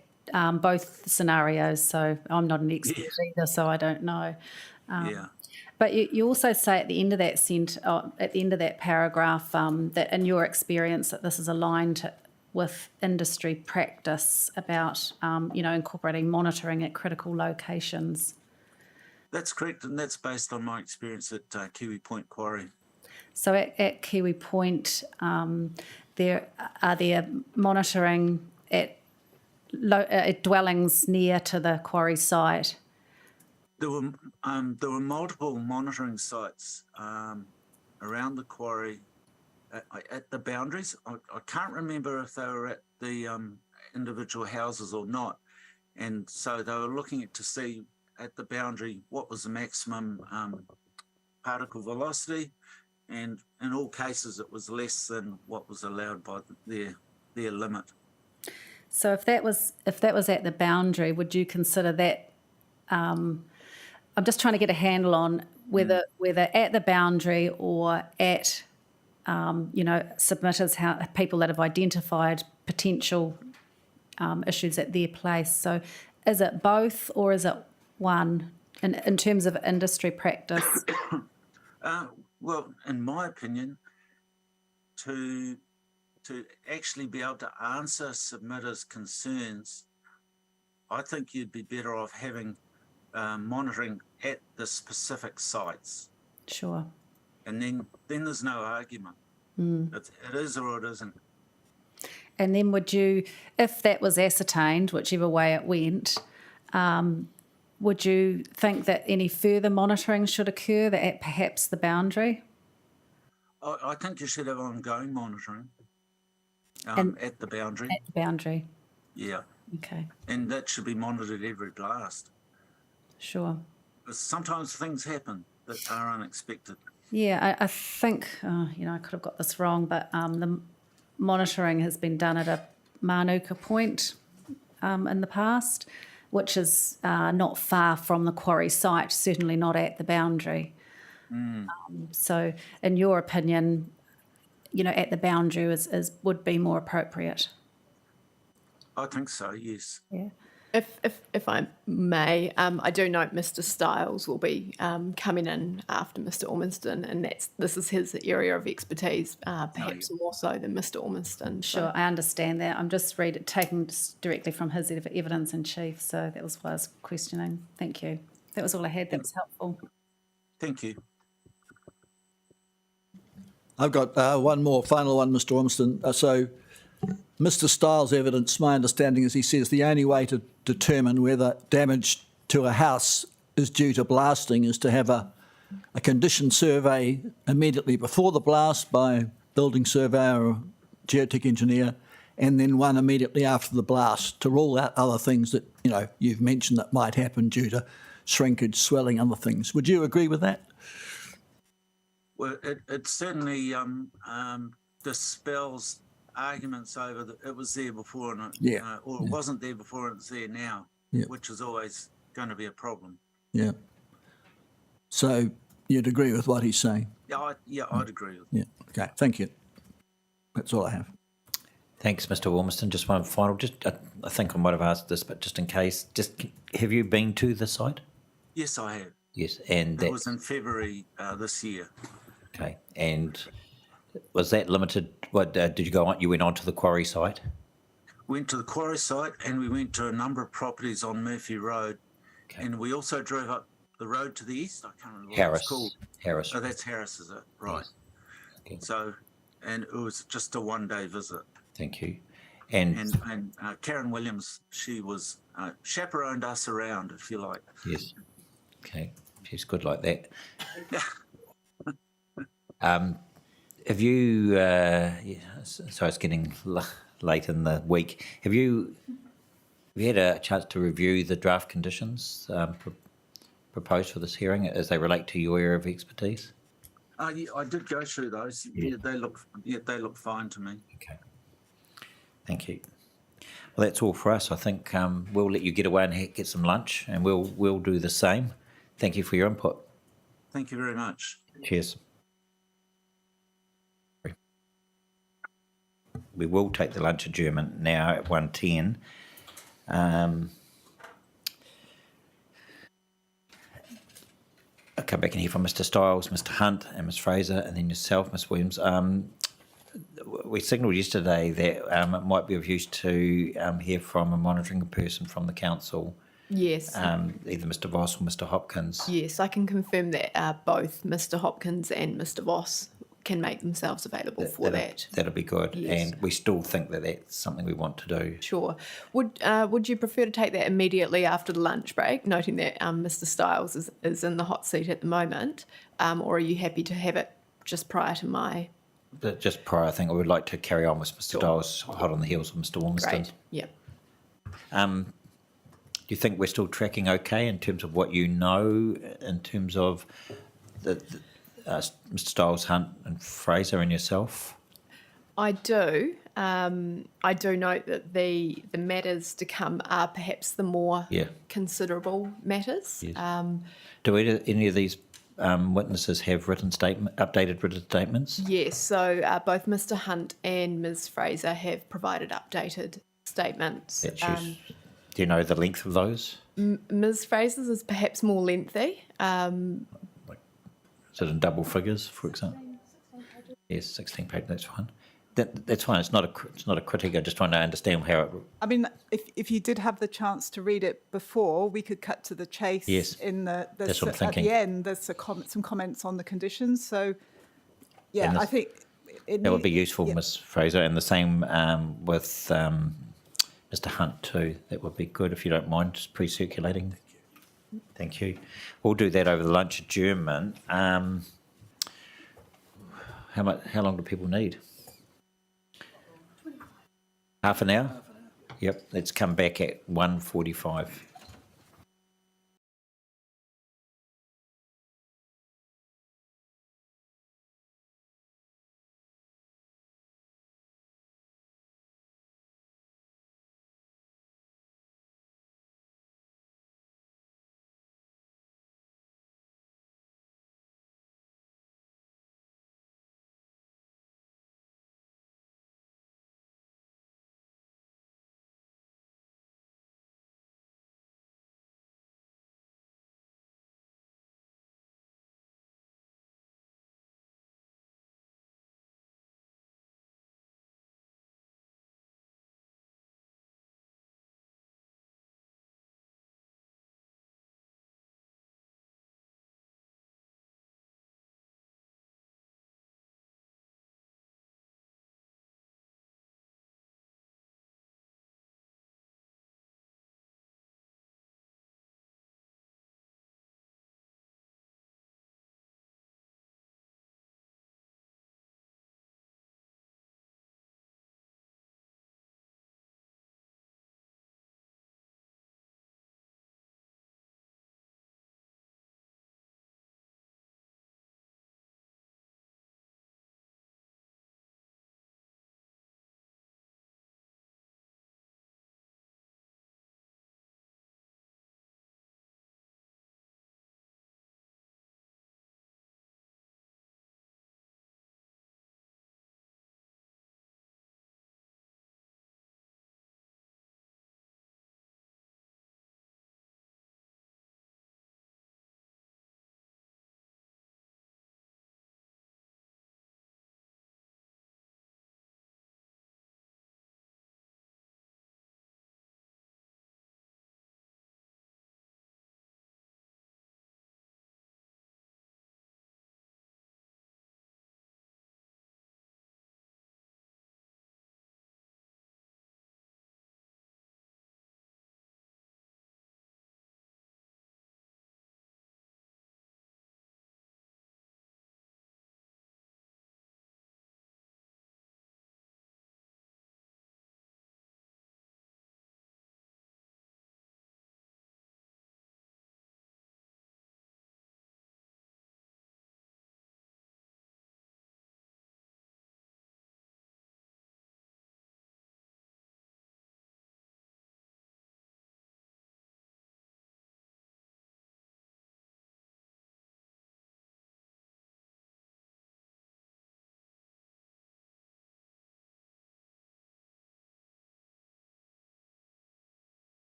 both scenarios, so I'm not an expert either, so I don't know. Yeah. But you also say at the end of that paragraph that in your experience that this is aligned with industry practice about incorporating monitoring at critical locations. That's correct, and that's based on my experience at Kiwi Point Quarry. So at Kiwi Point, there monitoring at dwellings near to the quarry site? There were multiple monitoring sites around the quarry at the boundaries. I can't remember if they were at the individual houses or not, and so they were looking to see at the boundary what was the maximum particle velocity, and in all cases it was less than what was allowed by their limit. So if that was at the boundary, would you consider that? I'm just trying to get a handle on whether at the boundary or at submitters, people that have identified potential issues at their place. So is it both or is it one in terms of industry practice? Well, in my opinion, to actually be able to answer submitters' concerns, I think you'd be better off having monitoring at the specific sites. Sure. And then there's no argument. It is or it isn't. And then would you, if that was ascertained, whichever way it went, would you think that any further monitoring should occur at perhaps the boundary? I think you should have ongoing monitoring at the boundary. At the boundary. Yeah. Okay. And that should be monitored every blast. Sure. Because sometimes things happen that are unexpected. Yeah, I think, I could have got this wrong, but the monitoring has been done at a Manuka point in the past, which is not far from the quarry site, certainly not at the boundary. So in your opinion, at the boundary would be more appropriate? I think so, yes. Yeah. If I may, I do note Mr. Stiles will be coming in after Mr. Ormiston, and this is his area of expertise, perhaps more so than Mr. Ormiston. Sure, I understand that. I'm just taking directly from his evidence in chief, so that was why I was questioning. Thank you. That was all I had. That was helpful. Thank you. I've got one more, final one, Mr. Ormiston. So Mr. Stiles' evidence, my understanding is he says the only way to determine whether damage to a house is due to blasting is to have a condition survey immediately before the blast by a building surveyor or geotech engineer, and then one immediately after the blast to rule out other things that you've mentioned that might happen due to shrinkage, swelling, other things. Would you agree with that? Well, it certainly dispels arguments over that it was there before and it wasn't there before and it's there now, which is always going to be a problem. Yeah. So you'd agree with what he's saying? I'd agree with. Yeah. Okay. Thank you. That's all I have. Thanks, Mr. Ormiston. Just one final. I think I might have asked this, but just in case, have you been to the site? Yes, I have. Yes, and it was in February this year. Okay, and was that limited? What did you go on? You went on to the quarry site? went to the Quarry site, and we went to a number of properties on Murphy Road. Okay. And we also drove up the road to the east. I can't remember what Harris. it's called. Harris. Oh, that's Harris, is it? Right. Yes. Okay. So, and it was just a one-day visit. Thank you. And Karen Williams, she was chaperoned us around, if you like. yes. Okay. She's good like that. Have you, so it's getting late in the week, have you had a chance to review the draft conditions proposed for this hearing as they relate to your area of expertise? Yeah, I did go through those. Yeah. They look fine to me. Okay. Thank you. Well, that's all for us. I think we'll let you get away and get some lunch, and we'll do the same. Thank you for your input. Thank you very much. Cheers. We will take the lunch adjournment now at 1:10. I'll come back and hear from Mr. Stiles, Mr. Hunt, and Ms. Fraser, and then yourself, Ms. Williams. We signalled yesterday that it might be of use to hear from a monitoring person from the council. Yes. Either Mr. Voss or Mr. Hopkins. Yes, I can confirm that both Mr. Hopkins and Mr. Voss can make themselves available for that. That'll be good. Yes. And we still think that that's something we want to do. Sure. Would you prefer to take that immediately after the lunch break, noting that Mr. Stiles is in the hot seat at the moment, or are you happy to have it just prior to my... But just prior, I think I would like to carry on with Mr. Stiles, hot on the heels of Mr. Ormiston. Great, yeah. Do you think we're still tracking okay in terms of what you know, in terms of Mr. Stiles, Hunt and Fraser and yourself? I do. I do note that the matters to come are perhaps the more considerable matters. Yes. Do any of these witnesses have updated written statements? Yes, so both Mr. Hunt and Ms. Fraser have provided updated statements. Do you know the length of those? Ms. Fraser's is perhaps more lengthy. Is it in double figures, for example? Yes, 16 pages. That's fine. That's fine. It's not a critique. I just want to understand how it. I mean, if you did have the chance to read it before, we could cut to the chase. Yes, in that's what I'm at thinking. the end, there's some comments on the conditions. So, yeah, I think that would be useful, Ms. Fraser, and the same with Mr. Hunt too. That would be good if you don't mind just pre-circulating. Thank you. We'll do that over the lunch adjournment. How long do people need? Half an hour? Yep. Let's come back at 1:45.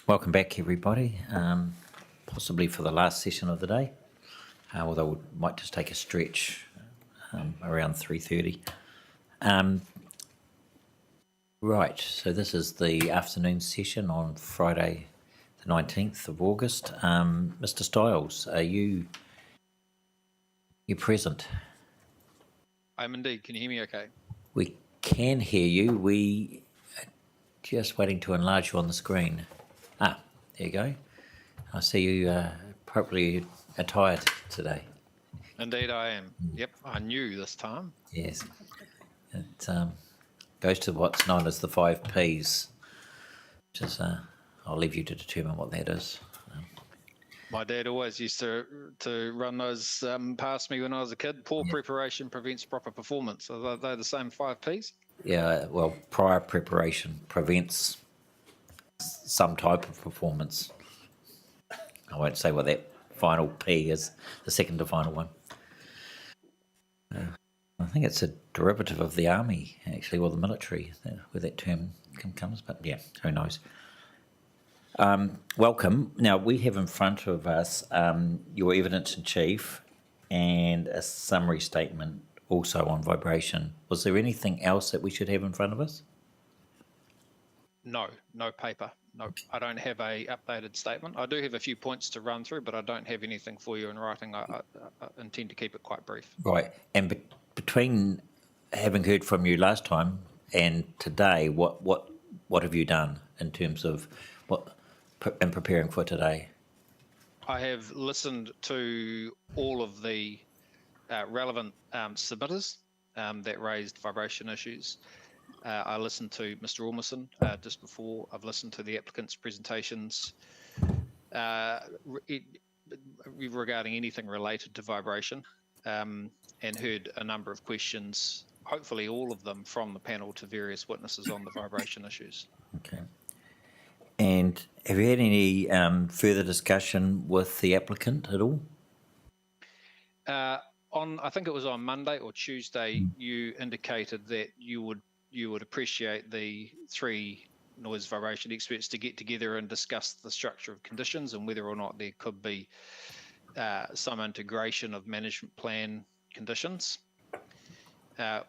Welcome back, everybody. Possibly for the last session of the day, although we might just take a stretch around 3:30. Right, so this is the afternoon session on Friday, the 19th of August. Mr. Stiles, are you present? I'm indeed. Can you hear me okay? We can hear you. We are just waiting to enlarge you on the screen. There you go. I see you appropriately attired today. Indeed, I am. Yep, I knew this time. Yes. It goes to what's known as the 5 Ps, which is, I'll leave you to determine what that is. My dad always used to run those past me when I was a kid. Poor preparation prevents proper performance. Are they the same 5 Ps? Yeah, well, prior preparation prevents some type of performance. I won't say what that final P is, the second to final one. I think it's a derivative of the army, actually, or the military, where that term comes, but yeah, who knows. Welcome. Now, we have in front of us your evidence in chief and a summary statement also on vibration. Was there anything else that we should have in front of us? No paper. No, I don't have a updated statement. I do have a few points to run through, but I don't have anything for you in writing. I intend to keep it quite brief. Right. And between having heard from you last time and today, what have you done in terms of in preparing for today? I have listened to all of the relevant submitters that raised vibration issues. I listened to Mr. Ormston just before. I've listened to the applicant's presentations regarding anything related to vibration and heard a number of questions, hopefully all of them from the panel to various witnesses on the vibration issues. Okay. And have you had any further discussion with the applicant at all? I think it was on Monday or Tuesday, you indicated that you would appreciate the 3 noise vibration experts to get together and discuss the structure of conditions and whether or not there could be some integration of management plan conditions.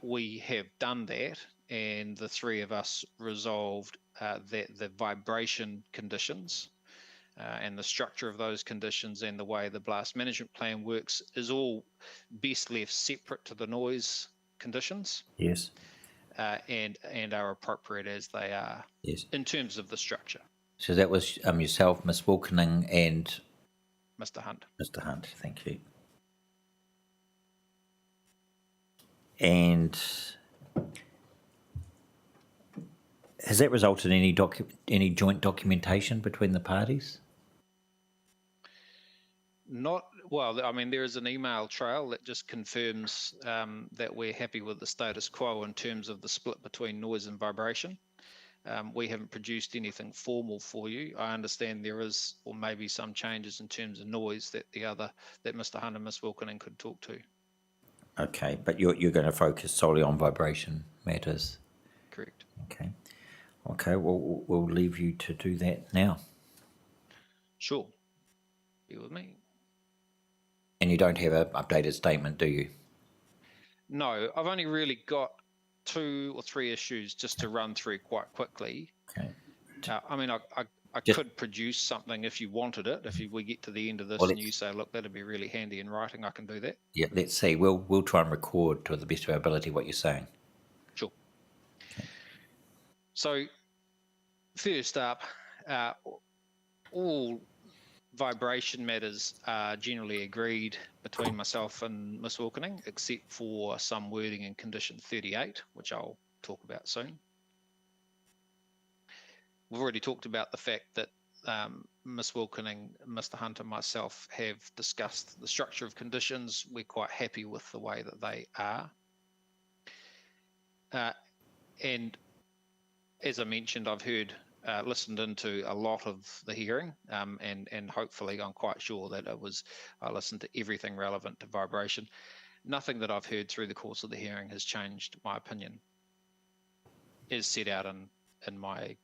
We have done that, and the 3 of us resolved that the vibration conditions and the structure of those conditions and the way the blast management plan works is all best left separate to the noise conditions. Yes. And are appropriate as they are. Yes. In terms of the structure. So that was yourself, Miss Wilkening, and Mr. Hunt. Mr. Hunt, thank you. And has that resulted in any joint documentation between the parties? Not well. I mean, there is an email trail that just confirms that we're happy with the status quo in terms of the split between noise and vibration. We haven't produced anything formal for you. I understand there is, or maybe some changes in terms of noise that Mr. Hunt and Ms. Wilkening could talk to. Okay, but you're going to focus solely on vibration matters. Correct. Okay. Okay. Well, we'll leave you to do that now. Sure. Be with me. And you don't have an updated statement, do you? No, I've only really got 2 or 3 issues just to run through quite quickly. Okay. I mean, I could produce something if you wanted it. If we get to the end of this and you say, look, that'd be really handy in writing, I can do that. Yeah, let's see. We'll try and record to the best of our ability what you're saying. Sure. Okay. So, first up, all vibration matters are generally agreed between myself and Ms. Wilkening, except for some wording in condition 38, which I'll talk about soon. We've already talked about the fact that Ms. Wilkening, Mr. Hunt and myself have discussed the structure of conditions. We're quite happy with the way that they are. And as I mentioned, I've listened into a lot of the hearing, and hopefully I'm quite sure that I listened to everything relevant to vibration. Nothing that I've heard through the course of the hearing has changed my opinion, as set out in my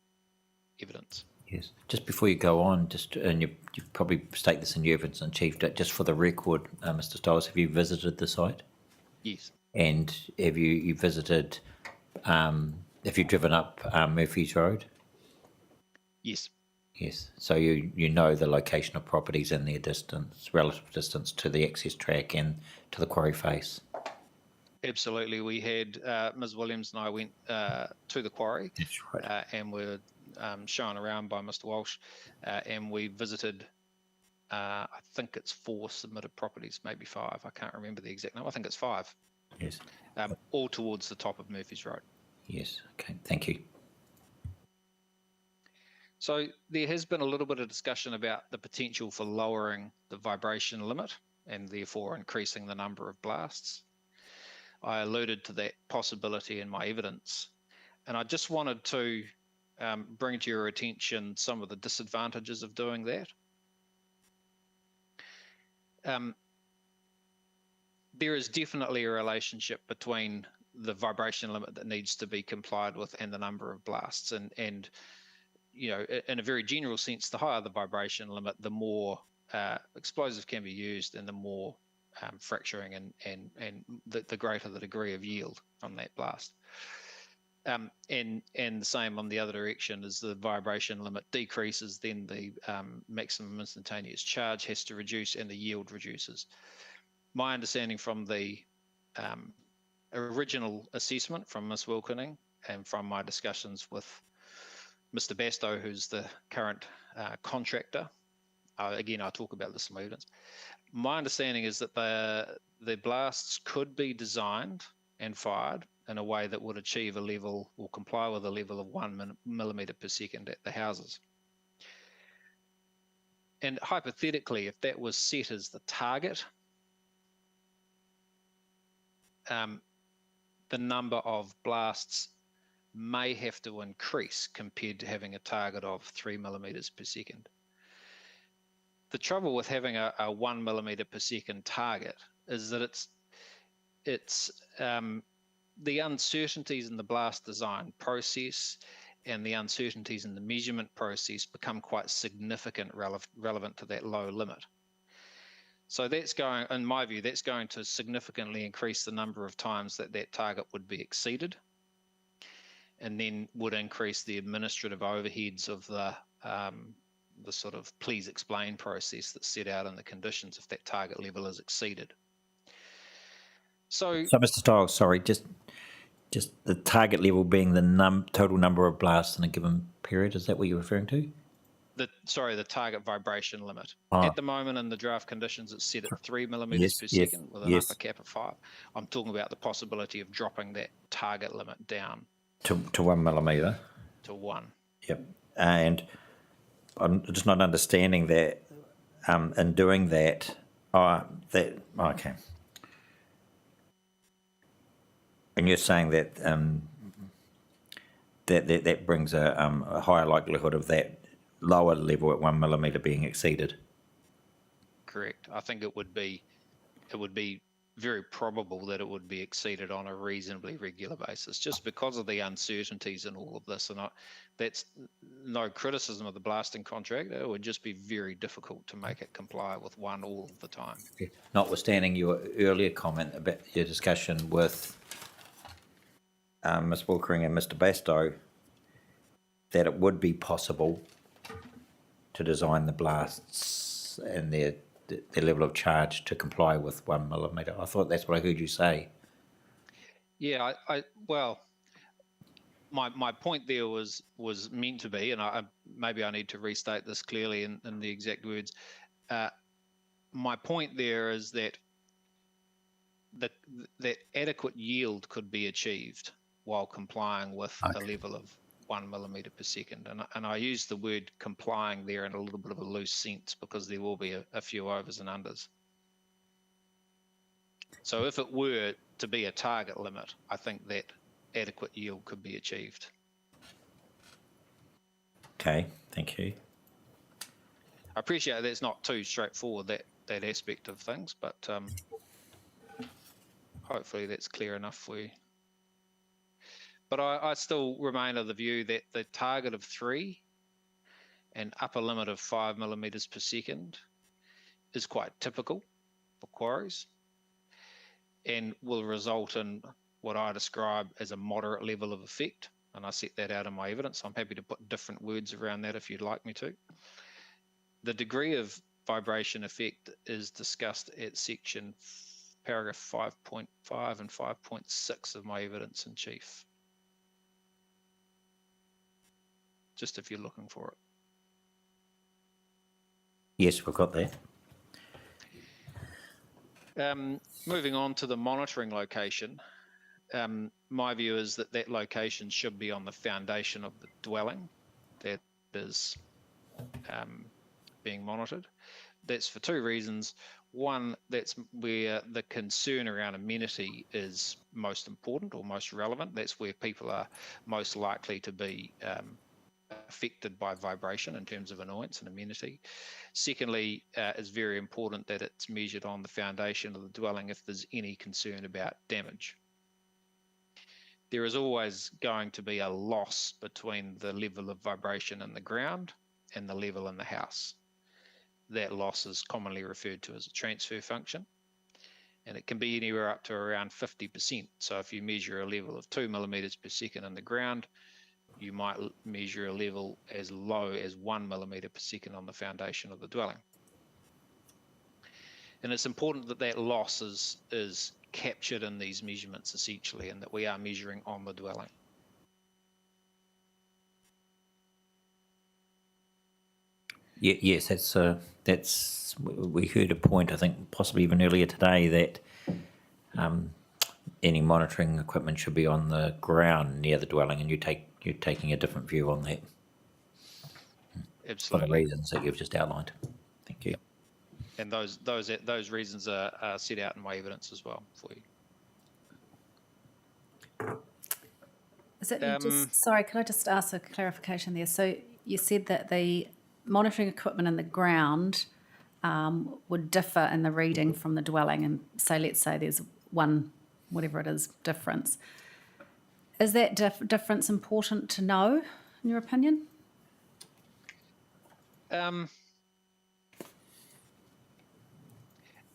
evidence. Yes. Just before you go on, and you probably state this in your evidence in chief, just for the record, Mr. Stiles, have you visited the site? Yes. And have you visited, have you driven up Murphy's Road? Yes. Yes. So you know the location of properties and their distance, relative distance to the access track and to the quarry face. Absolutely. We had Ms. Williams and I went to the quarry. That's right. And were shown around by Mr. Walsh, and we visited. I think it's 4 submitted properties, maybe 5. I can't remember the exact number. I think it's 5. Yes. All towards the top of Murphy's Road. Yes. Okay. Thank you. So there has been a little bit of discussion about the potential for lowering the vibration limit and therefore increasing the number of blasts. I alluded to that possibility in my evidence, and I just wanted to bring to your attention some of the disadvantages of doing that. There is definitely a relationship between the vibration limit that needs to be complied with and the number of blasts. And you know, in a very general sense, the higher the vibration limit, the more explosive can be used and the more fracturing and the greater the degree of yield from that blast. And the same on the other direction, as the vibration limit decreases, then the maximum instantaneous charge has to reduce and the yield reduces. My understanding from the original assessment from Ms. Wilkening and from my discussions with Mr. Bastow, who's the current contractor, again, I talk about this in my evidence. My understanding is that the blasts could be designed and fired in a way that would achieve a level or comply with a level of 1 millimeter per second at the houses. And hypothetically, if that was set as the target, the number of blasts may have to increase compared to having a target of 3 millimeters per second. The trouble with having a 1 millimeter per second target is that it's the uncertainties in the blast design process and the uncertainties in the measurement process become quite significant relevant to that low limit. So that's going, in my view, that's going to significantly increase the number of times that that target would be exceeded, and then would increase the administrative overheads of the sort of please explain process that's set out in the conditions if that target level is exceeded. So Mr. Stiles, sorry, just the target level being the total number of blasts in a given period. Is that what you're referring to? The target vibration limit. At the moment in the draft conditions, it's set at 3 millimeters per second with an upper cap of 5. I'm talking about the possibility of dropping that target limit down To 1 millimeter. to 1. Yep. And I'm just not understanding that in doing that, okay. And you're saying that that brings a higher likelihood of that lower level at 1 millimeter being exceeded. Correct. I think it would be very probable that it would be exceeded on a reasonably regular basis, just because of the uncertainties in all of this. And that's no criticism of the blasting contractor. It would just be very difficult to make it comply with 1 all of the time. Notwithstanding your earlier comment about your discussion with Ms. Wilkering and Mr. Bastow, that it would be possible to design the blasts and their level of charge to comply with 1 millimeter. I thought that's what I heard you say. Yeah, well, my point there was meant to be, and maybe I need to restate this clearly in the exact words. My point there is that that adequate yield could be achieved while complying with a level of 1 millimeter per second. And I use the word complying there in a little bit of a loose sense because there will be a few overs and unders. So if it were to be a target limit, I think that adequate yield could be achieved. Okay, thank you. I appreciate that's not too straightforward, that aspect of things, but hopefully that's clear enough for you. But I still remain of the view that the target of 3 an upper limit of 5 millimetres per second is quite typical for quarries and will result in what I describe as a moderate level of effect. And I set that out in my evidence. I'm happy to put different words around that if you'd like me to. The degree of vibration effect is discussed at section paragraph 5.5 and 5.6 of my evidence in chief. Just if you're looking for it. Yes, we've got that. Moving on to the monitoring location, my view is that that location should be on the foundation of the dwelling that is being monitored. That's for two reasons. One, that's where the concern around amenity is most important or most relevant. That's where people are most likely to be affected by vibration in terms of annoyance and amenity. Secondly, it's very important that it's measured on the foundation of the dwelling if there's any concern about damage. There is always going to be a loss between the level of vibration in the ground and the level in the house. That loss is commonly referred to as a transfer function, and it can be anywhere up to around 50%. So if you measure a level of 2 millimetres per second in the ground, you might measure a level as low as 1 millimetre per second on the foundation of the dwelling. And it's important that that loss is captured in these measurements essentially, and that we are measuring on the dwelling. Yes, that's we heard a point, I think possibly even earlier today, that any monitoring equipment should be on the ground near the dwelling, and you're taking a different view on that. Absolutely. For the reasons that you've just outlined. Thank you. And those reasons are set out in my evidence as well for you. Is it sorry, can I just ask a clarification there? So you said that the monitoring equipment in the ground would differ in the reading from the dwelling, and so let's say there's one, whatever it is, difference. Is that difference important to know, in your opinion?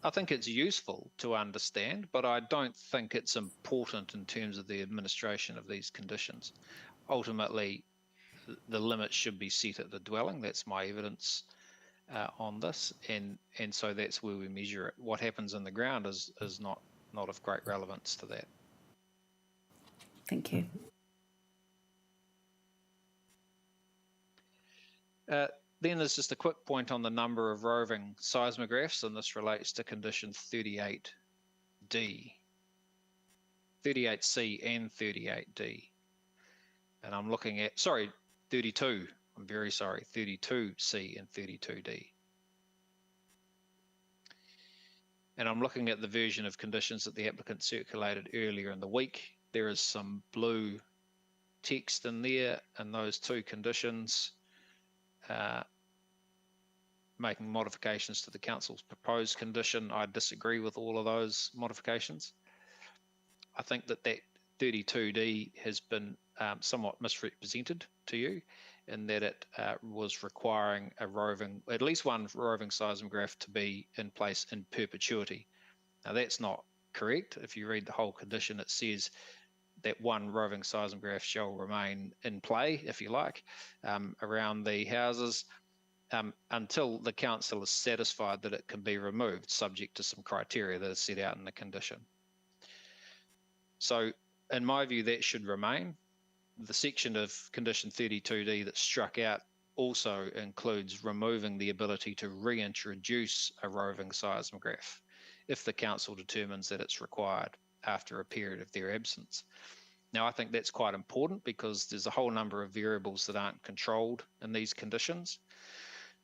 I think it's useful to understand, but I don't think it's important in terms of the administration of these conditions. Ultimately, the limit should be set at the dwelling. That's my evidence on this, and so that's where we measure it. What happens in the ground is not of great relevance to that. Thank you. Then there's just a quick point on the number of roving seismographs, and this relates to condition 38D, 38C and 38D. And I'm looking at, 32, I'm very sorry, 32C and 32D. And I'm looking at the version of conditions that the applicant circulated earlier in the week. There is some blue text in there, and those two conditions making modifications to the council's proposed condition. I disagree with all of those modifications. I think that 32D has been somewhat misrepresented to you, in that it was requiring at least one roving seismograph to be in place in perpetuity. Now that's not correct. If you read the whole condition, it says that one roving seismograph shall remain in play, if you like, around the houses until the council is satisfied that it can be removed, subject to some criteria that are set out in the condition. So in my view, that should remain. The section of condition 32D that's struck out also includes removing the ability to reintroduce a roving seismograph if the council determines that it's required after a period of their absence. Now, I think that's quite important because there's a whole number of variables that aren't controlled in these conditions,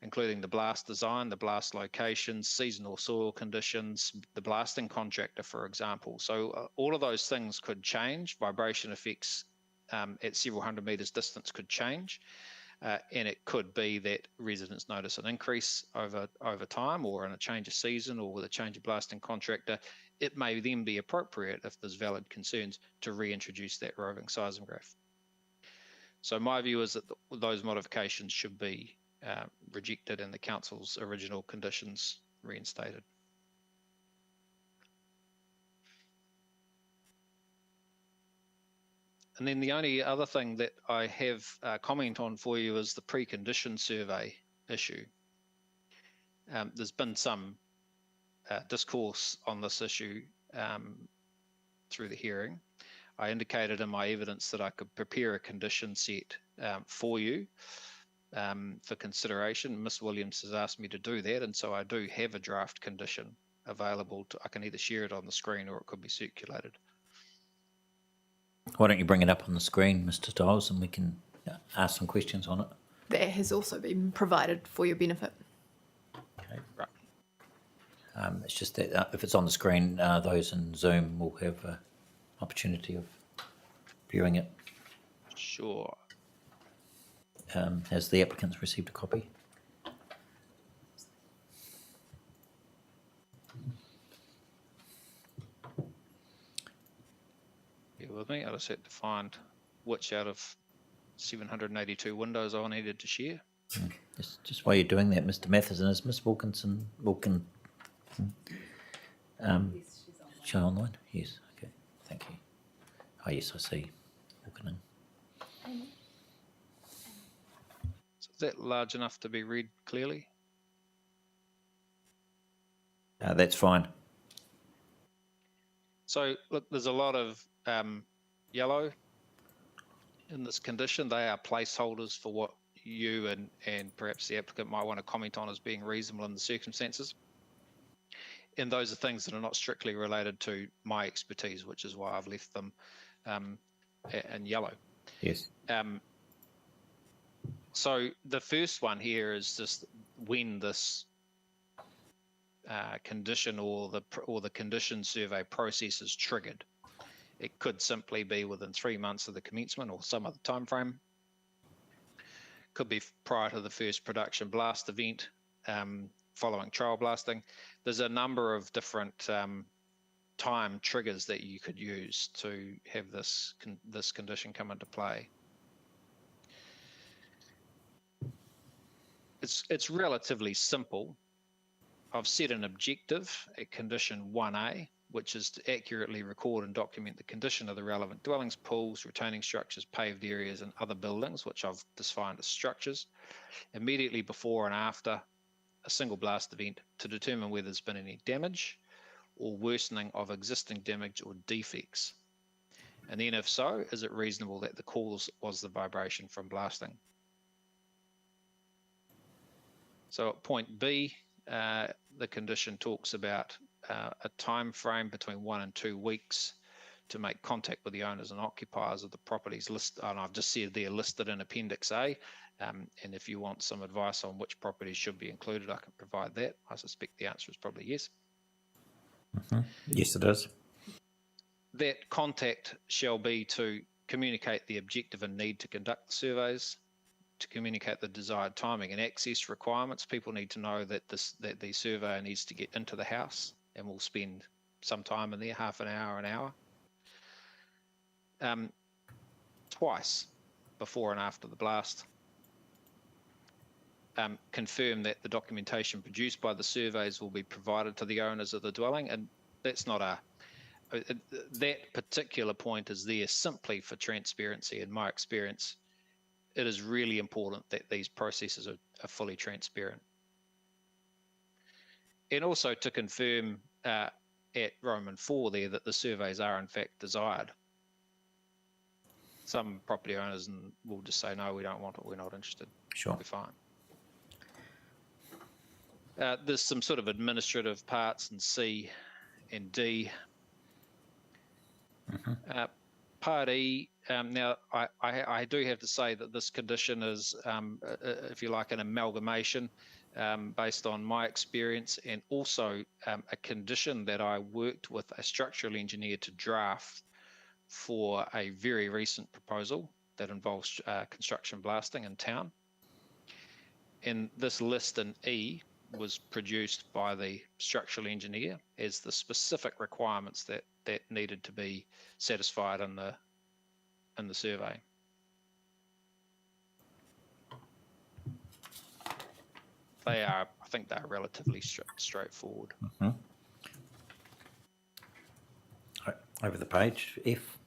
including the blast design, the blast location, seasonal soil conditions, the blasting contractor, for example. So all of those things could change. Vibration effects at several hundred metres distance could change. And it could be that residents notice an increase over time, or in a change of season, or with a change of blasting contractor. It may then be appropriate, if there's valid concerns, to reintroduce that roving seismograph. So my view is that those modifications should be rejected and the council's original conditions reinstated. And then the only other thing that I have comment on for you is the precondition survey issue. There's been some discourse on this issue through the hearing. I indicated in my evidence that I could prepare a condition set for you for consideration. Ms. Williams has asked me to do that, and so I do have a draft condition available. I can either share it on the screen or it could be circulated. Why don't you bring it up on the screen, Mr. Stiles, and we can ask some questions on it. That has also been provided for your benefit. Okay. Right. It's just that if it's on the screen, those in Zoom will have an opportunity of viewing it. Sure. Has the applicant received a copy? Bear with me. I just had to find which out of 782 windows I needed to share. Just while you're doing that, Mr. Matheson, is Miss Wilkin show online? Yes, okay, thank you. Oh yes, I see Wilkin. So is that large enough to be read clearly? That's fine. So look, there's a lot of yellow in this condition. They are placeholders for what you and perhaps the applicant might want to comment on as being reasonable in the circumstances. And those are things that are not strictly related to my expertise, which is why I've left them in yellow. Yes. So the first one here is just when this condition or the condition survey process is triggered. It could simply be within 3 months of the commencement or some other time frame. Could be prior to the first production blast event, following trial blasting. There's a number of different time triggers that you could use to have this condition come into play. It's relatively simple. I've set an objective at condition 1A, which is to accurately record and document the condition of the relevant dwellings, pools, retaining structures, paved areas, and other buildings, which I've defined as structures, immediately before and after a single blast event to determine whether there's been any damage or worsening of existing damage or defects. And then if so, is it reasonable that the cause was the vibration from blasting? So at point B, the condition talks about a time frame between 1 and 2 weeks to make contact with the owners and occupiers of the properties listed, and I've just said they're listed in Appendix A, and if you want some advice on which properties should be included, I can provide that. I suspect the answer is probably yes. Mm-hmm. Yes, it is. That contact shall be to communicate the objective and need to conduct the surveys, to communicate the desired timing and access requirements. People need to know that the surveyor needs to get into the house and will spend some time in there, half an hour, an hour. Twice, before and after the blast. Confirm that the documentation produced by the surveys will be provided to the owners of the dwelling, and that's not that particular point is there simply for transparency. In my experience, it is really important that these processes are fully transparent. And also to confirm at Roman 4 there that the surveys are in fact desired. Some property owners will just say, no, we don't want it, we're not interested. Sure. We're fine. There's some sort of administrative parts in C and D. Mm-hmm. Part E, now I do have to say that this condition is, if you like, an amalgamation based on my experience, and also a condition that I worked with a structural engineer to draft for a very recent proposal that involves construction blasting in town. And this list in E was produced by the structural engineer as the specific requirements that needed to be satisfied in the survey. I think they're relatively straightforward. Over the page, F.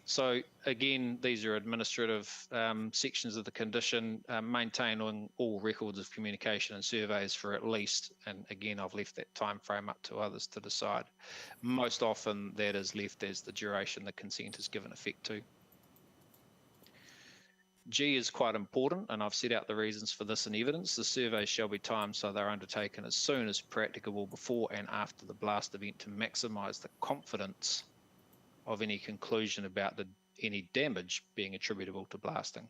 So again, these are administrative sections of the condition, maintaining all records of communication and surveys for at least, and again, I've left that time frame up to others to decide. Most often that is left as the duration the consent is given effect to. G is quite important, and I've set out the reasons for this in evidence. The surveys shall be timed so they're undertaken as soon as practicable before and after the blast event to maximise the confidence of any conclusion about any damage being attributable to blasting.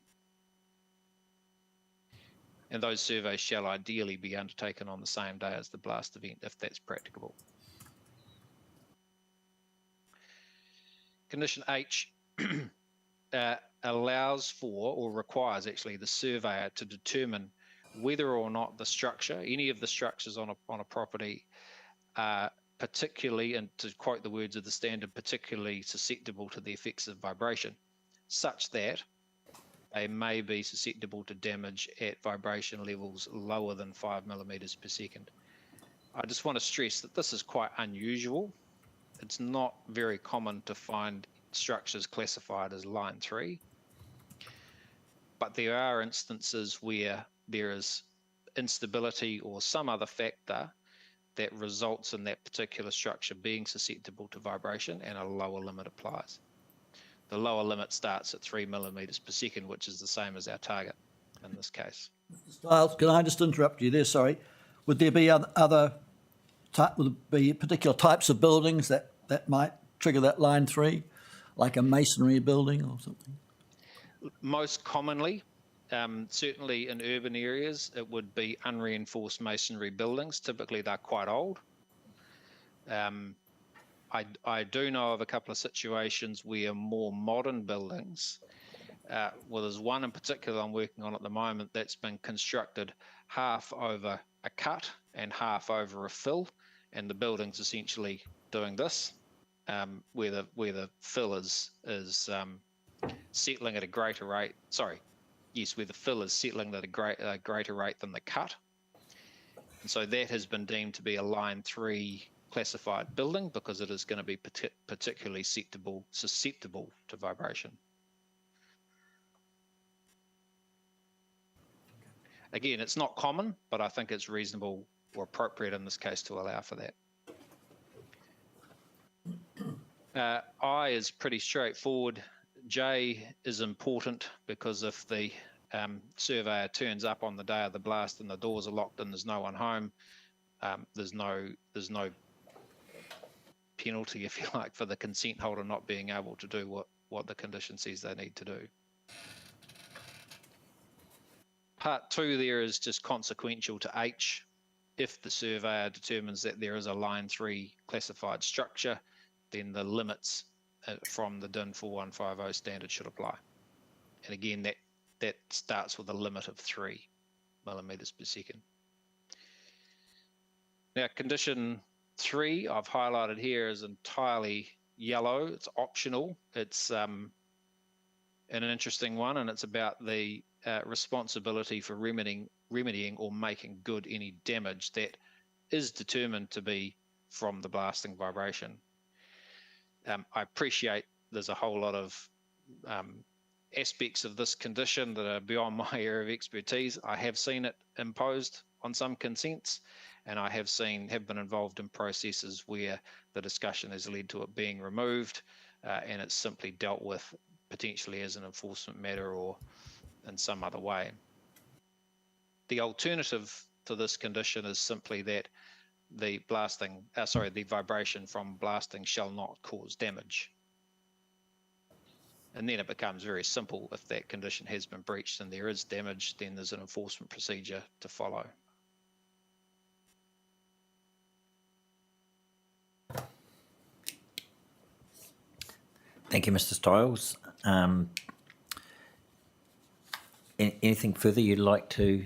And those surveys shall ideally be undertaken on the same day as the blast event, if that's practicable. Condition H allows for, or requires actually, the surveyor to determine whether or not the structure, any of the structures on a property, are particularly, and to quote the words of the standard, particularly susceptible to the effects of vibration, such that they may be susceptible to damage at vibration levels lower than 5 millimeters per second. I just want to stress that this is quite unusual. It's not very common to find structures classified as line 3, but there are instances where there is instability or some other factor that results in that particular structure being susceptible to vibration, and a lower limit applies. The lower limit starts at 3 millimeters per second, which is the same as our target in this case. Mr. Stiles, can I just interrupt you there? Sorry. Would there be would there be particular types of buildings that might trigger that line 3, like a masonry building or something? Most commonly, certainly in urban areas, it would be unreinforced masonry buildings. Typically, they're quite old. I do know of a couple of situations where more modern buildings, well, there's one in particular I'm working on at the moment that's been constructed half over a cut and half over a fill, and the building's essentially doing this, where the fill is settling at a greater rate. Sorry, yes, where the fill is settling at a greater rate than the cut. And so that has been deemed to be a line 3 classified building because it is going to be particularly susceptible to vibration. Again, it's not common, but I think it's reasonable or appropriate in this case to allow for that. I is pretty straightforward. J is important because if the surveyor turns up on the day of the blast and the doors are locked and there's no one home, there's no penalty, if you like, for the consent holder not being able to do what the condition says they need to do. Part 2 there is just consequential to H. If the surveyor determines that there is a line 3 classified structure, then the limits from the DIN 4150 standard should apply. And again, that starts with a limit of 3 millimeters per second. Now, condition 3 I've highlighted here is entirely yellow. It's optional. It's an interesting one, and it's about the responsibility for remedying or making good any damage that is determined to be from the blasting vibration. I appreciate there's a whole lot of aspects of this condition that are beyond my area of expertise. I have seen it imposed on some consents, and I have been involved in processes where the discussion has led to it being removed, and it's simply dealt with potentially as an enforcement matter or in some other way. The alternative to this condition is simply that the vibration from blasting shall not cause damage. And then it becomes very simple. If that condition has been breached and there is damage, then there's an enforcement procedure to follow. Thank you, Mr. Stiles. Anything further you'd like to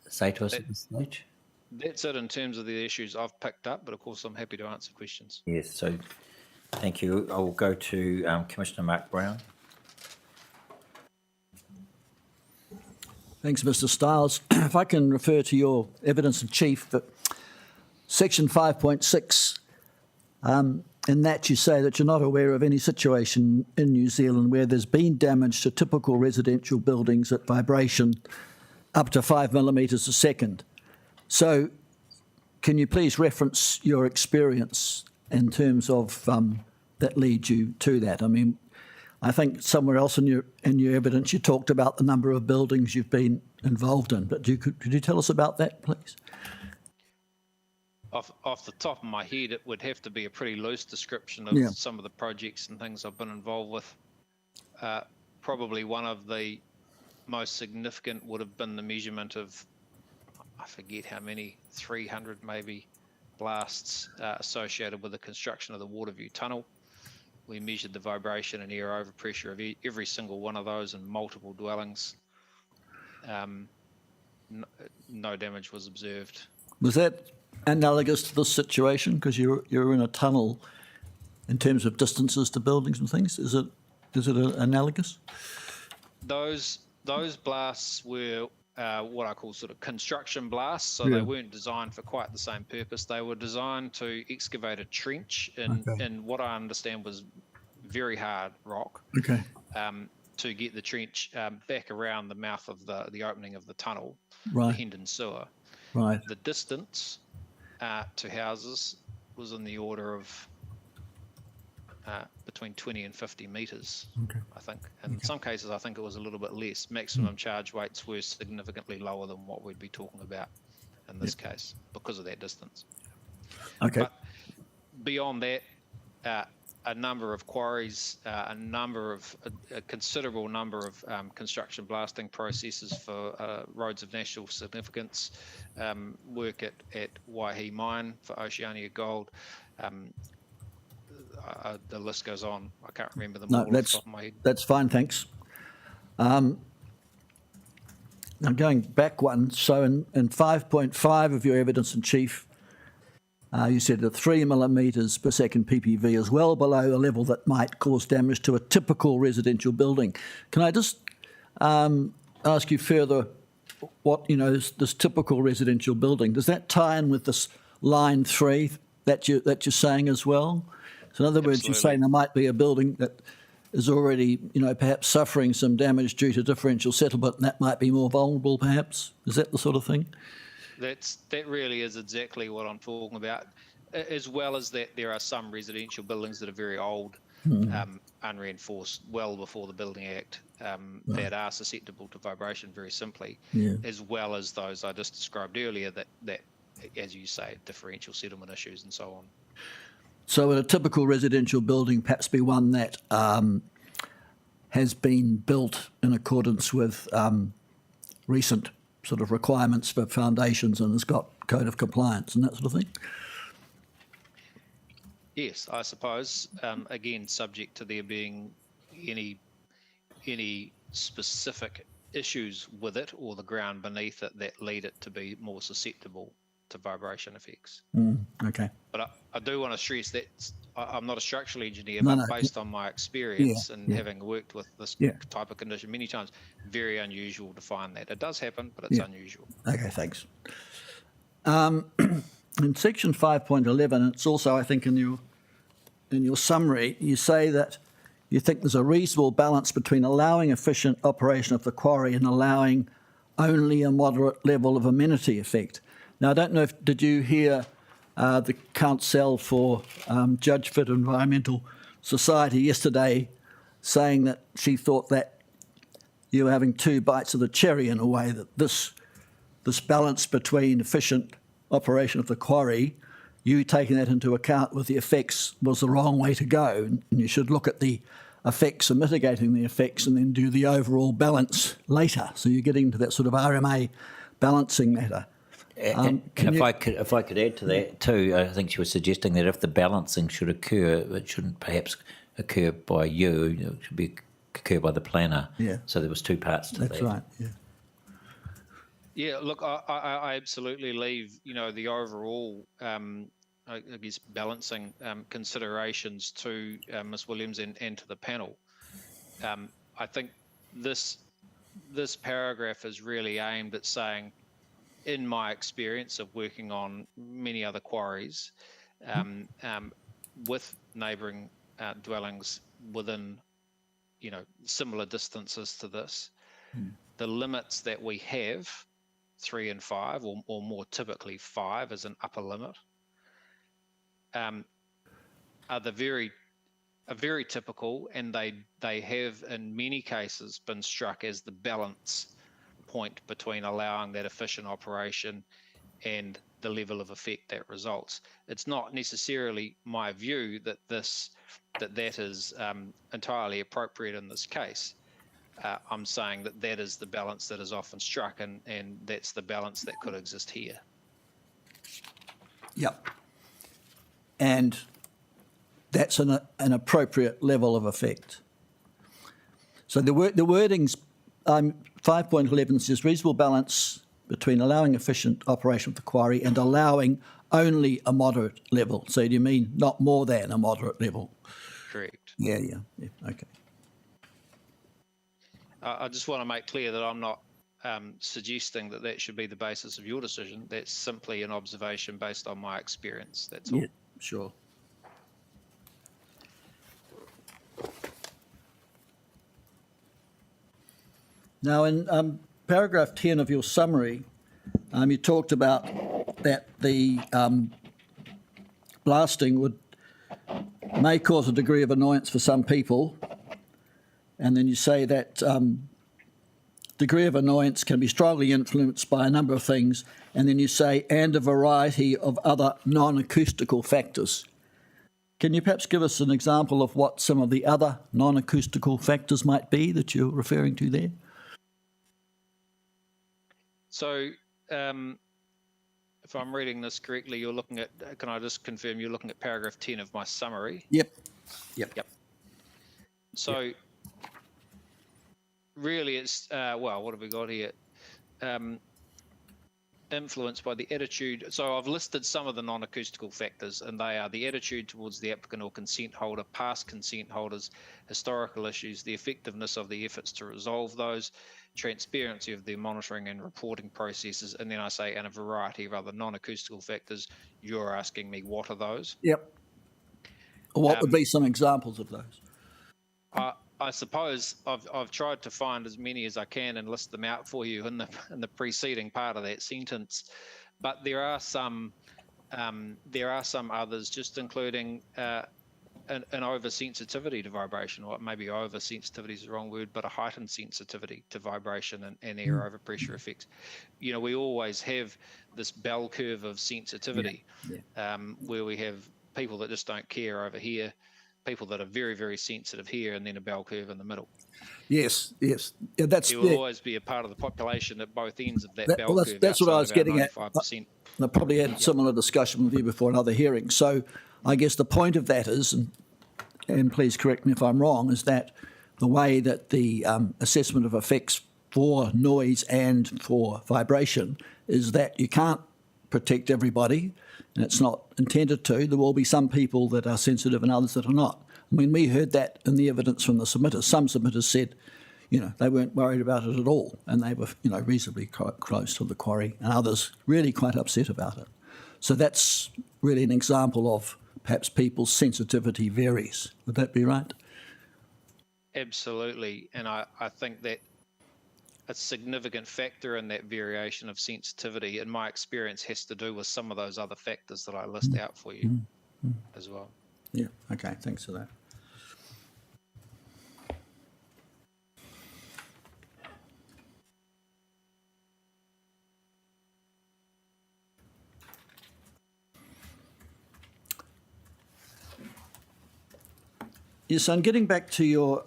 say to us at this stage? That's it in terms of the issues I've picked up, but of course I'm happy to answer questions. Yes, so thank you. I'll go to Commissioner Mark Brown. Thanks, Mr. Stiles. If I can refer to your evidence in chief, section 5.6, in that you say that you're not aware of any situation in New Zealand where there's been damage to typical residential buildings at vibration up to 5 millimetres a second. So can you please reference your experience in terms of that leads you to that? I mean, I think somewhere else in your evidence you talked about the number of buildings you've been involved in, but could you tell us about that, please? Off the top of my head, it would have to be a pretty loose description of some of the projects and things I've been involved with. Probably one of the most significant would have been the measurement of, I forget how many, 300 maybe, blasts associated with the construction of the Waterview Tunnel. We measured the vibration and air overpressure of every single one of those in multiple dwellings. No damage was observed. Was that analogous to this situation? Because you're in a tunnel in terms of distances to buildings and things. Is it analogous? Those blasts were what I call sort of construction blasts, so they weren't designed for quite the same purpose. They were designed to excavate a trench in what I understand was very hard rock. Okay. To get the trench back around the mouth of the opening of the tunnel, Right. the Hendon sewer. Right. The distance to houses was in the order of between 20 and 50 metres, I think. And in some cases, I think it was a little bit less. Maximum charge weights were significantly lower than what we'd be talking about in this case because of that distance. Okay. But beyond that, a number of quarries, a considerable number of construction blasting processes for roads of national significance, work at Waihi Mine for Oceania Gold. The list goes on. I can't remember them all off the top of my head. That's fine, thanks. Now going back one, so in 5.5 of your evidence in chief, you said that 3 millimetres per second ppv is well below a level that might cause damage to a typical residential building. Can I just ask you further, what, this typical residential building, does that tie in with this line 3 that you're saying as well? So in other words, you're saying there might be a building that is already, perhaps suffering some damage due to differential settlement, and that might be more vulnerable, perhaps? Is that the sort of thing? That really is exactly what I'm talking about, as well as that there are some residential buildings that are very old, unreinforced, well before the Building Act, that are susceptible to vibration very simply, as well as those I just described earlier that, as you say, differential settlement issues and so on. So would a typical residential building perhaps be one that has been built in accordance with recent sort of requirements for foundations and has got code of compliance and that sort of thing? Yes, I suppose, again, subject to there being any specific issues with it or the ground beneath it that lead it to be more susceptible to vibration effects. Okay. But I do want to stress that I'm not a structural engineer, but based on my experience and having worked with this type of condition many times, very unusual to find that. It does happen, but it's unusual. Okay, thanks. In section 5.11, it's also, I think, in your summary, you say that you think there's a reasonable balance between allowing efficient operation of the quarry and allowing only a moderate level of amenity effect. Now, I don't know did you hear the counsel for Judgeford Environmental Society yesterday saying that she thought that you were having two bites of the cherry in a way, that this balance between efficient operation of the quarry, you taking that into account with the effects, was the wrong way to go, and you should look at the effects and mitigating the effects and then do the overall balance later. So you're getting to that sort of RMA balancing matter. And if I could add to that too, I think she was suggesting that if the balancing should occur, it shouldn't perhaps occur by you, it should occur by the planner. Yeah. So there was two parts to that. That's right, yeah. Yeah, look, I absolutely leave, the overall, I guess, balancing considerations to Ms. Williams and to the panel. I think this this paragraph is really aimed at saying, in my experience of working on many other quarries, with neighbouring dwellings within, similar distances to this, the limits that we have, 3 and 5, or more typically 5 as an upper limit, are very typical, and they have in many cases been struck as the balance point between allowing that efficient operation and the level of effect that results. It's not necessarily my view that that is entirely appropriate in this case. I'm saying that is the balance that is often struck, and that's the balance that could exist here. Yep. And that's an appropriate level of effect. So the wording's 5.11 says reasonable balance between allowing efficient operation of the quarry and allowing only a moderate level. So do you mean not more than a moderate level? Correct. Yeah, okay. I just want to make clear that I'm not suggesting that should be the basis of your decision. That's simply an observation based on my experience. That's all. Yeah, sure. Now, in paragraph 10 of your summary, you talked about that the blasting may cause a degree of annoyance for some people, and then you say that degree of annoyance can be strongly influenced by a number of things, and then you say, and a variety of other non-acoustical factors. Can you perhaps give us an example of what some of the other non-acoustical factors might be that you're referring to there? So, if I'm reading this correctly, you're looking at, can I just confirm you're looking at paragraph 10 of my summary? Yep. So, really it's, what have we got here? Influenced by the attitude. So I've listed some of the non-acoustical factors, and they are the attitude towards the applicant or consent holder, past consent holders, historical issues, the effectiveness of the efforts to resolve those, transparency of the monitoring and reporting processes, and then I say, and a variety of other non-acoustical factors. You're asking me, what are those? Yep. What would be some examples of those? I suppose I've tried to find as many as I can and list them out for you in the preceding part of that sentence, but there are some others, just including an oversensitivity to vibration, or maybe oversensitivity is the wrong word, but a heightened sensitivity to vibration and air overpressure effects. We always have this bell curve of sensitivity, where we have people that just don't care over here, people that are very, very sensitive here, and then a bell curve in the middle. Yes. Yeah, there will always be a part of the population at both ends of that bell curve. That's what I was getting at. 95%. I probably had a similar discussion with you before another hearing. So I guess the point of that is, and please correct me if I'm wrong, is that the way that the assessment of effects for noise and for vibration is that you can't protect everybody, and it's not intended to. There will be some people that are sensitive and others that are not. I mean, we heard that in the evidence from the submitters. Some submitters said, they weren't worried about it at all, and they were, reasonably close to the quarry, and others really quite upset about it. So that's really an example of perhaps people's sensitivity varies. Would that be right? Absolutely, and I think that a significant factor in that variation of sensitivity, in my experience, has to do with some of those other factors that I list out for you as well. Yeah, okay, thanks for that. Yes, I'm getting back to your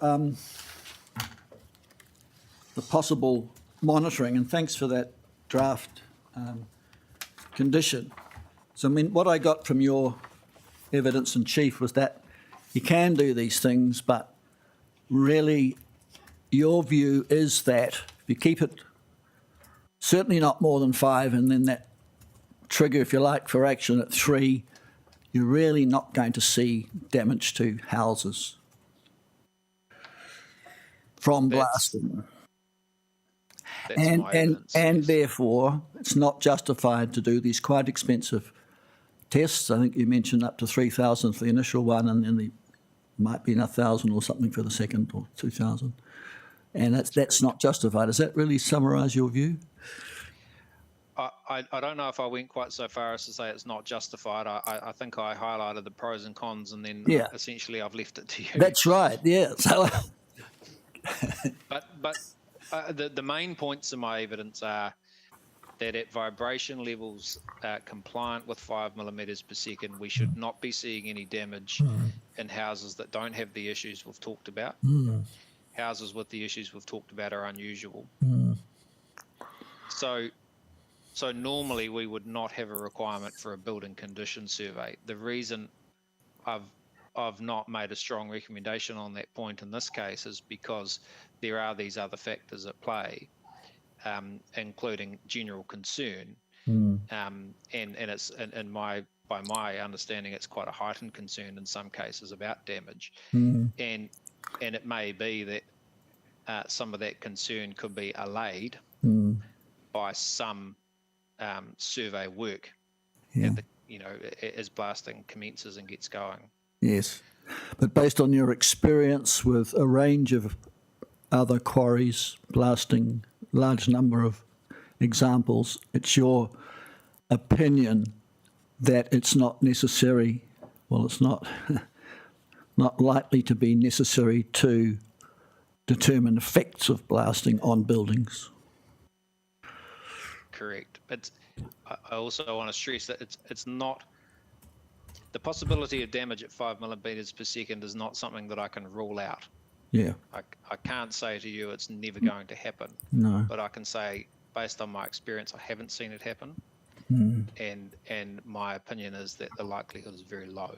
the possible monitoring, and thanks for that draft condition. So, I mean, what I got from your evidence in chief was that you can do these things, but really your view is that if you keep it certainly not more than 5, and then that trigger, if you like, for action at 3, you're really not going to see damage to houses from blasting. That's my evidence. And yes. therefore, it's not justified to do these quite expensive tests. I think you mentioned up to 3,000 for the initial one, and then there might be 1,000 or something for the second, or 2,000. And that's not justified. Does that really summarise your view? I don't know if I went quite so far as to say it's not justified. I think I highlighted the pros and cons, and then essentially I've left it to you. That's right, yeah. So, But the main points of my evidence are that at vibration levels compliant with 5 millimeters per second, we should not be seeing any damage in houses that don't have the issues we've talked about. Houses with the issues we've talked about are unusual. So normally we would not have a requirement for a building condition survey. The reason I've not made a strong recommendation on that point in this case is because there are these other factors at play, including general concern, and it's by my understanding, it's quite a heightened concern in some cases about damage, and it may be that some of that concern could be allayed by some survey work as blasting commences and gets going. yes. But based on your experience with a range of other quarries blasting, large number of examples, it's your opinion that it's not necessary, well, it's not likely to be necessary to determine effects of blasting on buildings. Correct. But I also want to stress that it's not, the possibility of damage at 5 millimeters per second is not something that I can rule out. Yeah. I can't say to you it's never going to happen. No. But I can say, based on my experience, I haven't seen it happen. And my opinion is that the likelihood is very low.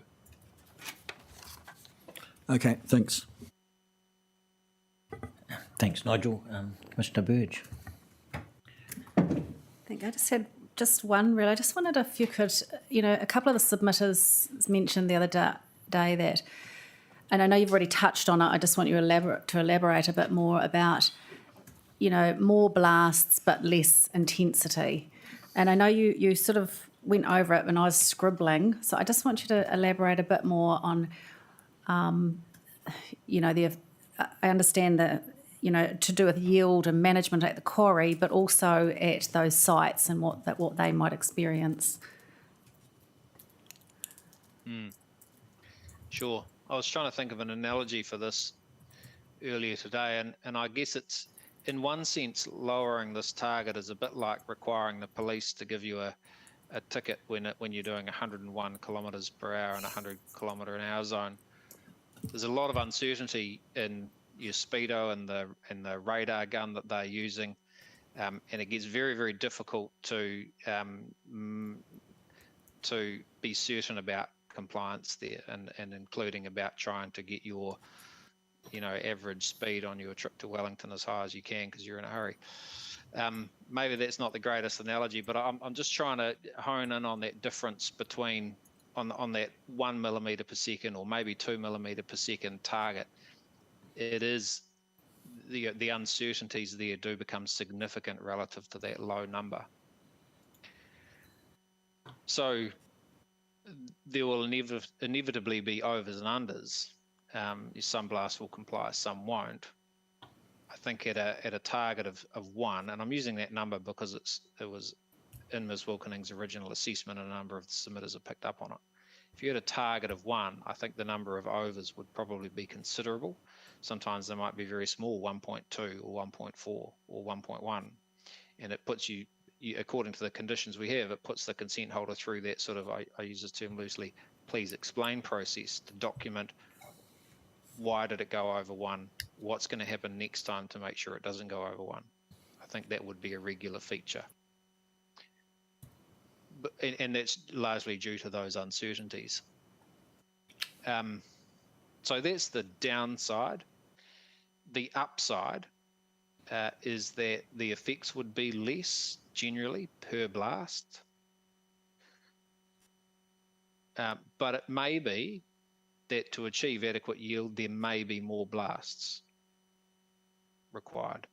Okay, thanks. Thanks, Nigel. Mr. Burge. I think I just had just one really. I just wondered if you could, a couple of the submitters mentioned the other day that, and I know you've already touched on it, I just want you to elaborate a bit more about, more blasts but less intensity. And I know you sort of went over it when I was scribbling, so I just want you to elaborate a bit more on, I understand that, to do with yield and management at the quarry, but also at those sites and what they might experience. Sure. I was trying to think of an analogy for this earlier today, and I guess it's, in one sense, lowering this target is a bit like requiring the police to give you a ticket when you're doing 101 kilometres per hour in a 100 kilometre an hour zone. There's a lot of uncertainty in your speedo and the radar gun that they're using, and it gets very, very difficult to be certain about compliance there, and including about trying to get your average speed on your trip to Wellington as high as you can because you're in a hurry. Maybe that's not the greatest analogy, but I'm just trying to hone in on that difference between on that 1 millimetre per second or maybe 2 millimetre per second target. It is the uncertainties there do become significant relative to that low number. So there will inevitably be overs and unders. Some blasts will comply, some won't. I think at a target of 1, and I'm using that number because it was in Ms. Wilkening's original assessment, and a number of the submitters have picked up on it. If you had a target of 1, I think the number of overs would probably be considerable. Sometimes they might be very small, 1.2 or 1.4 or 1.1, and it puts you, according to the conditions we have, it puts the consent holder through that sort of, I use this term loosely, please explain process to document why did it go over 1, what's going to happen next time to make sure it doesn't go over 1. I think that would be a regular feature. And that's largely due to those uncertainties. So that's the downside. The upside is that the effects would be less generally per blast. But it may be that to achieve adequate yield, there may be more blasts required.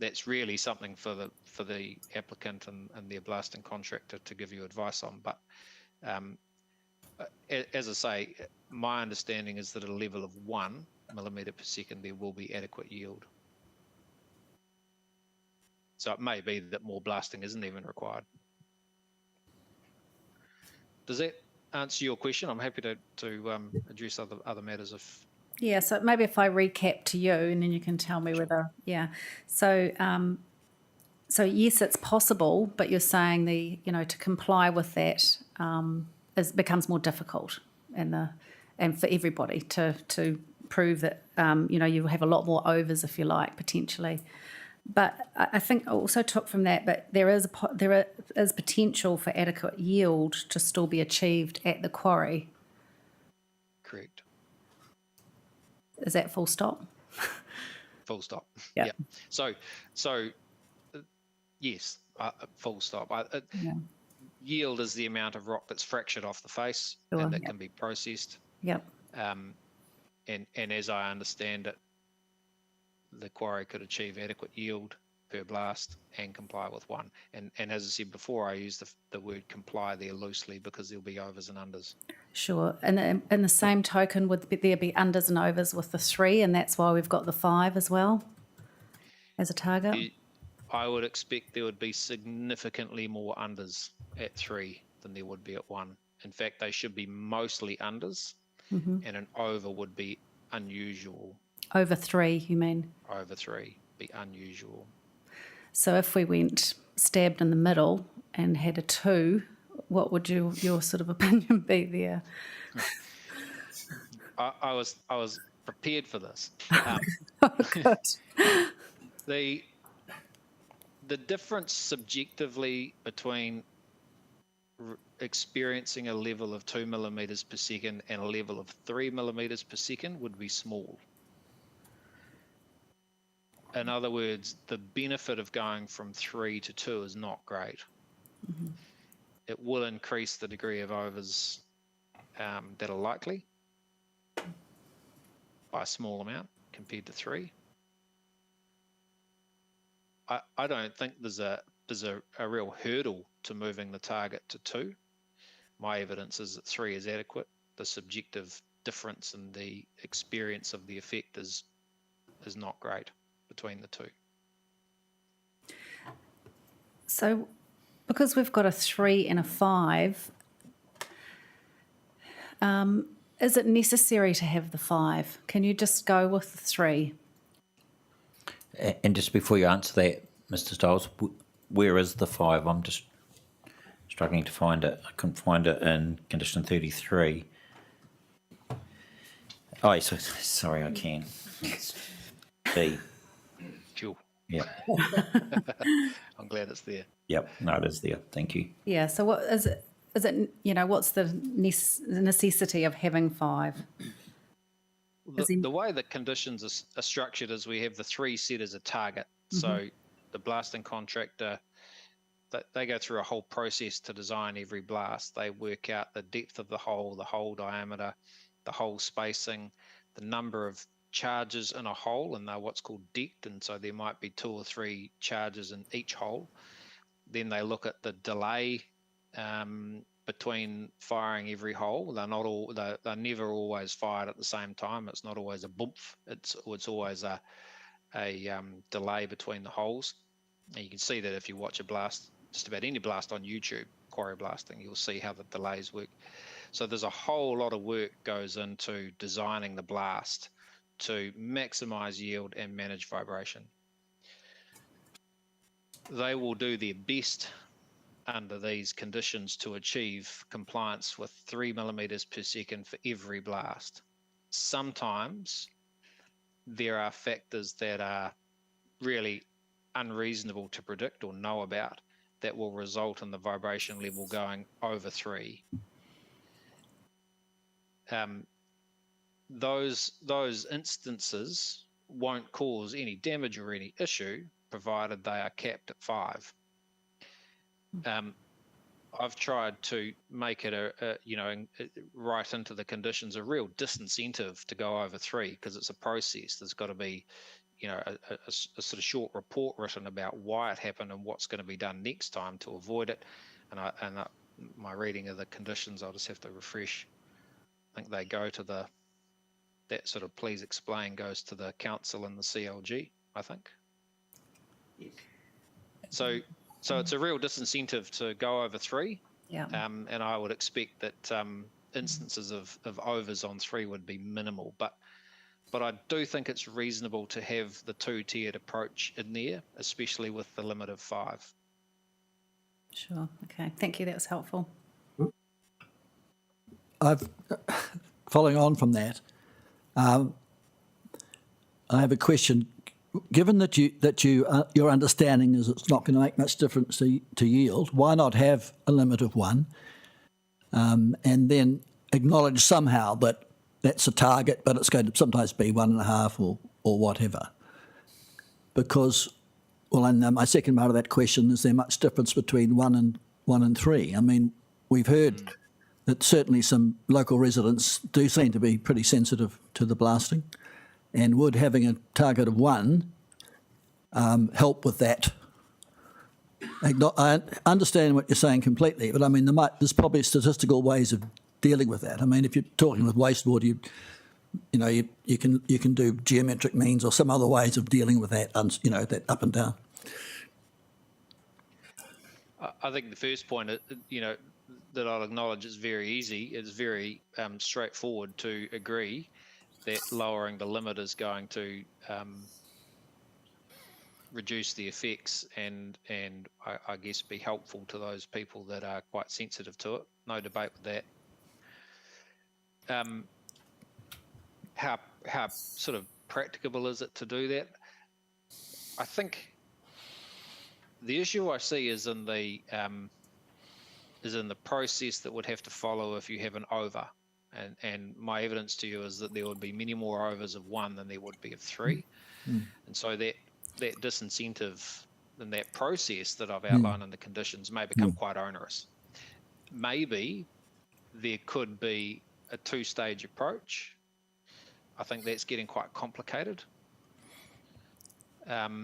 that's really something for the applicant and their blasting contractor to give you advice on. But as I say, my understanding is that at a level of 1 millimetre per second, there will be adequate yield. So it may be that more blasting isn't even required. Does that answer your question? I'm happy to address other matters if. Yeah, so maybe if I recap to you and then you can tell me whether, yeah. So, so yes, it's possible, but you're saying to comply with that becomes more difficult and for everybody to prove that, you have a lot more overs, if you like, potentially. But I think I also took from that, but there is potential for adequate yield to still be achieved at the quarry. Correct. Is that full stop? Full stop. Yeah. Yeah. So yes, full stop. Yield is the amount of rock that's fractured off the face and that can be processed. Yep. And as I understand it, the quarry could achieve adequate yield per blast and comply with 1. And as I said before, I use the word comply there loosely because there'll be overs and unders. Sure. And in the same token, would there be unders and overs with the 3, and that's why we've got the 5 as well as a target? I would expect there would be significantly more unders at 3 than there would be at 1. In fact, they should be mostly unders, and an over would be unusual. Over 3, you mean? Over 3 be unusual. So if we went stabbed in the middle and had a 2, what would your sort of opinion be there? I was prepared for this. Good. The difference subjectively between experiencing a level of 2 millimetres per second and a level of 3 millimetres per second would be small. In other words, the benefit of going from 3 to 2 is not great. It will increase the degree of overs that are likely by a small amount compared to 3. I don't think there's a real hurdle to moving the target to 2. My evidence is that 3 is adequate. The subjective difference in the experience of the effect is not great between the 2. So because we've got a 3 and a 5, is it necessary to have the 5? Can you just go with the 3? And just before you answer that, Mr. Stiles, where is the 5? I'm just struggling to find it. I couldn't find it in condition 33. Oh, sorry, I can. It's B. Cool. Yeah. I'm glad it's there. Yep. No, it is there. Thank you. Yeah. So what is it? Is it, what's the necessity of having 5? The way that conditions are structured is we have the 3 set as a target. So the blasting contractor, they go through a whole process to design every blast. They work out the depth of the hole diameter, the hole spacing, the number of charges in a hole, and they're what's called decked, and so there might be 2 or 3 charges in each hole. Then they look at the delay between firing every hole. They're never always fired at the same time. It's not always a boomph. It's always a delay between the holes. And you can see that if you watch a blast, just about any blast on YouTube, quarry blasting, you'll see how the delays work. So there's a whole lot of work goes into designing the blast to maximize yield and manage vibration. They will do their best under these conditions to achieve compliance with 3 millimetres per second for every blast. Sometimes there are factors that are really unreasonable to predict or know about that will result in the vibration level going over 3. Those instances won't cause any damage or any issue, provided they are capped at 5. I've tried to make it right into the conditions a real disincentive to go over 3 because it's a process. There's got to be, a sort of short report written about why it happened and what's going to be done next time to avoid it. And my reading of the conditions, I'll just have to refresh. I think they go to that sort of please explain goes to the council and the CLG, I think. Yes. So it's a real disincentive to go over 3. Yeah. And I would expect that instances of overs on 3 would be minimal. But I do think it's reasonable to have the 2-tiered approach in there, especially with the limit of 5. Sure. Okay. Thank you. That was helpful. Following on from that, I have a question. Given that your understanding is it's not going to make much difference to yield, why not have a limit of 1, and then acknowledge somehow that that's a target, but it's going to sometimes be 1.5 or whatever? Because, well, and my second part of that question, is there much difference between 1 and 3? I mean, we've heard that certainly some local residents do seem to be pretty sensitive to the blasting, and would having a target of 1 help with that? I understand what you're saying completely, but I mean, there's probably statistical ways of dealing with that. I mean, if you're talking with wastewater, you can do geometric means or some other ways of dealing with that, that up and down. I think the first point, that I'll acknowledge is very easy. It's very straightforward to agree that lowering the limit is going to reduce the effects and I guess be helpful to those people that are quite sensitive to it. No debate with that. How sort of practicable is it to do that? I think the issue I see is in the process that would have to follow if you have an over. And my evidence to you is that there would be many more overs of 1 than there would be of 3. And so that disincentive and that process that I've outlined in the conditions may become quite onerous. Maybe there could be a 2-stage approach. I think that's getting quite complicated. Yeah,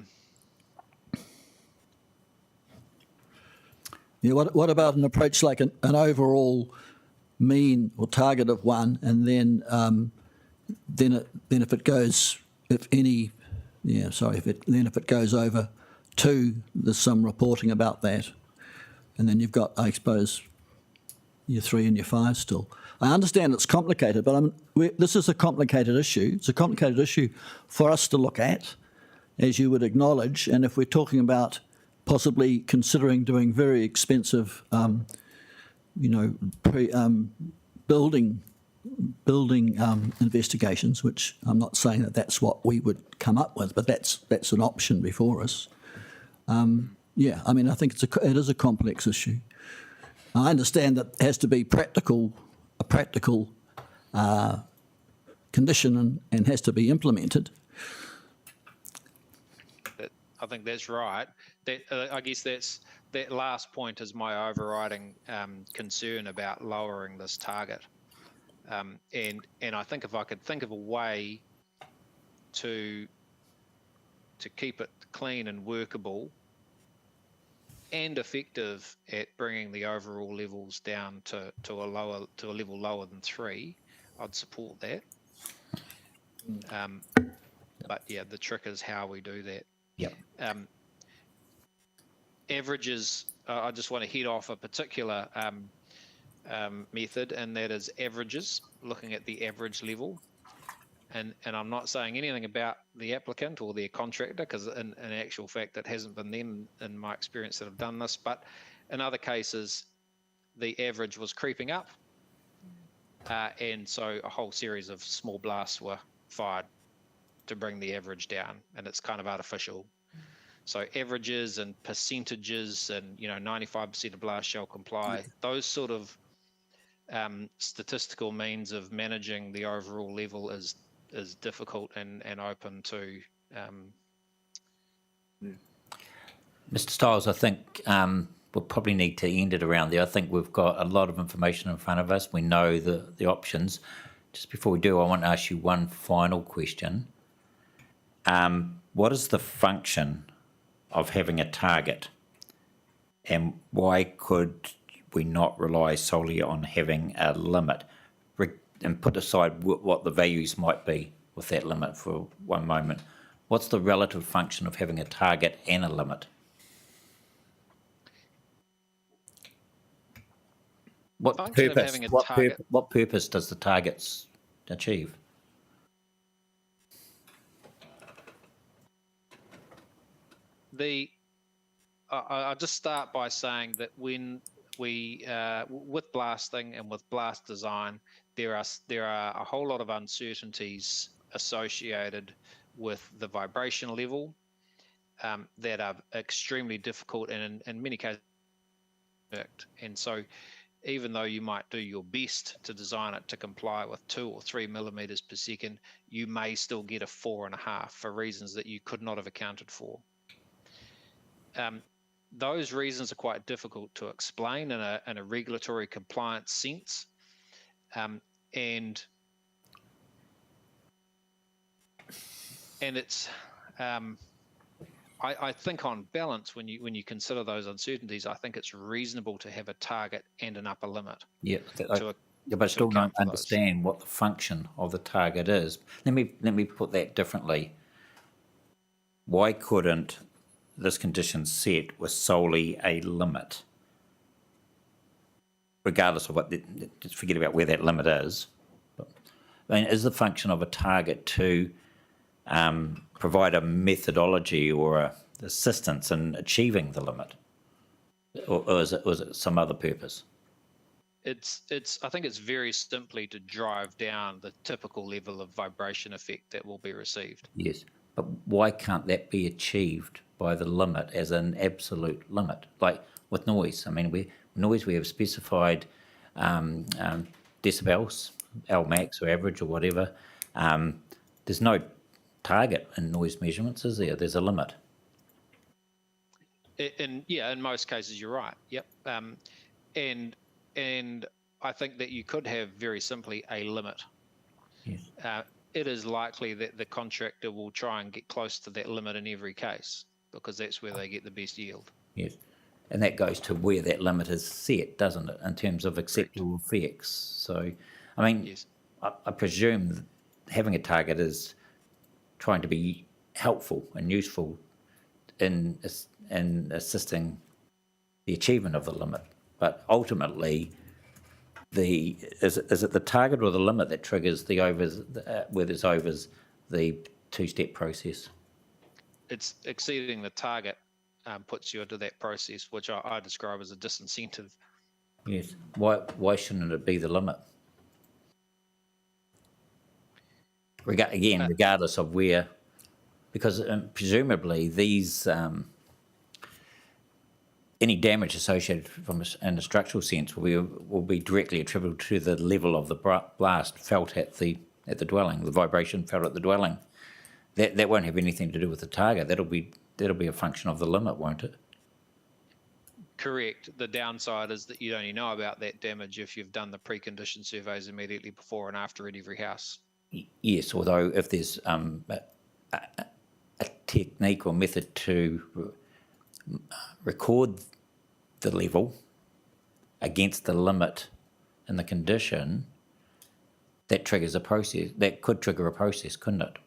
what about an approach like an overall mean or target of 1, and then if it goes over 2, there's some reporting about that, and then you've got, I suppose, your 3 and your 5 still. I understand it's complicated, but this is a complicated issue. It's a complicated issue for us to look at, as you would acknowledge, and if we're talking about possibly considering doing very expensive, building investigations, which I'm not saying that that's what we would come up with, but that's an option before us. I mean, I think it is a complex issue. I understand that it has to be a practical condition and has to be implemented. I think that's right. I guess that last point is my overriding concern about lowering this target. And I think if I could think of a way to keep it clean and workable and effective at bringing the overall levels down to a level lower than 3, I'd support that. But yeah, the trick is how we do that. Yep. Averages, I just want to head off a particular method, and that is averages, looking at the average level. And I'm not saying anything about the applicant or their contractor, because in actual fact, it hasn't been them in my experience that have done this. But in other cases, the average was creeping up. And so a whole series of small blasts were fired to bring the average down, and it's kind of artificial. So averages and percentages and, 95% of blasts shall comply, those sort of statistical means of managing the overall level is difficult and open to. Mr. Stiles, I think we'll probably need to end it around there. I think we've got a lot of information in front of us. We know the options. Just before we do, I want to ask you one final question. What is the function of having a target? And why could we not rely solely on having a limit? And put aside what the values might be with that limit for one moment. What's the relative function of having a target and a limit? What Function of purpose? having a What, target- what purpose does the targets achieve? I'll just start by saying that when we, with blasting and with blast design, there are a whole lot of uncertainties associated with the vibration level that are extremely difficult and in many cases, and so even though you might do your best to design it to comply with 2 or 3 millimeters per second, you may still get a 4.5 for reasons that you could not have accounted for. Those reasons are quite difficult to explain in a regulatory compliance sense, and it's I think on balance, when you consider those uncertainties, I think it's reasonable to have a target and an upper limit. Yeah, but I still don't understand what the function of the target is. Let me put that differently. Why couldn't this condition set with solely a limit, regardless of what? Just forget about where that limit is. I mean, is the function of a target to provide a methodology or a assistance in achieving the limit, or was it some other purpose? I think it's very simply to drive down the typical level of vibration effect that will be received. Yes, but why can't that be achieved by the limit as an absolute limit? Like with noise, I mean, we have specified decibels, L max or average or whatever. There's no target in noise measurements, is there? There's a limit. In most cases you're right. Yep. And I think that you could have very simply a limit. Yes. It is likely that the contractor will try and get close to that limit in every case because that's where they get the best yield. Yes. And that goes to where that limit is set, doesn't it, in terms of acceptable effects? So, I mean, yes. I presume that having a target is trying to be helpful and useful in assisting the achievement of the limit. But ultimately, is it the target or the limit that triggers the overs, where there's overs, the two-step process? It's exceeding the target puts you into that process, which I describe as a disincentive. Yes. Why shouldn't it be the limit? Regardless of where, because presumably these any damage associated in a structural sense will be directly attributable to the level of the blast felt at the dwelling, the vibration felt at the dwelling. That won't have anything to do with the target. That'll be a function of the limit, won't it? Correct. The downside is that you only know about that damage if you've done the precondition surveys immediately before and after at every house. Yes, although if there's a technique or method to record the level against the limit in the condition, that triggers a process. That could trigger a process, couldn't it?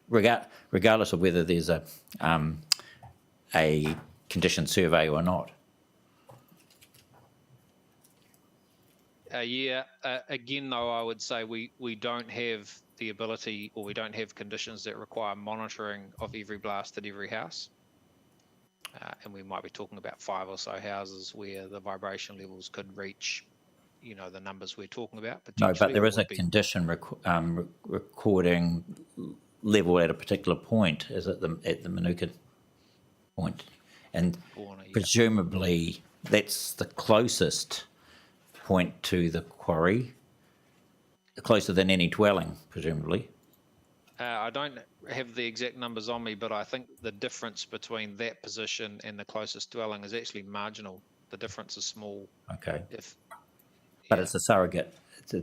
Regardless of whether there's a condition survey or not. Again, though, I would say we don't have the ability, or we don't have conditions that require monitoring of every blast at every house. And we might be talking about 5 or so houses where the vibration levels could reach, the numbers we're talking about. No, but there is a condition recording level at a particular point, is at the Manuka point, and presumably that's the closest point to the quarry, closer than any dwelling, presumably. I don't have the exact numbers on me, but I think the difference between that position and the closest dwelling is actually marginal. The difference is small. Okay. But it's a surrogate. I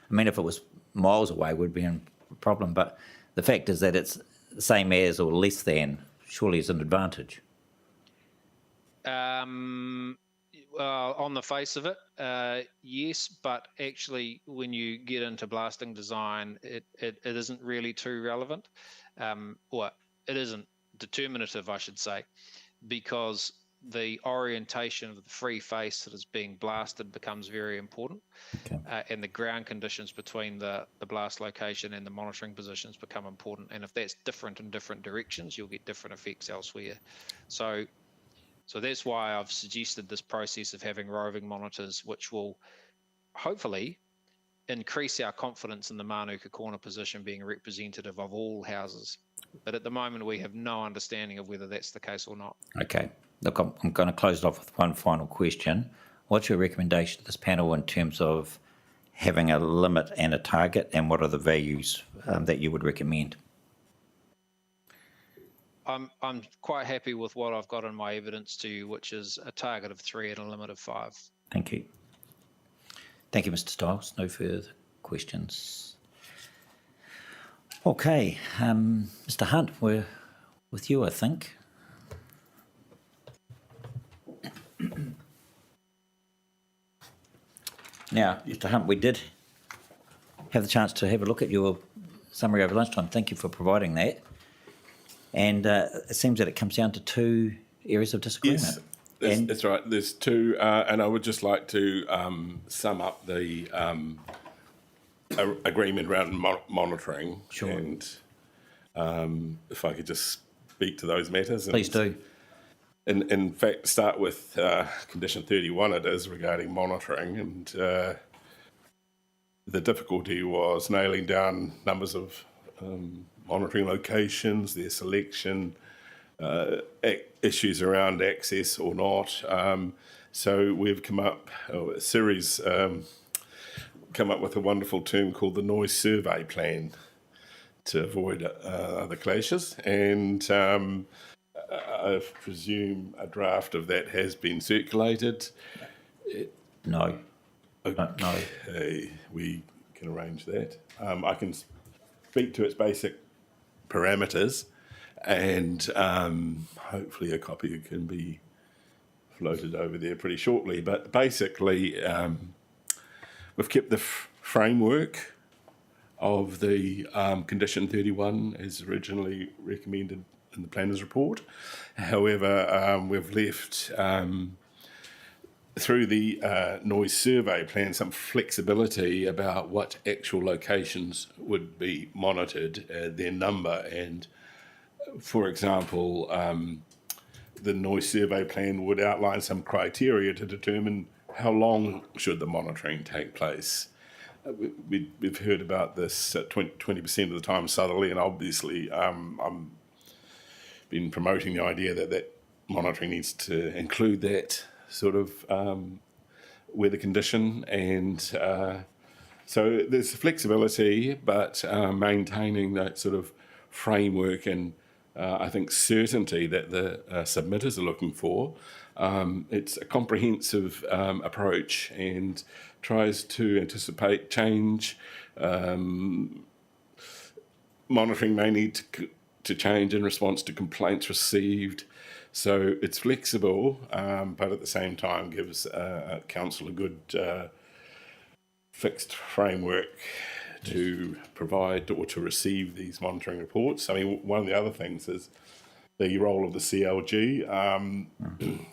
mean, if it was miles away, it would be a problem. But the fact is that same as or less than surely is an advantage. On the face of it, yes, but actually when you get into blasting design, it isn't really too relevant, or it isn't determinative, I should say, because the orientation of the free face that is being blasted becomes very important. Okay. And the ground conditions between the blast location and the monitoring positions become important. And if that's different in different directions, you'll get different effects elsewhere. So that's why I've suggested this process of having roving monitors, which will hopefully increase our confidence in the Manuka corner position being representative of all houses. But at the moment, we have no understanding of whether that's the case or not. Okay. Look, I'm going to close it off with one final question. What's your recommendation to this panel in terms of having a limit and a target, and what are the values that you would recommend? I'm quite happy with what I've got in my evidence to you, which is a target of 3 and a limit of 5. Thank you. Thank you, Mr. Stiles. No further questions. Okay, Mr. Hunt, we're with you, I think. Now, Mr. Hunt, we did have the chance to have a look at your summary over lunchtime. Thank you for providing that. And it seems that it comes down to 2 areas of disagreement. Yes, that's right. There's 2, and I would just like to sum up the agreement around monitoring. Sure. And if I could just speak to those matters. Please do. In fact, start with condition 31, it is, regarding monitoring. And the difficulty was nailing down numbers of monitoring locations, their selection, issues around access or not. So we've come up, a series, come up with a wonderful term called the noise survey plan to avoid other clashes. And I presume a draft of that has been circulated. No. Okay, No. We can arrange that. I can speak to its basic parameters, and hopefully a copy can be floated over there pretty shortly. But basically, we've kept the framework of the condition 31 as originally recommended in the planner's report. However, we've left through the noise survey plan some flexibility about what actual locations would be monitored, their number, and for example, the noise survey plan would outline some criteria to determine how long should the monitoring take place. We've heard about this 20% of the time southerly, and obviously I'm been promoting the idea that monitoring needs to include that sort of weather condition, and so there's flexibility, but maintaining that sort of framework and I think certainty that the submitters are looking for. It's a comprehensive approach and tries to anticipate change. Monitoring may need to change in response to complaints received. So it's flexible, but at the same time gives council a good fixed framework to provide or to receive these monitoring reports. I mean, one of the other things is the role of the CLG.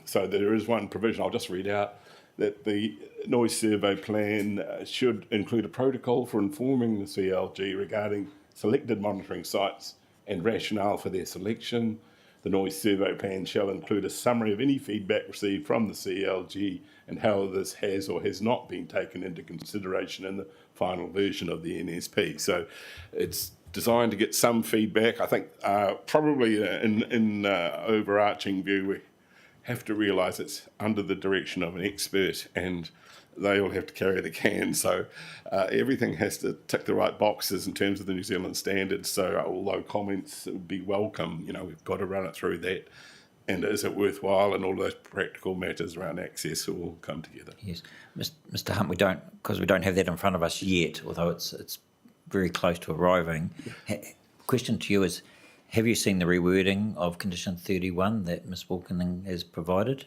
So there is one provision, I'll just read out, that the noise survey plan should include a protocol for informing the CLG regarding selected monitoring sites and rationale for their selection. The noise survey plan shall include a summary of any feedback received from the CLG and how this has or has not been taken into consideration in the final version of the NSP. So it's designed to get some feedback. I think probably in overarching view, we have to realise it's under the direction of an expert and they all have to carry the can. So everything has to tick the right boxes in terms of the New Zealand standards. So although comments would be welcome, you know, we've got to run it through that. And is it worthwhile? And all those practical matters around access will come together. Yes. Mr. Hunt, we don't have that in front of us yet, although it's very close to arriving. Question to you is, Have you seen the rewording of condition 31 that Ms Wilkening has provided?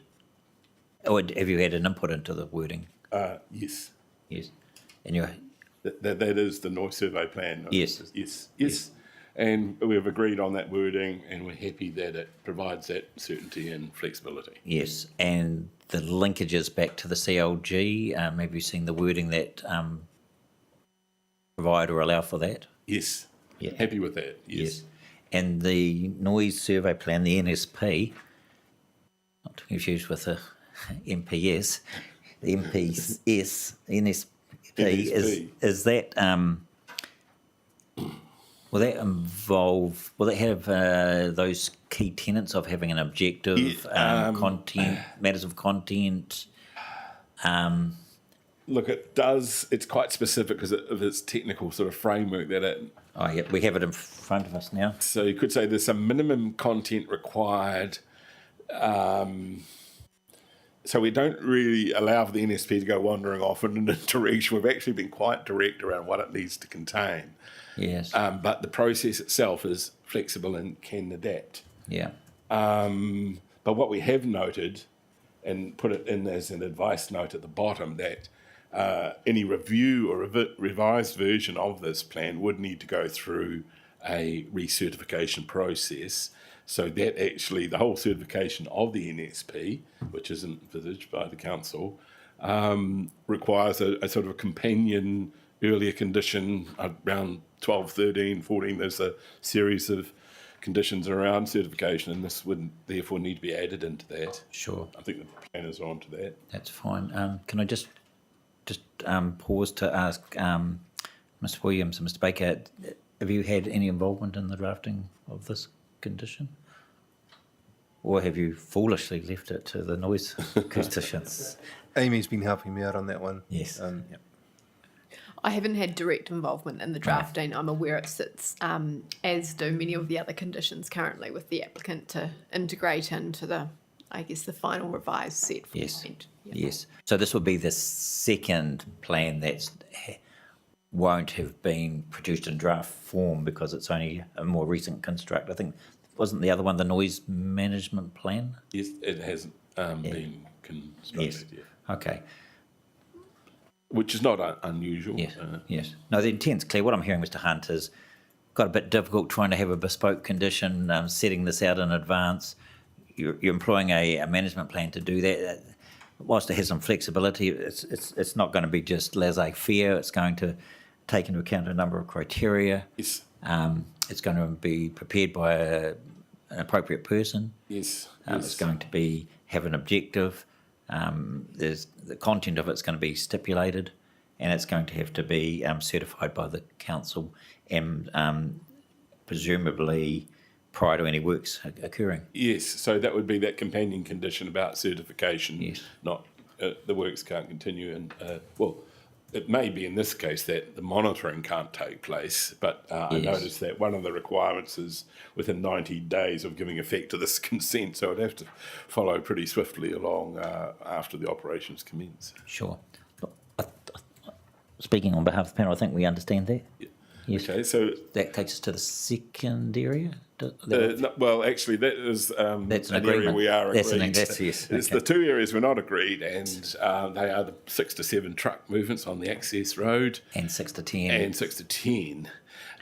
Or have you had an input into the wording? Yes. Yes. And you're... That is the noise survey plan. Yes. Yes. And we've agreed on that wording, and we're happy that it provides that certainty and flexibility. Yes, and the linkages back to the CLG, have you seen the wording that provide or allow for that? Yes. Yeah. Happy with that. Yes. And the noise survey plan, the NSP, not to confuse with the MPS, the MPS, NSP, is that, will that involve, will it have those key tenets of having an objective, content, matters of content? Look, it does, it's quite specific because of its technical sort of framework that it... Oh, yeah, we have it in front of us now. So you could say there's some minimum content required. So we don't really allow for the NSP to go wandering off in a direction. We've actually been quite direct around what it needs to contain. Yes. But the process itself is flexible and can adapt. Yeah. But what we have noted, and put it in as an advice note at the bottom, that any review or revised version of this plan would need to go through a recertification process, so that actually the whole certification of the NSP, which is envisaged by the council, requires a sort of a companion earlier condition around 12, 13, 14. There's a series of conditions around certification, and this would therefore need to be added into that. Sure. I think the planners are onto that. That's fine. Can I just pause to ask Ms Williams and Mr Baker, have you had any involvement in the drafting of this condition? Or have you foolishly left it to the noise acousticians? Amy's been helping me out on that one. Yes. Yep. I haven't had direct involvement in the drafting. I'm aware it sits, as do many of the other conditions currently, with the applicant to integrate into the, I guess, the final revised set format. Yes. Yeah. Yes. So this would be the second plan that won't have been produced in draft form because it's only a more recent construct. I think, wasn't the other one the noise management plan? Yes, it hasn't been constructed yet. Okay. Which is not unusual. Yes. Yes. No, the intent's clear. What I'm hearing, Mr Hunt, is got a bit difficult trying to have a bespoke condition, setting this out in advance. You're employing a management plan to do that. Whilst it has some flexibility, it's not going to be just laissez-faire. It's going to take into account a number of criteria. Yes. It's going to be prepared by an appropriate person. Yes. It's going to have an objective. There's the content of it's going to be stipulated, and it's going to have to be certified by the council and presumably prior to any works occurring. Yes, so that would be that companion condition about certification. Yes. Not the works can't continue, and well, it may be in this case that the monitoring can't take place, but I noticed that one of the requirements is within 90 days of giving effect to this consent, so it'd have to follow pretty swiftly along after the operations commence. Sure. Speaking on behalf of the panel, I think we understand that. Yeah. Yes. Okay, so that takes us to the second area. well, actually, that is that's an area we are agreed. That's yes. It's the two areas we're not agreed, and they are the 6 to 7 truck movements on the access road, and 6 to 10, and 6 to 10.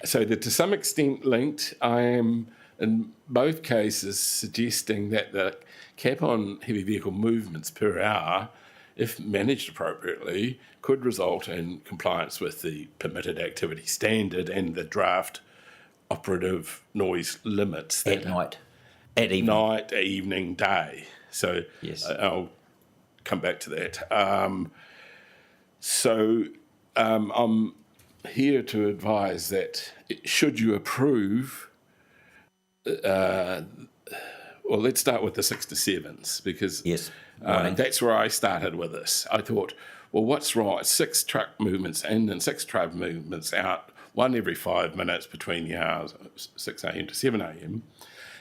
So they're to some extent linked. I am in both cases suggesting that the cap on heavy vehicle movements per hour, if managed appropriately, could result in compliance with the permitted activity standard and the draft operative noise limits. At night. At evening. Night, evening, day. So yes. I'll come back to that. I'm here to advise that should you approve, well, let's start with the 6 to 7s because that's where I started with this. I thought, well, what's right? 6 truck movements in and 6 truck movements out, one every 5 minutes between the hours of 6 a.m. to 7 a.m.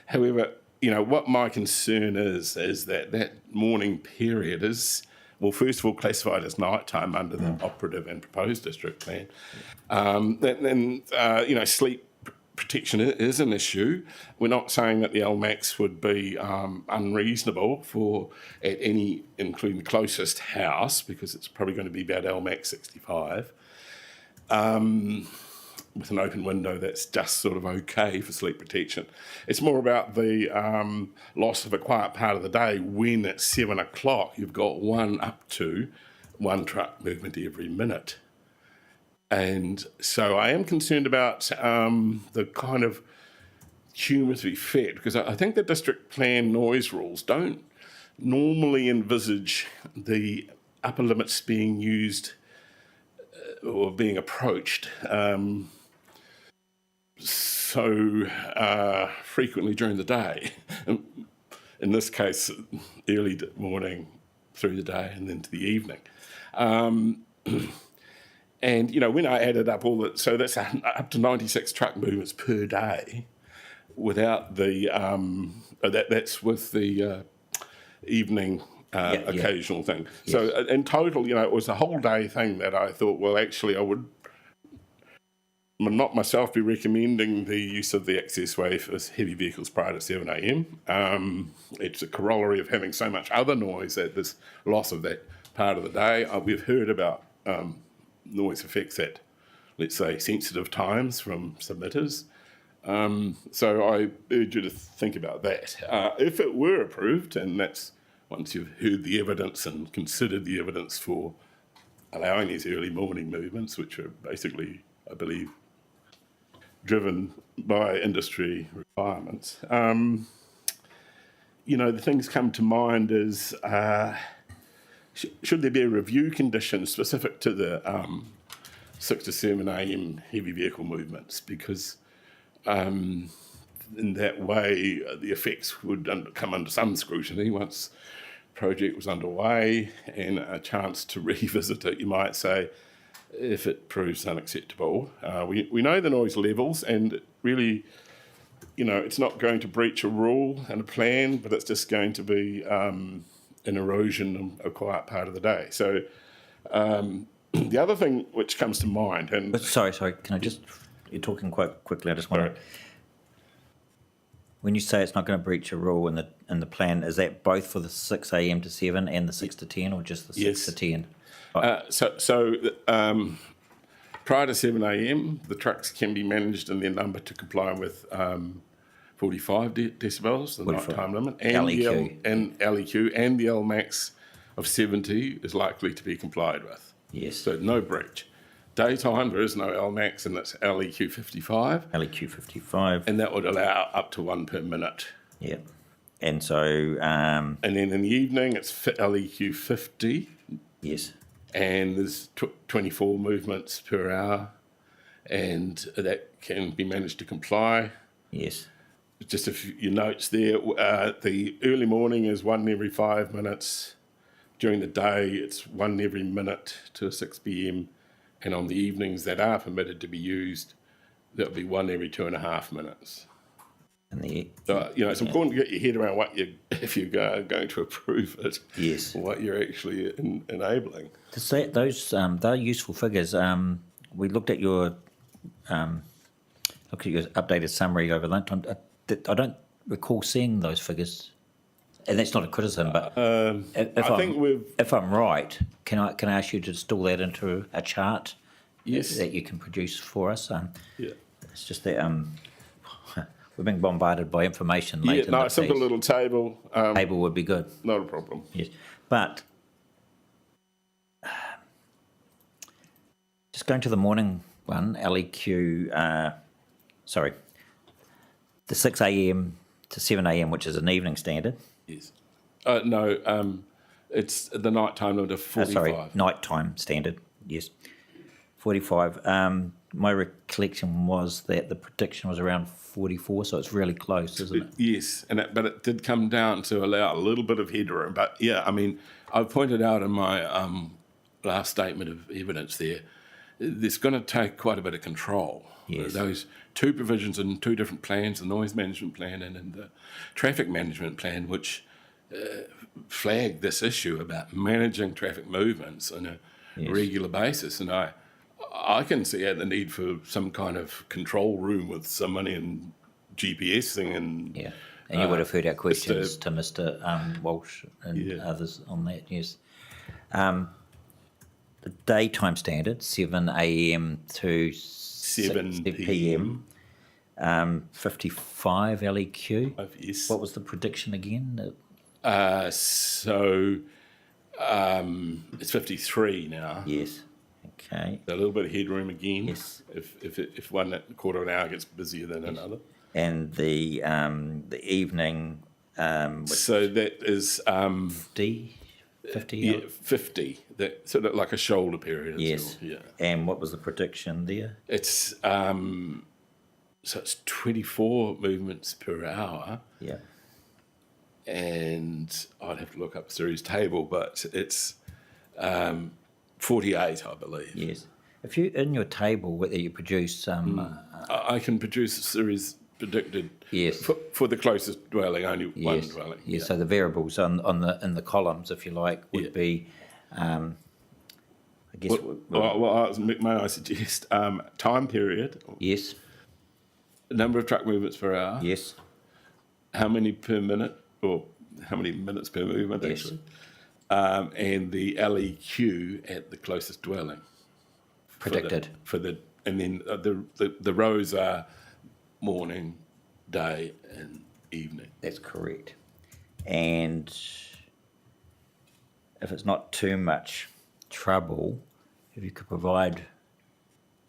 However, what my concern is that morning period is, well, first of all, classified as nighttime under the operative and proposed district plan. Then sleep protection is an issue. We're not saying that the LMAX would be unreasonable at any, including the closest house, because it's probably going to be about LMAX 65. With an open window, that's just sort of okay for sleep protection. It's more about the loss of a quiet part of the day when at 7 o'clock you've got up to one truck movement every minute. And so I am concerned about the kind of cumulative effect, because I think the district plan noise rules don't normally envisage the upper limits being used or being approached so frequently during the day. In this case, early morning through the day and then to the evening. And, when I added up all that, so that's up to 96 truck movements per day without the, that's with the evening occasional thing. Yes. So in total, it was a whole day thing that I thought, well, actually, I would not myself be recommending the use of the access way for heavy vehicles prior to 7 a.m. It's a corollary of having so much other noise at this loss of that part of the day. We've heard about noise effects at, let's say, sensitive times from submitters. So I urge you to think about that. If it were approved, and that's once you've heard the evidence and considered the evidence for allowing these early morning movements, which are basically, I believe, driven by industry requirements. The things come to mind is, should there be a review condition specific to the 6 to 7 a.m. heavy vehicle movements? Because in that way, the effects would come under some scrutiny once the project was underway, and a chance to revisit it, you might say, if it proves unacceptable. We know the noise levels, and really, it's not going to breach a rule and a plan, but it's just going to be an erosion of a quiet part of the day. So the other thing which comes to mind, and sorry, can I just? You're talking quite quickly. I just want to. When you say it's not going to breach a rule in the plan, is that both for the 6 a.m. to 7 and the 6 to 10, or just the 6 to 10? Prior to 7 a.m, the trucks can be managed in their number to comply with 45 decibels, the nighttime limit, and LEQ, and the LMAX of 70 is likely to be complied with. Yes. So no breach. Daytime, there is no LMAX, and it's LEQ 55. LEQ 55. And that would allow up to 1 per minute. Yeah. And so... and then in the evening, it's LEQ 50. Yes. And there's 24 movements per hour, and that can be managed to comply. Yes. Just a few notes there. The early morning is 1 every 5 minutes. During the day, it's 1 every minute to 6 p.m. And on the evenings that are permitted to be used, that'll be 1 every 2.5 minutes. And it's important to get your head around if you're going to approve it. Yes. What you're actually enabling. Those they're useful figures. We looked at your updated summary over lunchtime. I don't recall seeing those figures, and that's not a criticism. But if I'm right, can I ask you to install that into a chart? Yes. That you can produce for us. Yeah. It's just that we're being bombarded by information late. Yeah, no, a simple little table. Table would be good. Not a problem. Yes, but just going to the morning one, LEQ. The 6 a.m. to 7 a.m., which is an evening standard. Yes. No, it's the nighttime limit of 45. Nighttime standard. Yes, 45. My recollection was that the prediction was around 44, so it's really close, isn't it? Yes, but it did come down to allow a little bit of headroom. But yeah, I mean, I've pointed out in my last statement of evidence there's going to take quite a bit of control. Yes. Those two provisions in two different plans, the noise management plan and in the traffic management plan, which flagged this issue about managing traffic movements on a regular basis. And I I can see the need for some kind of control room with somebody and GPSing and Yeah, and you would have heard our questions to Mr. Walsh and others on that. Yes. The daytime standard, 7 a.m. to 7 6 p.m. 55 LEQ. Yes. What was the prediction again? It's 53 now. Yes. Okay. A little bit of headroom again. Yes. If one quarter of an hour gets busier than another. And the evening. So that is 50. 50. Yeah, 50. That sort of like a shoulder period. Yes. Yeah. And what was the prediction there? It's so it's 24 movements per hour. Yeah. And I'd have to look up the series table, but it's 48, I believe. Yes. If you in your table whether you produce I can produce a series predicted. Yes. For the closest dwelling, only one dwelling. Yes. So the variables in the columns, if you like, would be. I guess. May I suggest time period? Yes. Number of truck movements per hour. Yes. How many per minute, or how many minutes per movement, actually. And the LEQ at the closest dwelling. Predicted. And then the rows are morning, day, and evening. That's correct. And if it's not too much trouble, if you could provide,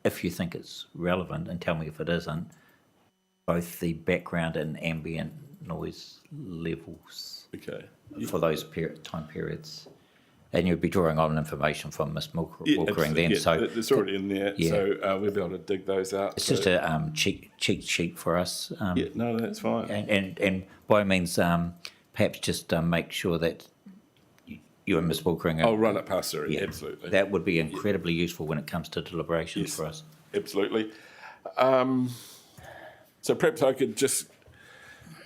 if you think it's relevant, and tell me if it isn't, both the background and ambient noise levels for those time periods. And you'd be drawing on information from Miss Walkering then. So it's already in there, so we'll be able to dig those out. It's just a cheat sheet for us. No, that's fine. And by all means, perhaps just make sure that you and Miss Walkering... I'll run it past her, absolutely. That would be incredibly useful when it comes to deliberations for us. Absolutely. So perhaps I could just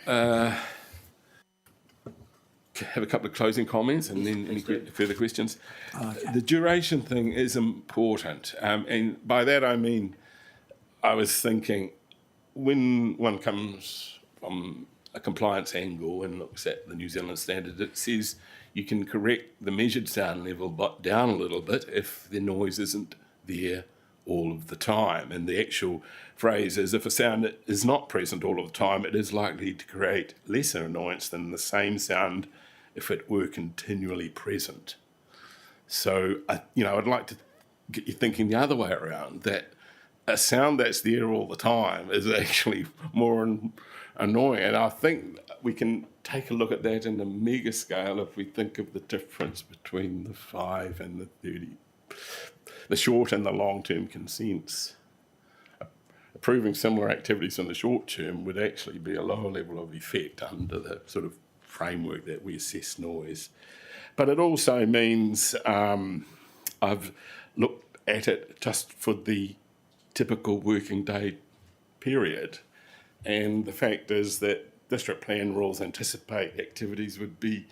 have a couple of closing comments and then any further questions. Okay. The duration thing is important. And by that I mean, I was thinking when one comes from a compliance angle and looks at the New Zealand standard, it says you can correct the measured sound level down a little bit if the noise isn't there all of the time. And the actual phrase is, if a sound is not present all of the time, it is likely to create lesser annoyance than the same sound if it were continually present. So, I'd like to get you thinking the other way around, that a sound that's there all the time is actually more annoying. And I think we can take a look at that in a mega scale if we think of the difference between the 5 and the 30, the short and the long-term consents. Approving similar activities in the short term would actually be a lower level of effect under the sort of framework that we assess noise. But it also means I've looked at it just for the typical working day period. And the fact is that district plan rules anticipate activities would be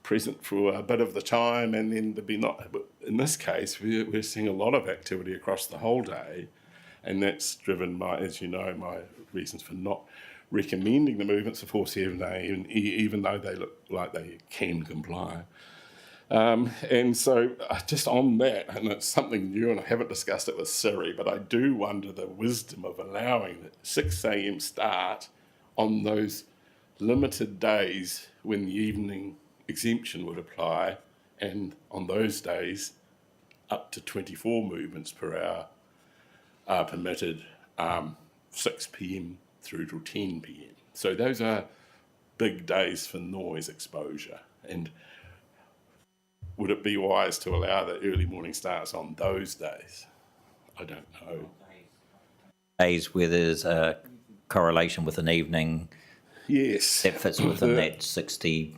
present for a bit of the time, and then there'd be not. In this case, we're seeing a lot of activity across the whole day, and that's driven by, as you know, my reasons for not recommending the movements of 4-7 a.m., even though they look like they can comply. And so just on that, and it's something new, and I haven't discussed it with Siri, but I do wonder the wisdom of allowing the 6 a.m. start on those limited days when the evening exemption would apply, and on those days up to 24 movements per hour are permitted, 6 p.m. through to 10 p.m. So those are big days for noise exposure. And would it be wise to allow the early morning starts on those days? I don't know. Days where there's a correlation with an evening. Yes. That fits within that 60.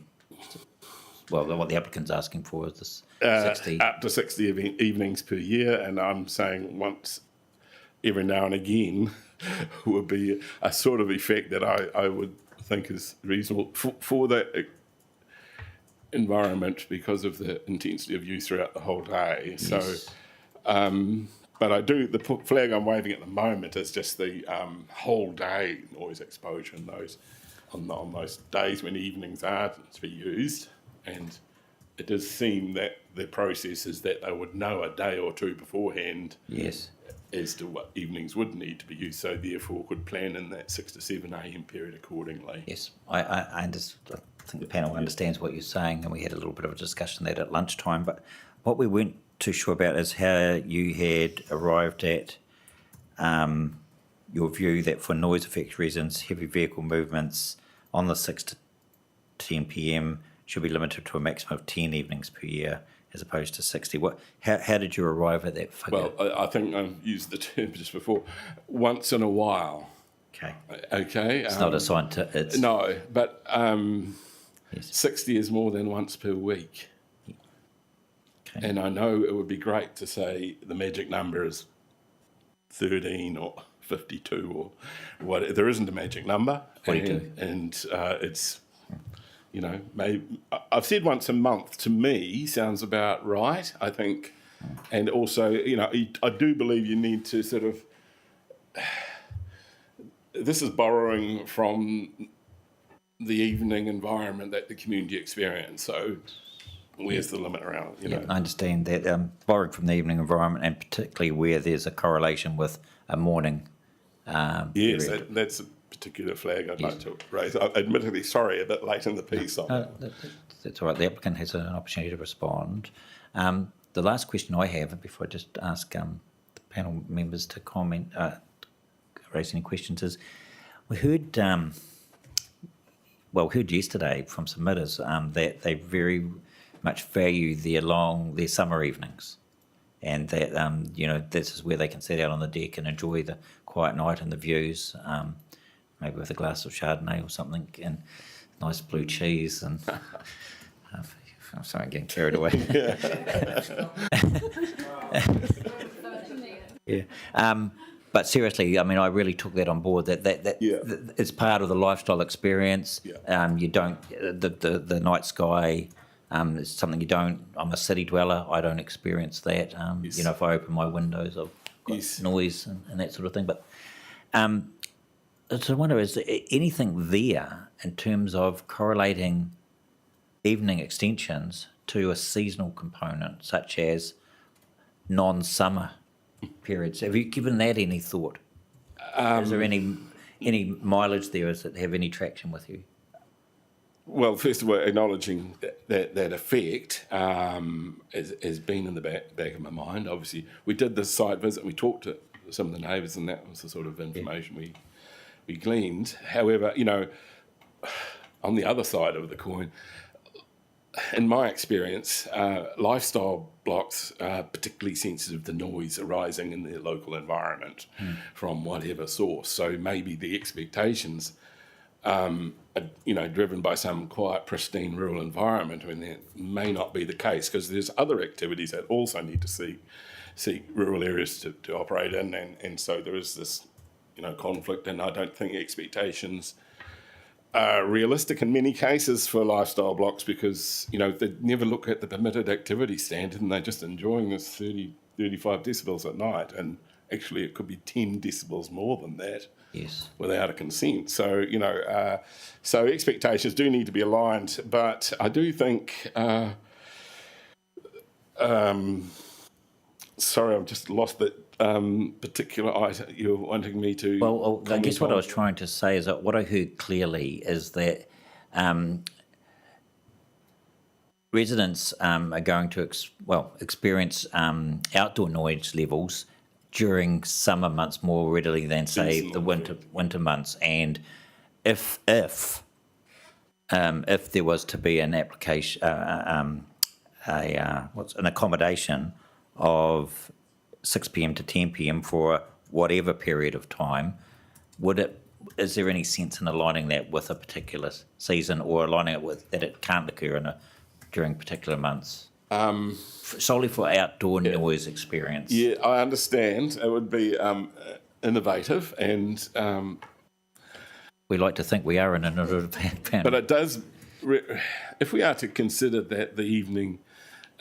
Well, what the applicant's asking for is this 60. Up to 60 evenings per year, and I'm saying once every now and again would be a sort of effect that I would think is reasonable for the environment because of the intensity of use throughout the whole day. Yes. So But I do, the flag I'm waving at the moment is just the whole day noise exposure in those, on those days when evenings are to be used. And it does seem that the process is that they would know a day or two beforehand Yes. as to what evenings would need to be used, so therefore could plan in that 6 to 7 a.m. period accordingly. Yes, I think the panel understands what you're saying, and we had a little bit of a discussion there at lunchtime, but what we weren't too sure about is how you had arrived at your view that for noise effect reasons, heavy vehicle movements on the 6 to 10 p.m. should be limited to a maximum of 10 evenings per year as opposed to 60. How did you arrive at that figure? Well, I think I used the term just before, once in a while. Okay. Okay. It's not a scientific... No, but yes. 60 is more than once per week. Okay. And I know it would be great to say the magic number is 13 or 52 or what. There isn't a magic number. 42. And it's, you know, maybe, I've said once a month to me sounds about right, I think. And also, you know, I do believe you need to sort of, this is borrowing from the evening environment that the community experience. So where's the limit around, you know? I understand that, borrowing from the evening environment, and particularly where there's a correlation with a morning yes, period. that's a particular flag I'd like to raise. Admittedly, sorry, a bit late in the piece on that. That's all right. The applicant has an opportunity to respond. The last question I have, before I just ask the panel members to comment, raise any questions, is we heard, we heard yesterday from submitters that they very much value their summer evenings, and that you know, this is where they can sit out on the deck and enjoy the quiet night and the views, maybe with a glass of Chardonnay or something, and nice blue cheese. And I'm sorry, I'm getting carried away. Yeah. But seriously, I mean, I really took that on board. That it's part of the lifestyle experience. Yeah. You don't the night sky. It's something you don't. I'm a city dweller. I don't experience that. Yes. You know, if I open my windows, I've got noise and that sort of thing. But so I wonder, is there anything there in terms of correlating evening extensions to a seasonal component, such as non-summer periods? Have you given that any thought? Is there any mileage there? Does it have any traction with you? Well, first of all, acknowledging that effect has been in the back of my mind. Obviously, we did this site visit and we talked to some of the neighbours, and that was the sort of information we gleaned. However, you know, on the other side of the coin, in my experience, lifestyle blocks are particularly sensitive to noise arising in their local environment from whatever source. So maybe the expectations are, you know, driven by some quiet, pristine rural environment. I mean, that may not be the case, because there's other activities that also need to see rural areas to operate in, and so there is this, you know, conflict, and I don't think expectations are realistic in many cases for lifestyle blocks, because, you know, they never look at the permitted activity standard and they're just enjoying this 30, 35 decibels at night, and actually it could be 10 decibels more than that. Yes. Without a consent. So, you know, so expectations do need to be aligned, but I do think, sorry, I've just lost that particular item you're wanting me to. Well, I guess what I was trying to say is that what I heard clearly is that residents are going to experience outdoor noise levels during summer months more readily than, say, the winter months. And if there was to be an application, an accommodation of 6 p.m. to 10 p.m. for whatever period of time, is there any sense in aligning that with a particular season, or aligning it with that it can't occur during particular months? Solely for outdoor noise experience. Yeah, I understand. It would be innovative, and we like to think we are an innovative panel. But it does, if we are to consider that the evening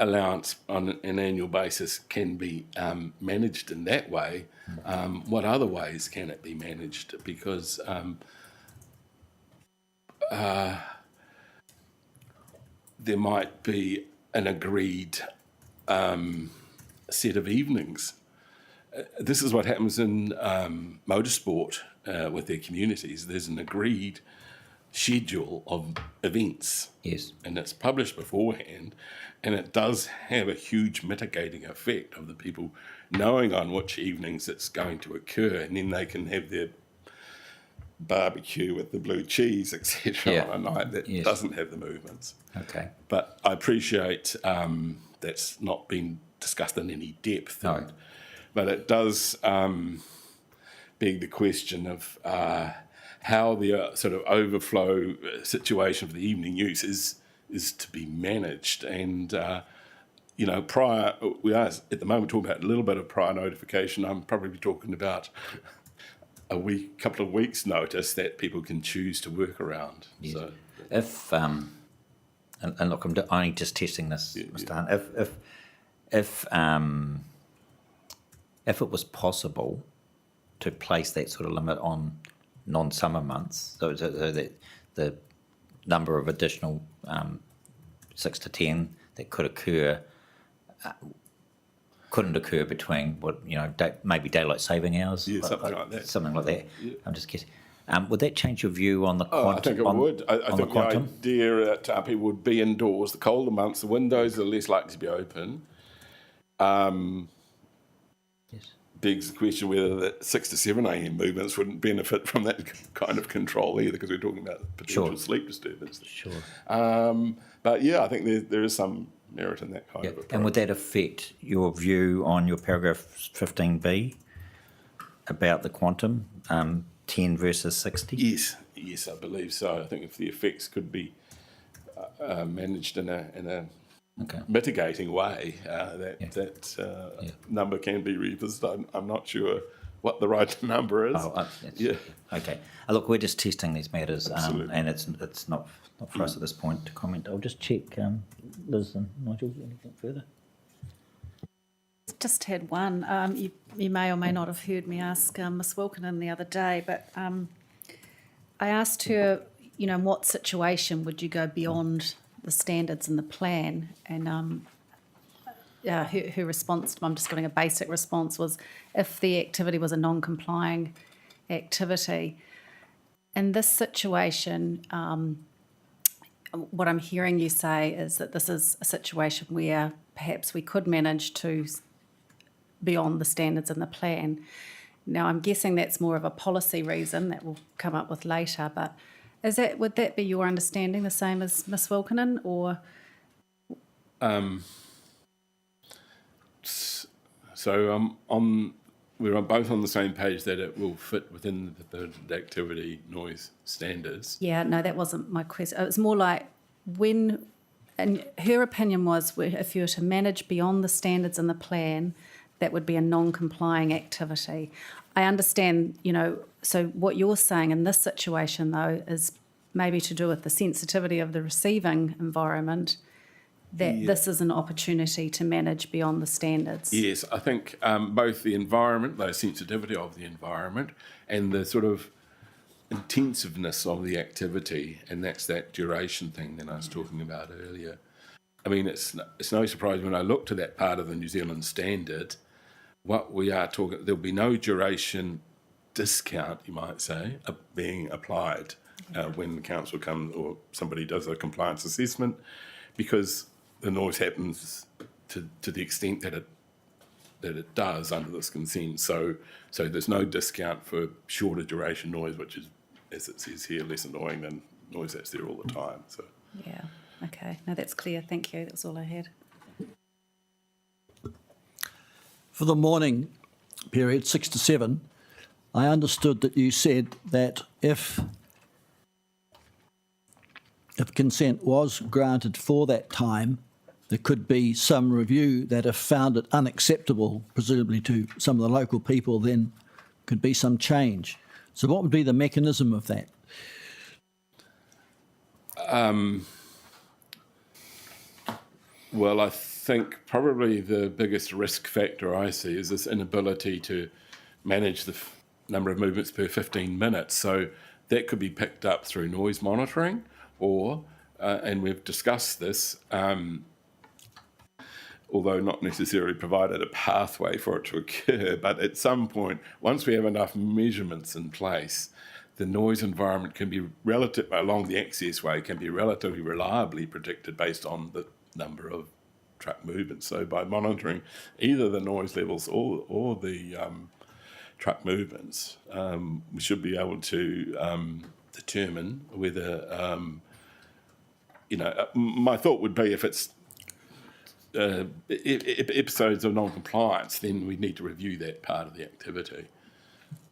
allowance on an annual basis can be managed in that way, what other ways can it be managed? Because there might be an agreed set of evenings. This is what happens in motorsport with their communities. There's an agreed schedule of events. Yes. And it's published beforehand, and it does have a huge mitigating effect of the people knowing on which evenings it's going to occur, and then they can have their barbecue with the blue cheese, etc. on a night that doesn't have the movements. Okay. But I appreciate that's not been discussed in any depth. No. But it does beg the question of how the sort of overflow situation for the evening use is to be managed. And, we are at the moment talking about a little bit of prior notification. I'm probably talking about a couple of weeks' notice that people can choose to work around. Yes. So, if and look, I'm only just testing this, Mr. Hunt. If it was possible to place that sort of limit on non-summer months, so that the number of additional 6 to 10 that could occur couldn't occur between maybe daylight saving hours, something like that. Something like that. Yeah. I'm just guessing. Would that change your view on the quantum? I think it would. I think the idea that people would be indoors, the colder months, the windows are less likely to be open. Begs the question whether the 6 to 7 a.m. movements wouldn't benefit from that kind of control either, because we're talking about potential sleep disturbance. Sure. But yeah, I think there is some merit in that kind of approach. And would that affect your view on your paragraph 15b about the quantum, 10 versus 60? Yes, I believe so. I think if the effects could be managed in a mitigating way, that number can be revisited. I'm not sure what the right number is. Okay. Look, we're just testing these matters, and it's not for us at this point to comment. I'll just check, Liz and Nigel, anything further? Just had one. You may or may not have heard me ask Miss Wilkinen the other day, but I asked her, in what situation would you go beyond the standards in the plan? And her response, I'm just getting a basic response, was if the activity was a non-complying activity. In this situation, what I'm hearing you say is that this is a situation where perhaps we could manage to beyond the standards in the plan. Now, I'm guessing that's more of a policy reason that we'll come up with later, but would that be your understanding, the same as Miss Wilkinen, or? We're both on the same page that it will fit within the activity noise standards. Yeah, no, that wasn't my question. It was more like when, and her opinion was, if you were to manage beyond the standards in the plan, that would be a non-complying activity. I understand, so what you're saying in this situation, though, is maybe to do with the sensitivity of the receiving environment, that this is an opportunity to manage beyond the standards. Yes, I think both the environment, the sensitivity of the environment, and the sort of intensiveness of the activity, and that's that duration thing that I was talking about earlier. I mean, it's no surprise when I look to that part of the New Zealand standard, what we are talking, there'll be no duration discount, you might say, being applied when the council comes or somebody does a compliance assessment, because the noise happens to the extent that it does under this consent. So there's no discount for shorter duration noise, which is, as it says here, less annoying than noise that's there all the time. So yeah, okay, no, that's clear. Thank you. That's all I had. For the morning period, 6 to 7, I understood that you said that if consent was granted for that time, there could be some review that if found it unacceptable, presumably to some of the local people, then could be some change. So what would be the mechanism of that? Well, I think probably the biggest risk factor I see is this inability to manage the number of movements per 15 minutes. So that could be picked up through noise monitoring, or, and we've discussed this, although not necessarily provided a pathway for it to occur, but at some point, once we have enough measurements in place, the noise environment can be along the access way can be relatively reliably predicted based on the number of truck movements. So by monitoring either the noise levels or the truck movements, we should be able to determine whether, my thought would be if it's episodes of non-compliance, then we need to review that part of the activity.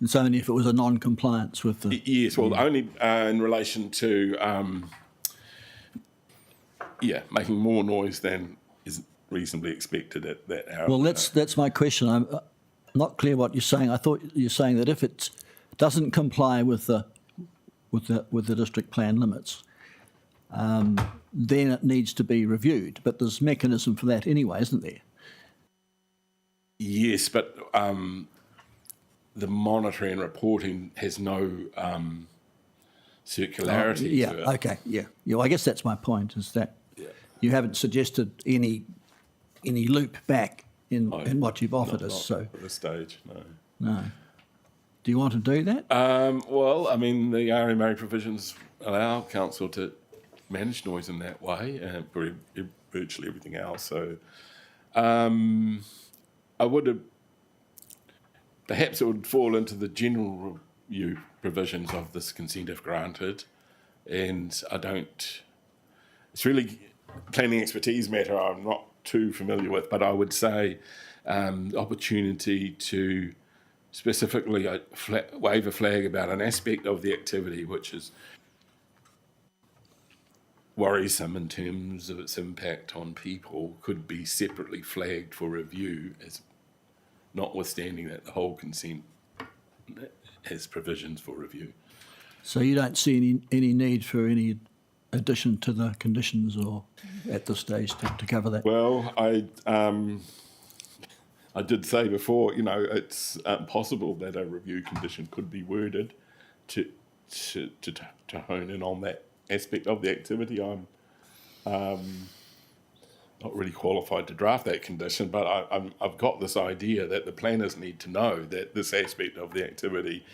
It's only if it was a non-compliance with the... Yes, well, only in relation to, making more noise than is reasonably expected at that hour. Well, that's my question. I'm not clear what you're saying. I thought you're saying that if it doesn't comply with the district plan limits, then it needs to be reviewed. But there's mechanism for that anyway, isn't there? Yes, but the monitoring and reporting has no circularity to it. Okay, yeah. Well, I guess that's my point, is that you haven't suggested any loop back in what you've offered us. So at this stage, no. No. Do you want to do that? Well, I mean, the RMA provisions allow council to manage noise in that way, and virtually everything else. So I would have, perhaps it would fall into the general review provisions of this consent if granted, and it's really planning expertise matter I'm not too familiar with, but I would say opportunity to specifically wave a flag about an aspect of the activity which is worrisome in terms of its impact on people could be separately flagged for review, as notwithstanding that the whole consent has provisions for review. So you don't see any need for any addition to the conditions or at this stage to cover that? Well, I did say before, it's possible that a review condition could be worded to hone in on that aspect of the activity. I'm not really qualified to draft that condition, but I've got this idea that the planners need to know that this aspect of the activity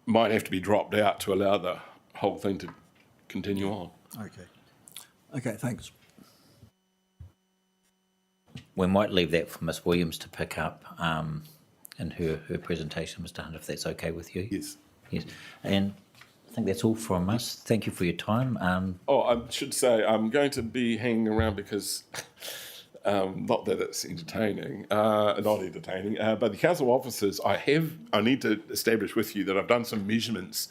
might have to be dropped out to allow the whole thing to continue on. Okay, thanks. We might leave that for Ms Williams to pick up in her presentation, Mr Hunt, if that's okay with you. Yes. Yes. And I think that's all from us. Thank you for your time. I should say I'm going to be hanging around because, not that it's entertaining, but the council officers, I need to establish with you that I've done some measurements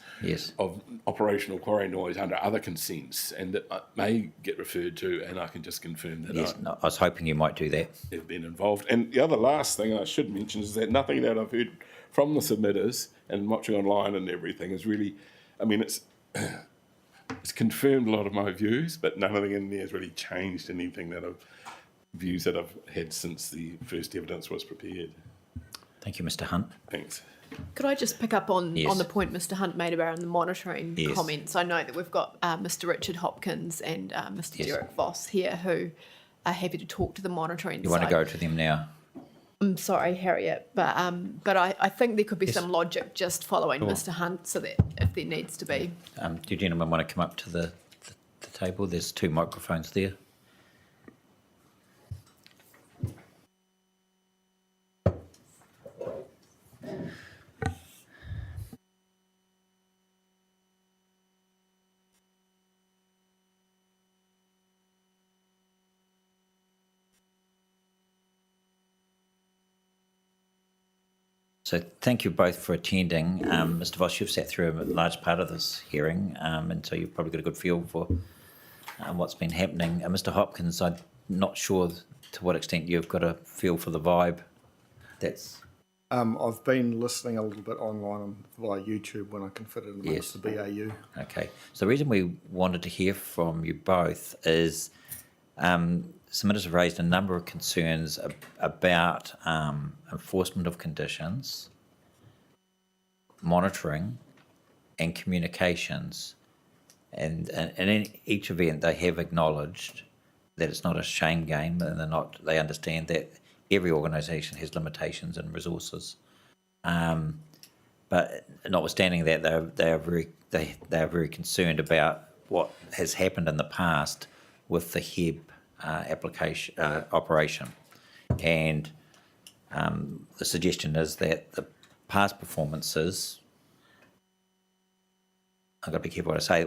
of operational quarry noise under other consents, and that may get referred to, and I can just confirm that I was hoping you might do that. Have been involved. And the other last thing I should mention is that nothing that I've heard from the submitters and watching online and everything is really, it's confirmed a lot of my views, but nothing in there has really changed anything views that I've had since the first evidence was prepared. Thank you, Mr Hunt. Thanks. Could I just pick up on the point Mr Hunt made about the monitoring comments? I know that we've got Mr Richard Hopkins and Mr Derek Voss here who are happy to talk to the monitoring. You want to go to them now? I'm sorry, Harriet, but I think there could be some logic just following Mr Hunt, so that if there needs to be. Do you gentlemen want to come up to the table? There's 2 microphones there. So thank you both for attending. Mr Voss, you've sat through a large part of this hearing, and so you've probably got a good feel for what's been happening. Mr Hopkins, I'm not sure to what extent you've got a feel for the vibe. I've been listening a little bit online via YouTube when I can fit it amongst the BAU. Okay. So the reason we wanted to hear from you both is submitters have raised a number of concerns about enforcement of conditions, monitoring, and communications. And in each event, they have acknowledged that it's not a shame game, and they understand that every organisation has limitations and resources. But notwithstanding that, they are very concerned about what has happened in the past with the HEB operation, and the suggestion is that the past performances. I've got to be careful what I say.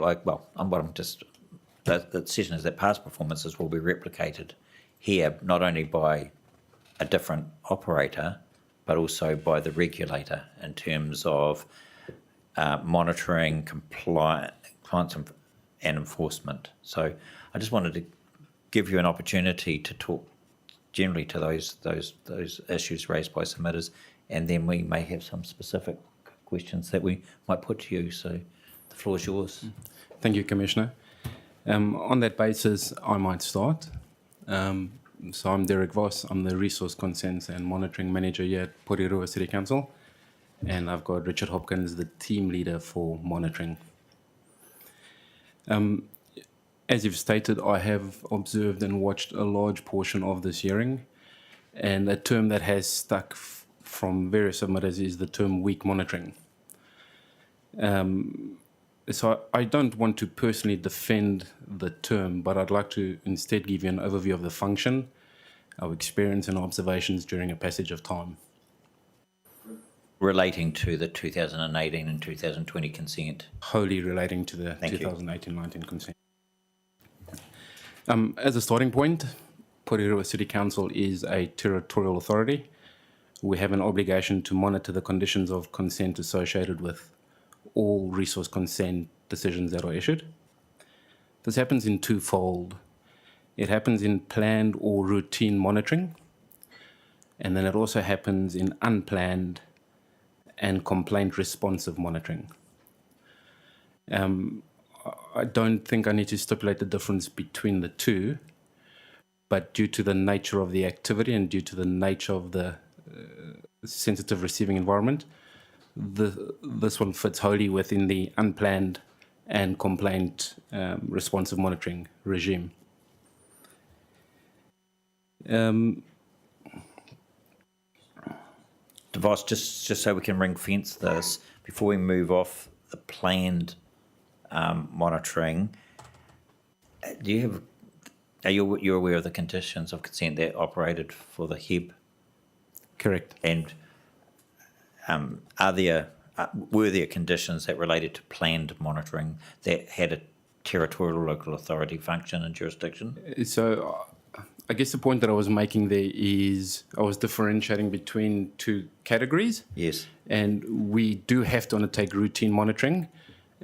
The suggestion is that past performances will be replicated here, not only by a different operator, but also by the regulator in terms of monitoring, compliance, and enforcement. So I just wanted to give you an opportunity to talk generally to those issues raised by submitters, and then we may have some specific questions that we might put to you. So the floor is yours. Thank you, Commissioner. On that basis, I might start. So I'm Derek Voss. I'm the Resource Consents and Monitoring Manager here at Porirua City Council. And I've got Richard Hopkins, the Team Leader for Monitoring. As you've stated, I have observed and watched a large portion of this hearing. And a term that has stuck from various submitters is the term weak monitoring. So I don't want to personally defend the term, but I'd like to instead give you an overview of the function, our experience and observations during a passage of time. Relating to the 2018 and 2020 consent. Wholly relating to the 2018-19 consent. As a starting point, Porirua City Council is a territorial authority. We have an obligation to monitor the conditions of consent associated with all resource consent decisions that are issued. This happens in twofold. It happens in planned or routine monitoring, and then it also happens in unplanned and complaint responsive monitoring. I don't think I need to stipulate the difference between the two, but due to the nature of the activity and due to the nature of the sensitive receiving environment, this one fits wholly within the unplanned and complaint responsive monitoring regime. DeVos, just so we can ring fence this, before we move off the planned monitoring, you're aware of the conditions of consent that operated for the HEB? Correct. And were there conditions that related to planned monitoring that had a territorial local authority function and jurisdiction? So I guess the point that I was making there is I was differentiating between two categories. Yes. And we do have to undertake routine monitoring.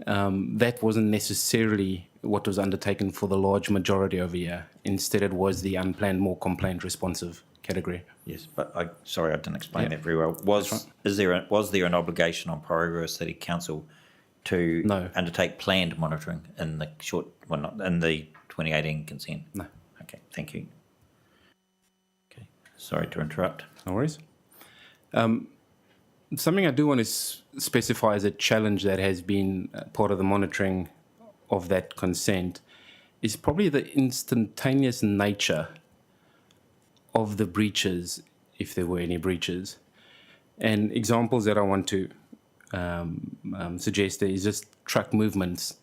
That wasn't necessarily what was undertaken for the large majority over here. Instead, it was the unplanned, more complaint responsive category. Yes, but I didn't explain that very well. Was there an obligation on Porirua City Council to undertake planned monitoring in the in the 2018 consent? No. Okay, thank you. Okay, sorry to interrupt. No worries. Something I do want to specify as a challenge that has been part of the monitoring of that consent is probably the instantaneous nature of the breaches, if there were any breaches. And examples that I want to suggest is just truck movements.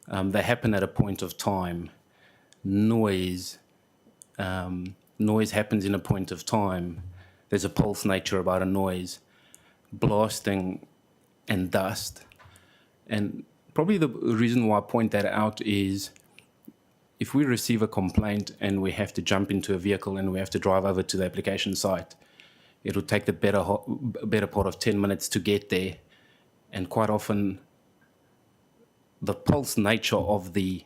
They happen at a point of time. Noise happens in a point of time. There's a pulse nature about a noise. Blasting and dust. And probably the reason why I point that out is if we receive a complaint and we have to jump into a vehicle and we have to drive over to the application site, it will take the better part of 10 minutes to get there. And quite often, the pulse nature of the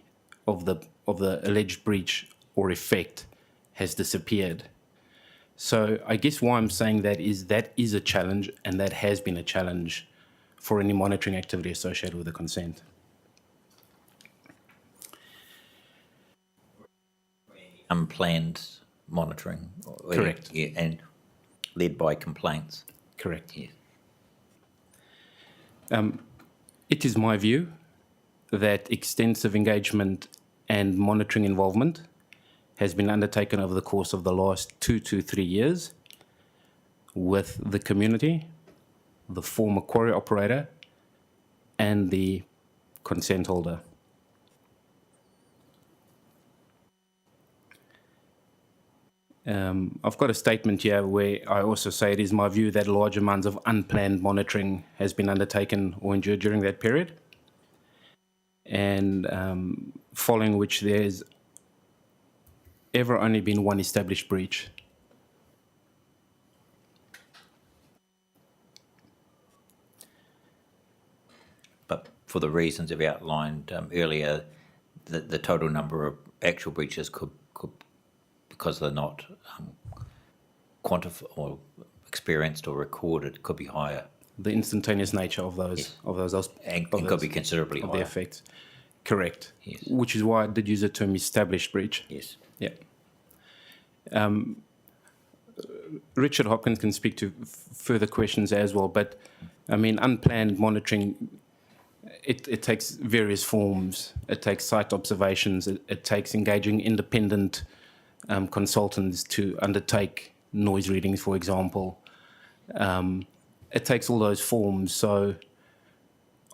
alleged breach or effect has disappeared. So I guess why I'm saying that is a challenge, and that has been a challenge for any monitoring activity associated with the consent. unplanned monitoring. Correct. Yeah, and led by complaints. Correct. Yes. It is my view that extensive engagement and monitoring involvement has been undertaken over the course of the last 2 to 3 years with the community, the former quarry operator, and the consent holder. I've got a statement here where I also say it is my view that large amounts of unplanned monitoring has been undertaken or endured during that period, and following which there's ever only been one established breach. But for the reasons I've outlined earlier, the total number of actual breaches could because they're not quantified or experienced or recorded, could be higher. The instantaneous nature of those and could be considerably of higher. the effects. Correct. Yes. Which is why I did use the term established breach. Yes. Yeah. Richard Hopkins can speak to further questions as well, but I mean, unplanned monitoring, it takes various forms. It takes site observations. It takes engaging independent consultants to undertake noise readings, for example. It takes all those forms. So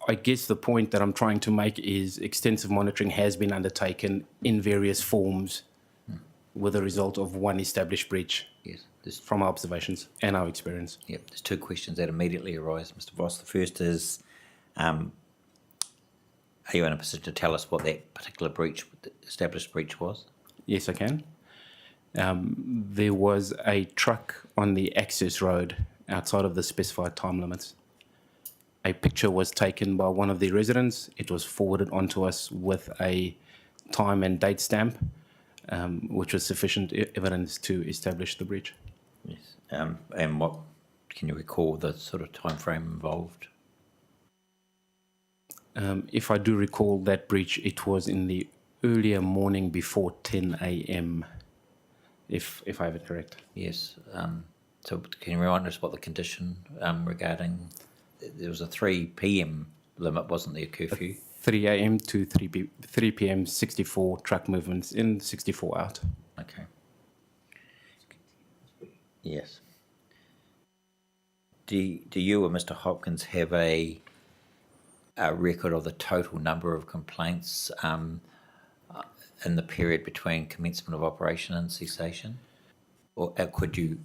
I guess the point that I'm trying to make is extensive monitoring has been undertaken in various forms with the result of one established breach. Yes. From our observations and our experience. Yep. There's two questions that immediately arise, Mr. Voss. The first is, are you in a position to tell us what that particular breach, the established breach was? Yes, I can. There was a truck on the access road outside of the specified time limits. A picture was taken by one of the residents. It was forwarded onto us with a time and date stamp, which was sufficient evidence to establish the breach. Yes. And what can you recall the sort of time frame involved? If I do recall that breach, it was in the earlier morning before 10 a.m., if I have it correct. Yes. So can you remind us what the condition regarding, there was a 3 p.m. limit, wasn't there, curfew? 3 a.m. to 3 p.m., 64 truck movements in, 64 out. Okay. Yes. Do you or Mr. Hopkins have a record of the total number of complaints in the period between commencement of operation and cessation, or could you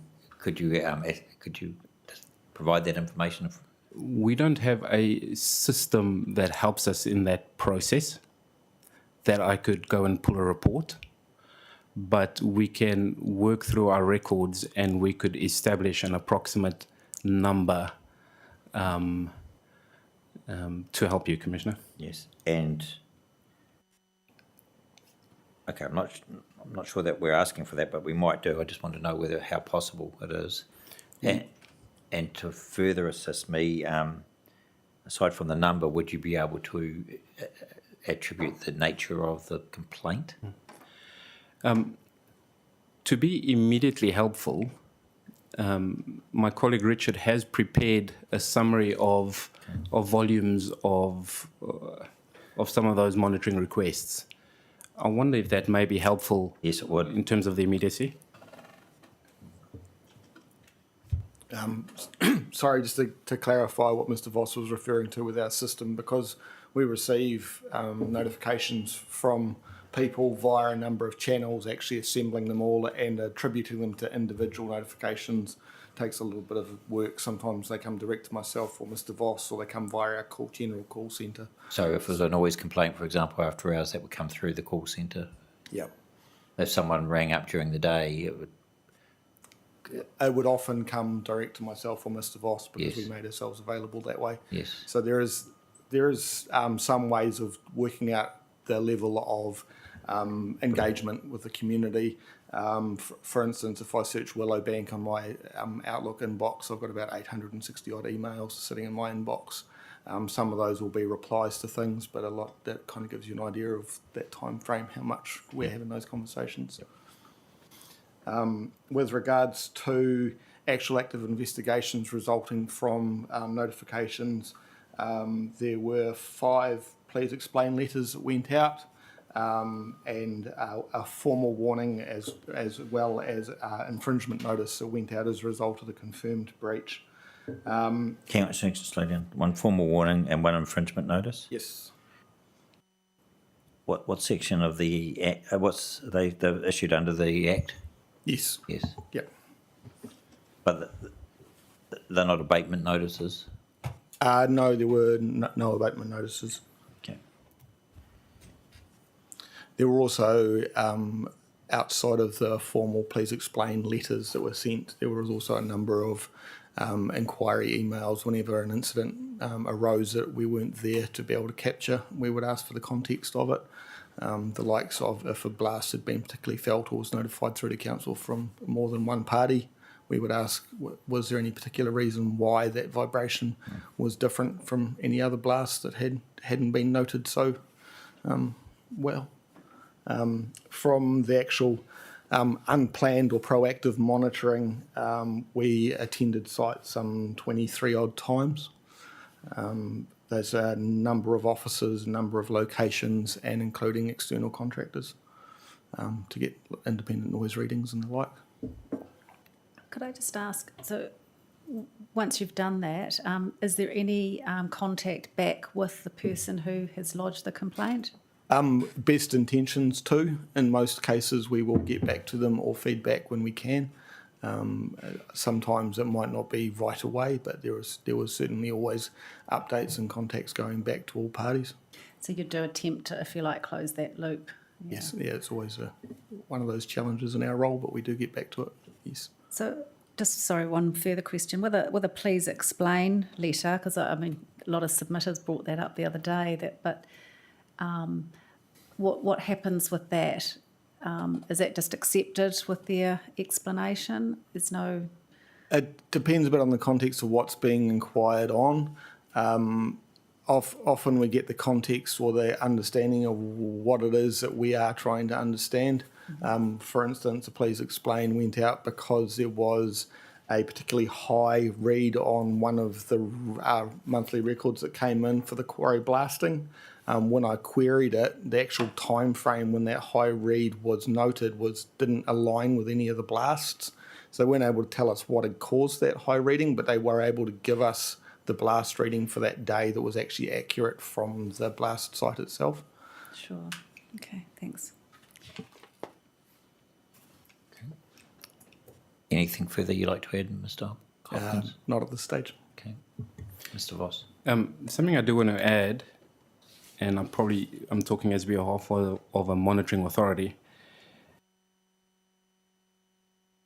provide that information? We don't have a system that helps us in that process that I could go and pull a report, but we can work through our records and we could establish an approximate number to help you, Commissioner. Yes, and okay, I'm not sure that we're asking for that, but we might do. I just want to know how possible it is. And to further assist me, aside from the number, would you be able to attribute the nature of the complaint? To be immediately helpful, my colleague Richard has prepared a summary of volumes of some of those monitoring requests. I wonder if that may be helpful. Yes, it would. In terms of the immediacy. Sorry, just to clarify what Mr. Voss was referring to with our system, because we receive notifications from people via a number of channels, actually assembling them all and attributing them to individual notifications takes a little bit of work. Sometimes they come direct to myself or Mr. Voss, or they come via our general call centre. So if there's a noise complaint, for example, after hours, that would come through the call centre? Yep. If someone rang up during the day, it would often come direct to myself or Mr. Voss, because Yes. we made ourselves available that way. Yes. So there is some ways of working out the level of engagement with the community. For instance, if I search Willowbank on my Outlook inbox, I've got about 860 odd emails sitting in my inbox. Some of those will be replies to things, but a lot that kind of gives you an idea of that time frame, how much we're having those conversations. With regards to actual active investigations resulting from notifications, there were 5 please explain letters that went out, and a formal warning as well as infringement notice that went out as a result of the confirmed breach. Can I just slow down? 1 formal warning and 1 infringement notice? Yes. What section of the Act, they're issued under the Act? Yes. Yes. Yep. But they're not abatement notices? No, there were no abatement notices. Okay. There were also, outside of the formal please explain letters that were sent, there was also a number of inquiry emails whenever an incident arose that we weren't there to be able to capture. We would ask for the context of it. The likes of if a blast had been particularly felt or was notified through to council from more than one party, we would ask, was there any particular reason why that vibration was different from any other blast that hadn't been noted so well? From the actual unplanned or proactive monitoring, we attended site some 23 odd times. There's a number of officers, a number of locations, and including external contractors to get independent noise readings and the like. Could I just ask, so once you've done that, is there any contact back with the person who has lodged the complaint? Best intentions too. In most cases, we will get back to them or feedback when we can. Sometimes it might not be right away, but there was certainly always updates and contacts going back to all parties. So you do attempt to, if you like, close that loop? Yeah. Yes, yeah, it's always one of those challenges in our role, but we do get back to it, yes. So just, sorry, one further question. With a please explain letter, because I mean, a lot of submitters brought that up the other day, but what happens with that? Is that just accepted with their explanation? There's no... It depends a bit on the context of what's being inquired on. Often we get the context or the understanding of what it is that we are trying to understand. For instance, a please explain went out because there was a particularly high read on one of the monthly records that came in for the Quarry blasting. When I queried it, the actual time frame when that high read was noted didn't align with any of the blasts. So they weren't able to tell us what had caused that high reading, but they were able to give us the blast reading for that day that was actually accurate from the blast site itself. Sure. Okay, thanks. Anything further you'd like to add, Mr. Hopkins? Not at this stage. Okay. Mr. Voss? Something I do want to add, and I'm talking as behalf of a monitoring authority.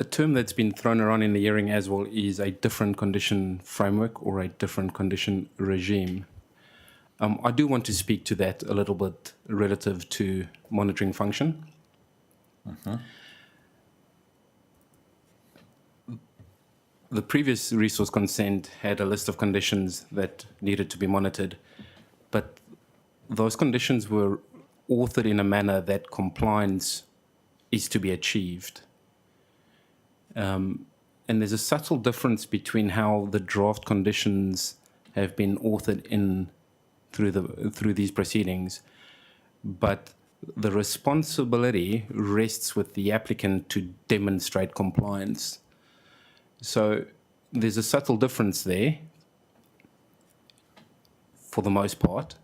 A term that's been thrown around in the hearing as well is a different condition framework or a different condition regime. I do want to speak to that a little bit relative to monitoring function. The previous resource consent had a list of conditions that needed to be monitored, but those conditions were authored in a manner that compliance is to be achieved. And there's a subtle difference between how the draft conditions have been authored in through these proceedings, but the responsibility rests with the applicant to demonstrate compliance. So there's a subtle difference there for the most part.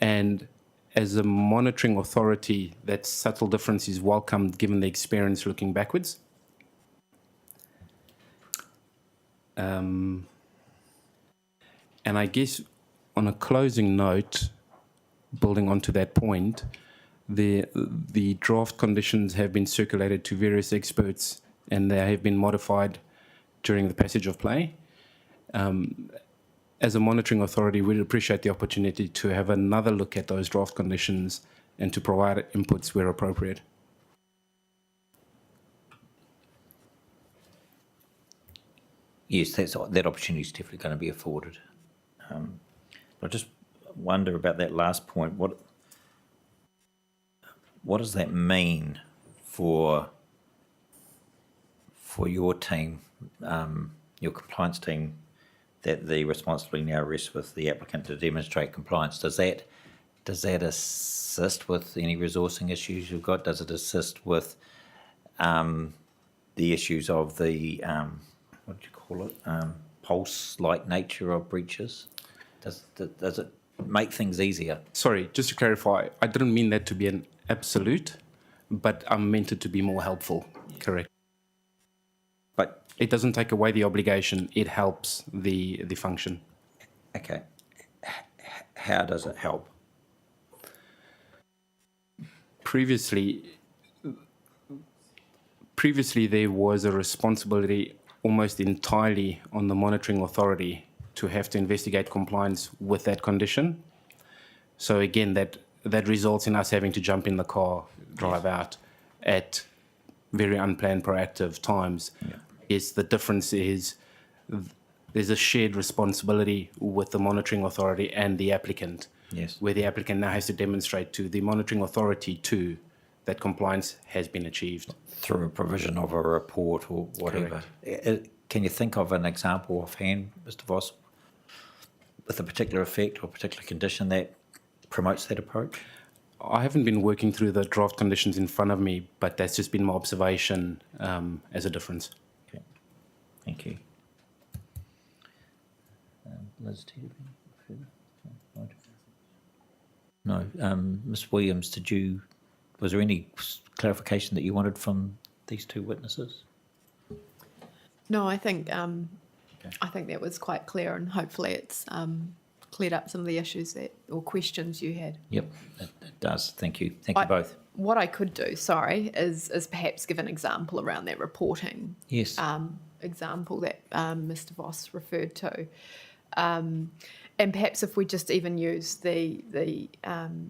And as a monitoring authority, that subtle difference is welcome given the experience looking backwards. And I guess on a closing note, building onto that point, the draft conditions have been circulated to various experts and they have been modified during the passage of play. As a monitoring authority, we'd appreciate the opportunity to have another look at those draft conditions and to provide inputs where appropriate. Yes, that opportunity is definitely going to be afforded. I just wonder about that last point. What does that mean for for your team, your compliance team, that the responsibility now rests with the applicant to demonstrate compliance. Does that assist with any resourcing issues you've got? Does it assist with the issues of the what do you call it? Pulse-like nature of breaches? Does it make things easier? Sorry, just to clarify, I didn't mean that to be an absolute, but I meant it to be more helpful. Correct. But it doesn't take away the obligation. It helps the function. Okay. How does it help? Previously, there was a responsibility almost entirely on the monitoring authority to have to investigate compliance with that condition. So again, that results in us having to jump in the car, drive out at very unplanned, proactive times. Yeah. Yes, the difference is there's a shared responsibility with the monitoring authority and the applicant. Yes. Where the applicant now has to demonstrate to the monitoring authority too that compliance has been achieved. Through a provision of a report or whatever. Can you think of an example offhand, Mr. Voss, with a particular effect or particular condition that promotes that approach? I haven't been working through the draft conditions in front of me, but that's just been my observation as a difference. Okay, thank you. Liz, do you have any further? No. Ms. Williams, was there any clarification that you wanted from these two witnesses? No, I think that was quite clear, and hopefully it's cleared up some of the issues or questions you had. Yep, it does. Thank you. Thank you both. What I could do, is perhaps give an example around that reporting. Yes. Example that Mr. Voss referred to. And perhaps if we just even use the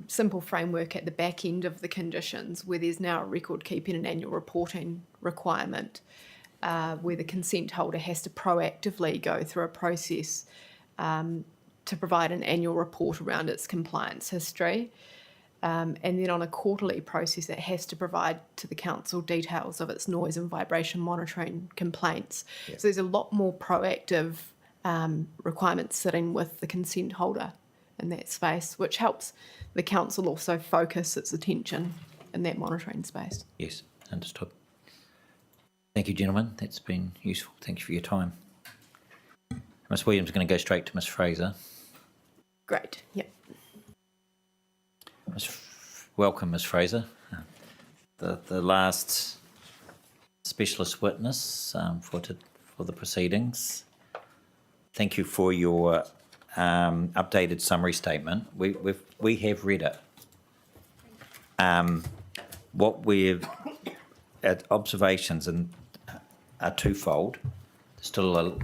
simple framework at the back end of the conditions, where there's now a record keeping and annual reporting requirement, where the consent holder has to proactively go through a process to provide an annual report around its compliance history. And then on a quarterly process, it has to provide to the council details of its noise and vibration monitoring complaints. Yeah. So there's a lot more proactive requirements sitting with the consent holder in that space, which helps the council also focus its attention in that monitoring space. Yes, understood. Thank you, gentlemen. That's been useful. Thank you for your time. Ms. Williams is going to go straight to Ms. Fraser. Great, yep. Welcome, Ms. Fraser. The last specialist witness for the proceedings. Thank you for your updated summary statement. We have read it. What we've observations are twofold. Still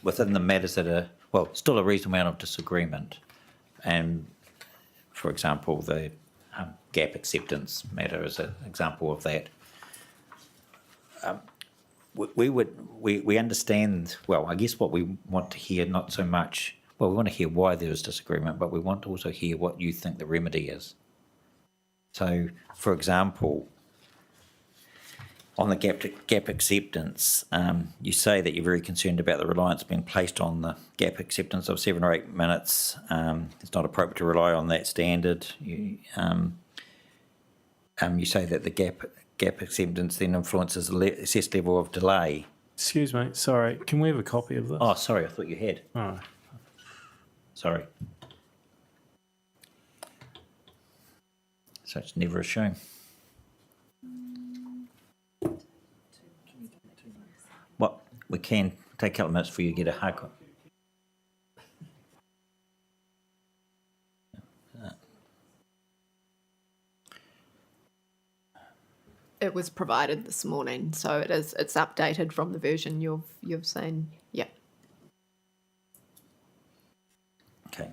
within the matters that still a reasonable amount of disagreement, and for example, the gap acceptance matter is an example of that. We understand, well, I guess what we want to hear, not so much, we want to hear why there is disagreement, but we want to also hear what you think the remedy is. So, for example, on the gap acceptance, you say that you're very concerned about the reliance being placed on the gap acceptance of 7 or 8 minutes. It's not appropriate to rely on that standard. You say that the gap acceptance then influences the assessed level of delay. Excuse me, sorry, can we have a copy of this? Oh, sorry, I thought you had. Oh. Sorry. So it's never a shame. Well, we can take a couple of minutes for you to get a hard copy. It was provided this morning, so it's updated from the version you've seen. Yeah. Okay.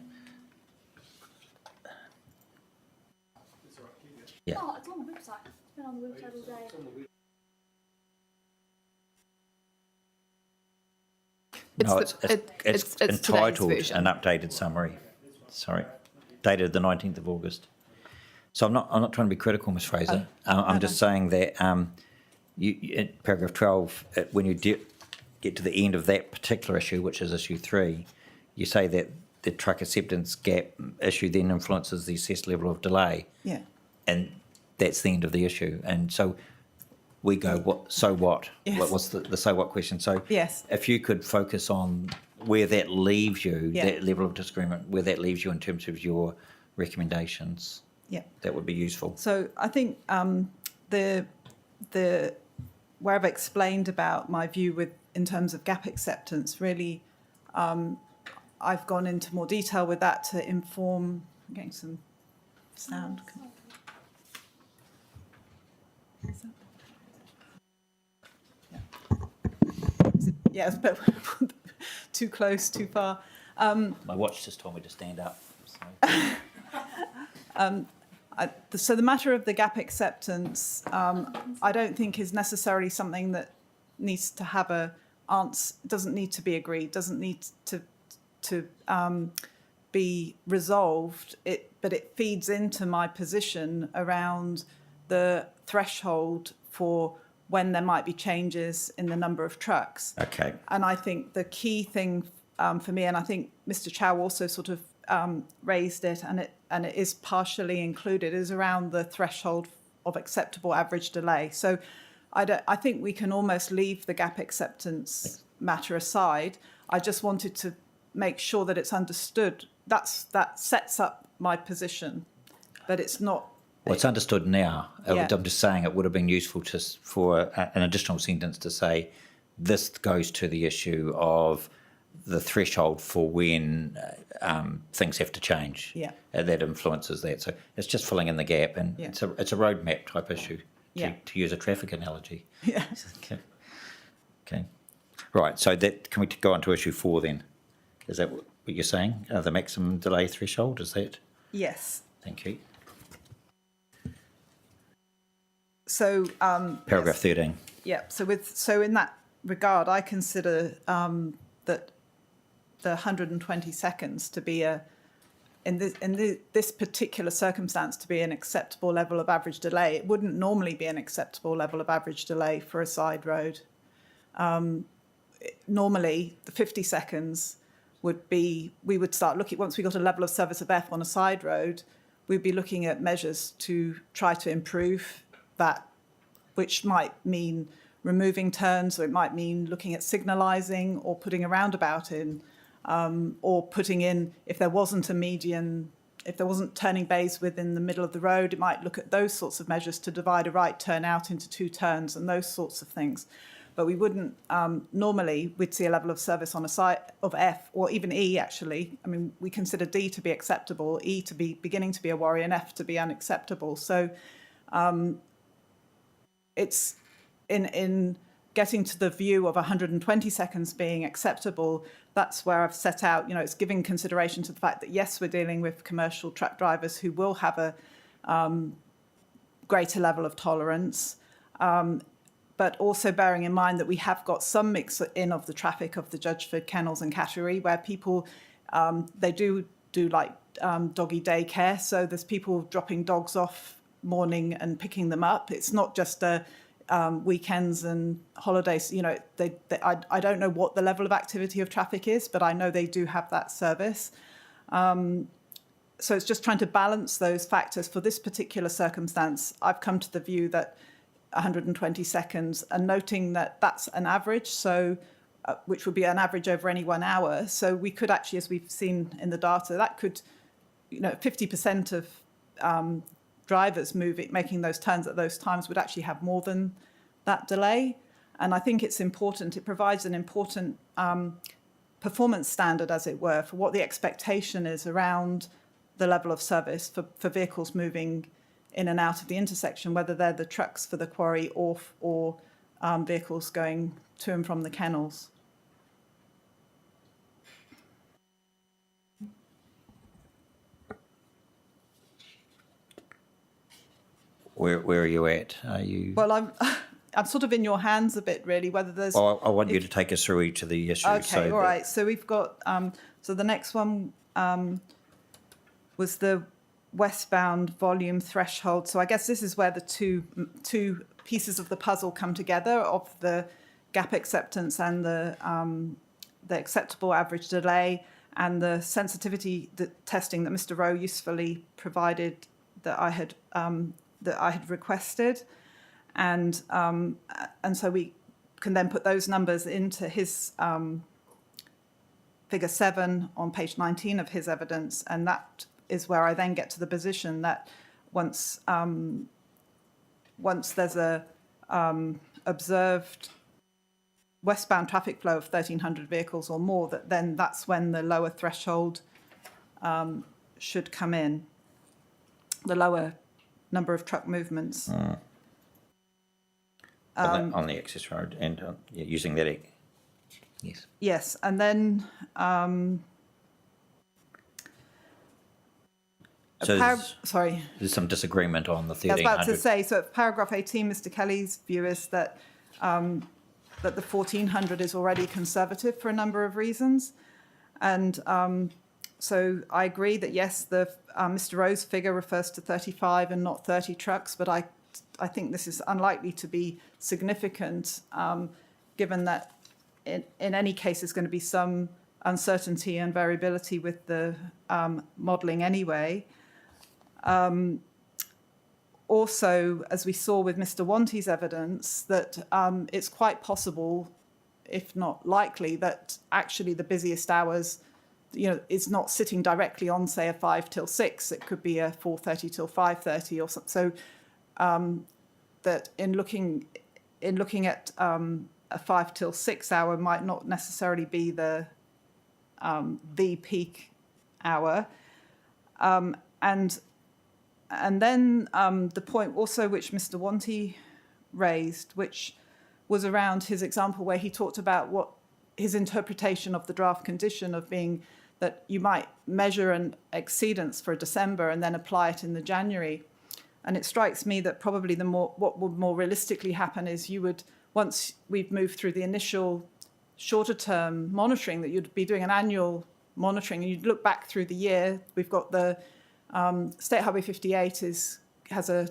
Yeah. Oh, it's on the website. It's been on the website all day. No, it's entitled an updated summary. Sorry, dated the 19th of August. So I'm not trying to be critical, Ms. Fraser. I'm just saying that in paragraph 12, when you get to the end of that particular issue, which is issue 3, you say that the truck acceptance gap issue then influences the assessed level of delay. Yeah. And that's the end of the issue. And so we go, what? So what? Yes. What's the so what question? So Yes. if you could focus on where that leaves you, Yeah. that level of disagreement, where that leaves you in terms of your recommendations, Yeah. that would be useful. So I think the where I've explained about my view in terms of gap acceptance, really, I've gone into more detail with that to inform. I'm getting some sound. Yeah, it's a bit too close, too far. My watch just told me to stand up. So the matter of the gap acceptance, I don't think is necessarily something that needs to have a answer. Doesn't need to be agreed. Doesn't need to be resolved. But it feeds into my position around the threshold for when there might be changes in the number of trucks. Okay. And I think the key thing for me, and I think Mr. Chow also sort of raised it, and it is partially included, is around the threshold of acceptable average delay. So I think we can almost leave the gap acceptance matter aside. I just wanted to make sure that it's understood. That sets up my position, but it's not. Well, it's understood now. Yeah. I'm just saying it would have been useful for an additional sentence to say this goes to the issue of the threshold for when things have to change. Yeah. That influences that. So it's just filling in the gap, and Yeah. it's a roadmap type issue, Yeah. to use a traffic analogy. Yeah. Okay. Right, so can we go on to issue 4 then? Is that what you're saying? The maximum delay threshold, is that? Yes. Thank you. So Paragraph 13. yeah. So in that regard, I consider that the 120 seconds to be in this particular circumstance to be an acceptable level of average delay. It wouldn't normally be an acceptable level of average delay for a side road. Normally, the 50 seconds would be, we would start looking, once we got a level of service of F on a side road, we'd be looking at measures to try to improve that, which might mean removing turns, or it might mean looking at signalising or putting a roundabout in, or putting in, if there wasn't a median, if there wasn't turning bays within the middle of the road, it might look at those sorts of measures to divide a right turn out into 2 turns and those sorts of things. But we wouldn't, normally we'd see a level of service on a side of F, or even E actually. I mean, we consider D to be acceptable, E to be beginning to be a worry, and F to be unacceptable. So it's in getting to the view of 120 seconds being acceptable, that's where I've set out, it's giving consideration to the fact that, yes, we're dealing with commercial truck drivers who will have a greater level of tolerance, but also bearing in mind that we have got some mix in of the traffic of the Judgeford, Kennels and Cattery, where people, they do like doggy daycare. So there's people dropping dogs off morning and picking them up. It's not just weekends and holidays. I don't know what the level of activity of traffic is, but I know they do have that service. So it's just trying to balance those factors. For this particular circumstance, I've come to the view that 120 seconds, and noting that that's an average, so which would be an average over any 1 hour. So we could actually, as we've seen in the data, that could, 50% of drivers making those turns at those times would actually have more than that delay. And I think it's important, it provides an important performance standard, as it were, for what the expectation is around the level of service for vehicles moving in and out of the intersection, whether they're the trucks for the quarry or vehicles going to and from the kennels. Where are you at? Are you? Well, I'm sort of in your hands a bit, really, whether there's... Oh, I want you to take us through each of the issues. Okay, all right. So we've got... so the next one was the westbound volume threshold. So I guess this is where the two pieces of the puzzle come together of the gap acceptance and the acceptable average delay and the sensitivity testing that Mr. Rowe usefully provided that I had requested, and so we can then put those numbers into his figure 7 on page 19 of his evidence, and that is where I then get to the position that once there's a observed westbound traffic flow of 1,300 vehicles or more, that's when the lower threshold should come in, the lower number of truck movements. On the access road and using that. Yes. Yes, and then sorry. There's some disagreement on the 1,300. I was about to say, so paragraph 18, Mr. Kelly's view is that that the 1,400 is already conservative for a number of reasons. And so I agree that, yes, Mr. Rowe's figure refers to 35 and not 30 trucks, but I think this is unlikely to be significant, given that in any case there's going to be some uncertainty and variability with the modelling anyway. Also, as we saw with Mr. Wanty's evidence, that it's quite possible, if not likely, that actually the busiest hours, is not sitting directly on, say, a 5 till 6. It could be a 4:30 till 5:30 or something. So that in looking at a 5 till 6 hour might not necessarily be the peak hour, and then the point also which Mr. Wanty raised, which was around his example where he talked about what his interpretation of the draft condition of being that you might measure an exceedance for December and then apply it in the January. And it strikes me that probably what would more realistically happen is you would, once we've moved through the initial shorter term monitoring, that you'd be doing an annual monitoring and you'd look back through the year. We've got the State Highway 58 has a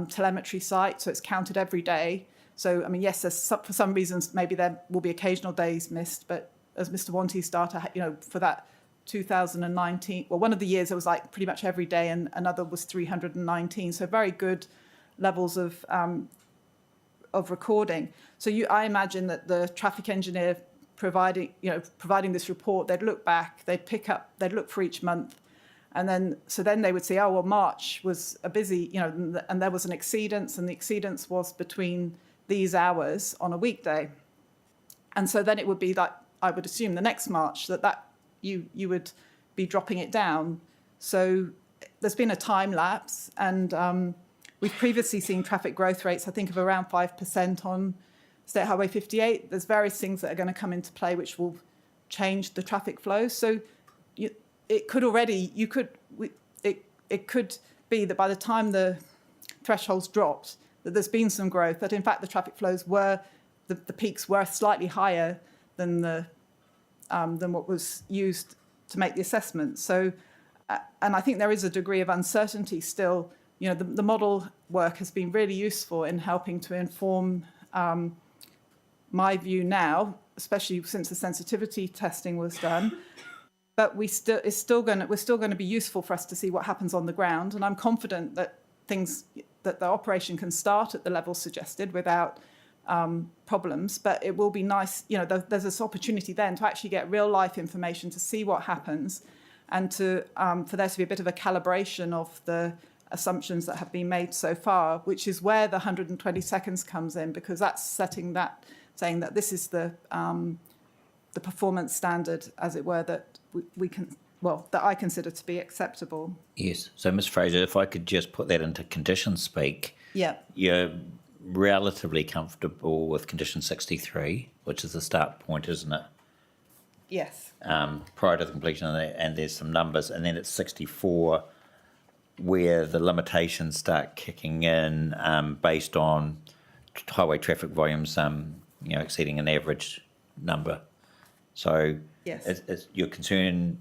telemetry site, so it's counted every day. So, I mean, yes, for some reasons, maybe there will be occasional days missed, but as Mr. Wanty's data, for that 2019, well, one of the years it was like pretty much every day, and another was 319. So very good levels of recording. So I imagine that the traffic engineer providing this report, they'd look back, they'd look for each month. And then they would say, oh, well, March was a busy, and there was an exceedance, and the exceedance was between these hours on a weekday. And so then it would be like, I would assume the next March that you would be dropping it down. So there's been a time lapse, and we've previously seen traffic growth rates, I think, of around 5% on State Highway 58. There's various things that are going to come into play which will change the traffic flow. So it could be that by the time the thresholds dropped, that there's been some growth, that in fact the traffic flows the peaks were slightly higher than what was used to make the assessment. So, and I think there is a degree of uncertainty still. The model work has been really useful in helping to inform my view now, especially since the sensitivity testing was done. But we're still going to be useful for us to see what happens on the ground, and I'm confident that the operation can start at the level suggested without problems. But it will be nice, there's this opportunity then to actually get real life information to see what happens, and for there to be a bit of a calibration of the assumptions that have been made so far, which is where the 120 seconds comes in, because that's saying that this is the performance standard, as it were, that that I consider to be acceptable. Yes. So, Ms. Fraser, if I could just put that into condition speak. Yeah. You're relatively comfortable with condition 63, which is the start point, isn't it? Yes. Prior to the completion of that, and there's some numbers, and then it's 64 where the limitations start kicking in based on highway traffic volumes, exceeding an average number. So, yes. Is your concern,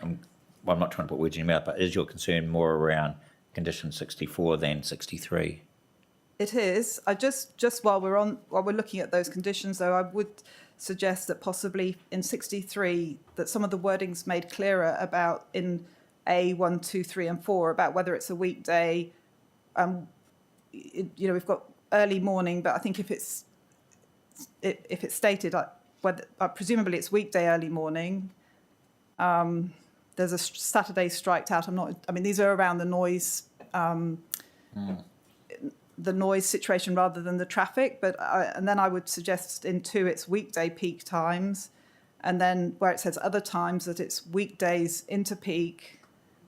I'm not trying to put words in your mouth, but is your concern more around condition 64 than 63? It is. I just while we're looking at those conditions, though, I would suggest that possibly in 63 that some of the wording's made clearer about in A 1, 2, 3, and 4 about whether it's a weekday. We've got early morning, but I think if it's stated whether presumably it's weekday early morning. There's a Saturday striked out. These are around the noise. The noise situation rather than the traffic, and then I would suggest in 2 it's weekday peak times, and then where it says other times that it's weekdays into peak,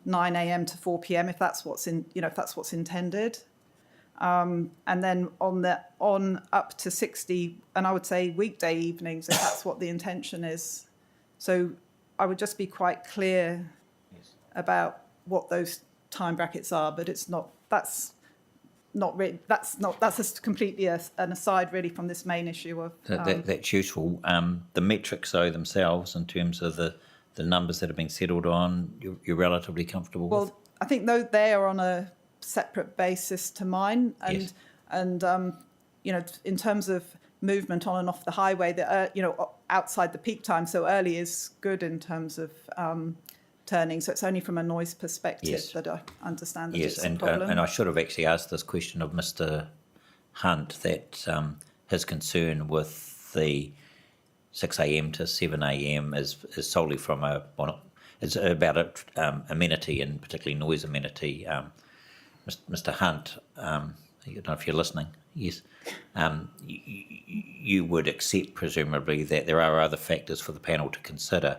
9 a.m. to 4 p.m. if that's what's intended, and then on up to 60, and I would say weekday evenings if that's what the intention is. So I would just be quite clear about what those time brackets are, but it's not. That's just completely an aside really from this main issue of that's useful. The metrics though themselves in terms of the numbers that have been settled on, you're relatively comfortable with? Well, I think they are on a separate basis to mine, and in terms of movement on and off the highway, outside the peak time, so early is good in terms of turning. So it's only from a noise perspective that I understand that it's a problem. And I should have actually asked this question of Mr. Hunt, that his concern with the 6 a.m. to 7 a.m. is solely from it's about amenity, and particularly noise amenity. Mr. Hunt, I don't know if you're listening. Yes. You would accept, presumably, that there are other factors for the panel to consider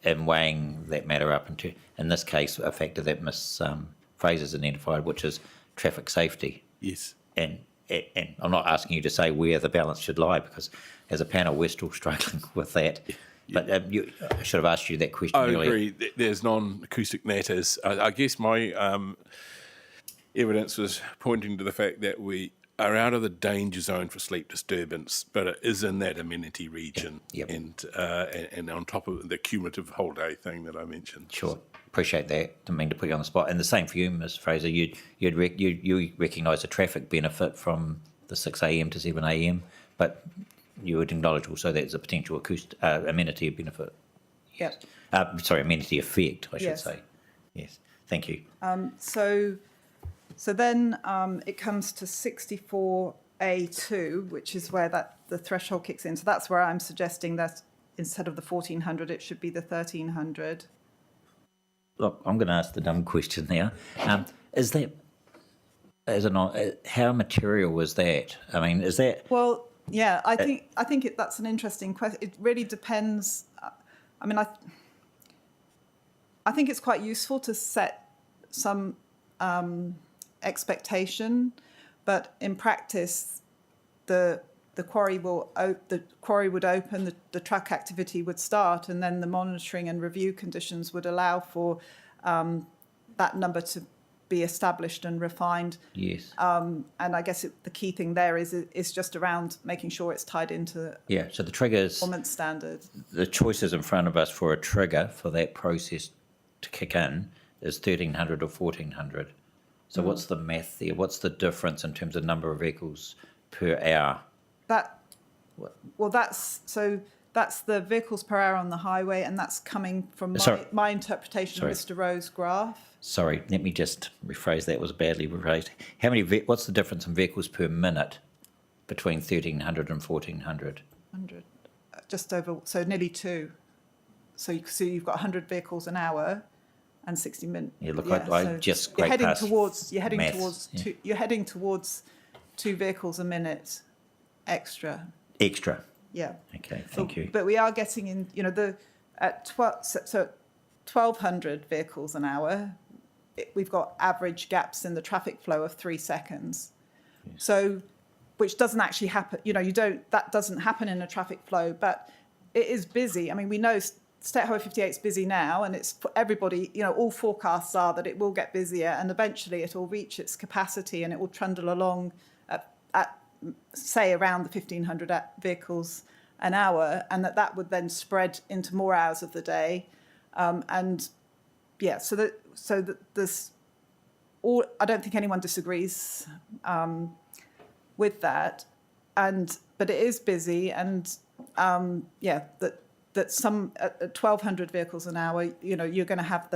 in weighing that matter up into, in this case, a factor that Ms. Fraser's identified, which is traffic safety. Yes. And I'm not asking you to say where the balance should lie, because as a panel, we're still struggling with that. But I should have asked you that question earlier. I agree. There's non-acoustic matters. I guess my evidence was pointing to the fact that we are out of the danger zone for sleep disturbance, but it is in that amenity region, and on top of the cumulative whole day thing that I mentioned. Sure, appreciate that. Didn't mean to put you on the spot. And the same for you, Ms. Fraser. You recognise the traffic benefit from the 6 a.m. to 7 a.m., but you would acknowledge also that there's a potential amenity benefit. Yep. Amenity effect, I should Yes. say. Yes. Thank you. So then it comes to 64A2, which is where the threshold kicks in. So that's where I'm suggesting that instead of the 1400, it should be the 1300. Look, I'm going to ask the dumb question now. Is that, how material is that? I mean, is that... Well, yeah, I think that's an interesting question. It really depends. I think it's quite useful to set some expectation, but in practice, the quarry would open, the truck activity would start, and then the monitoring and review conditions would allow for that number to be established and refined. Yes. And I guess the key thing there is just around making sure it's tied into so the triggers, performance standard. The choices in front of us for a trigger for that process to kick in is 1300 or 1400. So what's the math there? What's the difference in terms of number of vehicles per hour? That's the vehicles per hour on the highway, and that's coming from my interpretation of Mr. Rowe's graph. Sorry, let me just rephrase that. It was badly rephrased. What's the difference in vehicles per minute between 1300 and 1400? 100, just over, so nearly 2. So you can see you've got 100 vehicles an hour and 60 minutes. Yeah, look, I just scraped past you're heading towards 2 vehicles a minute extra. Extra. Yeah. Okay, thank you. But we are getting in, at 1,200 vehicles an hour, we've got average gaps in the traffic flow of 3 seconds. Yes. So, which doesn't actually happen, that doesn't happen in a traffic flow, but it is busy. I mean, we know State Highway 58 is busy now, and it's for everybody, all forecasts are that it will get busier, and eventually it will reach its capacity and it will trundle along at say around the 1,500 vehicles an hour, and that would then spread into more hours of the day. So that this I don't think anyone disagrees with that, but it is busy, and that some at 1,200 vehicles an hour, you're going to have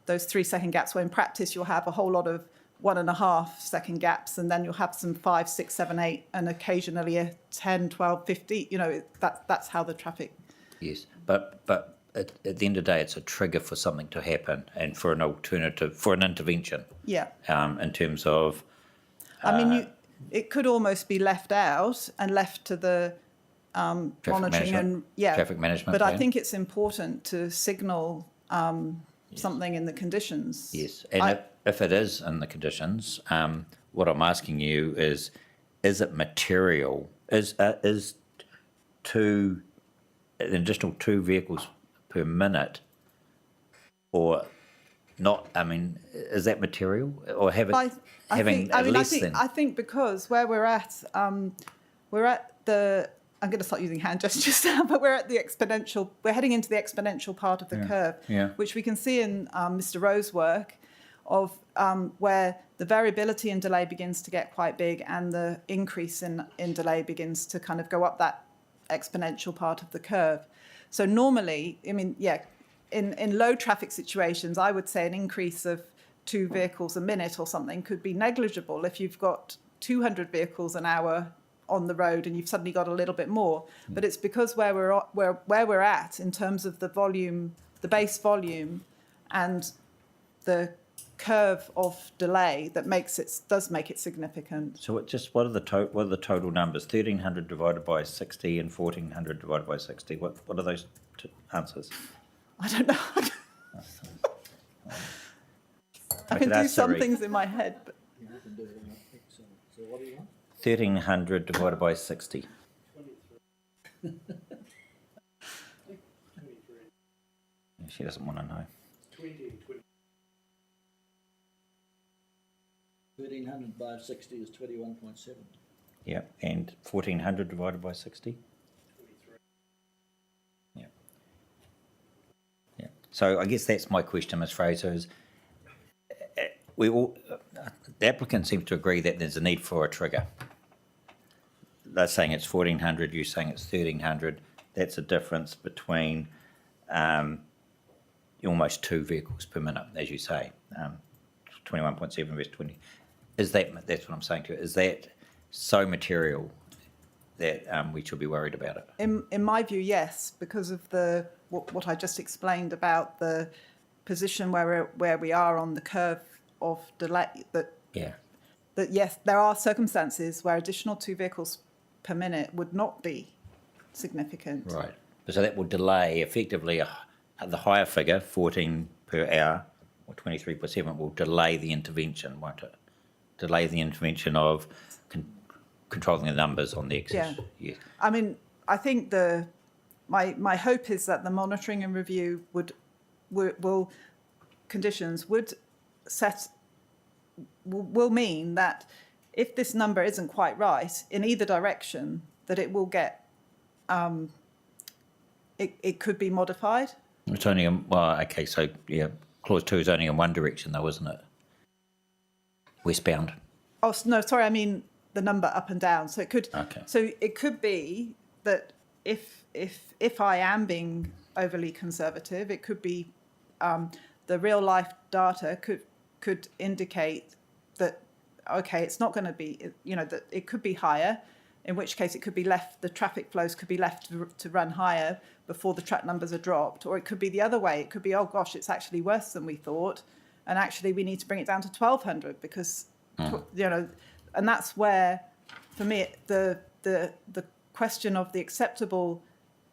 those 3-second gaps, where in practice you'll have a whole lot of 1.5-second gaps, and then you'll have some 5, 6, 7, 8, and occasionally a 10, 12, 15. That's how the traffic. Yes, but at the end of the day, it's a trigger for something to happen and for an alternative, for an intervention. Yeah. In terms of. I mean, it could almost be left out and left to the monitoring and traffic management. But plan. I think it's important to signal something in the conditions. Yes, and if it is in the conditions, what I'm asking you is it material? Is an additional 2 vehicles per minute, or not? I mean, is that material, or I think because where we're at the. I'm going to start using hand gestures now, but we're at the exponential. We're heading into the exponential part of the curve, which we can see in Mr. Rowe's work, of where the variability in delay begins to get quite big, and the increase in delay begins to kind of go up that exponential part of the curve. So normally, I mean, in low traffic situations, I would say an increase of 2 vehicles a minute or something could be negligible. If you've got 200 vehicles an hour on the road and you've suddenly got a little bit more, but it's because where we're at in terms of the volume, the base volume, and the curve of delay that does make it significant. So what are the total numbers? 1,300 divided by 60 and 1,400 divided by 60. What are those answers? I don't know. I can do some things in my head, but. So what do you want? 1,300 divided by 60. 23. She doesn't want to know. 1,300 by 60 is 21.7. Yeah, and 1,400 divided by 60? 23. Yeah. Yeah. So I guess that's my question, Ms. Fraser, is the applicant seems to agree that there's a need for a trigger. They're saying it's 1,400, you're saying it's 1,300. That's a difference between almost 2 vehicles per minute, as you say, 21.7 versus 20. That's what I'm saying to you. Is that so material that we should be worried about it? In my view, yes, because of what I just explained about the position where we are on the curve of delay. That yes, there are circumstances where additional 2 vehicles per minute would not be significant. Right. So that will delay effectively the higher figure, 14 per hour, or 23.7, will delay the intervention, won't it? Delay the intervention of controlling the numbers on the excess. Yeah. I mean, I think my hope is that the monitoring and review conditions will mean that if this number isn't quite right in either direction, that it will get it could be modified. It's only so clause 2 is only in one direction though, isn't it? Westbound. Oh no, sorry, I mean the number up and down. So it could. Okay. So it could be that if I am being overly conservative, it could be the real life data could indicate that it's not going to be, that it could be higher, in which case it could be left, the traffic flows could be left to run higher before the track numbers are dropped, or it could be the other way. It could be, oh gosh, it's actually worse than we thought, and actually we need to bring it down to 1,200 because, and that's where, for me, the question of the acceptable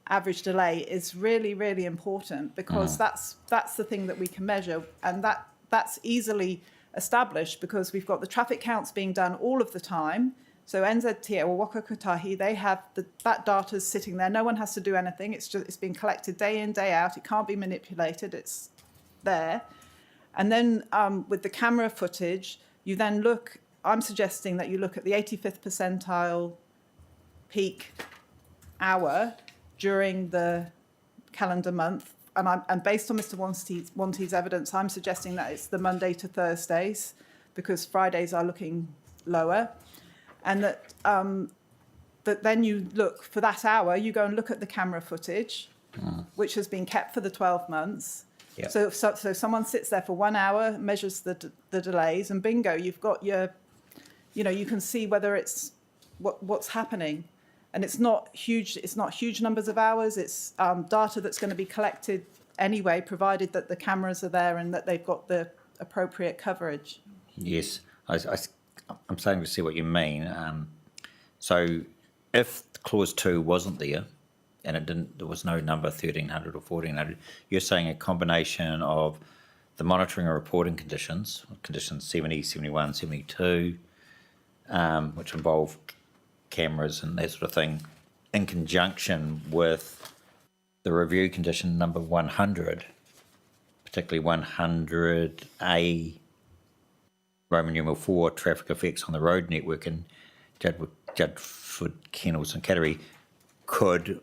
average delay is really, really important, because that's the thing that we can measure, and that's easily established because we've got the traffic counts being done all of the time. So NZTA or Waka Kotahi, they have that data's sitting there. No one has to do anything. It's being collected day in, day out. It can't be manipulated. It's there. And then with the camera footage, you then I'm suggesting that you look at the 85th percentile peak hour during the calendar month. And based on Mr. Wanty's evidence, I'm suggesting that it's the Monday to Thursdays, because Fridays are looking lower, and that then you look for that hour, you go and look at the camera footage, which has been kept for the 12 months. Yep. So someone sits there for 1 hour, measures the delays, and bingo, you've got your, you can see whether it's what's happening. And it's not huge numbers of hours. It's data that's going to be collected anyway, provided that the cameras are there and that they've got the appropriate coverage. Yes, I'm starting to see what you mean. So if clause 2 wasn't there, and there was no number 1300 or 1400, you're saying a combination of the monitoring and reporting conditions 70, 71, 72, which involve cameras and that sort of thing, in conjunction with the review condition number 100, particularly 100A, Roman numeral 4, traffic effects on the road network in Judford, Kennels and Quarry, could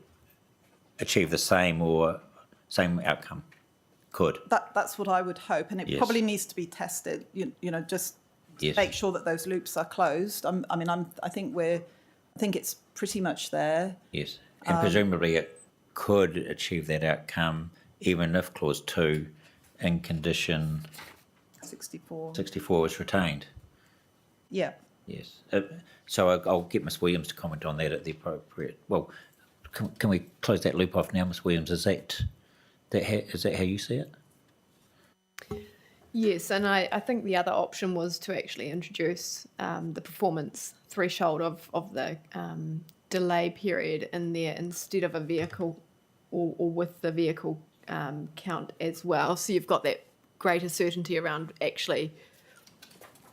achieve the same outcome. Could. That's what I would hope, and it Yes. probably needs to be tested. Just to Yes. make sure that those loops are closed. I think it's pretty much there. Yes, and presumably it could achieve that outcome even if clause 2 in condition 64. was retained. Yeah. Yes. So I'll get Ms Williams to comment on that at the appropriate. Well, can we close that loop off now, Ms Williams? Is that how you see it? Yes, and I think the other option was to actually introduce the performance threshold of the delay period in there instead of a vehicle or with the vehicle count as well. So you've got that greater certainty around actually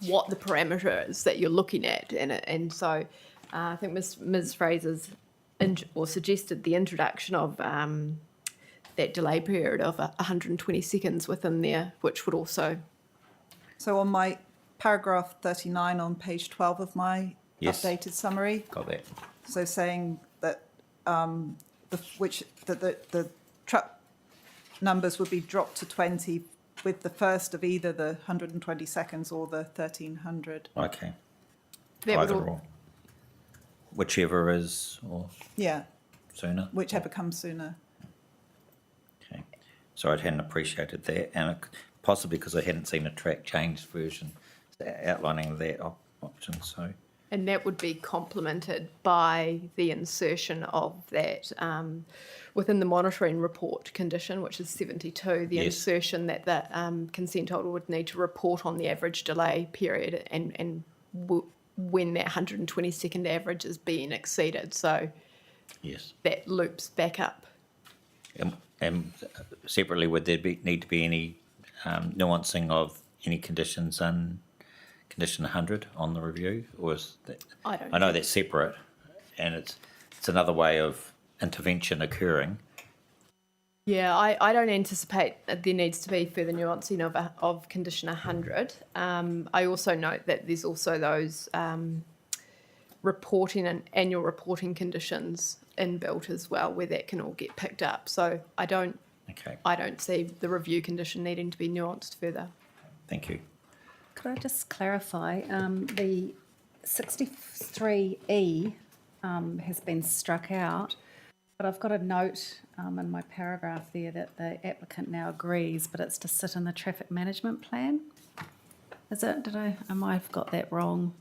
what the parameter is that you're looking at. And so I think Ms Fraser's suggested the introduction of that delay period of 120 seconds within there, which would also... So on my paragraph 39 on page 12 of my Yes. updated summary, Got that. so saying that the truck numbers would be dropped to 20 with the first of either the 120 seconds or the 1300. Okay. That would Either all- or. Whichever is, or Yeah, sooner. whichever comes sooner. Okay. So I hadn't appreciated that, and possibly because I hadn't seen a track change version outlining that option. So. And that would be complemented by the insertion of that within the monitoring report condition, which is 72, the Yes. insertion that the consent holder would need to report on the average delay period and when that 120 second average is being exceeded. So Yes. that loops back up. And separately, would there need to be any nuancing of any conditions in condition 100 on the review, or is that? I don't I know think- that's separate, and it's another way of intervention occurring. Yeah, I don't anticipate that there needs to be further nuancing of condition 100. I also note that there's also those reporting and annual reporting conditions inbuilt as well, where that can all get picked up. So I don't see the review condition needing to be nuanced further. Thank you. Could I just clarify, the 63E has been struck out, but I've got a note in my paragraph there that the applicant now agrees, but it's to sit in the traffic management plan. Is it? I might have got that wrong.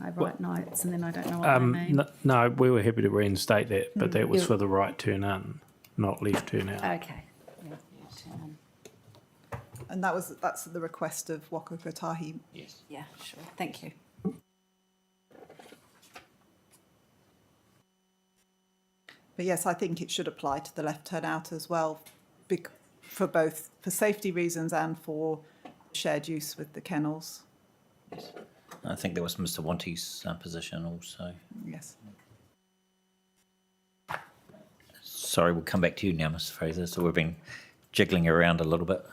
I write notes and then I don't know what they mean. No, we were happy to reinstate that, but that was Yeah. for the right turn in, not left turn out. Okay. Yeah, And that's the request of Waka Kotahi. Yes. yeah, sure. Thank you. But yes, I think it should apply to the left turn out as well, for safety reasons and for shared use with the kennels. Yes. I think that was Mr. Wanty's position also. Yes. Sorry, we'll come back to you now, Mr. Fraser. So we've been jiggling around a little bit.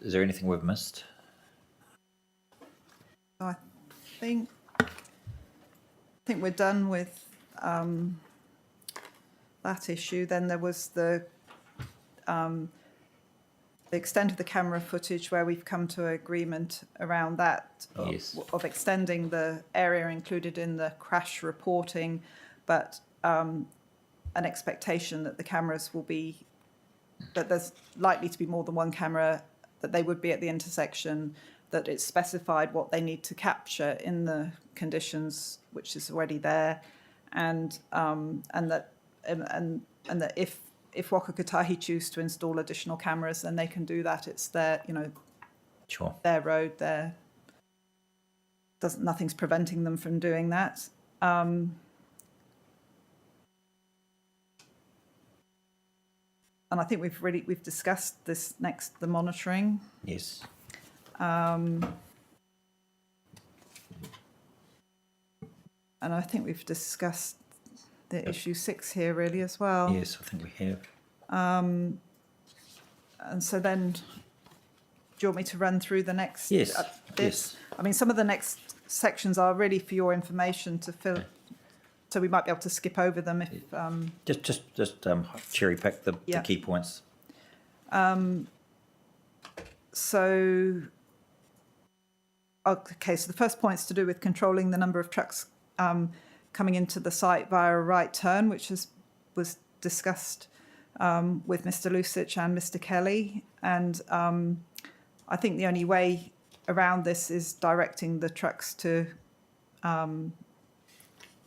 Is there anything we've missed? I think we're done with that issue. Then there was the the extent of the camera footage, where we've come to an agreement around that Yes. of extending the area included in the crash reporting, but an expectation that the cameras will be, that there's likely to be more than one camera, that they would be at the intersection, that it's specified what they need to capture in the conditions, which is already there, and that if Waka Kotahi choose to install additional cameras, then they can do that. It's their, Sure. their road. Nothing's preventing them from doing that. And I think we've discussed this next, the monitoring. Yes. And I think we've discussed the issue 6 here really as well. Yes, I think we have. And so then, do you want me to run through the next Yes. bits? Yes. I mean, some of the next sections are really for your information to fill, so we might be able to skip over them if. Just cherry pick the Yeah. key points. So the first point is to do with controlling the number of trucks coming into the site via a right turn, which was discussed with Mr. Lucic and Mr. Kelly. And I think the only way around this is directing the trucks to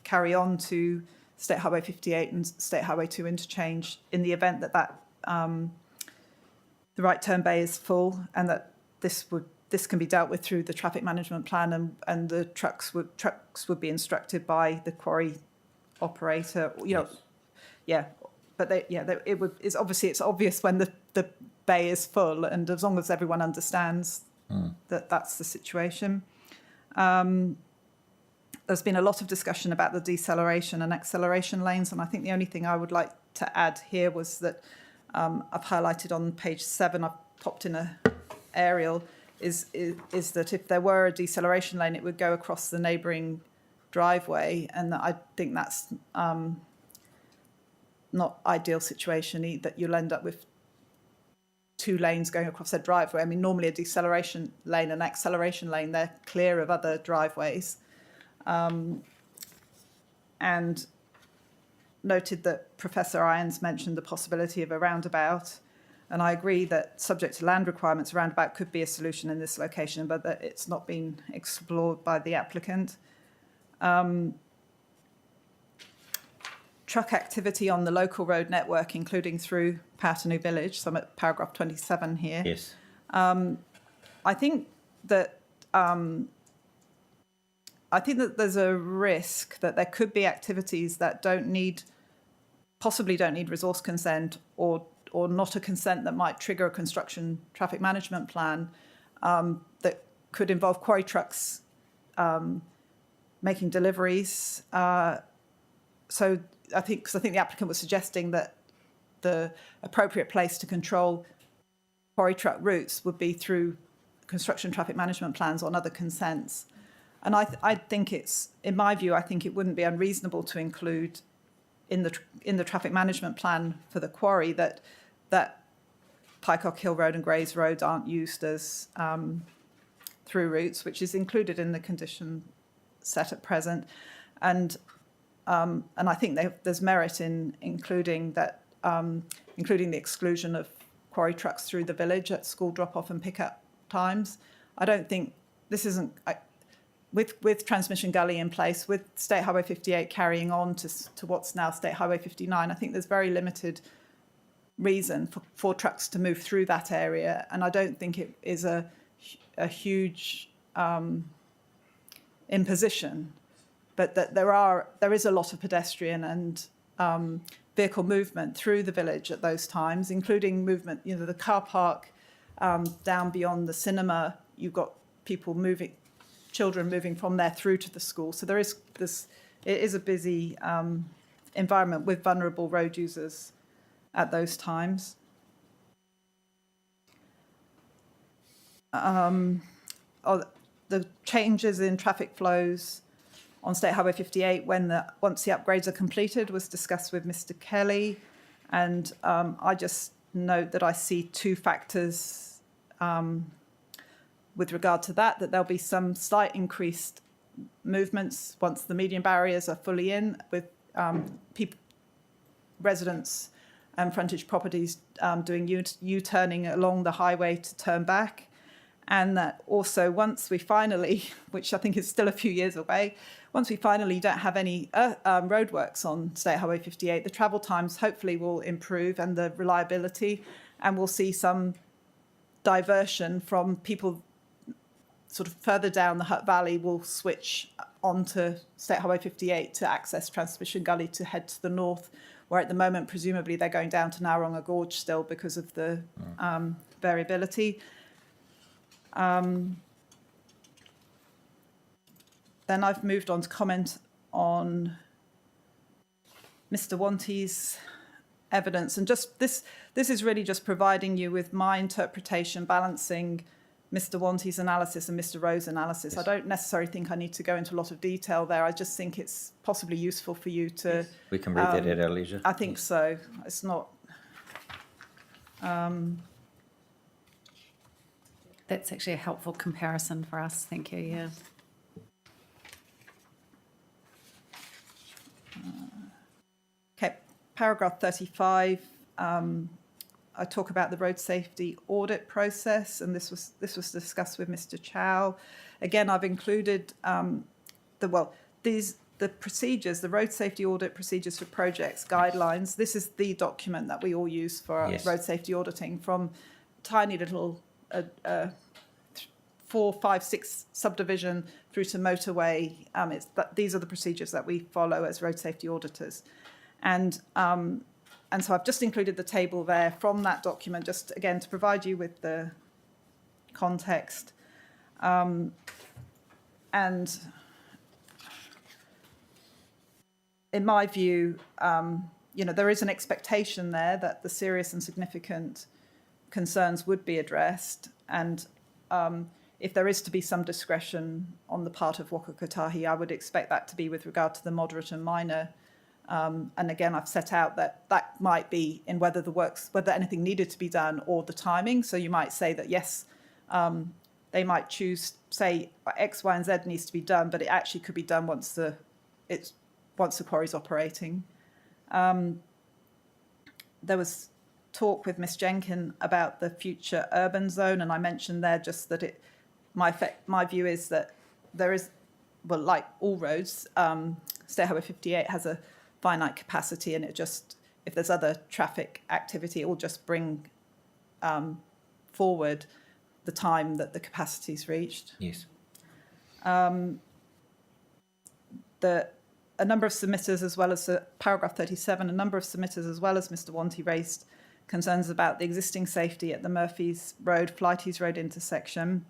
carry on to State Highway 58 and State Highway 2 interchange in the event that the right turn bay is full, and that this can be dealt with through the traffic management plan, and the trucks would be instructed by the quarry operator. But it's obvious when the bay is full, and as long as everyone understands that that's the situation. There's been a lot of discussion about the deceleration and acceleration lanes, and I think the only thing I would like to add here was that I've highlighted on page 7, I've popped in a aerial, is that if there were a deceleration lane, it would go across the neighbouring driveway, and I think that's not ideal situation, that you'll end up with 2 lanes going across their driveway. I mean, normally a deceleration lane and acceleration lane, they're clear of other driveways. And noted that Professor Irons mentioned the possibility of a roundabout, and I agree that subject to land requirements, a roundabout could be a solution in this location, but that it's not been explored by the applicant. Truck activity on the local road network, including through Pautanu Village, so I'm at paragraph 27 here. Yes. I think that there's a risk that there could be activities that possibly don't need resource consent, or not a consent that might trigger a construction traffic management plan, that could involve quarry trucks making deliveries. So I think the applicant was suggesting that the appropriate place to control quarry truck routes would be through construction traffic management plans on other consents. And I think in my view, I think it wouldn't be unreasonable to include in the traffic management plan for the quarry that Pycock Hill Road and Grays Road aren't used as through routes, which is included in the condition set at present. And I think there's merit in including that, including the exclusion of quarry trucks through the village at school drop-off and pick-up times. I don't think this isn't. With Transmission Gully in place, with State Highway 58 carrying on to what's now State Highway 59, I think there's very limited reason for trucks to move through that area, and I don't think it is a huge imposition, but that there is a lot of pedestrian and vehicle movement through the village at those times, including movement. The car park down beyond the cinema. You've got people moving. Children moving from there through to the school. So it is a busy environment with vulnerable road users at those times. The changes in traffic flows on State Highway 58 once the upgrades are completed was discussed with Mr. Kelly, and I just note that I see two factors with regard to that there'll be some slight increased movements once the median barriers are fully in, with residents and frontage properties doing U-turning along the highway to turn back. And that also once we finally, which I think is still a few years away, once we finally don't have any roadworks on State Highway 58, the travel times hopefully will improve and the reliability, and we'll see some diversion from people sort of further down the Hutt Valley will switch onto State Highway 58 to access Transmission Gully to head to the north, where at the moment presumably they're going down to Nowronga Gorge still because of the variability. Then I've moved on to comment on Mr. Wanty's evidence, and just this is really just providing you with my interpretation, balancing Mr. Wanty's analysis and Mr. Rowe's analysis. Yes. I don't necessarily think I need to go into a lot of detail there. I just think it's possibly useful for you to... Yes. We can read that at our leisure. I think so. It's not... That's actually a helpful comparison for us. Thank you, yeah. Okay, paragraph 35. I talk about the road safety audit process, and this was discussed with Mr. Chow. Again, I've included the procedures, the road safety audit procedures for projects guidelines. This is the document that we all use for yes. road safety auditing, from tiny little 4, 5, 6 subdivision through to motorway. These are the procedures that we follow as road safety auditors, and so I've just included the table there from that document, just again to provide you with the context. And in my view, there is an expectation there that the serious and significant concerns would be addressed, and if there is to be some discretion on the part of Waka Kotahi, I would expect that to be with regard to the moderate and minor. And again, I've set out that might be in whether anything needed to be done or the timing. So you might say that yes, they might choose, say X, Y, and Z needs to be done, but it actually could be done once the quarry's operating. There was talk with Ms. Jenkin about the future urban zone, and I mentioned there just that my view is that there is, well, like all roads, State Highway 58 has a finite capacity, and if there's other traffic activity, it will just bring forward the time that the capacity is reached. Yes. A number of submitters, as well as paragraph 37, a number of submitters, as well as Mr. Wanty, raised concerns about the existing safety at the Murphy's Road, Flighties Road intersection.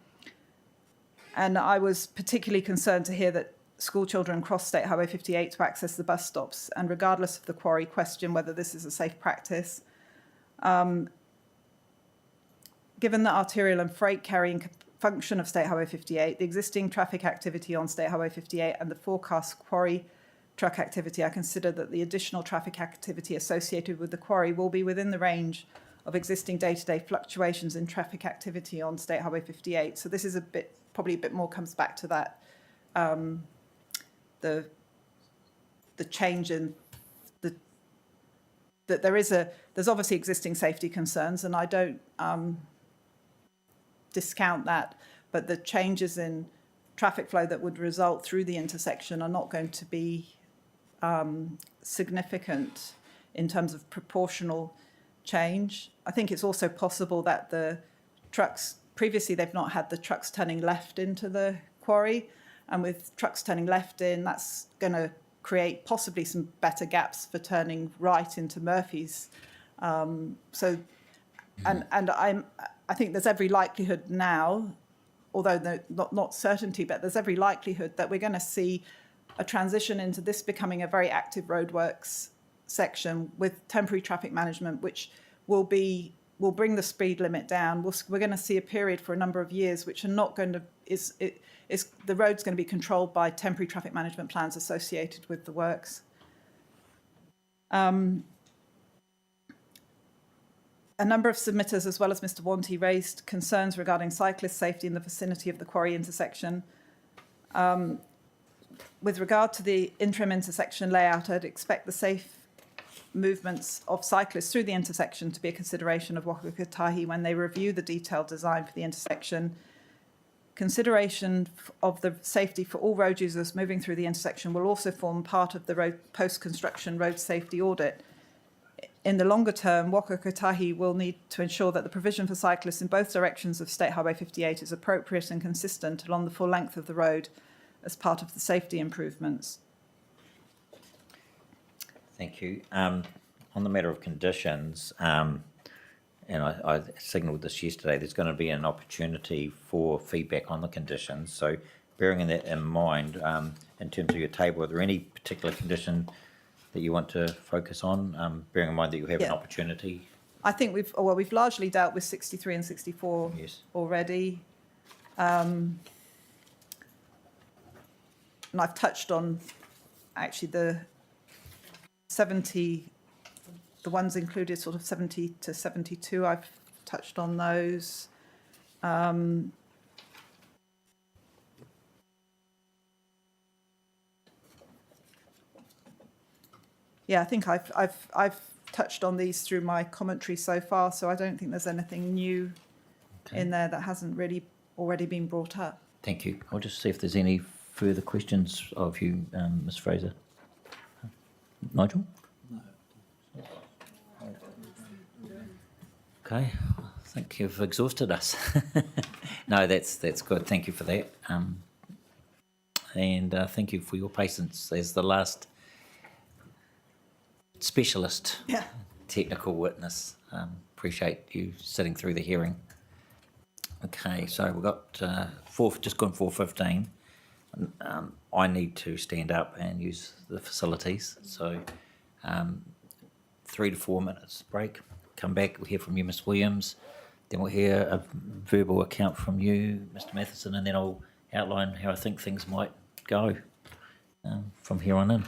And I was particularly concerned to hear that school children cross State Highway 58 to access the bus stops, and regardless of the quarry, question whether this is a safe practice. Given the arterial and freight carrying function of State Highway 58, the existing traffic activity on State Highway 58, and the forecast quarry truck activity, I consider that the additional traffic activity associated with the quarry will be within the range of existing day-to-day fluctuations in traffic activity on State Highway 58. So this is probably a bit more comes back to that, the change in that there's obviously existing safety concerns, and I don't discount that, but the changes in traffic flow that would result through the intersection are not going to be significant in terms of proportional change. I think it's also possible that the trucks, previously they've not had the trucks turning left into the quarry, and with trucks turning left in, that's going to create possibly some better gaps for turning right into Murphy's. I think there's every likelihood now, although not certainty, but there's every likelihood that we're going to see a transition into this becoming a very active roadworks section with temporary traffic management, which will bring the speed limit down. We're going to see a period for a number of years which are not going to the road's going to be controlled by temporary traffic management plans associated with the works. a number of submitters, as well as Mr. Wanty, raised concerns regarding cyclist safety in the vicinity of the Quarry intersection. With regard to the interim intersection layout, I'd expect the safe movements of cyclists through the intersection to be a consideration of Waka Kotahi when they review the detailed design for the intersection. Consideration of the safety for all road users moving through the intersection will also form part of the road post-construction road safety audit. In the longer term, Waka Kotahi will need to ensure that the provision for cyclists in both directions of State Highway 58 is appropriate and consistent along the full length of the road as part of the safety improvements. Thank you. On the matter of conditions, and I signalled this yesterday, there's going to be an opportunity for feedback on the conditions. So bearing that in mind, in terms of your table, are there any particular condition that you want to focus on, bearing in mind that you have an opportunity? I think we've largely dealt with 63 and 64 already. And I've touched on actually the 70, the ones included sort of 70 to 72, I've touched on those. Yeah, I think I've touched on these through my commentary so far, so I don't think there's anything new in there that hasn't really already been brought up. Thank you. I'll just see if there's any further questions of you, Ms. Fraser. Nigel? Okay, I think you've exhausted us. No, that's good. Thank you for that. And thank you for your patience as the last specialist technical witness. Appreciate you sitting through the hearing. Okay, so we've got just gone 4:15. I need to stand up and use the facilities, so 3 to 4 minutes break. Come back, we'll hear from you, Ms. Williams, then we'll hear a verbal account from you, Mr. Matheson, and then I'll outline how I think things might go from here on in.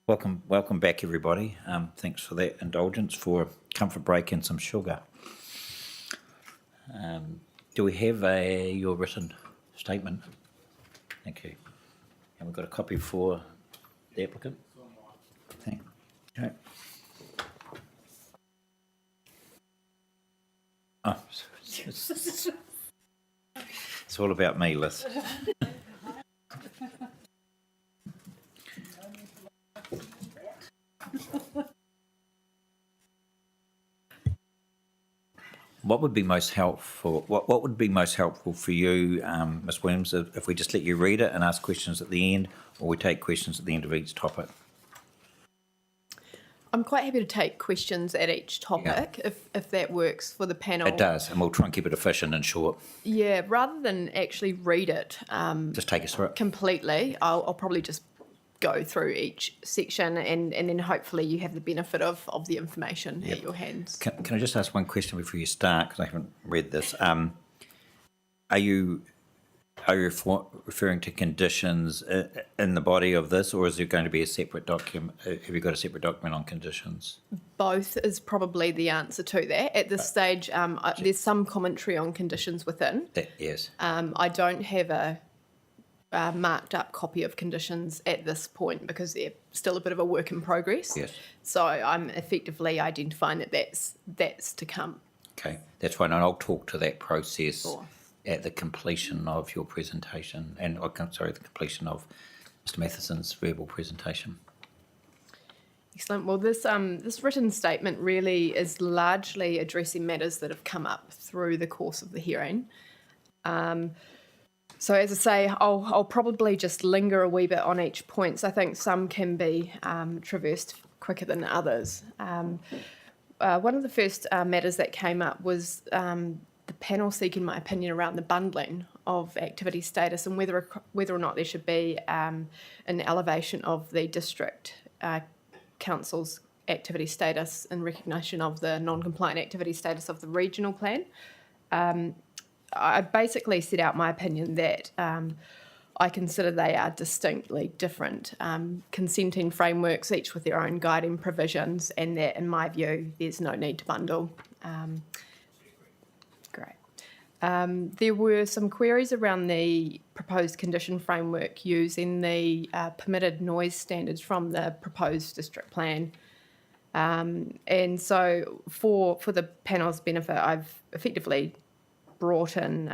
Welcome back, everybody. Thanks for that indulgence for comfort break and some sugar. Do we have your written statement? Thank you. And we've got a copy for the applicant? Okay. Oh, it's all about me, Liz. What would be most helpful? What would be most helpful for you, Ms. Williams, if we just let you read it and ask questions at the end, or we take questions at the end of each topic? I'm quite happy to take questions at each topic if that works for the panel. It does, and we'll try and keep it efficient and short. Yeah, rather than actually read it Just take us through it. completely, I'll probably just go through each section and then hopefully you have the benefit of the information at your hands. Can I just ask one question before you start, because I haven't read this? Are you referring to conditions in the body of this, or is there going to be a separate document? Have you got a separate document on conditions? Both is probably the answer to that. At this stage, there's some commentary on conditions within. Yes. I don't have a marked up copy of conditions at this point because they're still a bit of a work in progress. Yes. So I'm effectively identifying that that's to come. Okay, that's fine, and I'll talk to that process at the completion of your presentation, and the completion of Mr. Matheson's verbal presentation. Excellent. Well, this written statement really is largely addressing matters that have come up through the course of the hearing. So as I say, I'll probably just linger a wee bit on each point. So I think some can be traversed quicker than others. One of the first matters that came up was the panel seeking my opinion around the bundling of activity status and whether or not there should be an elevation of the district council's activity status in recognition of the non-compliant activity status of the regional plan. I basically set out my opinion that I consider they are distinctly different consenting frameworks, each with their own guiding provisions, and that, in my view, there's no need to bundle. Great. There were some queries around the proposed condition framework using the permitted noise standards from the proposed district plan. And so for the panel's benefit, I've effectively brought in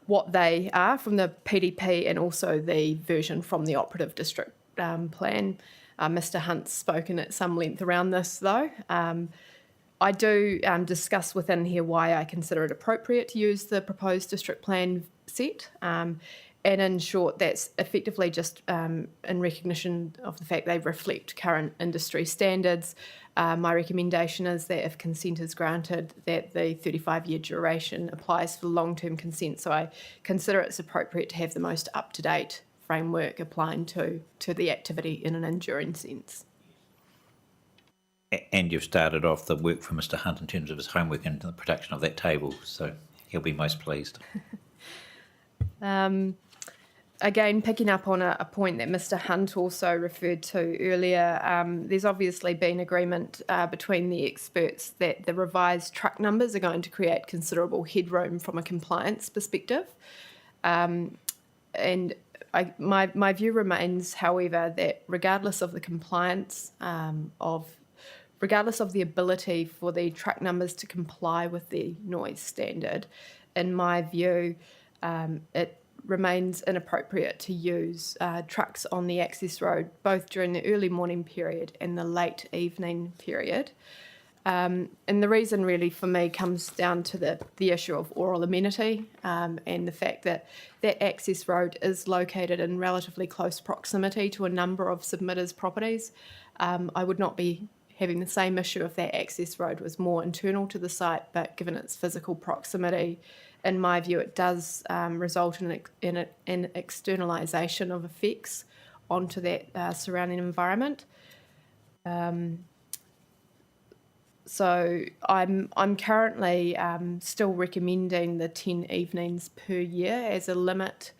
what they are from the PDP and also the version from the operative district plan. Mr. Hunt's spoken at some length around this, though. I do discuss within here why I consider it appropriate to use the proposed district plan set. And in short, that's effectively just in recognition of the fact they reflect current industry standards. My recommendation is that if consent is granted, that the 35-year duration applies for long-term consent. So I consider it's appropriate to have the most up-to-date framework applying to the activity in an enduring sense. And you've started off the work for Mr. Hunt in terms of his homework and the production of that table, so he'll be most pleased. Again, picking up on a point that Mr. Hunt also referred to earlier, there's obviously been agreement between the experts that the revised truck numbers are going to create considerable headroom from a compliance perspective. And my view remains, however, that regardless of the compliance regardless of the ability for the truck numbers to comply with the noise standard, in my view, it remains inappropriate to use trucks on the access road, both during the early morning period and the late evening period. And the reason really for me comes down to the issue of oral amenity and the fact that that access road is located in relatively close proximity to a number of submitters' properties. I would not be having the same issue if that access road was more internal to the site, but given its physical proximity, in my view, it does result in an externalisation of effects onto that surrounding environment. So I'm currently still recommending the 10 evenings per year as a limit,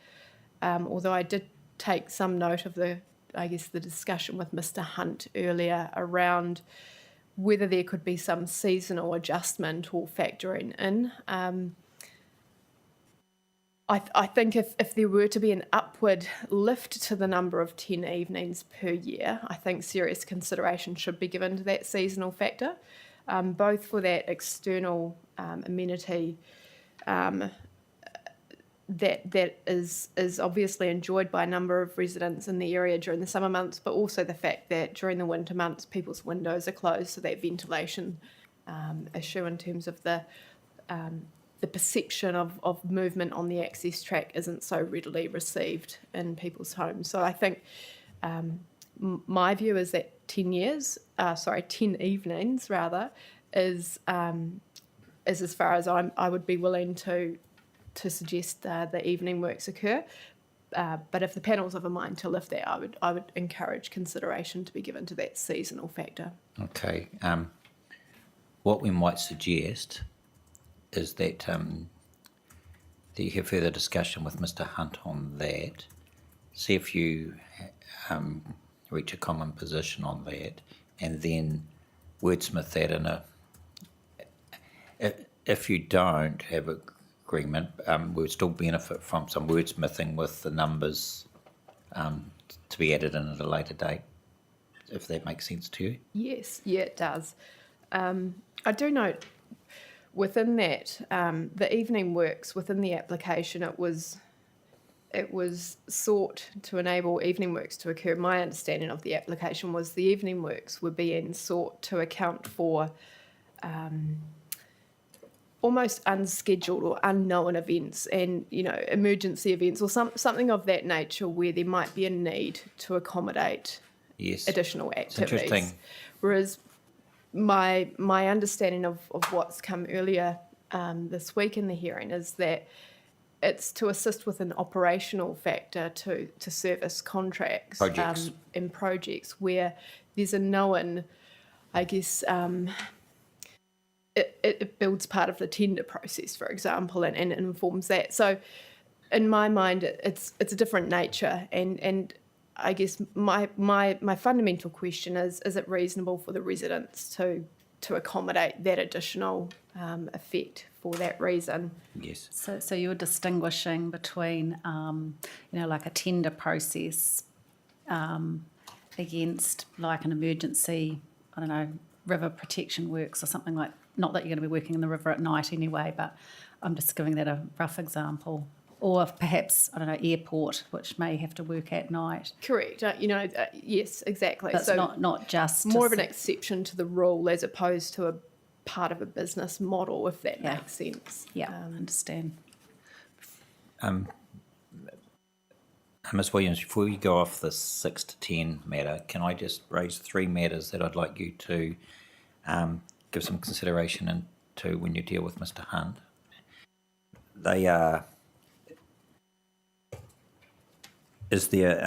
although I did take some note of the I guess, the discussion with Mr. Hunt earlier around whether there could be some seasonal adjustment or factoring in. I think if there were to be an upward lift to the number of 10 evenings per year, I think serious consideration should be given to that seasonal factor, both for that external amenity that is obviously enjoyed by a number of residents in the area during the summer months, but also the fact that during the winter months people's windows are closed, so that ventilation issue in terms of the perception of movement on the access track isn't so readily received in people's homes. So I think my view is that 10 evenings rather, is as far as I would be willing to suggest the evening works occur. But if the panel's of a mind to lift that, I would encourage consideration to be given to that seasonal factor. Okay. What we might suggest is that that you have further discussion with Mr. Hunt on that, see if you reach a common position on that, and then wordsmith that in a... If you don't have agreement, we'll still benefit from some wordsmithing with the numbers to be added in at a later date, if that makes sense to you. Yes, yeah, it does. I do note within that, the evening works within the application, it was sought to enable evening works to occur. My understanding of the application was the evening works were being sought to account for almost unscheduled or unknown events and, emergency events or something of that nature where there might be a need to accommodate additional activities. It's interesting. Whereas my understanding of what's come earlier this week in the hearing is that it's to assist with an operational factor to service contracts and projects where there's a known, I guess, it builds part of the tender process, for example, and informs that. So in my mind, it's a different nature. And I guess my fundamental question is it reasonable for the residents to accommodate that additional effect for that reason? Yes. So you're distinguishing between, like a tender process against like an emergency, river protection works or something like, not that you're going to be working in the river at night anyway, but I'm just giving that a rough example. Or perhaps, airport, which may have to work at night. Correct. Yes, exactly. That's so not just... more of an exception to the rule as opposed to a part of a business model, if that makes sense. Yeah, understand. Ms Williams, before we go off the 6 to 10 matter, can I just raise 3 matters that I'd like you to give some consideration into when you deal with Mr. Hunt? They are... Is there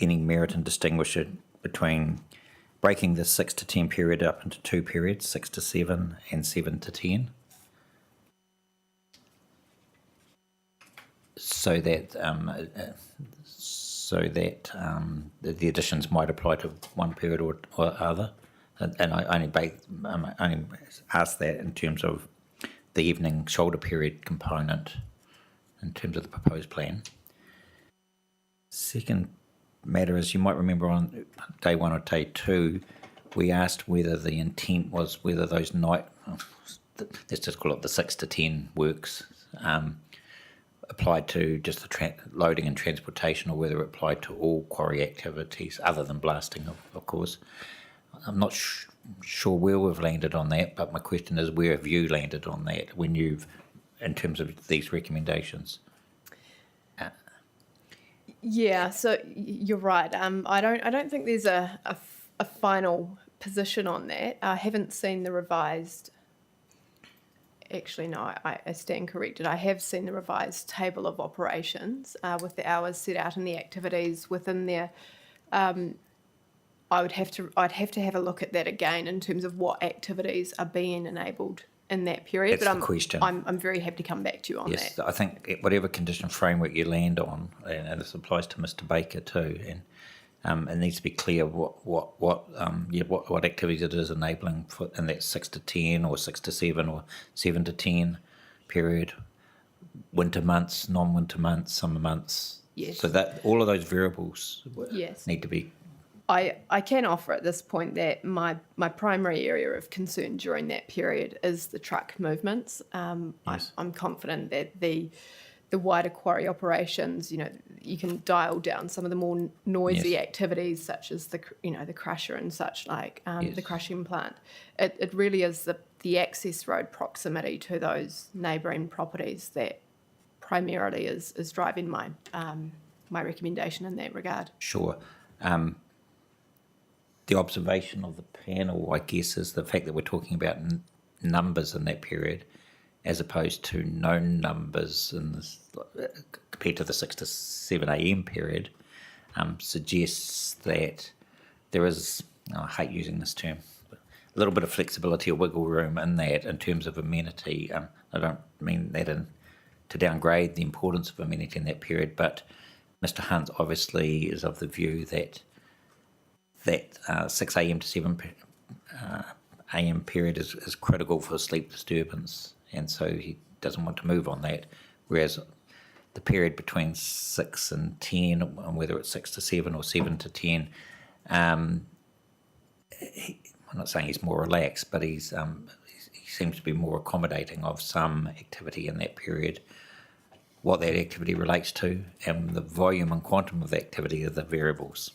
any merit in distinguishing between breaking the 6 to 10 period up into 2 periods, 6 to 7 and 7 to 10? So that the additions might apply to one period or other. And I only ask that in terms of the evening shoulder period component in terms of the proposed plan. Second matter is, you might remember on day 1 or day 2, we asked whether the intent was whether those let's just call it the 6 to 10 works, applied to just the loading and transportation, or whether it applied to all quarry activities other than blasting, of course. I'm not sure where we've landed on that, but my question is, where have you landed on that in terms of these recommendations? Yeah, so you're right. I don't think there's a final position on that. I haven't seen the revised. Actually, no, I stand corrected. I have seen the revised table of operations with the hours set out and the activities within there. I'd have to have a look at that again in terms of what activities are being enabled in that period. That's the question. I'm very happy to come back to you on that. Yes, I think whatever condition framework you land on, and this applies to Mr. Baker too, It needs to be clear what activities it is enabling for in that 6 to 10 or 6 to 7 or 7 to 10 period. Winter months, non-winter months, summer months. Yes. So that all of those variables Yes. need to be. I can offer at this point that my primary area of concern during that period is the truck movements. I'm confident that the wider quarry operations, you can dial down some of the more noisy activities such as the crusher and such like, the crushing plant. It really is the access road proximity to those neighbouring properties that primarily is driving my recommendation in that regard. Sure. The observation of the panel, I guess, is the fact that we're talking about numbers in that period as opposed to known numbers in this, compared to the 6 to 7 a.m. period, suggests that there is, I hate using this term, a little bit of flexibility or wiggle room in that in terms of amenity. I don't mean that to downgrade the importance of amenity in that period, but Mr. Hunt obviously is of the view that 6 a.m. to 7 a.m. period is critical for sleep disturbance, and so he doesn't want to move on that, whereas the period between 6 and 10, and whether it's 6 to 7 or 7 to 10, I'm not saying he's more relaxed, but he seems to be more accommodating of some activity in that period. What that activity relates to and the volume and quantum of the activity are the variables.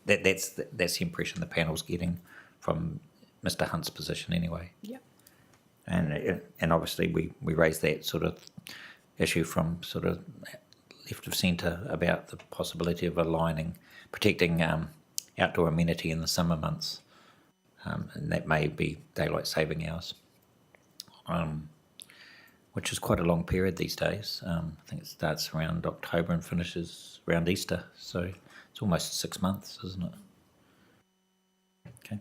That's the impression the panel's getting from Mr. Hunt's position anyway. Yep. And obviously we raised that sort of issue from sort of left of centre about the possibility of protecting outdoor amenity in the summer months, and that may be daylight saving hours, which is quite a long period these days. I think it starts around October and finishes around Easter, so it's almost 6 months, isn't it? Okay.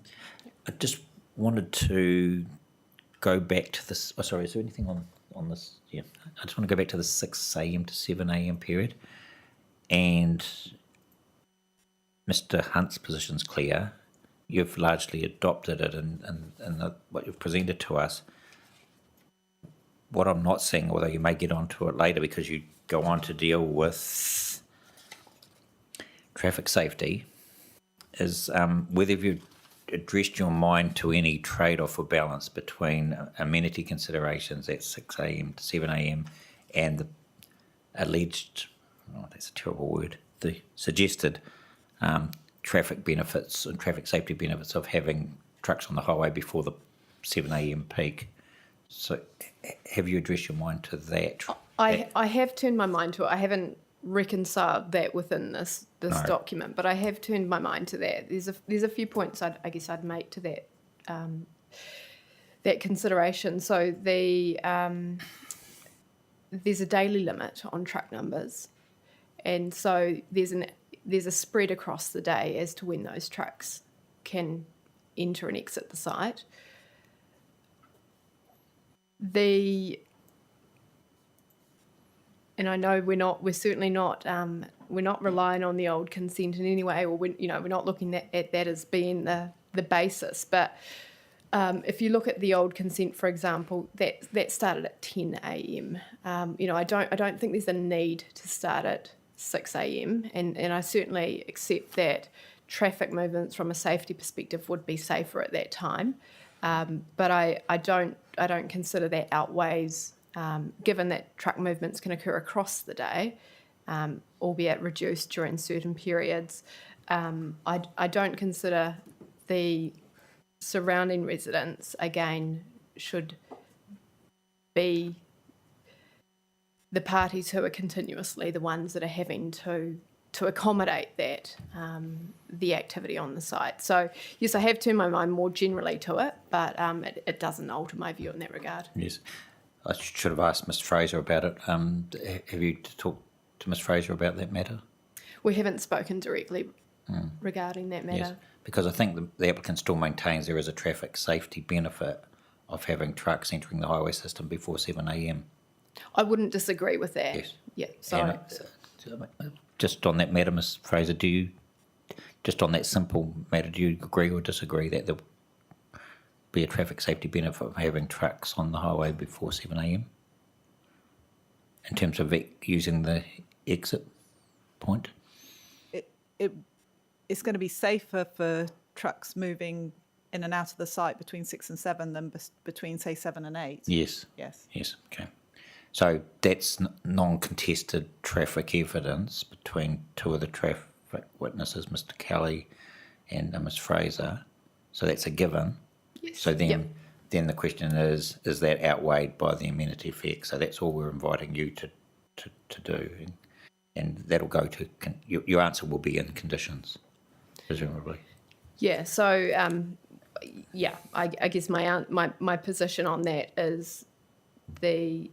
I just wanted to go back to this. Oh, sorry, is there anything on this? Yeah. I just want to go back to the 6 a.m. to 7 a.m. period. And Mr. Hunt's position's clear. You've largely adopted it in what you've presented to us. What I'm not seeing, although you may get onto it later because you go on to deal with traffic safety, is whether you've addressed your mind to any trade-off or balance between amenity considerations at 6 a.m. to 7 a.m. and the alleged, that's a terrible word, the suggested traffic benefits and traffic safety benefits of having trucks on the highway before the 7 a.m. peak. So have you addressed your mind to that? I have turned my mind to it. I haven't reconciled that within this document, but I have turned my mind to that. There's a few points I guess I'd make to that that consideration. So there's a daily limit on truck numbers, and so there's a spread across the day as to when those trucks can enter and exit the site. And I know we're certainly not relying on the old consent in any way, or we're not looking at that as being the basis. But if you look at the old consent, for example, that started at 10 a.m. I don't think there's a need to start at 6 a.m. and I certainly accept that traffic movements from a safety perspective would be safer at that time. But I don't consider that outweighs. Given that truck movements can occur across the day, albeit reduced during certain periods, I don't consider the surrounding residents, again, should be the parties who are continuously the ones that are having to accommodate that, the activity on the site. So, yes, I have turned my mind more generally to it, but it doesn't alter my view in that regard. Yes. I should have asked Mr. Fraser about it. Have you talked to Ms. Fraser about that matter? We haven't spoken directly regarding that matter. Yes, because I think the applicant still maintains there is a traffic safety benefit of having trucks entering the highway system before 7 a.m. I wouldn't disagree with that. Yes. Yeah, sorry. Just on that matter, Ms. Fraser, do you just on that simple matter, do you agree or disagree that there'll be a traffic safety benefit of having trucks on the highway before 7 a.m? In terms of using the exit point? It's going to be safer for trucks moving in and out of the site between 6 and 7 than between, say, 7 and 8. Yes. Yes. Yes, okay. So that's non-contested traffic evidence between two of the traffic witnesses, Mr. Kelly and Ms. Fraser. So that's a given. Yes. So then the question is that outweighed by the amenity effect? So that's all we're inviting you to do. And that'll go to, your answer will be in conditions, presumably. Yeah, so, I guess my position on that is the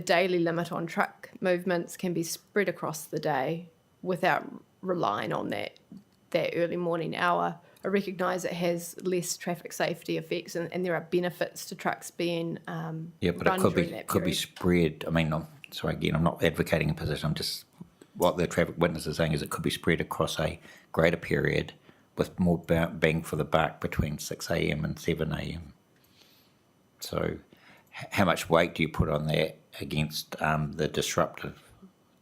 daily limit on truck movements can be spread across the day without relying on that early morning hour. I recognise it has less traffic safety effects, and there are benefits to trucks being but run it during that could be period. spread. I mean, I'm not advocating a position. I'm just, what the traffic witness is saying is it could be spread across a greater period with more bang for the buck between 6 a.m. and 7 a.m. So how much weight do you put on that against the disruptive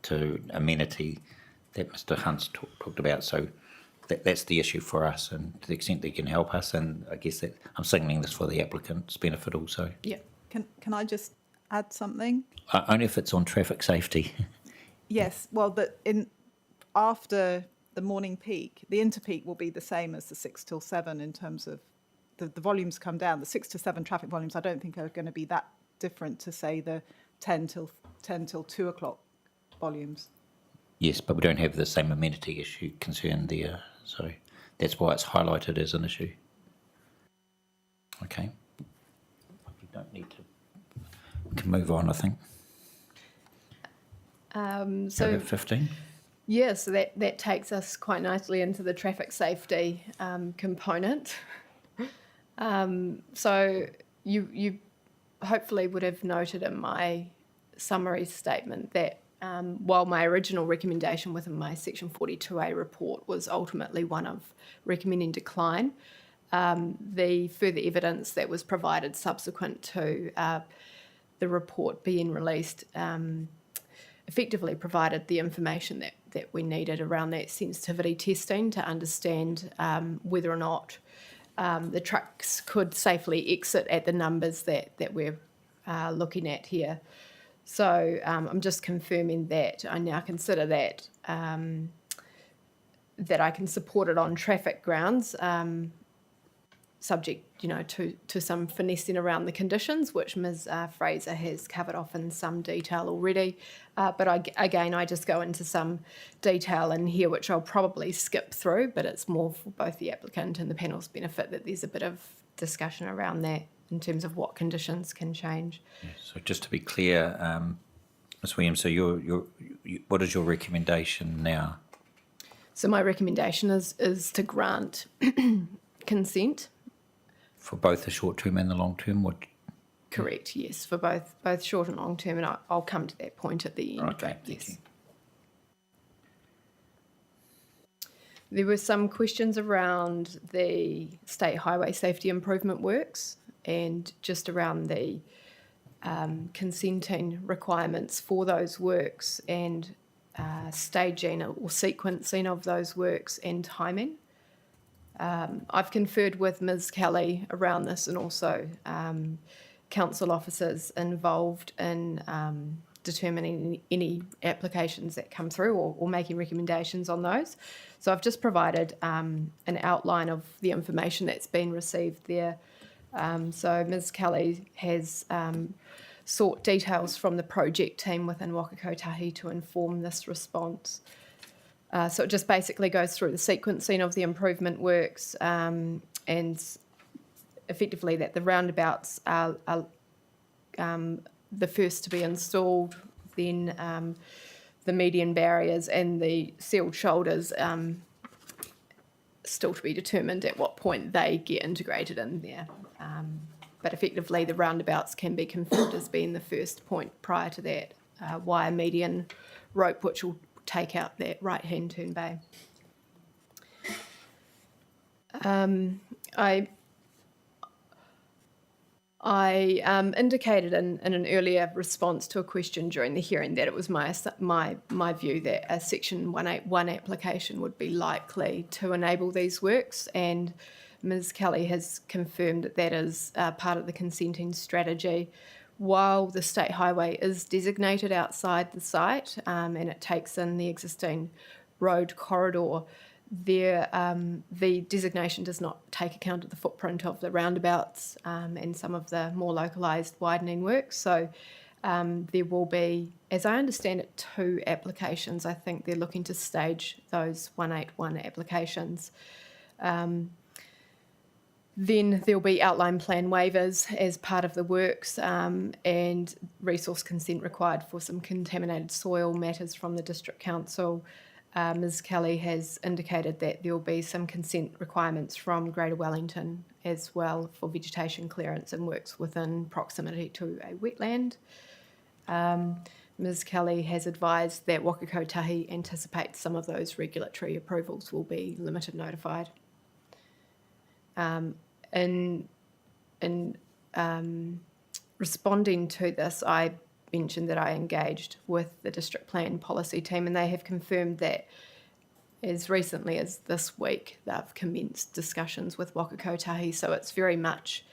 to amenity that Mr. Hunt's talked about? So that's the issue for us, and to the extent that you can help us, and I guess that I'm signalling this for the applicant's benefit also. Yeah. Can I just add something? Only if it's on traffic safety. Yes. Well, after the morning peak, the interpeak will be the same as the 6 till 7 in terms of the volumes come down. The 6 to 7 traffic volumes I don't think are going to be that different to, say, the 10 till 2 o'clock volumes. Yes, but we don't have the same amenity issue concern there, so that's why it's highlighted as an issue. Okay. We don't need to. We can move on, I think. So Paragraph 15. Yeah, so that takes us quite nicely into the traffic safety component. So you hopefully would have noted in my summary statement that while my original recommendation within my Section 42A report was ultimately one of recommending decline, the further evidence that was provided subsequent to the report being released effectively provided the information that we needed around that sensitivity testing to understand whether or not the trucks could safely exit at the numbers that we're looking at here. So I'm just confirming that I now consider that that I can support it on traffic grounds, subject, to some finessing around the conditions, which Ms. Fraser has covered off in some detail already. But I just go into some detail in here, which I'll probably skip through, but it's more for both the applicant and the panel's benefit that there's a bit of discussion around that in terms of what conditions can change. So just to be clear, Ms. Williams, so what is your recommendation now? So my recommendation is to grant consent. For both the short term and the long term? Correct, yes, for both short and long term, and I'll come to that point at the end. Okay, thank you. There were some questions around the state highway safety improvement works and just around the consenting requirements for those works and staging or sequencing of those works and timing. I've conferred with Ms. Kelly around this and also council officers involved in determining any applications that come through or making recommendations on those. So I've just provided an outline of the information that's been received there. So Ms. Kelly has sought details from the project team within Waka Kotahi to inform this response. So it just basically goes through the sequencing of the improvement works and effectively that the roundabouts are the first to be installed, then the median barriers and the sealed shoulders still to be determined at what point they get integrated in there. But effectively the roundabouts can be confirmed as being the first point prior to that wire median rope, which will take out that right-hand turn bay. I indicated in an earlier response to a question during the hearing that it was my view that a Section 181 application would be likely to enable these works, and Ms Kelly has confirmed that that is part of the consenting strategy. While the state highway is designated outside the site and it takes in the existing road corridor, the designation does not take account of the footprint of the roundabouts and some of the more localised widening works. So there will be, as I understand it, 2 applications. I think they're looking to stage those 181 applications. Then there'll be outline plan waivers as part of the works and resource consent required for some contaminated soil matters from the District Council. Ms Kelly has indicated that there will be some consent requirements from Greater Wellington as well for vegetation clearance and works within proximity to a wetland. Ms Kelly has advised that Waka Kotahi anticipates some of those regulatory approvals will be limited notified. In responding to this, I mentioned that I engaged with the district plan policy team, and they have confirmed that as recently as this week they've commenced discussions with Waka Kotahi, so it's very much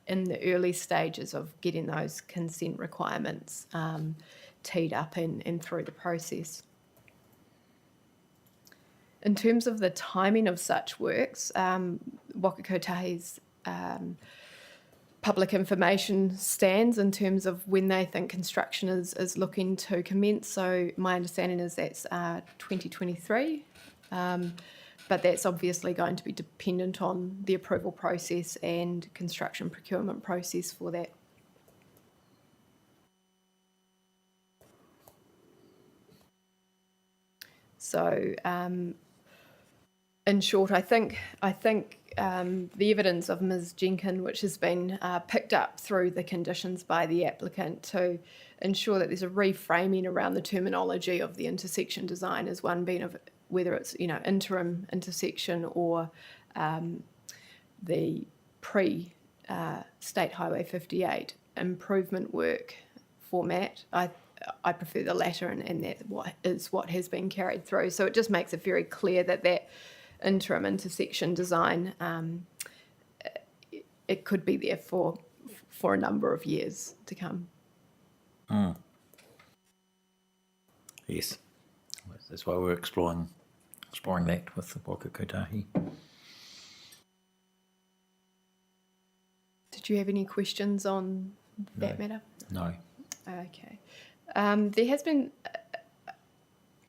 in the early stages of getting those consent requirements teed up and through the process. In terms of the timing of such works, Waka Kotahi's public information stands in terms of when they think construction is looking to commence. So my understanding is that's 2023, but that's obviously going to be dependent on the approval process and construction procurement process for that. So in short, I think the evidence of Ms Jenkin, which has been picked up through the conditions by the applicant to ensure that there's a reframing around the terminology of the intersection design, as one being of whether it's interim intersection or the pre-State Highway 58 improvement work format. I prefer the latter, and that is what has been carried through. So it just makes it very clear that interim intersection design, it could be there for a number of years to come. Yes, that's why we're exploring that with the Waka Kotahi. Did you have any questions on that matter? No. Okay. There has been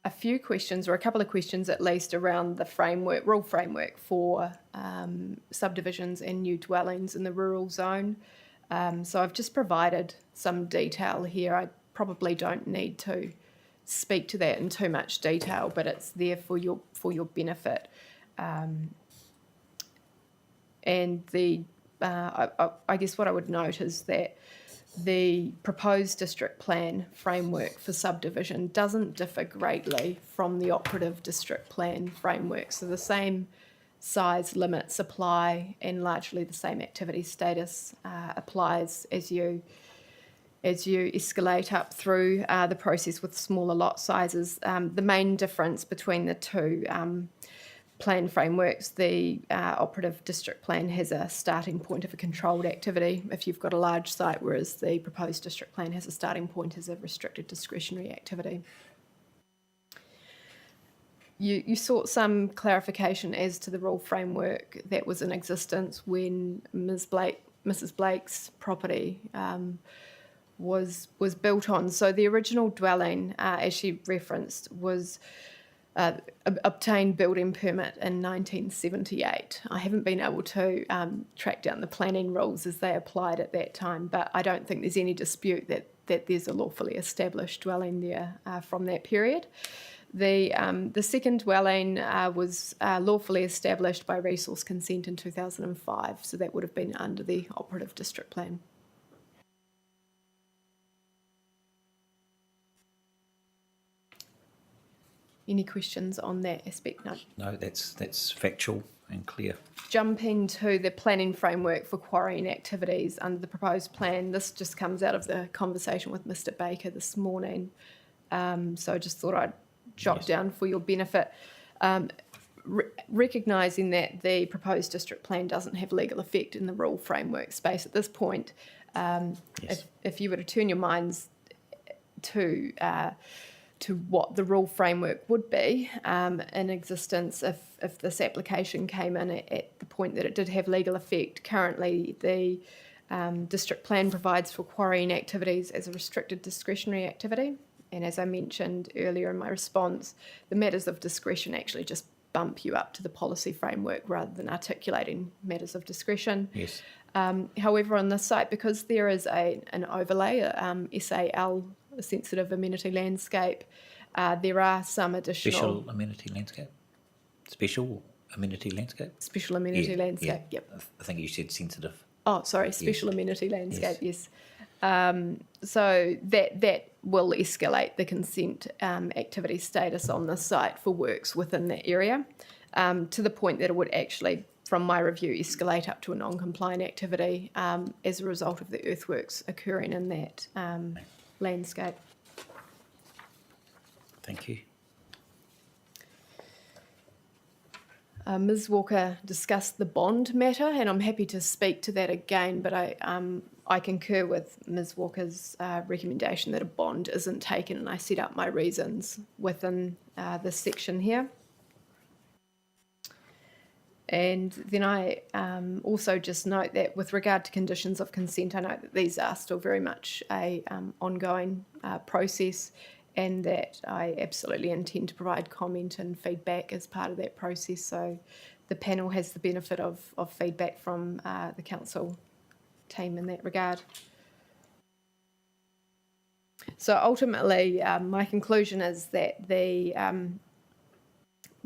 a few questions, or a couple of questions at least, around the rule framework for subdivisions and new dwellings in the rural zone. So I've just provided some detail here. I probably don't need to speak to that in too much detail, but it's there for your benefit. And I guess what I would note is that the proposed district plan framework for subdivision doesn't differ greatly from the operative district plan framework. So the same size limits apply, and largely the same activity status applies as you escalate up through the process with smaller lot sizes. The main difference between the two plan frameworks, the operative district plan has a starting point of a controlled activity if you've got a large site, whereas the proposed district plan has a starting point as a restricted discretionary activity. You sought some clarification as to the rule framework that was in existence when Mrs. Blake's property was built on. So the original dwelling, as she referenced, was obtained building permit in 1978. I haven't been able to track down the planning rules as they applied at that time, but I don't think there's any dispute that there's a lawfully established dwelling there from that period. The second dwelling was lawfully established by resource consent in 2005, so that would have been under the operative district plan. Any questions on that aspect? No. No, that's factual. and clear. Jumping to the planning framework for quarrying activities under the proposed plan, this just comes out of the conversation with Mr. Baker this morning. So I just thought I'd jot down for your benefit. Recognising that the proposed district plan doesn't have legal effect in the rule framework space at this point, if you were to turn your minds to what the rule framework would be in existence if this application came in at the point that it did have legal effect. Currently, the district plan provides for quarrying activities as a restricted discretionary activity. And as I mentioned earlier in my response, the matters of discretion actually just bump you up to the policy framework rather than articulating matters of discretion. Yes. However, on this site, because there is an overlay, SAL, a sensitive amenity landscape, there are some additional... Special amenity landscape? Special amenity landscape? Special amenity landscape, yep. I think you said sensitive. Oh, sorry, special amenity landscape, yes. So that will escalate the consent activity status on the site for works within that area to the point that it would actually, from my review, escalate up to a non-compliant activity as a result of the earthworks occurring in that landscape. Thank you. Ms. Walker discussed the bond matter, and I'm happy to speak to that again, but I concur with Ms. Walker's recommendation that a bond isn't taken, and I set up my reasons within this section here. And then I also just note that with regard to conditions of consent, I note that these are still very much a ongoing process, and that I absolutely intend to provide comment and feedback as part of that process. So the panel has the benefit of feedback from the council team in that regard. So ultimately, my conclusion is that the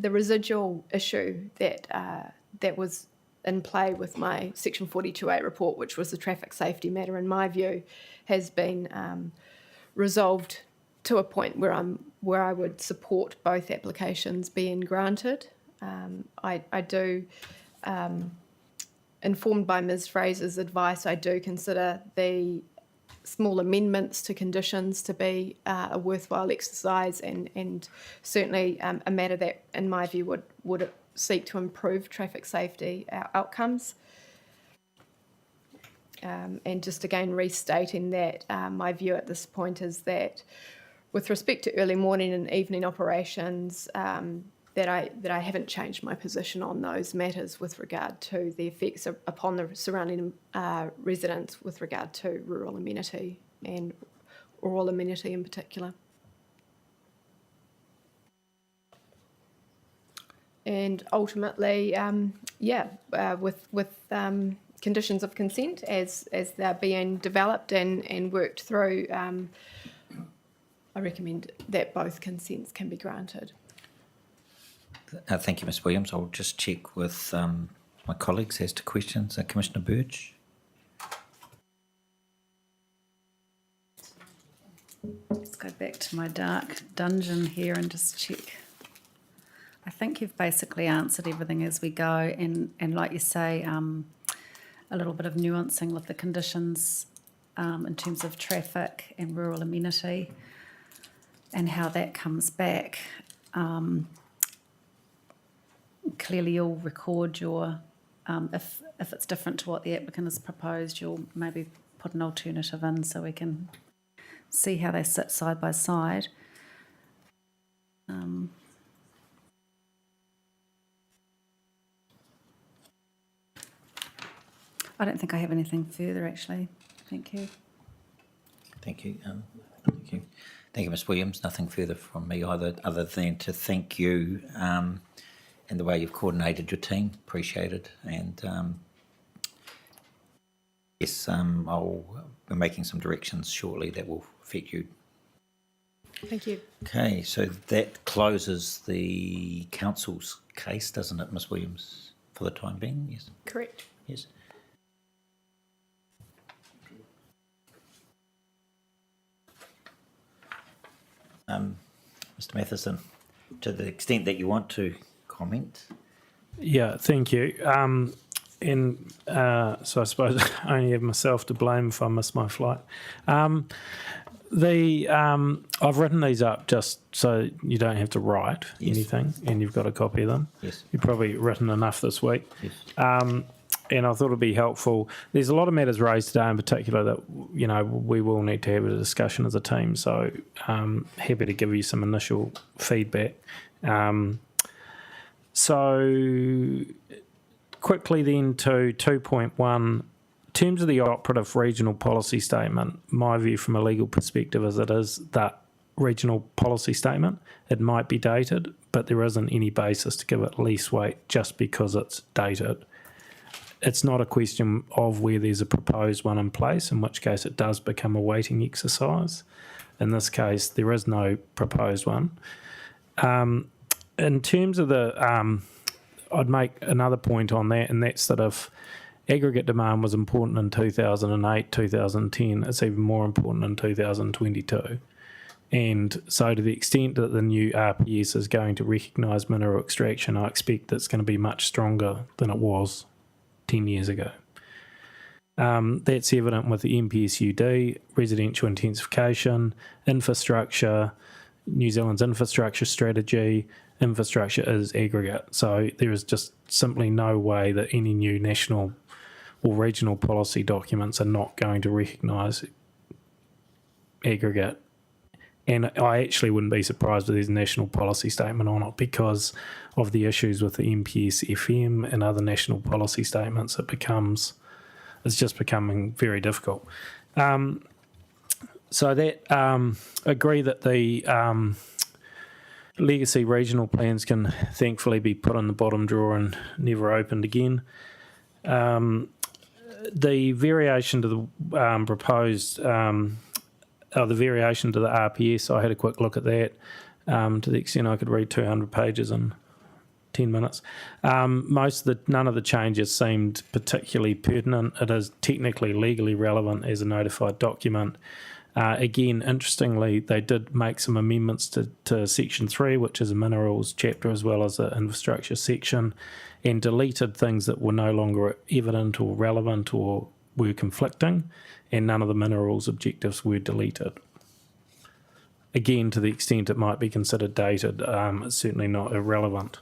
residual issue that was in play with my Section 42A report, which was the traffic safety matter, in my view, has been resolved to a point where I would support both applications being granted. I do, informed by Ms. Fraser's advice, I do consider the small amendments to conditions to be a worthwhile exercise and certainly a matter that, in my view, would seek to improve traffic safety outcomes. And just again restating that my view at this point is that with respect to early morning and evening operations, that I haven't changed my position on those matters with regard to the effects upon the surrounding residents with regard to rural amenity and oral amenity in particular. And ultimately, with conditions of consent as they're being developed and worked through, I recommend that both consents can be granted. Thank you, Ms. Williams. I'll just check with my colleagues as to questions. Commissioner Burge. Let's go back to my dark dungeon here and just check. I think you've basically answered everything as we go, and like you say, a little bit of nuancing with the conditions in terms of traffic and rural amenity and how that comes back. Clearly you'll record your, if it's different to what the applicant has proposed, you'll maybe put an alternative in so we can see how they sit side by side. I don't think I have anything further, actually. Thank you. Thank you. Thank you. Thank you, Ms. Williams. Nothing further from me either, other than to thank you and the way you've coordinated your team. Appreciate it. And yes, I'll be making some directions shortly that will affect you. Thank you. Okay, so that closes the council's case, doesn't it, Ms. Williams, for the time being? Yes. Correct. Yes. Mr. Matheson, to the extent that you want to comment, Yeah, thank you. So I suppose I only have myself to blame if I miss my flight. I've written these up just so you don't have to write anything, and you've got a copy of them. Yes. You've probably written enough this week. Yes. And I thought it'd be helpful. There's a lot of matters raised today in particular that, we will need to have a discussion as a team. So happy to give you some initial feedback. So quickly then to 2.1, in terms of the operative regional policy statement, my view from a legal perspective is it is that regional policy statement. It might be dated, but there isn't any basis to give it least weight just because it's dated. It's not a question of where there's a proposed one in place, in which case it does become a weighting exercise. In this case, there is no proposed one. In terms of I'd make another point on that, and that's that if aggregate demand was important in 2008, 2010, it's even more important in 2022. And so to the extent that the new RPS is going to recognise mineral extraction, I expect it's going to be much stronger than it was 10 years ago. That's evident with the MPSUD, residential intensification, infrastructure, New Zealand's infrastructure strategy. Infrastructure is aggregate. So there is just simply no way that any new national or regional policy documents are not going to recognise aggregate. And I actually wouldn't be surprised if there's a national policy statement on it because of the issues with the MPS FM and other national policy statements. It's just becoming very difficult. So that agree that the legacy regional plans can thankfully be put in the bottom drawer and never opened again. The variation to the proposed the variation to the RPS, I had a quick look at that to the extent I could read 200 pages in 10 minutes. None of the changes seemed particularly pertinent. It is technically legally relevant as a notified document. Again, interestingly, they did make some amendments to Section 3, which is a minerals chapter as well as the infrastructure section, and deleted things that were no longer evident or relevant or were conflicting, and none of the minerals objectives were deleted. Again, to the extent it might be considered dated, it's certainly not irrelevant.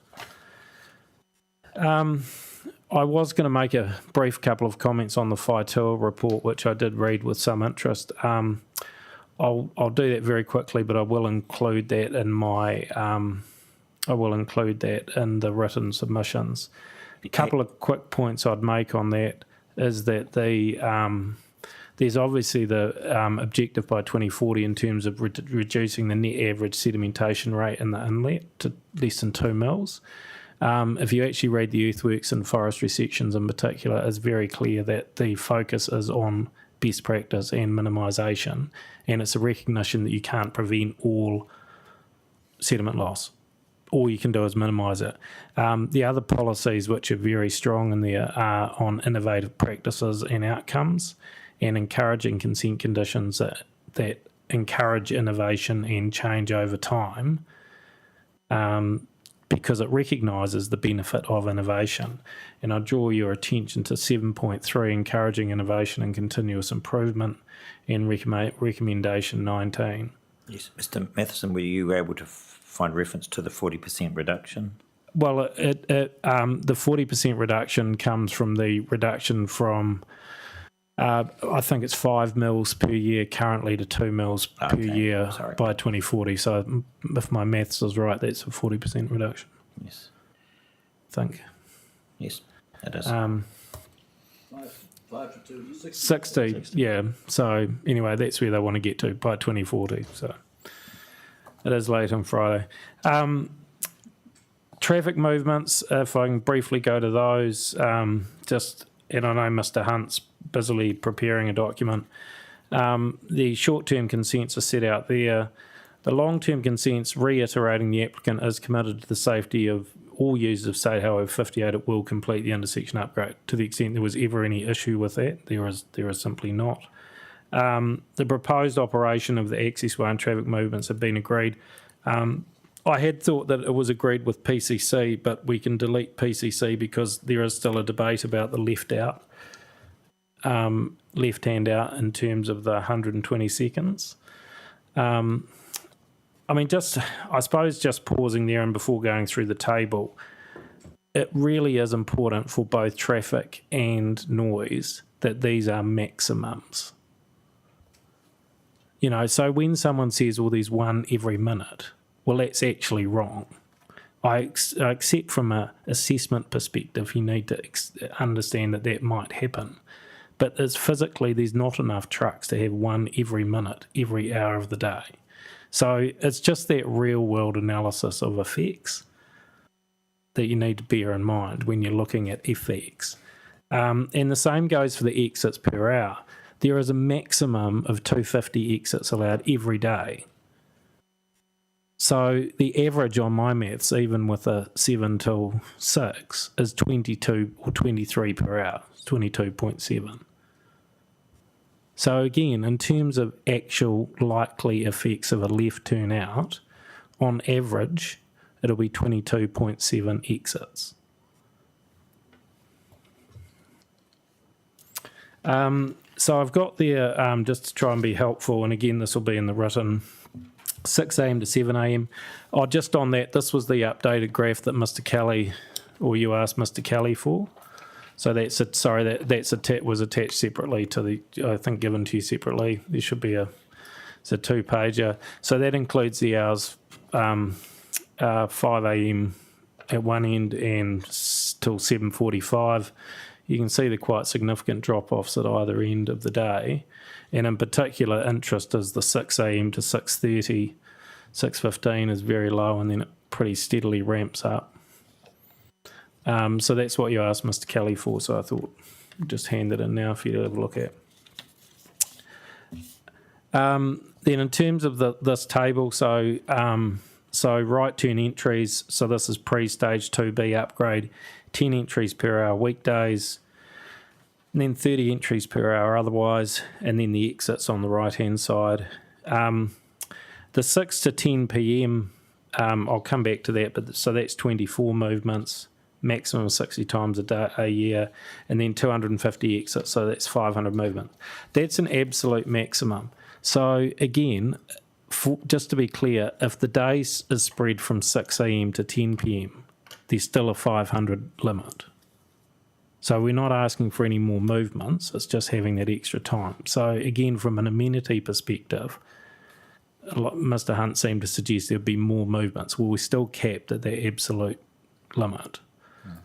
I was going to make a brief couple of comments on the Whaitua report, which I did read with some interest. I'll do that very quickly, but I will include that in the written submissions. A couple of quick points I'd make on that is that there's obviously the objective by 2040 in terms of reducing the net average sedimentation rate in the inlet to less than 2 mils. If you actually read the earthworks and forestry sections in particular, it's very clear that the focus is on best practice and minimisation, and it's a recognition that you can't prevent all sediment loss. All you can do is minimise it. The other policies which are very strong in there are on innovative practices and outcomes and encouraging consent conditions that encourage innovation and change over time because it recognises the benefit of innovation. And I draw your attention to 7.3, encouraging innovation and continuous improvement, and recommendation 19. Yes, Mr. Matheson, were you able to find reference to the 40% reduction? Well, the 40% reduction comes from the reduction from, I think it's 5 mils per year currently to 2 mils per year by 2040. So if my maths is right, that's a 40% reduction. Yes. I think. Yes, it is. 5 to 2, 60, yeah. So anyway, that's where they want to get to by 2040. So it is late on Friday. Traffic movements, if I can briefly go to those, and I know Mr. Hunt's busily preparing a document. The short-term consents are set out there. The long-term consents, reiterating the applicant is committed to the safety of all users of State Highway 58. It will complete the intersection upgrade. To the extent there was ever any issue with that, there is simply not. The proposed operation of the access way and traffic movements have been agreed. I had thought that it was agreed with PCC, but we can delete PCC because there is still a debate about the left hand out in terms of the 120 seconds. I mean, I suppose just pausing there and before going through the table, it really is important for both traffic and noise that these are maximums. You know, so when someone says, well, there's one every minute, well, that's actually wrong. I accept from an assessment perspective, you need to understand that that might happen. But physically, there's not enough trucks to have one every minute, every hour of the day. So it's just that real-world analysis of effects that you need to bear in mind when you're looking at effects. And the same goes for the exits per hour. There is a maximum of 250 exits allowed every day. So the average on my maths, even with a 7 till 6, is 22 or 23 per hour, 22.7. So again, in terms of actual likely effects of a left turn out, on average, it'll be 22.7 exits. So I've got there, just to try and be helpful, and again, this will be in the written, 6 a.m. to 7 a.m. Oh, just on that, this was the updated graph that Mr. Kelly, or you asked Mr. Kelly for. So that's it. Sorry, that was attached separately to the, I think, given to you separately. There should be it's a 2-pager. So that includes the hours 5 a.m. at one end and till 7:45. You can see the quite significant drop-offs at either end of the day. And in particular interest is the 6 a.m. to 6:30, 6:15 is very low, and then it pretty steadily ramps up. So that's what you asked Mr. Kelly for, so I thought I'd just hand it in now for you to have a look at. Then in terms of this table, so right turn entries, so this is pre-stage 2B upgrade, 10 entries per hour weekdays, and then 30 entries per hour otherwise, and then the exits on the right-hand side. The 6 to 10 p.m, I'll come back to that, but so that's 24 movements, maximum 60 times a year, and then 250 exits, so that's 500 movements. That's an absolute maximum. So again, just to be clear, if the day is spread from 6 a.m. to 10 p.m, there's still a 500 limit. So we're not asking for any more movements, it's just having that extra time. So again, from an amenity perspective, Mr. Hunt seemed to suggest there'd be more movements. Well, we're still capped at that absolute limit.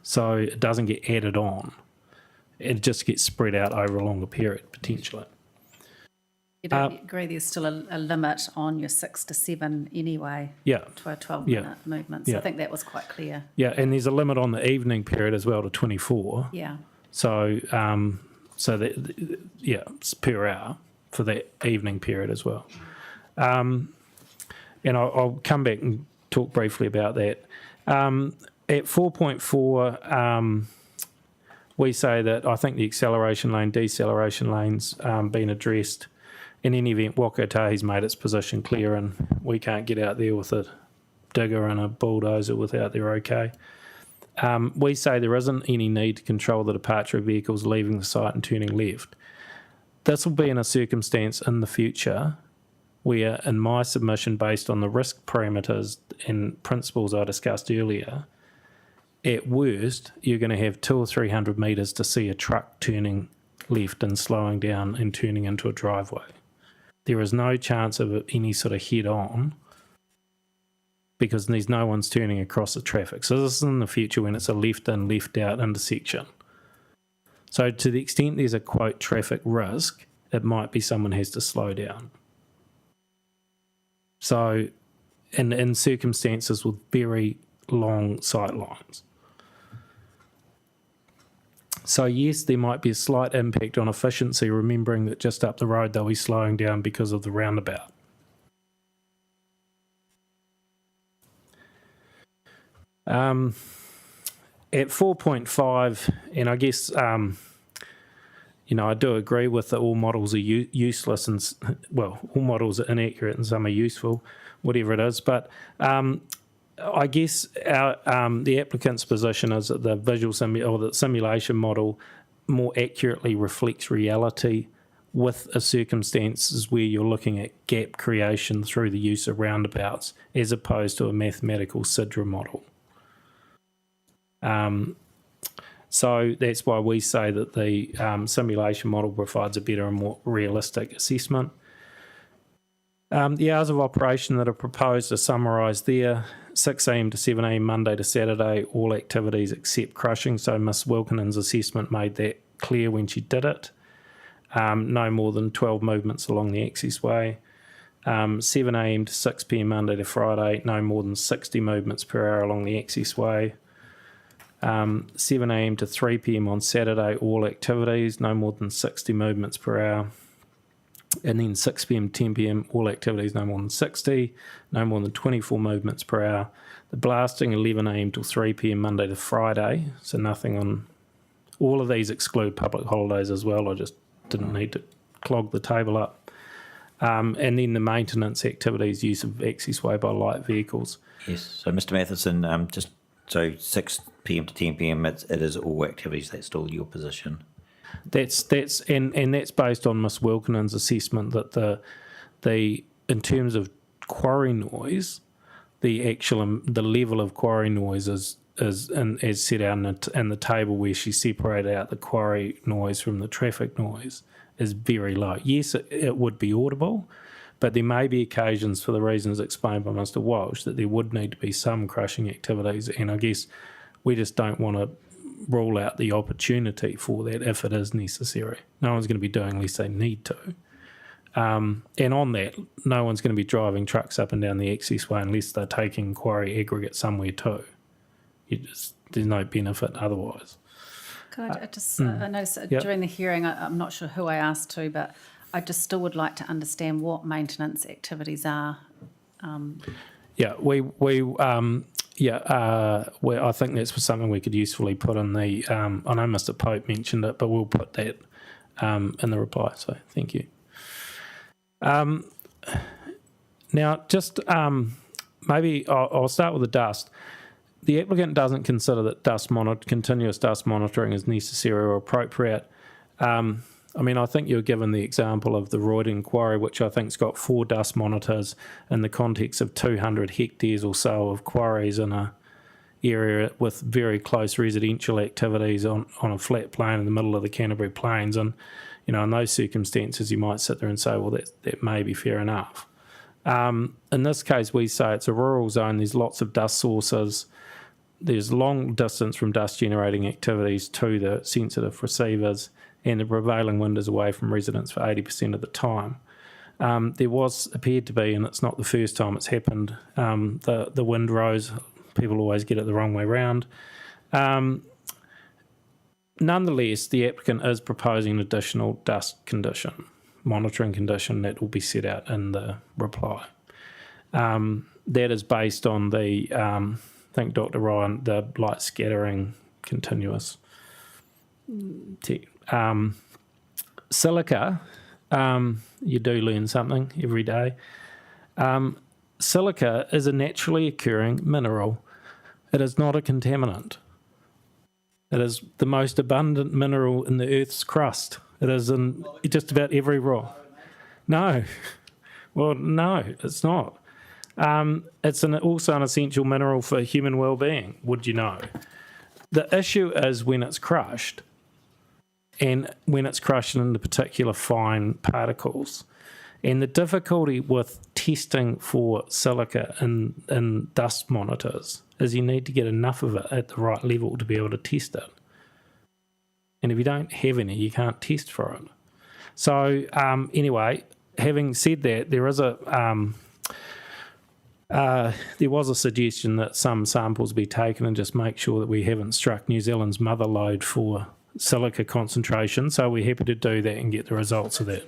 So it doesn't get added on. It just gets spread out over a longer period, potentially. You don't agree there's still a limit on your 6 to 7 anyway? Yeah. To a 12-minute movement. So Yeah. I think that was quite clear. Yeah, and there's a limit on the evening period as well to 24. Yeah. So, it's per hour for that evening period as well. And I'll come back and talk briefly about that. At 4.4, we say that I think the acceleration lane, deceleration lanes been addressed. In any event, Wakotahi's made its position clear, and we can't get out there with a digger and a bulldozer without they're okay. We say there isn't any need to control the departure of vehicles leaving the site and turning left. This will be in a circumstance in the future where, in my submission, based on the risk parameters and principles I discussed earlier, at worst, you're going to have 200 or 300 metres to see a truck turning left and slowing down and turning into a driveway. There is no chance of any sort of head-on because there's no one's turning across the traffic. So this is in the future when it's a left-in, left-out intersection. So to the extent there's a, quote, traffic risk, it might be someone has to slow down. So in circumstances with very long sight lines. So yes, there might be a slight impact on efficiency, remembering that just up the road they'll be slowing down because of the roundabout. At 4.5, and I guess, I do agree with that all models are useless and, well, all models are inaccurate and some are useful, whatever it is, but I guess the applicant's position is that the the simulation model more accurately reflects reality with a circumstances where you're looking at gap creation through the use of roundabouts as opposed to a mathematical Sidra model. So that's why we say that the simulation model provides a better and more realistic assessment. The hours of operation that are proposed are summarised there. 6 a.m. to 7 a.m. Monday to Saturday, all activities except crushing. So Miss Wilkinson's assessment made that clear when she did it. No more than 12 movements along the access way. 7 a.m. to 6 p.m. Monday to Friday, no more than 60 movements per hour along the access way. 7 a.m. to 3 p.m. on Saturday, all activities, no more than 60 movements per hour. And then 6 p.m. to 10 p.m, all activities no more than 60, no more than 24 movements per hour. The blasting 11 a.m. till 3 p.m. Monday to Friday, so nothing on... All of these exclude public holidays as well. I just didn't need to clog the table up. And then the maintenance activities, use of accessway by light vehicles. Yes, so Mr Matheson, just so 6 p.m. to 10 p.m, it is all activities, that's still your position? That's based on Miss Wilkinson's assessment that the in terms of quarry noise, the level of quarry noise is as set out in the table where she separated out the quarry noise from the traffic noise is very low. Yes, it would be audible, but there may be occasions, for the reasons explained by Mr Walsh, that there would need to be some crushing activities, and I guess we just don't want to rule out the opportunity for that if it is necessary. No one's going to be doing unless they need to. And on that, no one's going to be driving trucks up and down the accessway unless they're taking quarry aggregate somewhere too. There's no benefit otherwise. Could I just, I noticed during the hearing, I'm not sure who I asked to, but I just still would like to understand what maintenance activities are. I think that's something we could usefully put in the, I know Mr Pope mentioned it, but we'll put that in the reply, so thank you. Now, just maybe I'll start with the dust. The applicant doesn't consider that continuous dust monitoring is necessary or appropriate. I mean, I think you were given the example of the Roydon Quarry, which I think's got 4 dust monitors in the context of 200 hectares or so of quarries in a area with very close residential activities on a flat plain in the middle of the Canterbury Plains. And, you know, in those circumstances, you might sit there and say, well, that may be fair enough. In this case, we say it's a rural zone. There's lots of dust sources. There's long distance from dust generating activities to the sensitive receivers, and the prevailing wind is away from residents for 80% of the time. There appeared to be, and it's not the first time it's happened, the wind rose. People always get it the wrong way round. Nonetheless, the applicant is proposing an additional dust monitoring condition that will be set out in the reply. That is based on the, I think Dr Ryan, the light scattering continuous silica, you do learn something every day. Silica is a naturally occurring mineral. It is not a contaminant. It is the most abundant mineral in the Earth's crust. It is in just about every rock. No. Well, no, it's not. It's also an essential mineral for human well-being, would you know? The issue is when it's crushed, and when it's crushed into particular fine particles. And the difficulty with testing for silica in dust monitors is you need to get enough of it at the right level to be able to test it. And if you don't have any, you can't test for it. So anyway, having said that, there was a suggestion that some samples be taken and just make sure that we haven't struck New Zealand's mother lode for silica concentration. So we're happy to do that and get the results of that.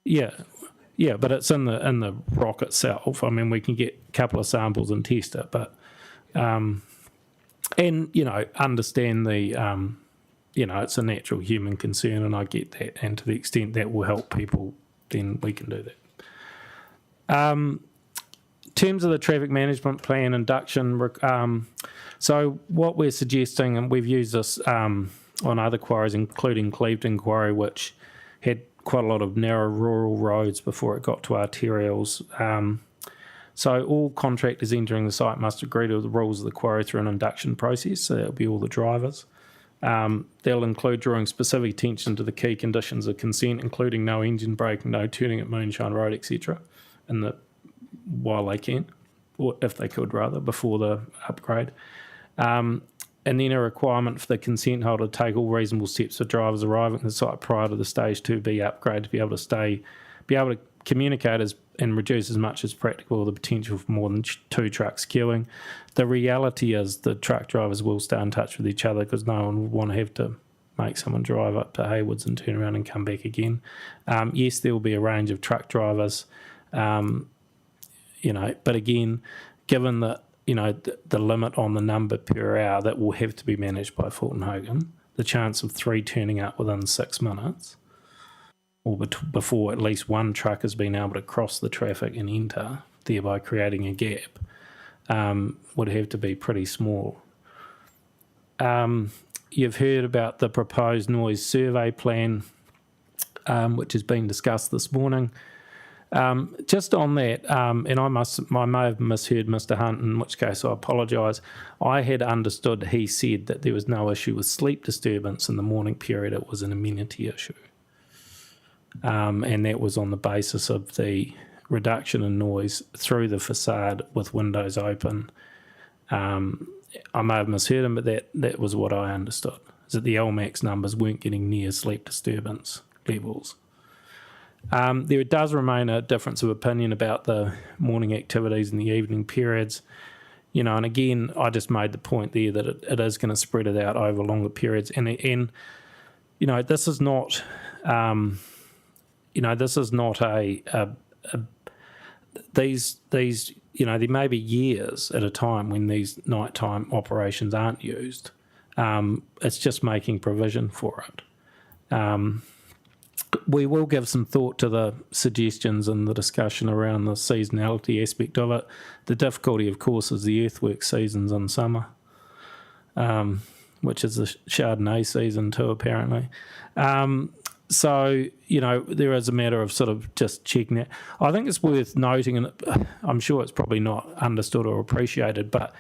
Yeah, but it's in the rock itself. I mean, we can get a couple of samples and test it, but and understand the it's a natural human concern, and I get that. And to the extent that will help people, then we can do that. terms of the traffic management plan induction, so what we're suggesting, and we've used this on other quarries, including Clevedon Quarry, which had quite a lot of narrow rural roads before it got to arterials. So all contractors entering the site must agree to the rules of the quarry through an induction process, so that'll be all the drivers. They'll include drawing specific attention to the key conditions of consent, including no engine braking, no turning at Moonshine Road, etc., while they can, or if they could rather, before the upgrade. And then a requirement for the consent holder to take all reasonable steps for drivers arriving at the site prior to the stage 2B upgrade to be able to communicate and reduce as much as practical the potential for more than 2 trucks queuing. The reality is the truck drivers will stay in touch with each other because no one would want to have to make someone drive up to Haywoods and turn around and come back again. Yes, there will be a range of truck drivers, but again, given that the limit on the number per hour, that will have to be managed by Fulton Hogan. The chance of 3 turning up within 6 minutes, or before at least one truck has been able to cross the traffic and enter, thereby creating a gap, would have to be pretty small. You've heard about the proposed noise survey plan, which has been discussed this morning. Just on that, and I may have misheard Mr. Hunt, in which case I apologise. I had understood he said that there was no issue with sleep disturbance in the morning period. It was an amenity issue. And that was on the basis of the reduction in noise through the facade with windows open. I may have misheard him, but that was what I understood, is that the LMAX numbers weren't getting near sleep disturbance levels. There does remain a difference of opinion about the morning activities and the evening periods. And again, I just made the point there that it is going to spread it out over longer periods. And this is not... this is not these there may be years at a time when these nighttime operations aren't used. It's just making provision for it. We will give some thought to the suggestions and the discussion around the seasonality aspect of it. The difficulty, of course, is the earthwork seasons in summer, which is the Chardonnay season too, apparently. So, there is a matter of sort of just checking it. I think it's worth noting, and I'm sure it's probably not understood or appreciated, but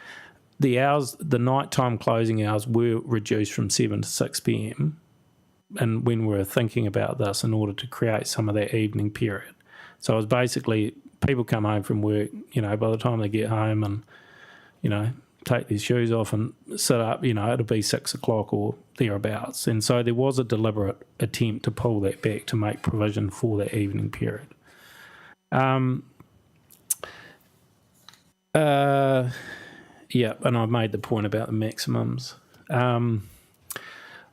the nighttime closing hours were reduced from 7 to 6 p.m. and when we were thinking about this in order to create some of that evening period. So it was basically people come home from work, by the time they get home and, take their shoes off and sit up, it'll be 6 o'clock or thereabouts. And so there was a deliberate attempt to pull that back to make provision for that evening period. And I've made the point about the maximums. On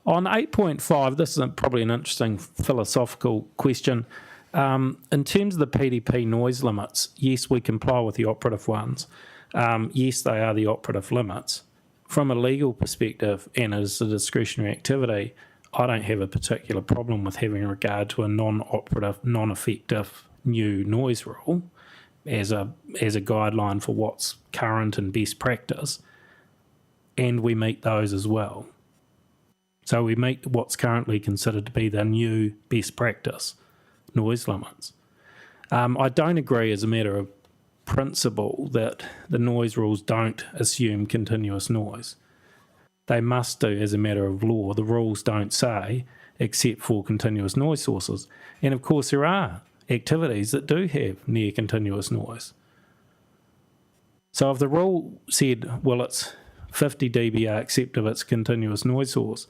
8.5, this is probably an interesting philosophical question. In terms of the PDP noise limits, yes, we comply with the operative ones. Yes, they are the operative limits. From a legal perspective and as a discretionary activity, I don't have a particular problem with having regard to a non-operative, non-effective new noise rule as a guideline for what's current and best practice, and we meet those as well. So we meet what's currently considered to be the new best practice noise limits. I don't agree as a matter of principle that the noise rules don't assume continuous noise. They must do as a matter of law. The rules don't say except for continuous noise sources. And of course there are activities that do have near continuous noise. So if the rule said, well, it's 50 dBA except if it's continuous noise source,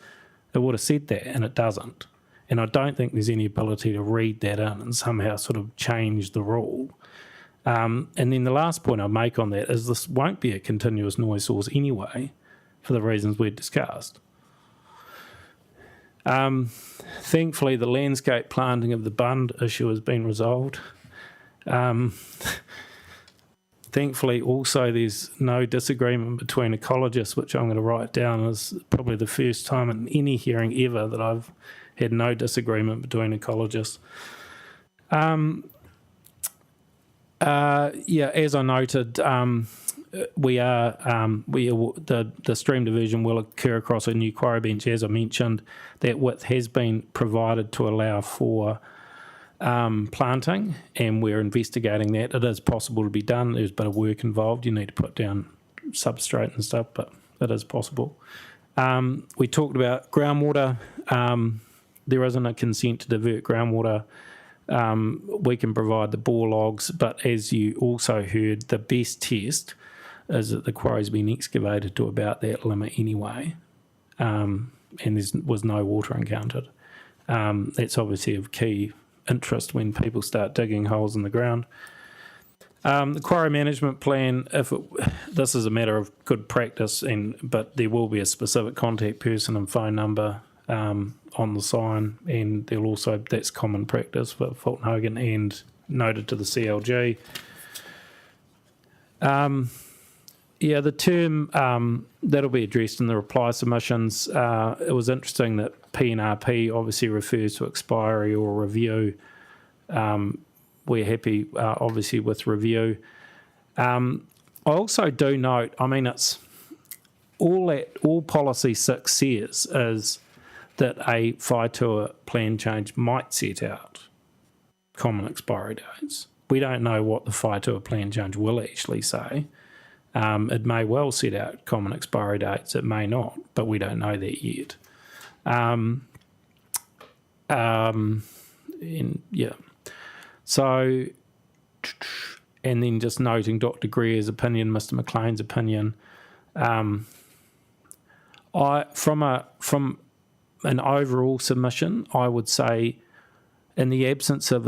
it would have said that, and it doesn't. And I don't think there's any ability to read that in and somehow sort of change the rule. And then the last point I'll make on that is this won't be a continuous noise source anyway, for the reasons we've discussed. Thankfully, the landscape planting of the Bund issue has been resolved. Thankfully, also, there's no disagreement between ecologists, which I'm going to write down as probably the first time in any hearing ever that I've had no disagreement between ecologists. Yeah, as I noted, the stream diversion will occur across a new quarry bench. As I mentioned, that width has been provided to allow for planting, and we're investigating that. It is possible to be done. There's a bit of work involved. You need to put down substrate and stuff, but it is possible. We talked about groundwater. There isn't a consent to divert groundwater. We can provide the bore logs, but as you also heard, the best test is that the quarry's been excavated to about that limit anyway, and there was no water encountered. That's obviously of key interest when people start digging holes in the ground. The quarry management plan, this is a matter of good practice, but there will be a specific contact person and phone number on the sign, and there'll also, that's common practice for Fulton Hogan and noted to the CLG. The term that'll be addressed in the reply submissions. It was interesting that PNRP obviously refers to expiry or review. We're happy, obviously, with review. I also do note, I mean, it's all Policy 6 says is that a Whaitoa plan change might set out common expiry dates. We don't know what the Whaitoa plan change will actually say. It may well set out common expiry dates, it may not, but we don't know that yet. So, and then just noting Dr. Greer's opinion, Mr. McLean's opinion. From an overall submission, I would say, in the absence of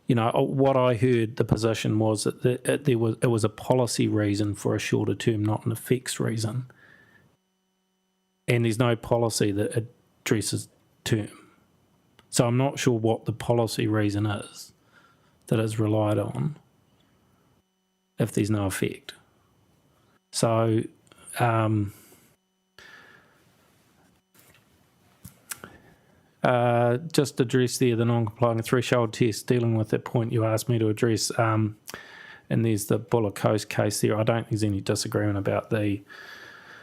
what I heard, the position was that it was a policy reason for a shorter term, not an effects reason. And there's no policy that addresses term. So I'm not sure what the policy reason is that is relied on if there's no effect. So just address there the non-complying threshold test, dealing with that point you asked me to address, and there's the Buller Coast case there. I don't think there's any disagreement about the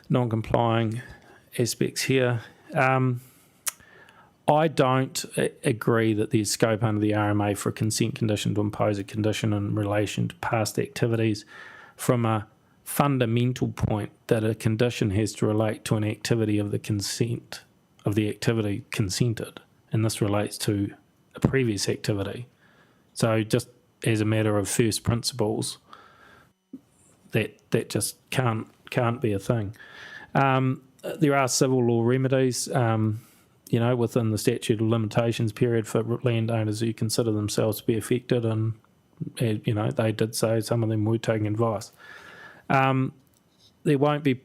non-complying aspects here. I don't agree that there's scope under the RMA for a consent condition to impose a condition in relation to past activities from a fundamental point that a condition has to relate to an activity of the consent, of the activity consented, and this relates to a previous activity. So just as a matter of first principles, that just can't be a thing. There are civil law remedies, within the statute of limitations period for landowners who consider themselves to be affected, and they did say some of them were taking advice. There won't be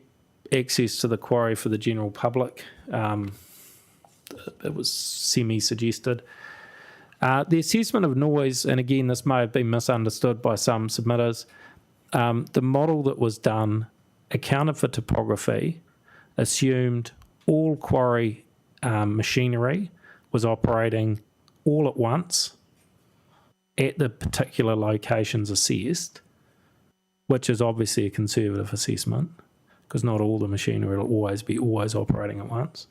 access to the quarry for the general public. It was semi-suggested. The assessment of noise, and again, this may have been misunderstood by some submitters, the model that was done accounted for topography, assumed all quarry machinery was operating all at once at the particular locations assessed, which is obviously a conservative assessment because not all the machinery will always be operating at once.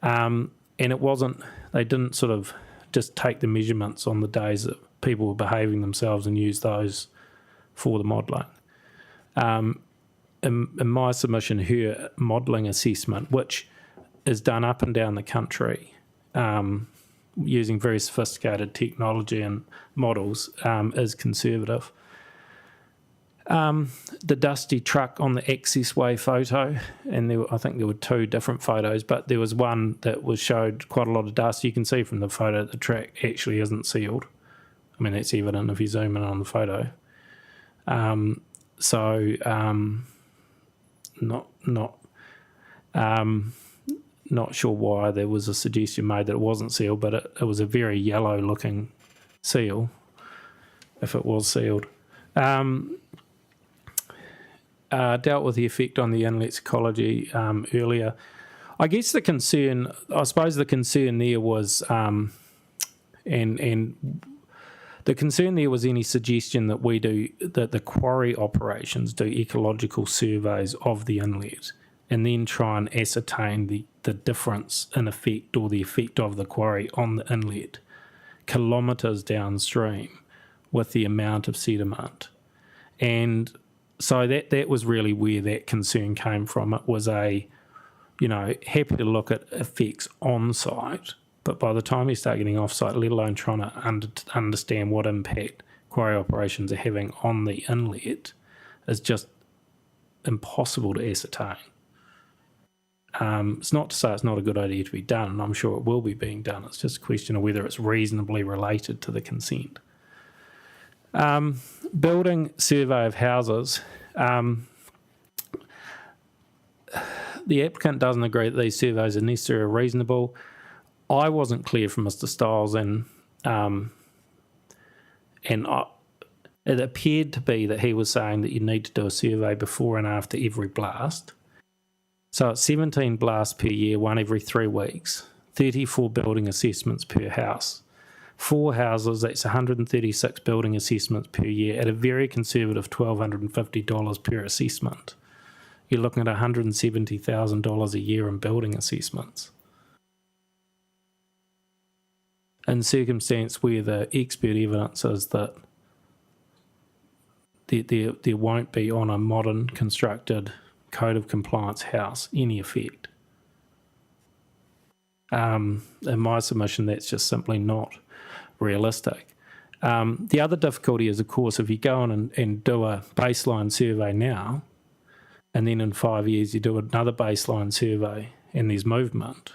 And it wasn't, they didn't sort of just take the measurements on the days that people were behaving themselves and use those for the modelling. In my submission, her modelling assessment, which is done up and down the country using very sophisticated technology and models, is conservative. The dusty truck on the access way photo, and I think there were two different photos, but there was one that showed quite a lot of dust. You can see from the photo that the track actually isn't sealed. I mean, that's evident if you zoom in on the photo. Not sure why there was a suggestion made that it wasn't sealed, but it was a very yellow looking seal if it was sealed. Dealt with the effect on the inlet's ecology earlier. I guess the concern there was, and The concern there was any suggestion that that the quarry operations do ecological surveys of the inlet and then try and ascertain the difference in effect or the effect of the quarry on the inlet kilometres downstream with the amount of sediment. And so that was really where that concern came from. It was happy to look at effects on site, but by the time you start getting off site, let alone trying to understand what impact quarry operations are having on the inlet, is just impossible to ascertain. It's not to say it's not a good idea to be done, and I'm sure it will be being done. It's just a question of whether it's reasonably related to the consent. Building survey of houses. The applicant doesn't agree that these surveys are necessary or reasonable. I wasn't clear from Mr. Stiles, and it appeared to be that he was saying that you need to do a survey before and after every blast. So it's 17 blasts per year, one every 3 weeks, 34 building assessments per house. 4 houses, that's 136 building assessments per year at a very conservative $1,250 per assessment. You're looking at $170,000 a year in building assessments. In circumstance where the expert evidence is that there won't be on a modern constructed code of compliance house any effect. In my submission, that's just simply not realistic. The other difficulty is, of course, if you go on and do a baseline survey now, and then in 5 years you do another baseline survey and there's movement,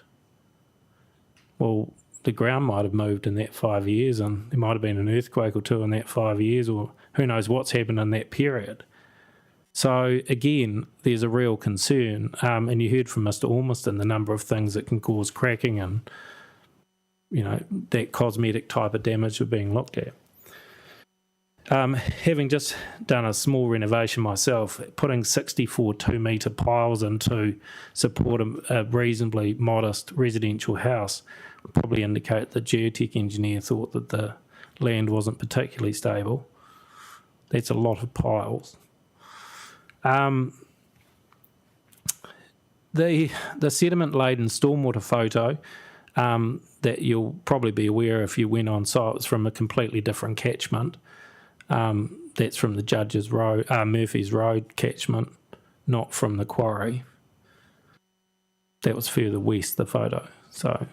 well, the ground might have moved in that 5 years, and there might have been an earthquake or two in that 5 years, or who knows what's happened in that period. So again, there's a real concern, and you heard from Mr. Ormiston the number of things that can cause cracking and, that cosmetic type of damage are being looked at. Having just done a small renovation myself, putting 64 2-metre piles in to support a reasonably modest residential house would probably indicate the geotech engineer thought that the land wasn't particularly stable. That's a lot of piles. The sediment-laden stormwater photo that you'll probably be aware if you went on site was from a completely different catchment. That's from the Judges Road, Murphy's Road catchment, not from the quarry. That was further west, the photo. So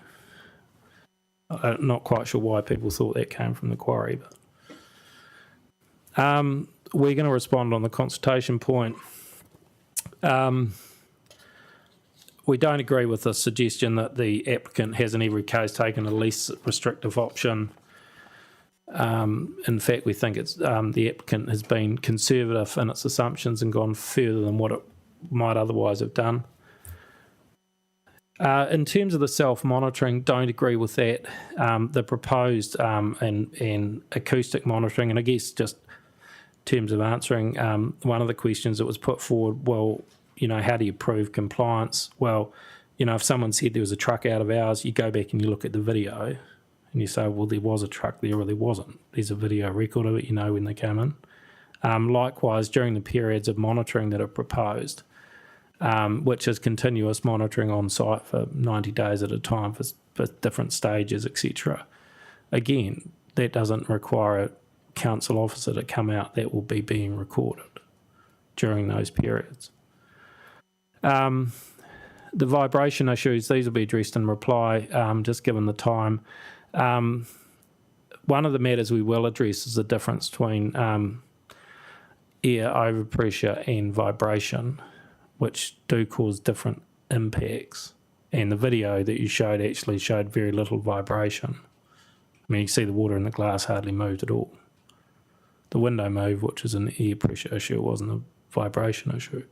I'm not quite sure why people thought that came from the quarry. But we're going to respond on the consultation point. We don't agree with the suggestion that the applicant has in every case taken a least restrictive option. In fact, we think it's the applicant has been conservative in its assumptions and gone further than what it might otherwise have done. In terms of the self-monitoring, don't agree with that. The proposed and acoustic monitoring, and I guess just in terms of answering one of the questions that was put forward, well, how do you prove compliance? Well, if someone said there was a truck out of hours, you go back and you look at the video and you say, well, there was a truck there or there wasn't. There's a video record of it, when they came in. Likewise, during the periods of monitoring that are proposed, which is continuous monitoring on site for 90 days at a time for different stages, etc. Again, that doesn't require a council officer to come out. That will be being recorded during those periods. The vibration issues, these will be addressed in reply, just given the time. One of the matters we will address is the difference between air overpressure and vibration, which do cause different impacts. And the video that you showed actually showed very little vibration. I mean, you can see the water in the glass hardly moved at all. The window moved, which is an air pressure issue, it wasn't a vibration issue.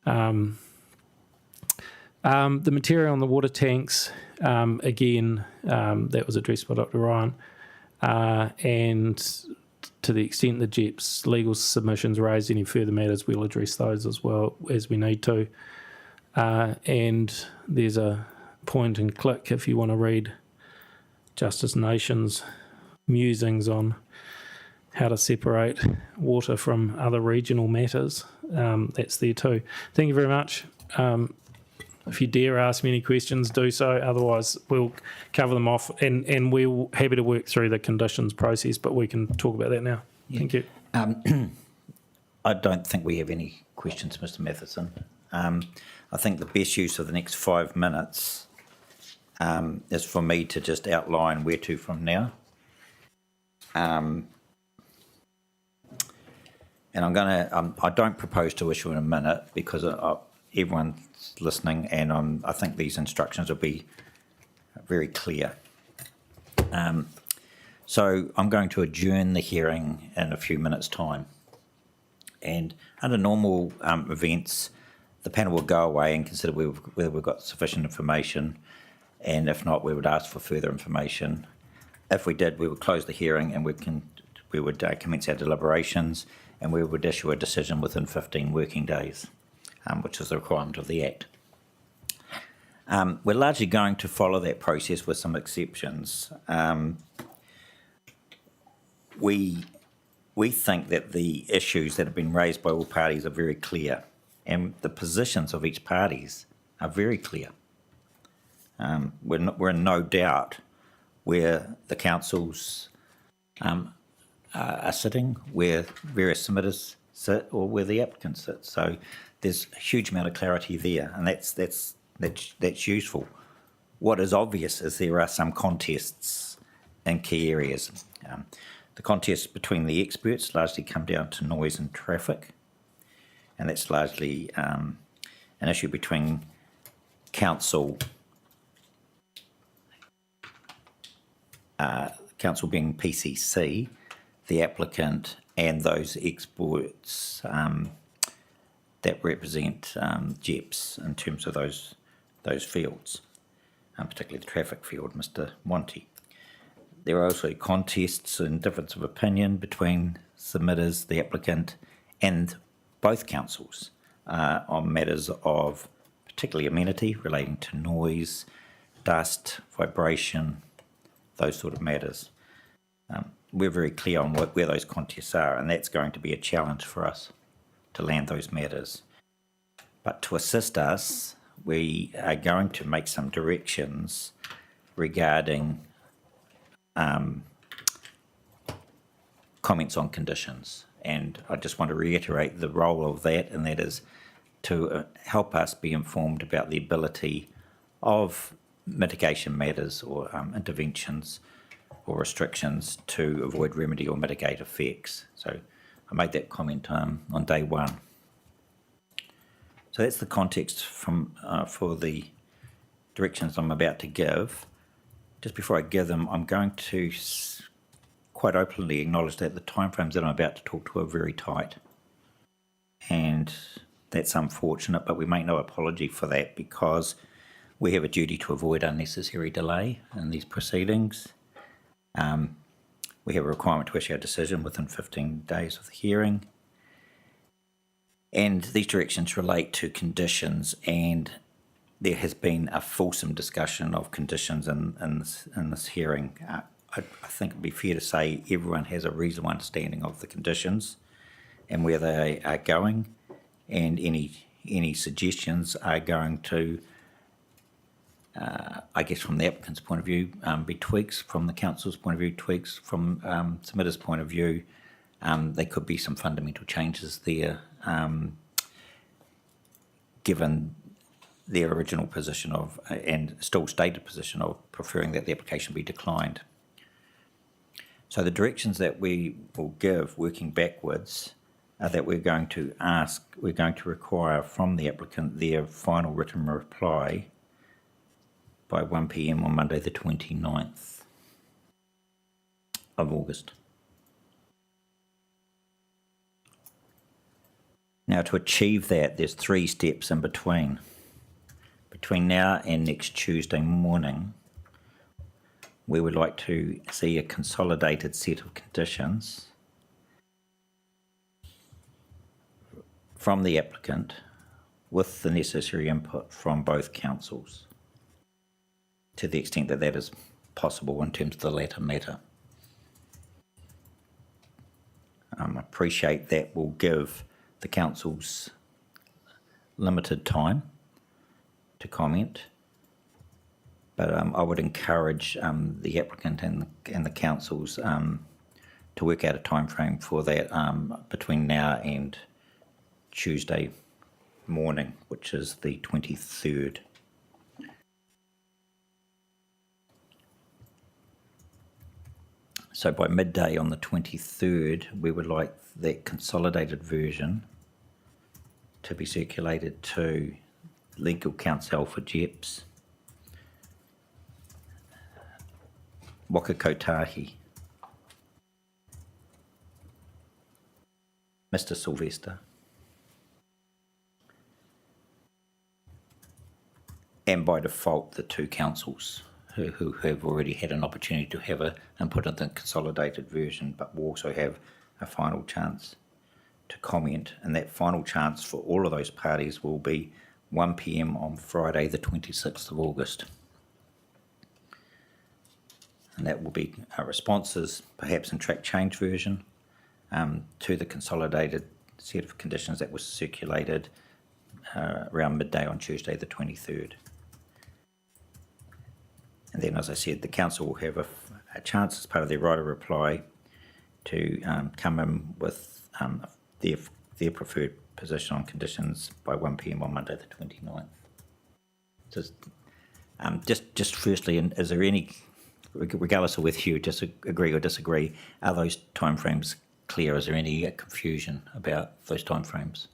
The material on the water tanks, again, that was addressed by Dr. Ryan, and to the extent the JEP's legal submissions raise any further matters, we'll address those as well as we need to. And there's a point and click if you want to read Justice Nation's musings on how to separate water from other regional matters. That's there too. Thank you very much. If you dare ask me any questions, do so. Otherwise, we'll cover them off, and we're happy to work through the conditions process, but we can talk about that now. Yeah. Thank you. I don't think we have any questions, Mr. Matheson. I think the best use of the next 5 minutes is for me to just outline where to from now. And I don't propose to issue in a minute because everyone's listening, and I think these instructions will be very clear. So I'm going to adjourn the hearing in a few minutes' time. And under normal events, the panel will go away and consider whether we've got sufficient information, and if not, we would ask for further information. If we did, we would close the hearing and we would commence our deliberations, and we would issue a decision within 15 working days, which is the requirement of the Act. We're largely going to follow that process with some exceptions. We think that the issues that have been raised by all parties are very clear, and the positions of each parties are very clear. We're in no doubt where the councils are sitting, where various submitters sit, or where the applicants sit. So there's a huge amount of clarity there, and that's useful. What is obvious is there are some contests in key areas. The contests between the experts largely come down to noise and traffic, and that's largely an issue between council being PCC, the applicant, and those experts that represent JEPs in terms of those fields, particularly the traffic field, Mr. Monty. There are also contests and difference of opinion between submitters, the applicant, and both councils on matters of particularly amenity relating to noise, dust, vibration, those sort of matters. We're very clear on where those contests are, and that's going to be a challenge for us to land those matters. But to assist us, we are going to make some directions regarding comments on conditions. And I just want to reiterate the role of that, and that is to help us be informed about the ability of mitigation matters or interventions or restrictions to avoid remedy or mitigate effects. So I made that comment on day one. So that's the context for the directions I'm about to give. Just before I give them, I'm going to quite openly acknowledge that the timeframes that I'm about to talk to are very tight. And that's unfortunate, but we make no apology for that because we have a duty to avoid unnecessary delay in these proceedings. We have a requirement to issue a decision within 15 days of the hearing. And these directions relate to conditions, and there has been a fulsome discussion of conditions in this hearing. I think it would be fair to say everyone has a reasonable understanding of the conditions and where they are going, and any suggestions are going to, I guess from the applicant's point of view, be tweaks, from the council's point of view, tweaks, from submitter's point of view. There could be some fundamental changes there, given their original position of, and still stated position of, preferring that the application be declined. So the directions that we will give, working backwards, are that we're going to require from the applicant their final written reply by 1 p.m. on Monday the 29th of August. Now, to achieve that, there's 3 steps in between. Between now and next Tuesday morning, we would like to see a consolidated set of conditions from the applicant with the necessary input from both councils, to the extent that that is possible in terms of the latter matter. appreciate that will give the councils limited time to comment, but I would encourage the applicant and the councils to work out a timeframe for that between now and Tuesday morning, which is the 23rd. So by midday on the 23rd, we would like that consolidated version to be circulated to legal counsel for JEPS, Waka Kotahi, Mr. Sylvester, and by default the two councils who have already had an opportunity to have an input in the consolidated version, but will also have a final chance to comment. And that final chance for all of those parties will be 1 p.m. on Friday, the 26th of August. And that will be responses, perhaps in track change version, to the consolidated set of conditions that was circulated around midday on Tuesday, the 23rd. And then, as I said, the council will have a chance as part of their right of reply to come in with their preferred position on conditions by 1 p.m. on Monday the 29th. Just firstly, is there any, regardless of whether you agree or disagree, are those timeframes clear? Is there any confusion about those timeframes?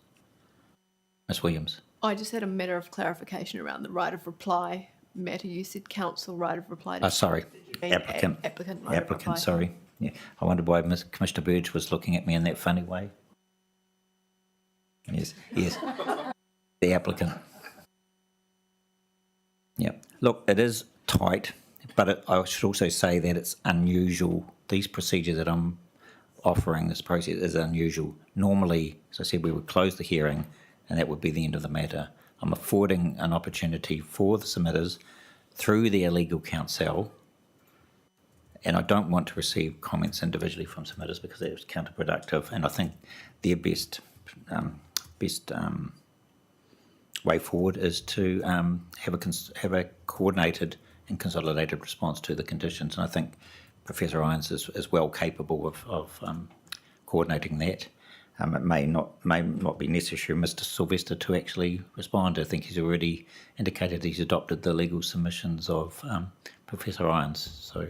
Ms. Williams? I just had a matter of clarification around the right of reply matter. You said council right of reply. Sorry, applicant. Applicant right of reply. Sorry. Yeah, I wondered why Commissioner Burge was looking at me in that funny way. Yes, the applicant. Yeah, look, it is tight, but I should also say that it's unusual. These procedures that I'm offering, this process is unusual. Normally, as I said, we would close the hearing and that would be the end of the matter. I'm affording an opportunity for the submitters through their legal counsel, and I don't want to receive comments individually from submitters because that is counterproductive, and I think their best way forward is to have a coordinated and consolidated response to the conditions, and I think Professor Irons is well capable of coordinating that. It may not be necessary, Mr. Sylvester, to actually respond. I think he's already indicated he's adopted the legal submissions of Professor Irons. So,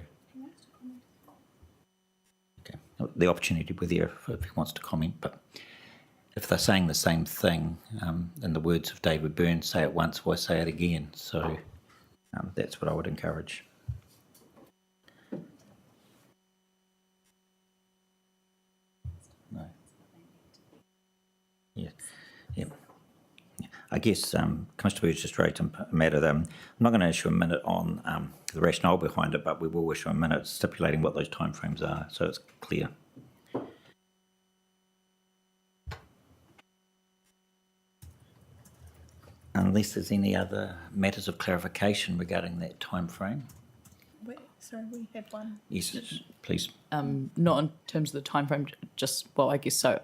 okay, the opportunity will be there if he wants to comment. But if they're saying the same thing, in the words of David Byrne, say it once, why say it again? So that's what I would encourage. I guess Commissioner Burge just raised a matter. I'm not going to issue a minute on the rationale behind it, but we will issue a minute stipulating what those timeframes are, so it's clear. Unless there's any other matters of clarification regarding that timeframe. Sorry, we have one. Yes, please. Not in terms of the timeframe, just, well, I guess so.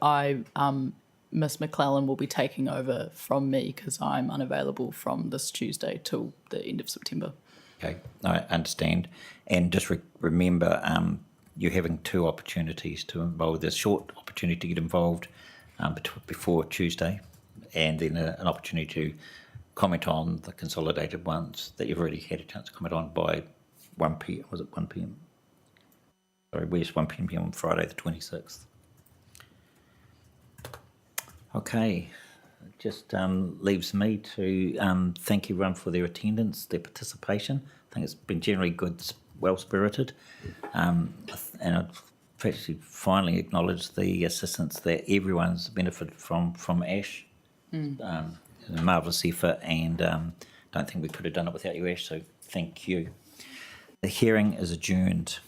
Miss McClellan will be taking over from me because I'm unavailable from this Tuesday till the end of September. Okay, I understand. And just remember, you're having two opportunities to involve. There's a short opportunity to get involved before Tuesday, and then an opportunity to comment on the consolidated ones that you've already had a chance to comment on by 1 p.m. Was it 1 p.m.? Sorry, where's 1 p.m. on Friday the 26th? Okay, it just leaves me to thank everyone for their attendance, their participation. I think it's been generally good, well-spirited. And I've actually finally acknowledged the assistance that everyone's benefited from Ash. A marvellous effort, and don't think we could have done it without you, Ash, so thank you. The hearing is adjourned.